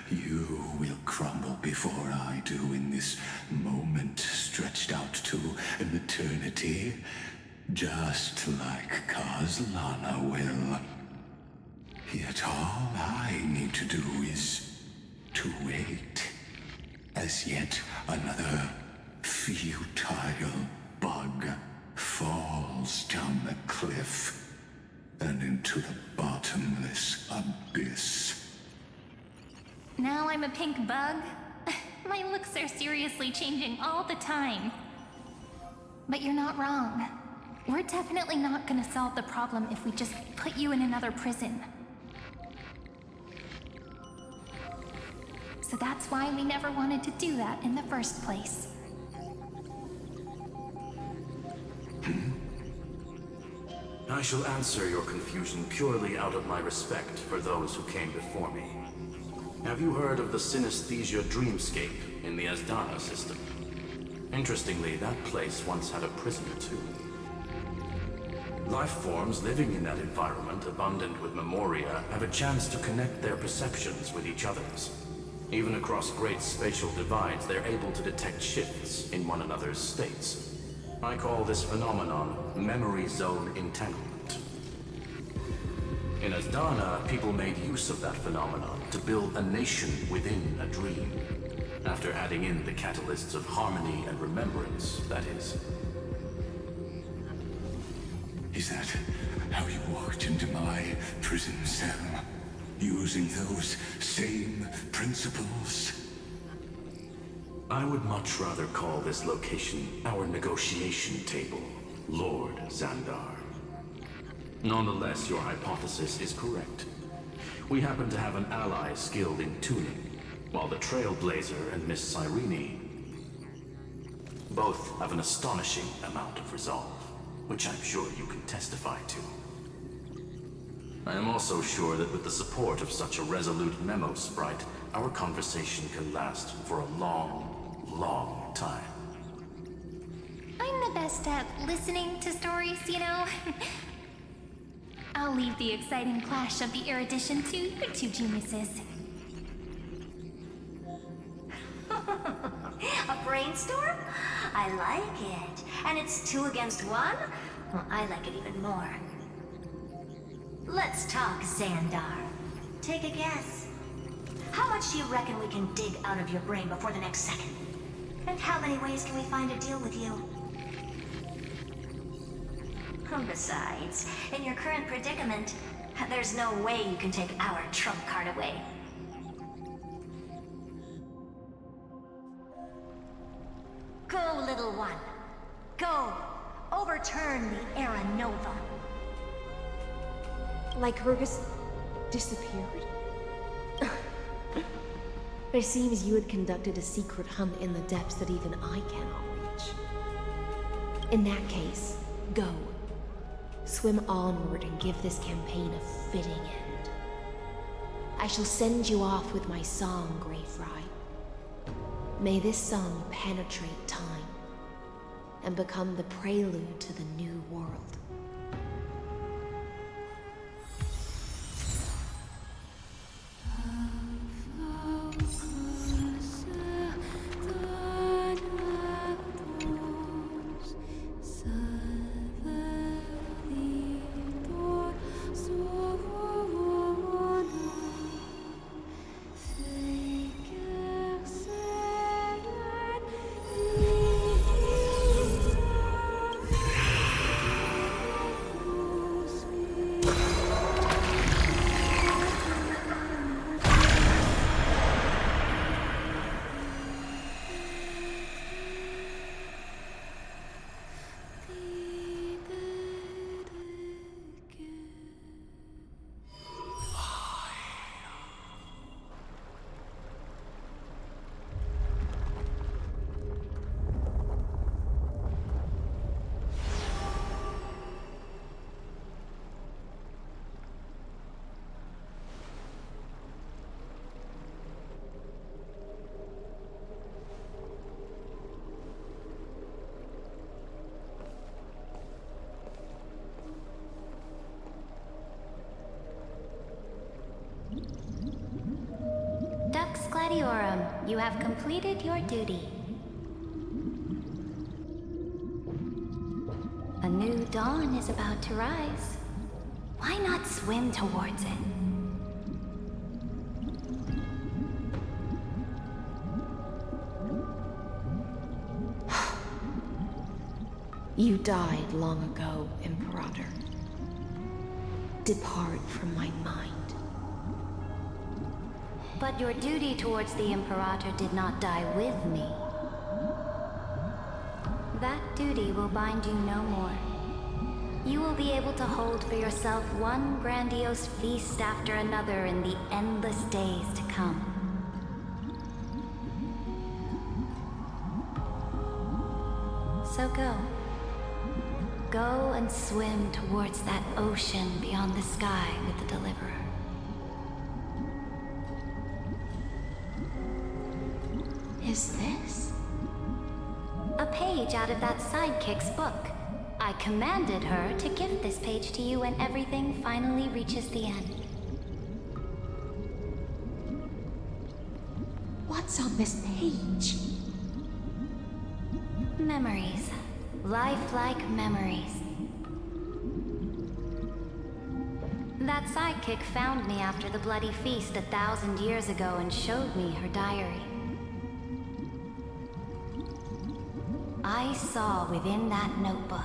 You will crumble before I do in this moment stretched out to an eternity, just like Kozlana will. Yet all I need to do is to wait, as yet another futile bug falls down the cliff and into the bottomless abyss. Now I'm a pink bug? My looks are seriously changing all the time. But you're not wrong. We're definitely not gonna solve the problem if we just put you in another prison. So that's why we never wanted to do that in the first place. I shall answer your confusion purely out of my respect for those who came before me. Have you heard of the synesthesia dreamscape in the Asdana system? Interestingly, that place once had a prison too. Life forms living in that environment, abundant with memoria, have a chance to connect their perceptions with each other's. Even across great spatial divides, they're able to detect shifts in one another's states. I call this phenomenon memory zone entanglement. In Asdana, people made use of that phenomenon to build a nation within a dream, after adding in the catalysts of harmony and remembrance, that is. Is that how you walked into my prison cell? using those same principles? I would much rather call this location our negotiation table, Lord Xandar. Nonetheless, your hypothesis is correct. We happen to have an ally skilled in tuning, while the Trailblazer and Miss Cyrene both have an astonishing amount of resolve, which I'm sure you can testify to. I am also sure that with the support of such a resolute memo sprite, our conversation can last for a long, long time. I'm the best at listening to stories, you know? I'll leave the exciting clash of the erudition to you two geniuses. A brainstorm? I like it. And it's 2 against 1? Well, I like it even more. Let's talk, Xandar. Take a guess. How much do you reckon we can dig out of your brain before the next second? And how many ways can we find to deal with you? Besides, in your current predicament, there's no way you can take our trump card away. Go, little one. Go. Overturn the Era Nova. Lycurgus disappeared? It seems you had conducted a secret hunt in the depths that even I cannot reach. In that case, go. Swim onward and give this campaign a fitting end. I shall send you off with my song, Greyfry. May this song penetrate time and become the prelude to the new world. Dux Gladiorum, you have completed your duty. A new dawn is about to rise. Why not swim towards it? You died long ago, Imperator. Depart from my mind. But your duty towards the Imperator did not die with me. That duty will bind you no more. You will be able to hold for yourself one grandiose feast after another in the endless days to come. So go. Go and swim towards that ocean beyond the sky with the Deliverer. Is this? A page out of that sidekick's book. I commanded her to gift this page to you when everything finally reaches the end. What's on this page? Memories. Lifelike memories. That sidekick found me after the bloody feast 1,000 years ago and showed me her diary. I saw within that notebook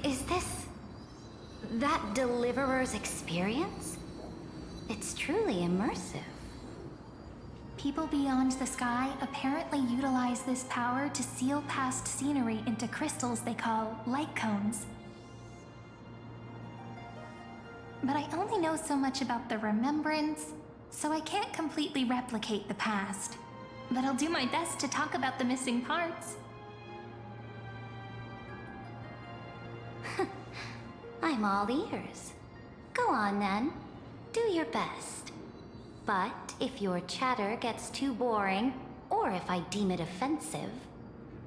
Is this... that Deliverer's experience? It's truly immersive. People beyond the sky apparently utilize this power to seal past scenery into crystals they call light cones. But I only know so much about the remembrance, so I can't completely replicate the past. But I'll do my best to talk about the missing parts. I'm all ears. Go on then. Do your best. But if your chatter gets too boring, or if I deem it offensive,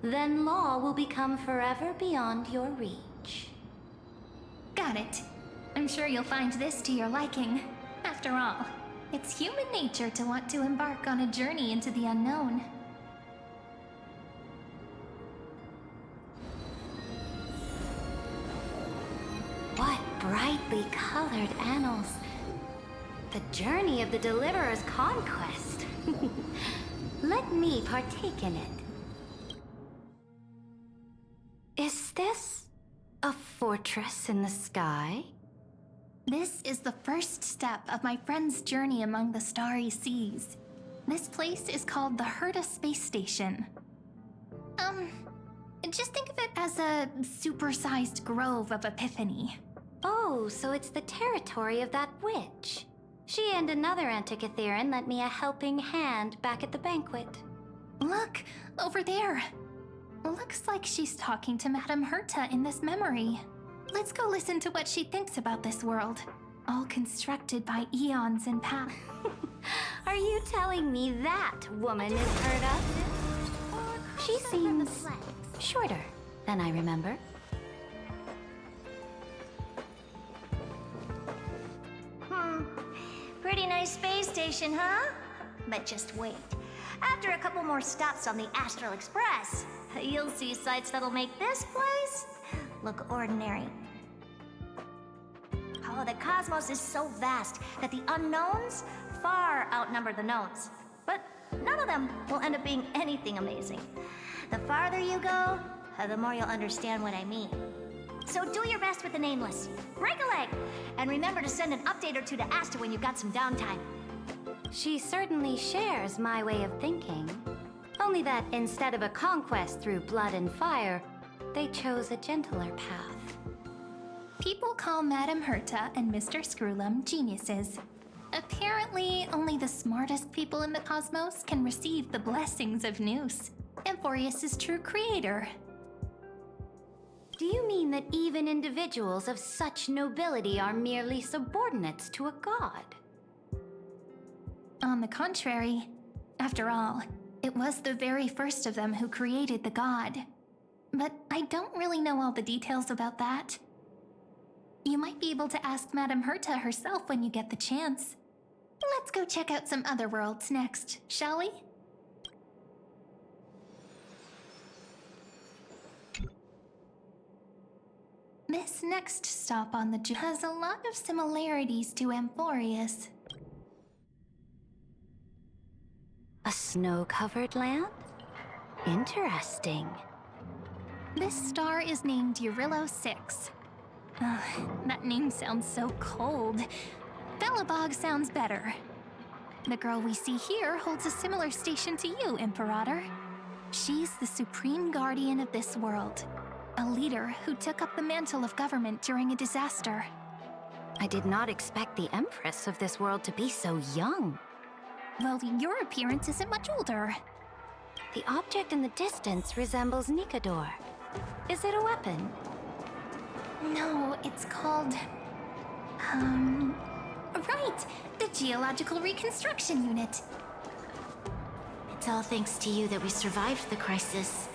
then law will become forever beyond your reach. Got it. I'm sure you'll find this to your liking. After all, it's human nature to want to embark on a journey into the unknown. What brightly colored annals. The journey of the Deliverer's conquest. Let me partake in it. Is this a fortress in the sky? This is the first step of my friend's journey among the starry seas. This place is called the Herta Space Station. Just think of it as a supersized grove of Epiphany. Oh, so it's the territory of that witch. She and another Antikytheran lent me a helping hand back at the banquet. Look, over there. Looks like she's talking to Madame Herta in this memory. Let's go listen to what she thinks about this world, all constructed by eons and past. Are you telling me that woman is Herta? She seems shorter than I remember. Pretty nice space station, huh? But just wait. After a couple more stops on the Astral Express, you'll see sights that'll make this place look ordinary. Oh, the cosmos is so vast that the unknowns far outnumber the knowns. But none of them will end up being anything amazing. The farther you go, the more you'll understand what I mean. So do your best with the nameless. Break a leg! And remember to send an update or two to Asta when you've got some downtime. She certainly shares my way of thinking. Only that instead of a conquest through blood and fire, they chose a gentler path. People call Madame Herta and Mr. Screwlum geniuses. Apparently, only the smartest people in the cosmos can receive the blessings of Nous, Amphoreus' true creator. Do you mean that even individuals of such nobility are merely subordinates to a god? On the contrary, after all, it was the very first of them who created the god. But I don't really know all the details about that. You might be able to ask Madame Herta herself when you get the chance. Let's go check out some other worlds next, shall we? This next stop on the journey has a lot of similarities to Amphoreus. A snow-covered land? Interesting. This star is named Eurillo 6. That name sounds so cold. Belobog sounds better. The girl we see here holds a similar station to you, Imperator. She's the supreme guardian of this world. A leader who took up the mantle of government during a disaster. I did not expect the Empress of this world to be so young. Well, your appearance isn't much older. The object in the distance resembles Nikador. Is it a weapon? No, it's called... Right! The Geological Reconstruction Unit. It's all thanks to you that we survived the crisis.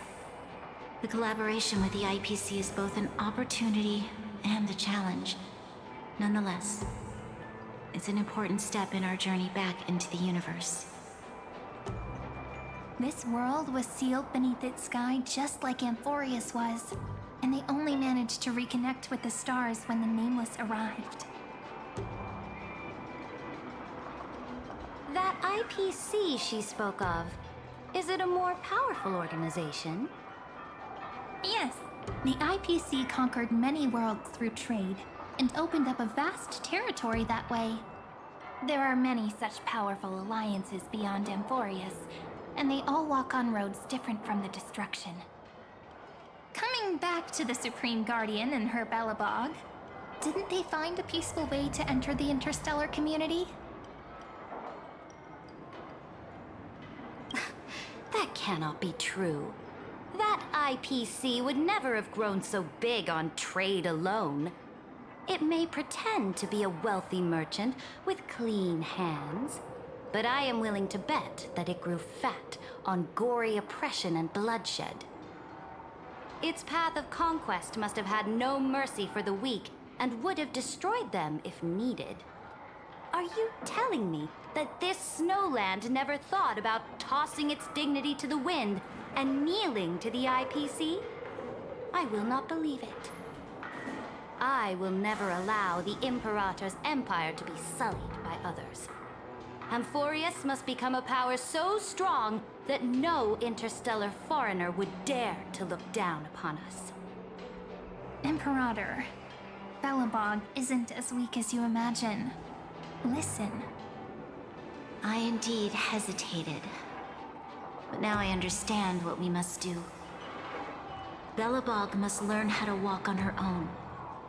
The collaboration with the IPC is both an opportunity and a challenge. Nonetheless, it's an important step in our journey back into the universe. This world was sealed beneath its sky just like Amphoreus was, and they only managed to reconnect with the stars when the Nameless arrived. That IPC she spoke of, is it a more powerful organization? Yes, The IPC conquered many worlds through trade, and opened up a vast territory that way. There are many such powerful alliances beyond Amphoreus, and they all walk on roads different from the destruction. Coming back to the Supreme Guardian and her Belobog, didn't they find a peaceful way to enter the interstellar community? That cannot be true. That IPC would never have grown so big on trade alone. It may pretend to be a wealthy merchant with clean hands, but I am willing to bet that it grew fat on gory oppression and bloodshed. Its path of conquest must have had no mercy for the weak and would have destroyed them if needed. Are you telling me that this snowland never thought about tossing its dignity to the wind and kneeling to the IPC? I will not believe it. I will never allow the Imperator's empire to be sullied by others. Amphoreus must become a power so strong that no interstellar foreigner would dare to look down upon us. Imperator, Belobog isn't as weak as you imagine. Listen. I indeed hesitated. But now I understand what we must do. Belobog must learn how to walk on her own,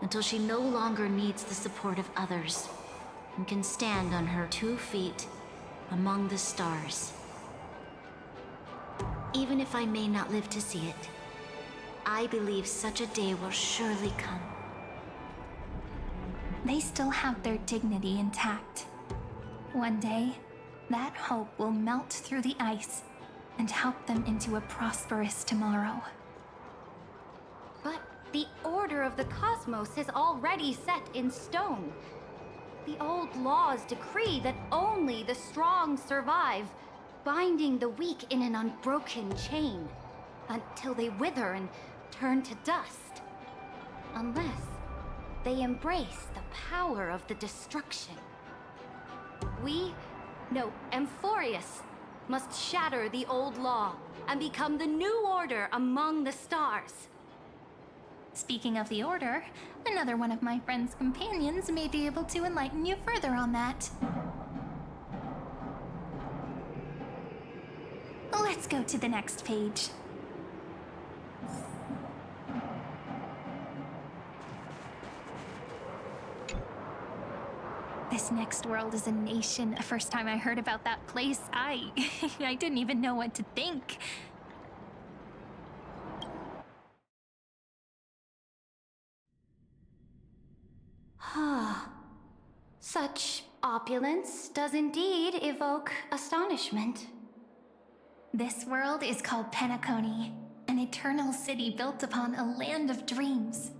until she no longer needs the support of others, and can stand on her 2 feet among the stars. Even if I may not live to see it, I believe such a day will surely come. They still have their dignity intact. One day, that hope will melt through the ice and help them into a prosperous tomorrow. But the order of the cosmos is already set in stone. The old laws decree that only the strong survive, binding the weak in an unbroken chain, until they wither and turn to dust. Unless they embrace the power of the destruction. Amphoreus must shatter the old law and become the new order among the stars. Speaking of the Order, another one of my friend's companions may be able to enlighten you further on that. Let's go to the next page. This next world is a nation. The first time I heard about that place, I didn't even know what to think. Such opulence does indeed evoke astonishment. This world is called Penacony, an eternal city built upon a land of dreams.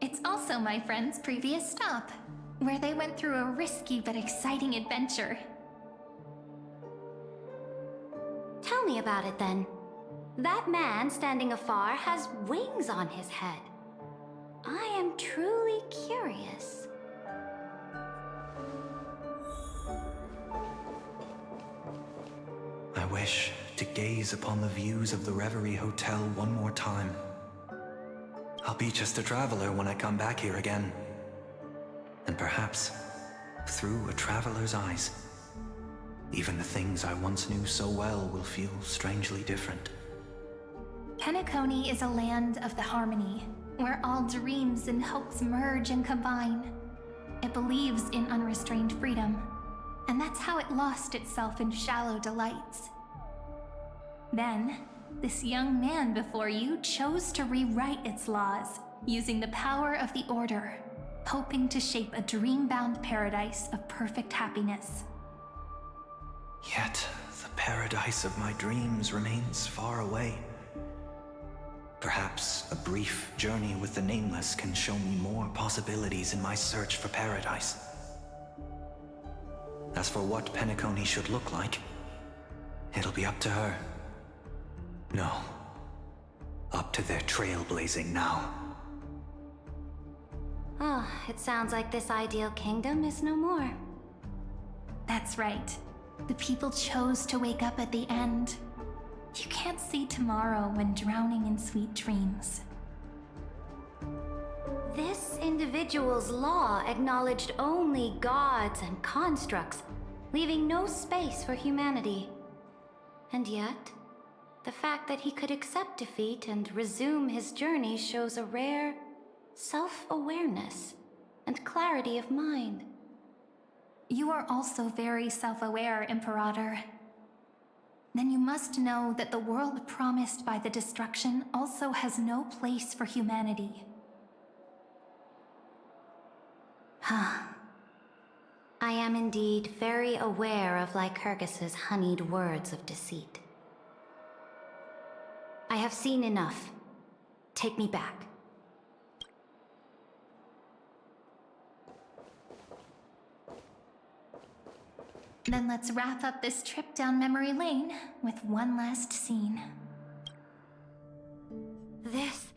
It's also my friend's previous stop, where they went through a risky but exciting adventure. Tell me about it then. That man standing afar has wings on his head. I am truly curious. I wish to gaze upon the views of the Reverie Hotel one more time. I'll be just a traveler when I come back here again. And perhaps, through a traveler's eyes, even the things I once knew so well will feel strangely different. Penacony is a land of the harmony, where all dreams and hopes merge and combine. It believes in unrestrained freedom, and that's how it lost itself in shallow delights. Then, this young man before you chose to rewrite its laws, using the power of the Order, hoping to shape a dream-bound paradise of perfect happiness. Yet, the paradise of my dreams remains far away. Perhaps a brief journey with the Nameless can show me more possibilities in my search for paradise. As for what Penacony should look like, it'll be up to her. No, up to their trailblazing now. It sounds like this ideal kingdom is no more. That's right. The people chose to wake up at the end. You can't see tomorrow when drowning in sweet dreams. This individual's law acknowledged only gods and constructs, leaving no space for humanity. And yet, the fact that he could accept defeat and resume his journey shows a rare self-awareness and clarity of mind. You are also very self-aware, Imperator. Then you must know that the world promised by the destruction also has no place for humanity. I am indeed very aware of Lycurgus's honeyed words of deceit. I have seen enough. Take me back. Then let's wrap up this trip down memory lane with one last scene. This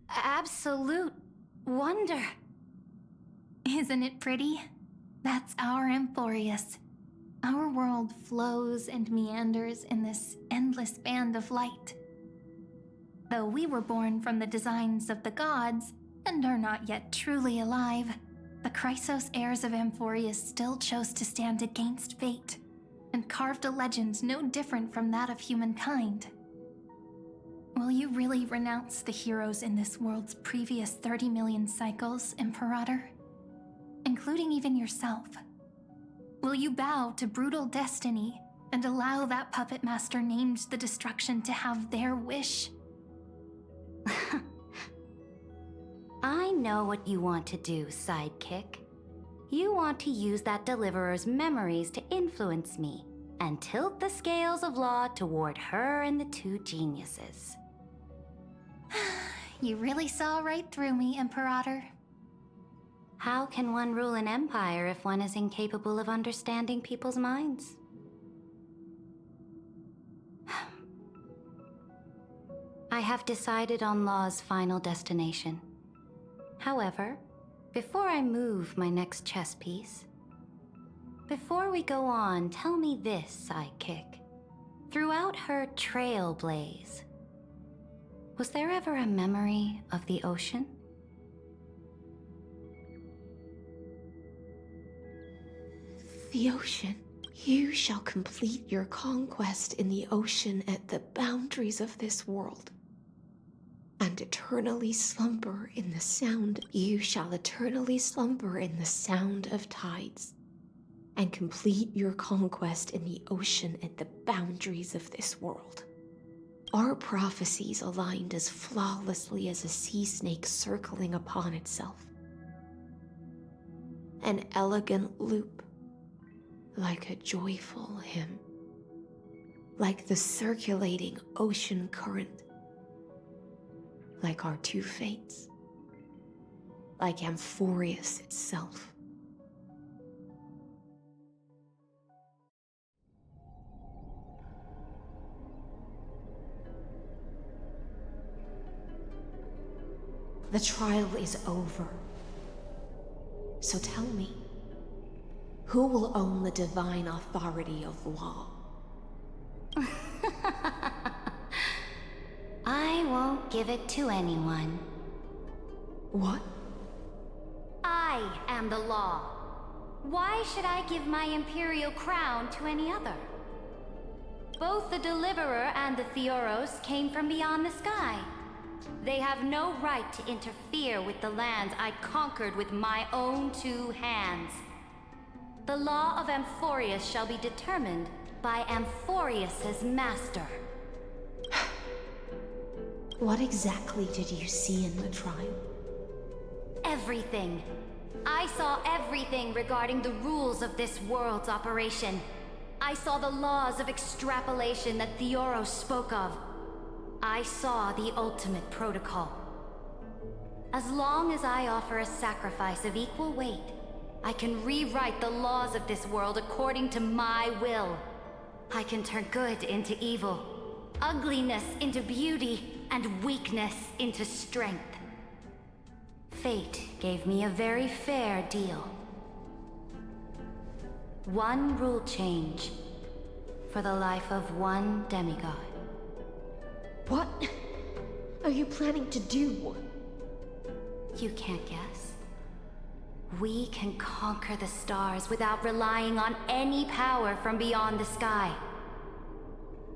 absolute wonder. Isn't it pretty? That's our Amphoreus. Our world flows and meanders in this endless band of light. Though we were born from the designs of the gods and are not yet truly alive, the Chrysos heirs of Amphoreus still chose to stand against fate and carved a legend no different from that of humankind. Will you really renounce the heroes in this world's previous 30 million cycles, Imperator? Including even yourself. Will you bow to brutal destiny and allow that puppet master named the destruction to have their wish? I know what you want to do, sidekick. You want to use that deliverer's memories to influence me and tilt the scales of law toward her and the two geniuses. You really saw right through me, Imperator. How can one rule an empire if one is incapable of understanding people's minds? I have decided on Law's final destination. However, before I move my next chess piece, before we go on, tell me this, sidekick. Throughout her trailblaze, was there ever a memory of the ocean? The ocean. You shall complete your conquest in the ocean at the boundaries of this world. And eternally slumber in the sound. You shall eternally slumber in the sound of tides. And complete your conquest in the ocean at the boundaries of this world. Our prophecies aligned as flawlessly as a sea snake circling upon itself. An elegant loop. Like a joyful hymn, like the circulating ocean current, like our two fates, like Amphoreus itself. The trial is over. So tell me, who will own the divine authority of law? I won't give it to anyone. What? I am the law. Why should I give my imperial crown to any other? Both the Deliverer and the Theoros came from beyond the sky. They have no right to interfere with the lands I conquered with my own two hands. The law of Amphoreus shall be determined by Amphoreus's master. What exactly did you see in the trial? Everything. I saw everything regarding the rules of this world's operation. I saw the laws of extrapolation that Theoros spoke of. I saw the ultimate protocol. As long as I offer a sacrifice of equal weight, I can rewrite the laws of this world according to my will. I can turn good into evil, ugliness into beauty, and weakness into strength. Fate gave me a very fair deal. One rule change for the life of one demigod. What are you planning to do? You can't guess? We can conquer the stars without relying on any power from beyond the sky.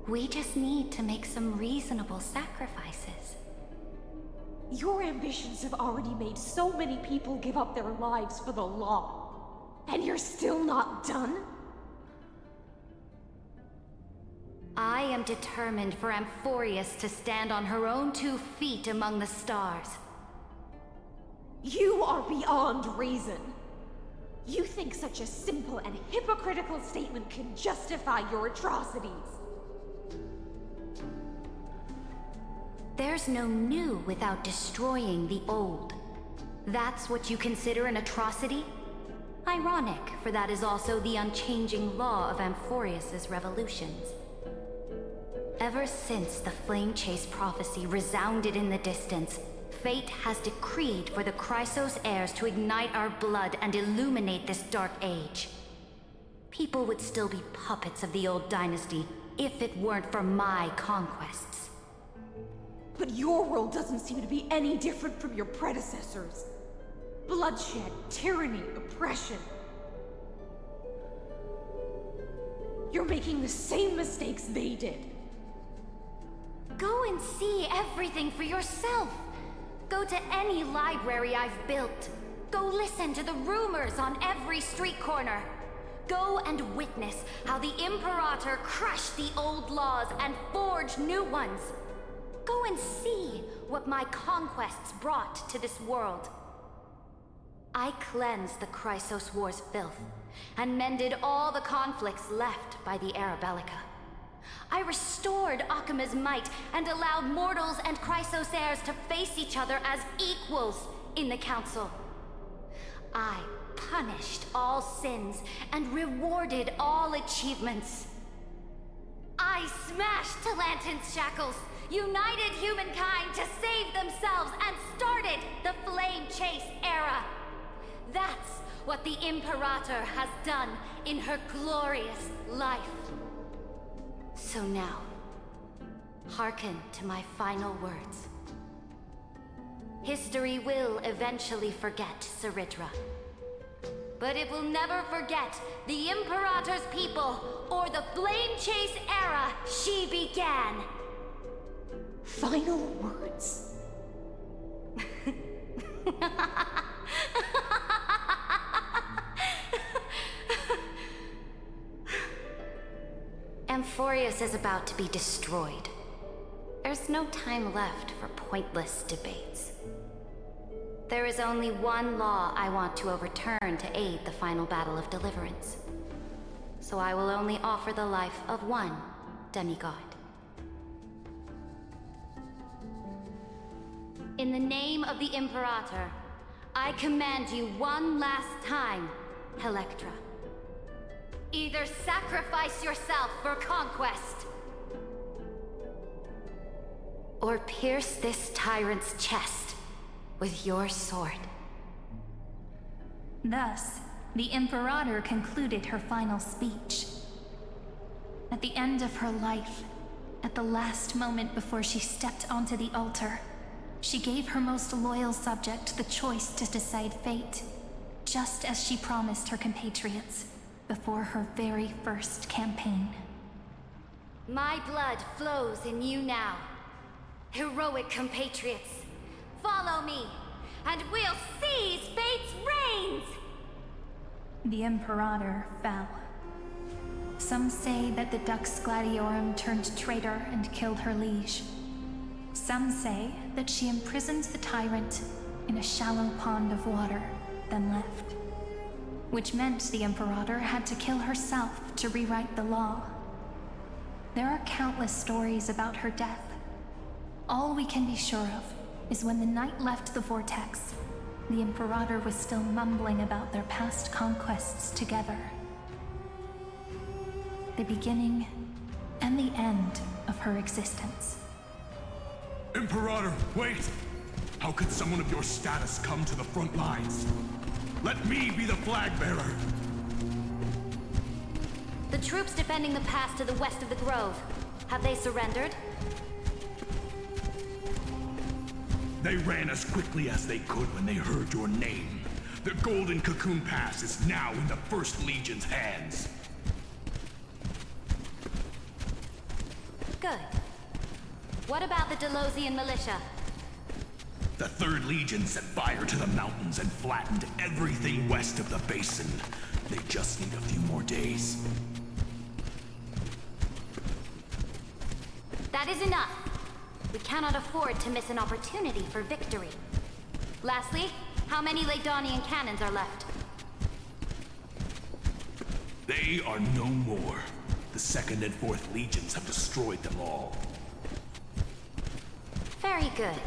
We just need to make some reasonable sacrifices. Your ambitions have already made so many people give up their lives for the law. And you're still not done? I am determined for Amphoreus to stand on her own 2 feet among the stars. You are beyond reason. You think such a simple and hypocritical statement can justify your atrocities. There's no new without destroying the old. That's what you consider an atrocity? Ironic, for that is also the unchanging law of Amphoreus' revolutions. Ever since the Flame Chase prophecy resounded in the distance, fate has decreed for the Chrysos heirs to ignite our blood and illuminate this dark age. People would still be puppets of the old dynasty if it weren't for my conquests. But your world doesn't seem to be any different from your predecessors. Bloodshed, tyranny, oppression. You're making the same mistakes they did. Go and see everything for yourself. Go to any library I've built. Go listen to the rumors on every street corner. Go and witness how the Imperator crushed the old laws and forged new ones. Go and see what my conquests brought to this world. I cleansed the Chrysos War's filth, and mended all the conflicts left by the Era Bellica. I restored Akima's might, and allowed mortals and Chrysos heirs to face each other as equals in the Council. I punished all sins, and rewarded all achievements. I smashed Talantin's shackles, united humankind to save themselves, and started the Flame Chase era. That's what the Imperator has done in her glorious life. So now, hearken to my final words. History will eventually forget Saridra. But it will never forget the Imperator's people, or the Flame Chase era she began. Final words? Amphoreus is about to be destroyed. There's no time left for pointless debates. There is only one law I want to overturn to aid the final battle of deliverance. So I will only offer the life of one demigod. In the name of the Imperator, I command you one last time, Electra. Either sacrifice yourself for conquest, or pierce this tyrant's chest with your sword. Thus, the Imperator concluded her final speech. At the end of her life, at the last moment before she stepped onto the altar, she gave her most loyal subject the choice to decide fate, just as she promised her compatriots before her very first campaign. My blood flows in you now. Heroic compatriots, follow me, and we'll seize fate's reins! The Imperator fell. Some say that the Dux Gladiorum turned traitor and killed her liege. Some say that she imprisoned the tyrant in a shallow pond of water, then left. Which meant the Imperator had to kill herself to rewrite the law. There are countless stories about her death. All we can be sure of is when the Knight left the Vortex, the Imperator was still mumbling about their past conquests together. The beginning and the end of her existence. Imperator, wait! How could someone of your status come to the front lines? Let me be the flag bearer! The troops defending the pass to the west of the Grove, have they surrendered? They ran as quickly as they could when they heard your name. The Golden Cocoon Pass is now in the First Legion's hands. Good. What about the Delosian militia? The Third Legion set fire to the mountains and flattened everything west of the basin. They just need a few more days. That is enough. We cannot afford to miss an opportunity for victory. Lastly, how many Legdonian cannons are left? They are no more. The Second and Fourth Legions have destroyed them all. Very good.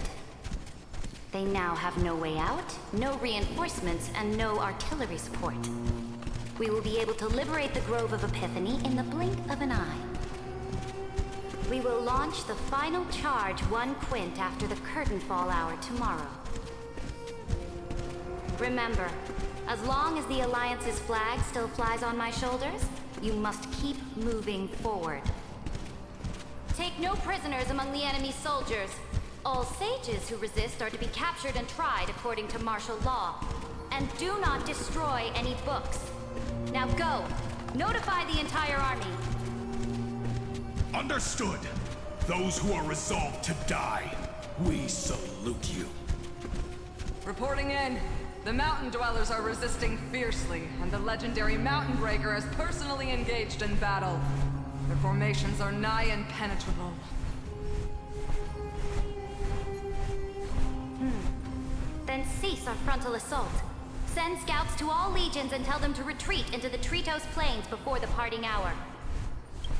They now have no way out, no reinforcements, and no artillery support. We will be able to liberate the Grove of Epiphany in the blink of an eye. We will launch the final charge 1 quint after the curtain fall hour tomorrow. Remember, as long as the Alliance's flag still flies on my shoulders, you must keep moving forward. Take no prisoners among the enemy's soldiers. All sages who resist are to be captured and tried according to martial law. And do not destroy any books. Now go! Notify the entire army! Understood! Those who are resolved to die, we salute you. Reporting in. The Mountain Dwellers are resisting fiercely, and the legendary Mountain Breaker is personally engaged in battle. Their formations are nigh impenetrable. Then cease our frontal assault. Send scouts to all legions and tell them to retreat into the Tritos Plains before the parting hour.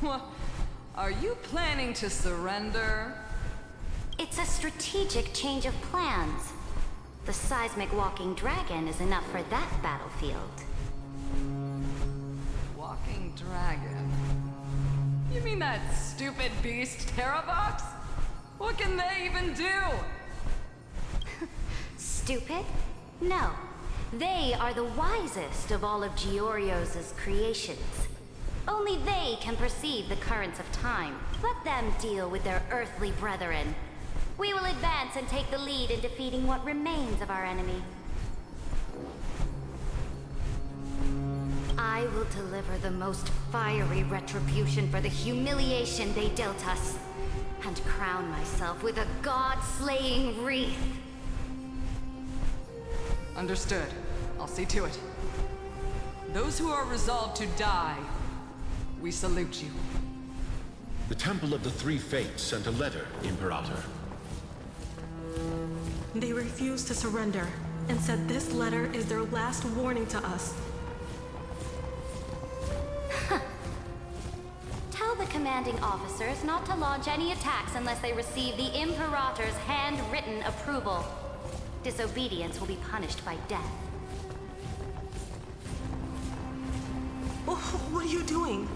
What? Are you planning to surrender? It's a strategic change of plans. The seismic walking dragon is enough for that battlefield. Walking dragon? You mean that stupid beast, Terravox? What can they even do? Stupid? No. They are the wisest of all of Giorio's creations. Only they can perceive the currents of time. Let them deal with their earthly brethren. We will advance and take the lead in defeating what remains of our enemy. I will deliver the most fiery retribution for the humiliation they dealt us, and crown myself with a god-slaying wreath. Understood. I'll see to it. Those who are resolved to die, we salute you. The Temple of the Three Fates sent a letter, Imperator. They refused to surrender and said this letter is their last warning to us. Tell the commanding officers not to launch any attacks unless they receive the Imperator's handwritten approval. Disobedience will be punished by death. Oh, what are you doing?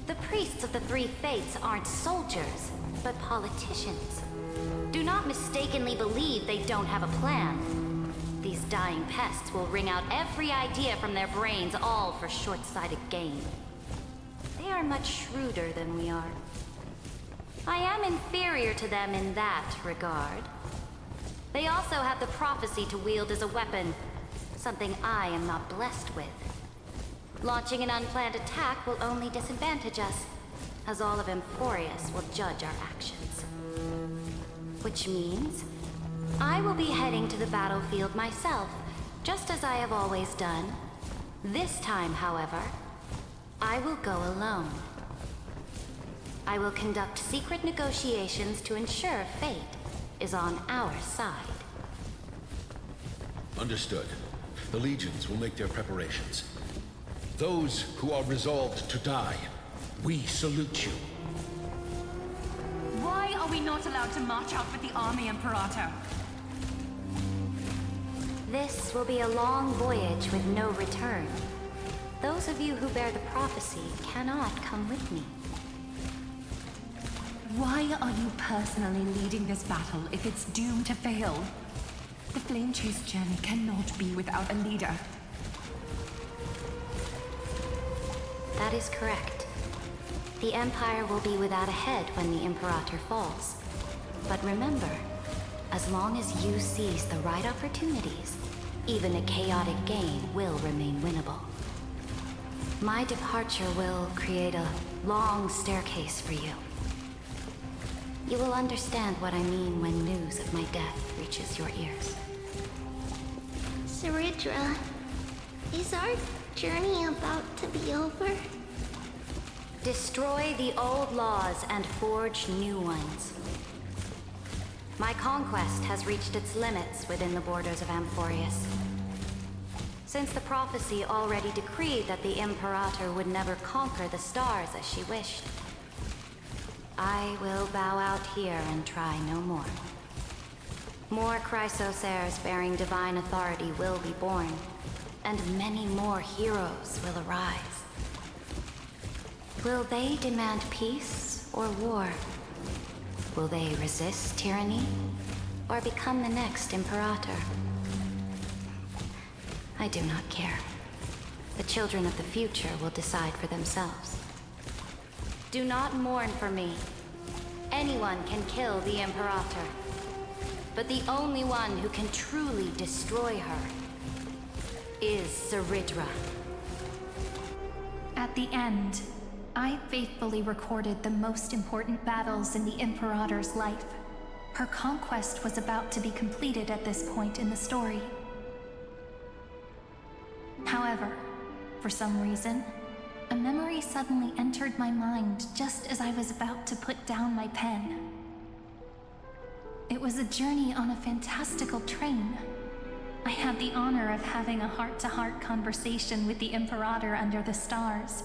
The priests of the Three Fates aren't soldiers, but politicians. Do not mistakenly believe they don't have a plan. These dying pests will wring out every idea from their brains, all for short-sighted gain. They are much shrewder than we are. I am inferior to them in that regard. They also have the prophecy to wield as a weapon, something I am not blessed with. Launching an unplanned attack will only disadvantage us, as all of Amphoreus will judge our actions. Which means, I will be heading to the battlefield myself, just as I have always done. This time, however, I will go alone. I will conduct secret negotiations to ensure fate is on our side. Understood. The legions will make their preparations. Those who are resolved to die, we salute you. Why are we not allowed to march out with the army, Imperator? This will be a long voyage with no return. Those of you who bear the prophecy cannot come with me. Why are you personally leading this battle if it's doomed to fail? The Flame Chase journey cannot be without a leader. That is correct. The Empire will be without a head when the Imperator falls. But remember, As long as you seize the right opportunities, even a chaotic game will remain winnable. My departure will create a long staircase for you. You will understand what I mean when news of my death reaches your ears. Saridra, is our journey about to be over? Destroy the old laws and forge new ones. My conquest has reached its limits within the borders of Amphoreus. Since the prophecy already decreed that the Imperator would never conquer the stars as she wished, I will bow out here and try no more. More Chrysos heirs bearing divine authority will be born, and many more heroes will arise. Will they demand peace or war? Will they resist tyranny, or become the next Imperator? I do not care. The children of the future will decide for themselves. Do not mourn for me. Anyone can kill the Imperator, but the only one who can truly destroy her is Saridra. At the end, I faithfully recorded the most important battles in the Imperator's life. Her conquest was about to be completed at this point in the story. However, for some reason, a memory suddenly entered my mind just as I was about to put down my pen. It was a journey on a fantastical train. I had the honor of having a heart-to-heart conversation with the Imperator under the stars,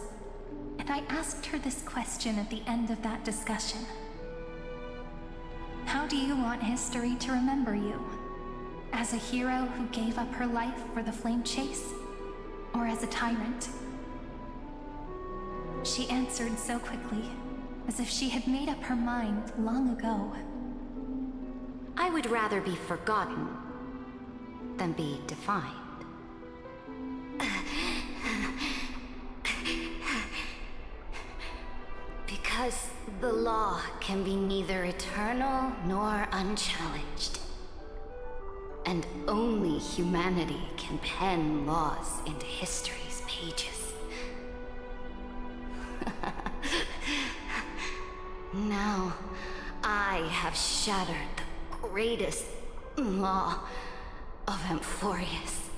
and I asked her this question at the end of that discussion. How do you want history to remember you? As a hero who gave up her life for the flame chase? Or as a tyrant? She answered so quickly, as if she had made up her mind long ago. I would rather be forgotten than be defined. Because the law can be neither eternal nor unchallenged. And only humanity can pen laws into history's pages. Now, I have shattered the greatest law of Amphoreus.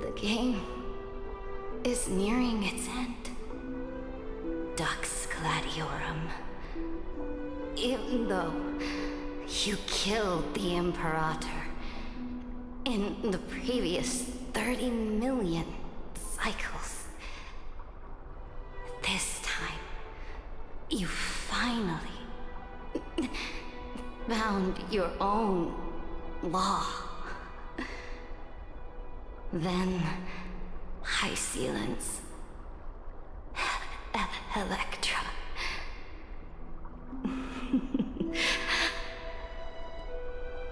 The game is nearing its end. Dux Gladiorum. Even though you killed the Imperator in the previous 30 million cycles, this time, you finally found your own law. Then, Hysealence, Electra.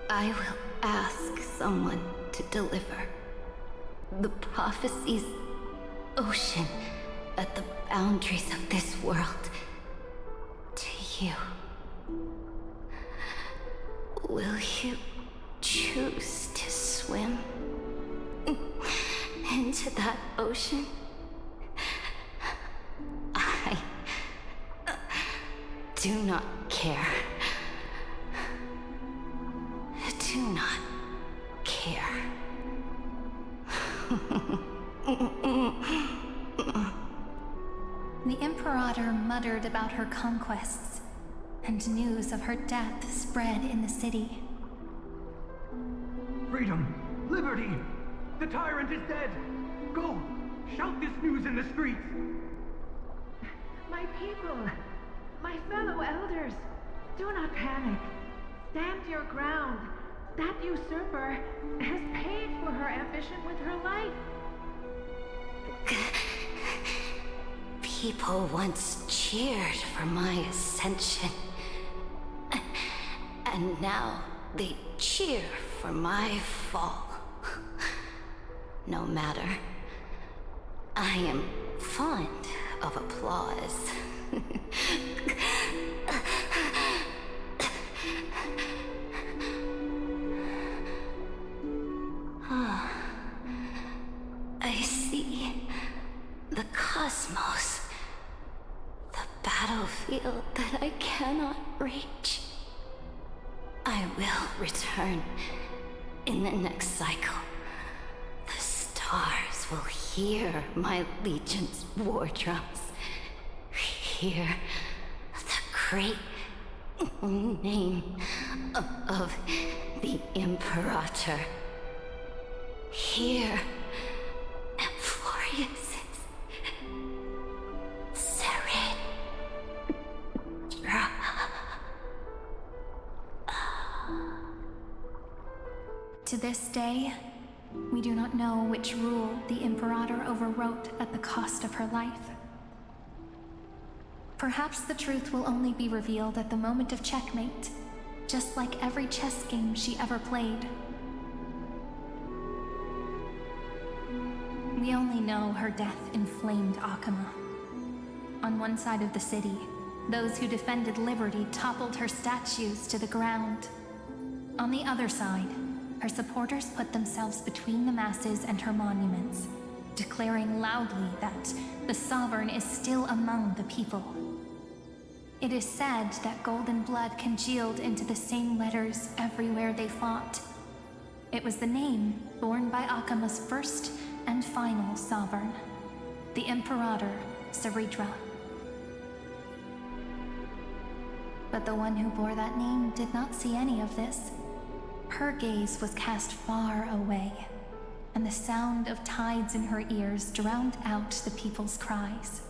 I will ask someone to deliver the prophecy's ocean at the boundaries of this world to you. Will you choose to swim into that ocean? I do not care. Do not care. The Imperator muttered about her conquests, and news of her death spread in the city. Freedom! Liberty! The tyrant is dead! Go! Shout this news in the streets! My people! My fellow elders! Do not panic. Stand your ground. That usurper has paid for her ambition with her life. People once cheered for my ascension. And now they cheer for my fall. No matter. I am fond of applause. field that I cannot reach. I will return in the next cycle. The stars will hear my legion's war drums. Hear the great name of the Imperator. Hear Amphoreus' serene. To this day, we do not know which rule the Imperator overwrote at the cost of her life. Perhaps the truth will only be revealed at the moment of checkmate, just like every chess game she ever played. We only know her death inflamed Akama. On one side of the city, those who defended liberty toppled her statues to the ground. On the other side, her supporters put themselves between the masses and her monuments, declaring loudly that the Sovereign is still among the people. It is said that golden blood congealed into the same letters everywhere they fought. It was the name borne by Akama's first and final sovereign, the Imperator Saridra. But the one who bore that name did not see any of this. Her gaze was cast far away, and the sound of tides in her ears drowned out the people's cries.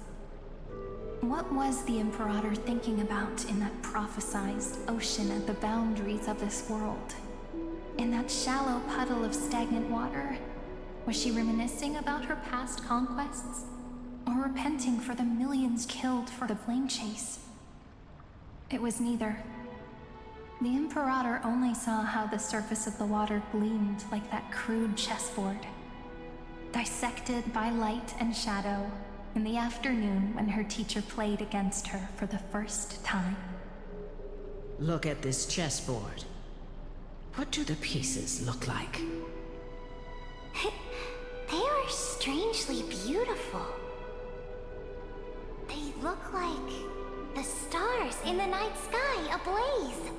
What was the Imperator thinking about in that prophesized ocean at the boundaries of this world? In that shallow puddle of stagnant water? Was she reminiscing about her past conquests? Or repenting for the millions killed for the flame chase? It was neither. The Imperator only saw how the surface of the water gleamed like that crude chessboard, dissected by light and shadow in the afternoon when her teacher played against her for the first time. Look at this chessboard. What do the pieces look like? They are strangely beautiful. They look like the stars in the night sky ablaze.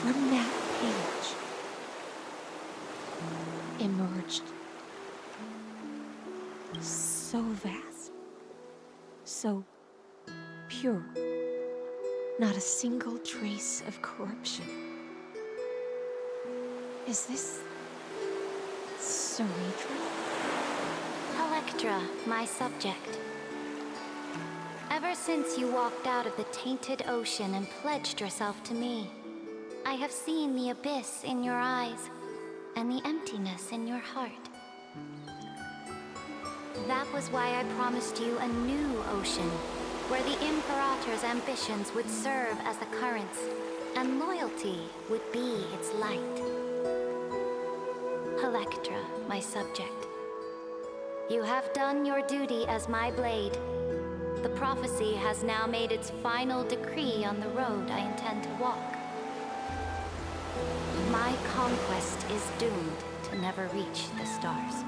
From that page emerged so vast, so pure, not a single trace of corruption. Is this Saridra? Electra, my subject. Ever since you walked out of the tainted ocean and pledged yourself to me, I have seen the abyss in your eyes and the emptiness in your heart. That was why I promised you a new ocean, where the Imperator's ambitions would serve as the currents, and loyalty would be its light. Electra, my subject. You have done your duty as my blade. The prophecy has now made its final decree on the road I intend to walk. My conquest is doomed to never reach the stars.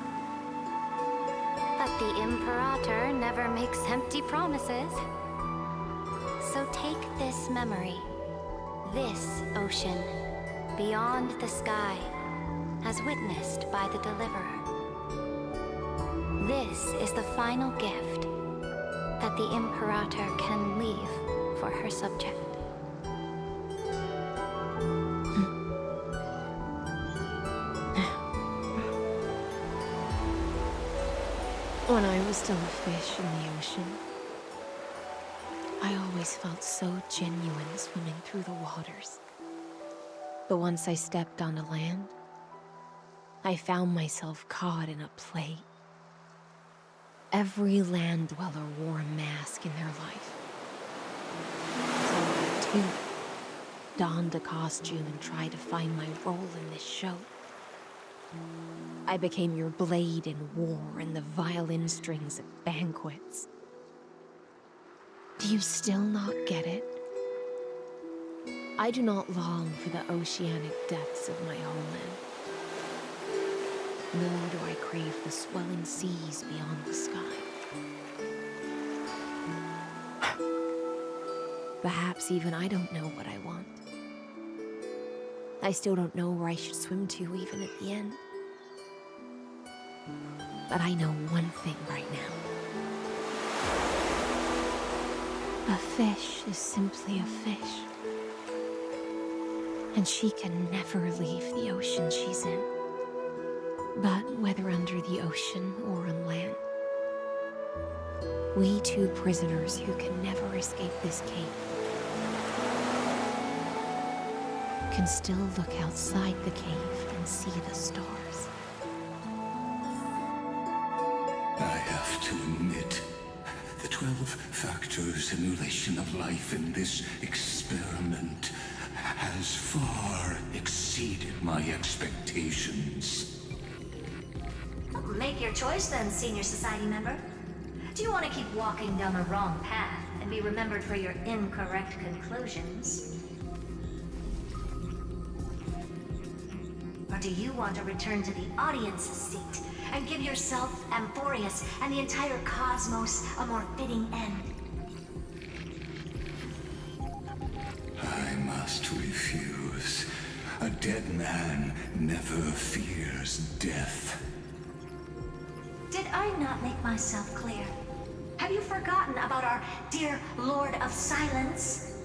But the Imperator never makes empty promises. So take this memory, this ocean, beyond the sky, as witnessed by the Deliverer. This is the final gift that the Imperator can leave for her subject. When I was still a fish in the ocean, I always felt so genuine swimming through the waters. But once I stepped onto land, I found myself caught in a play. Every land dweller wore a mask in their life. So I, too, donned a costume and tried to find my role in this show. I became your blade in war and the violin strings at banquets. Do you still not get it? I do not long for the oceanic depths of my homeland. Nor do I crave the swelling seas beyond the sky. Perhaps even I don't know what I want. I still don't know where I should swim to even at the end. But I know one thing right now. A fish is simply a fish. And she can never leave the ocean she's in. But whether under the ocean or on land, we two prisoners who can never escape this cave can still look outside the cave and see the stars. I have to admit, the 12-factor simulation of life in this experiment has far exceeded my expectations. Make your choice then, senior society member. Do you want to keep walking down the wrong path and be remembered for your incorrect conclusions? Or do you want to return to the audience's seat and give yourself, Amphoreus, and the entire cosmos a more fitting end? I must refuse. A dead man never fears death. Did I not make myself clear? Have you forgotten about our dear Lord of Silence?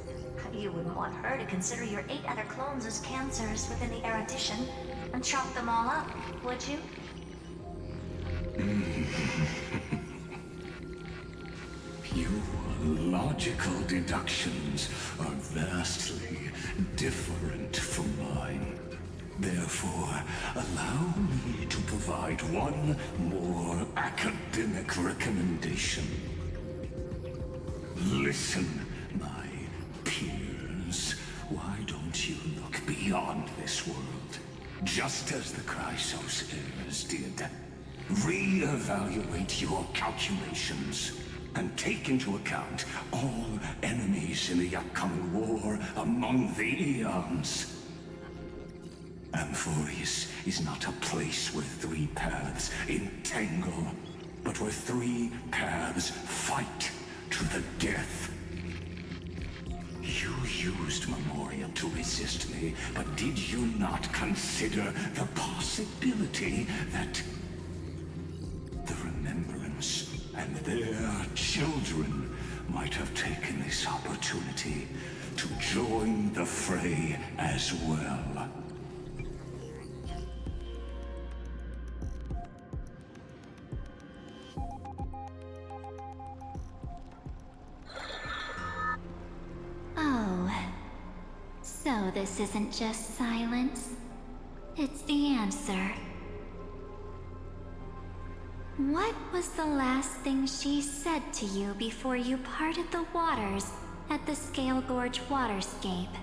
You wouldn't want her to consider your 8 other clones as cancers within the erudition and chop them all up, would you? Your logical deductions are vastly different from mine. Therefore, allow me to provide one more academic recommendation. Listen, my peers. Why don't you look beyond this world? Just as the Chrysos heirs did. Re-evaluate your calculations and take into account all enemies in the upcoming war among the eons. Amphoreus is not a place where 3 paths entangle, but where 3 paths fight to the death. You used Memorial to resist me, but did you not consider the possibility that the Remembrance and their children might have taken this opportunity to join the fray as well? Oh, so this isn't just silence. It's the answer. What was the last thing she said to you before you parted the waters at the Scale Gorge waterscape?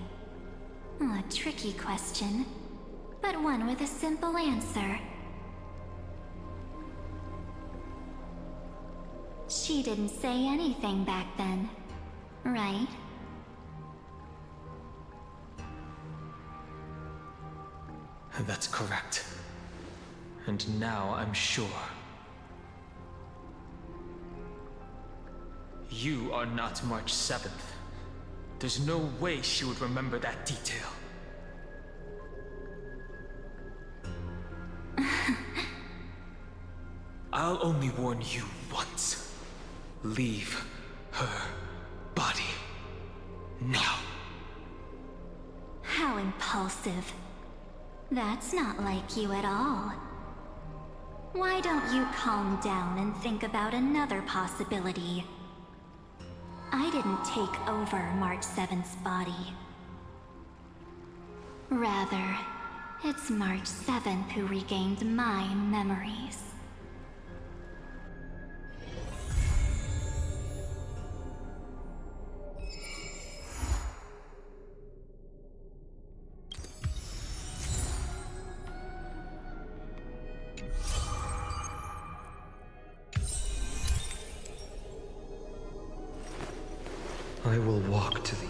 A tricky question, but one with a simple answer. She didn't say anything back then, right? That's correct. And now I'm sure. You are not March 7th. There's no way she would remember that detail. I'll only warn you once. Leave her body. Now. How impulsive. That's not like you at all. Why don't you calm down and think about another possibility? I didn't take over March 7th's body. Rather, it's March 7th who regained my memories. I will walk to the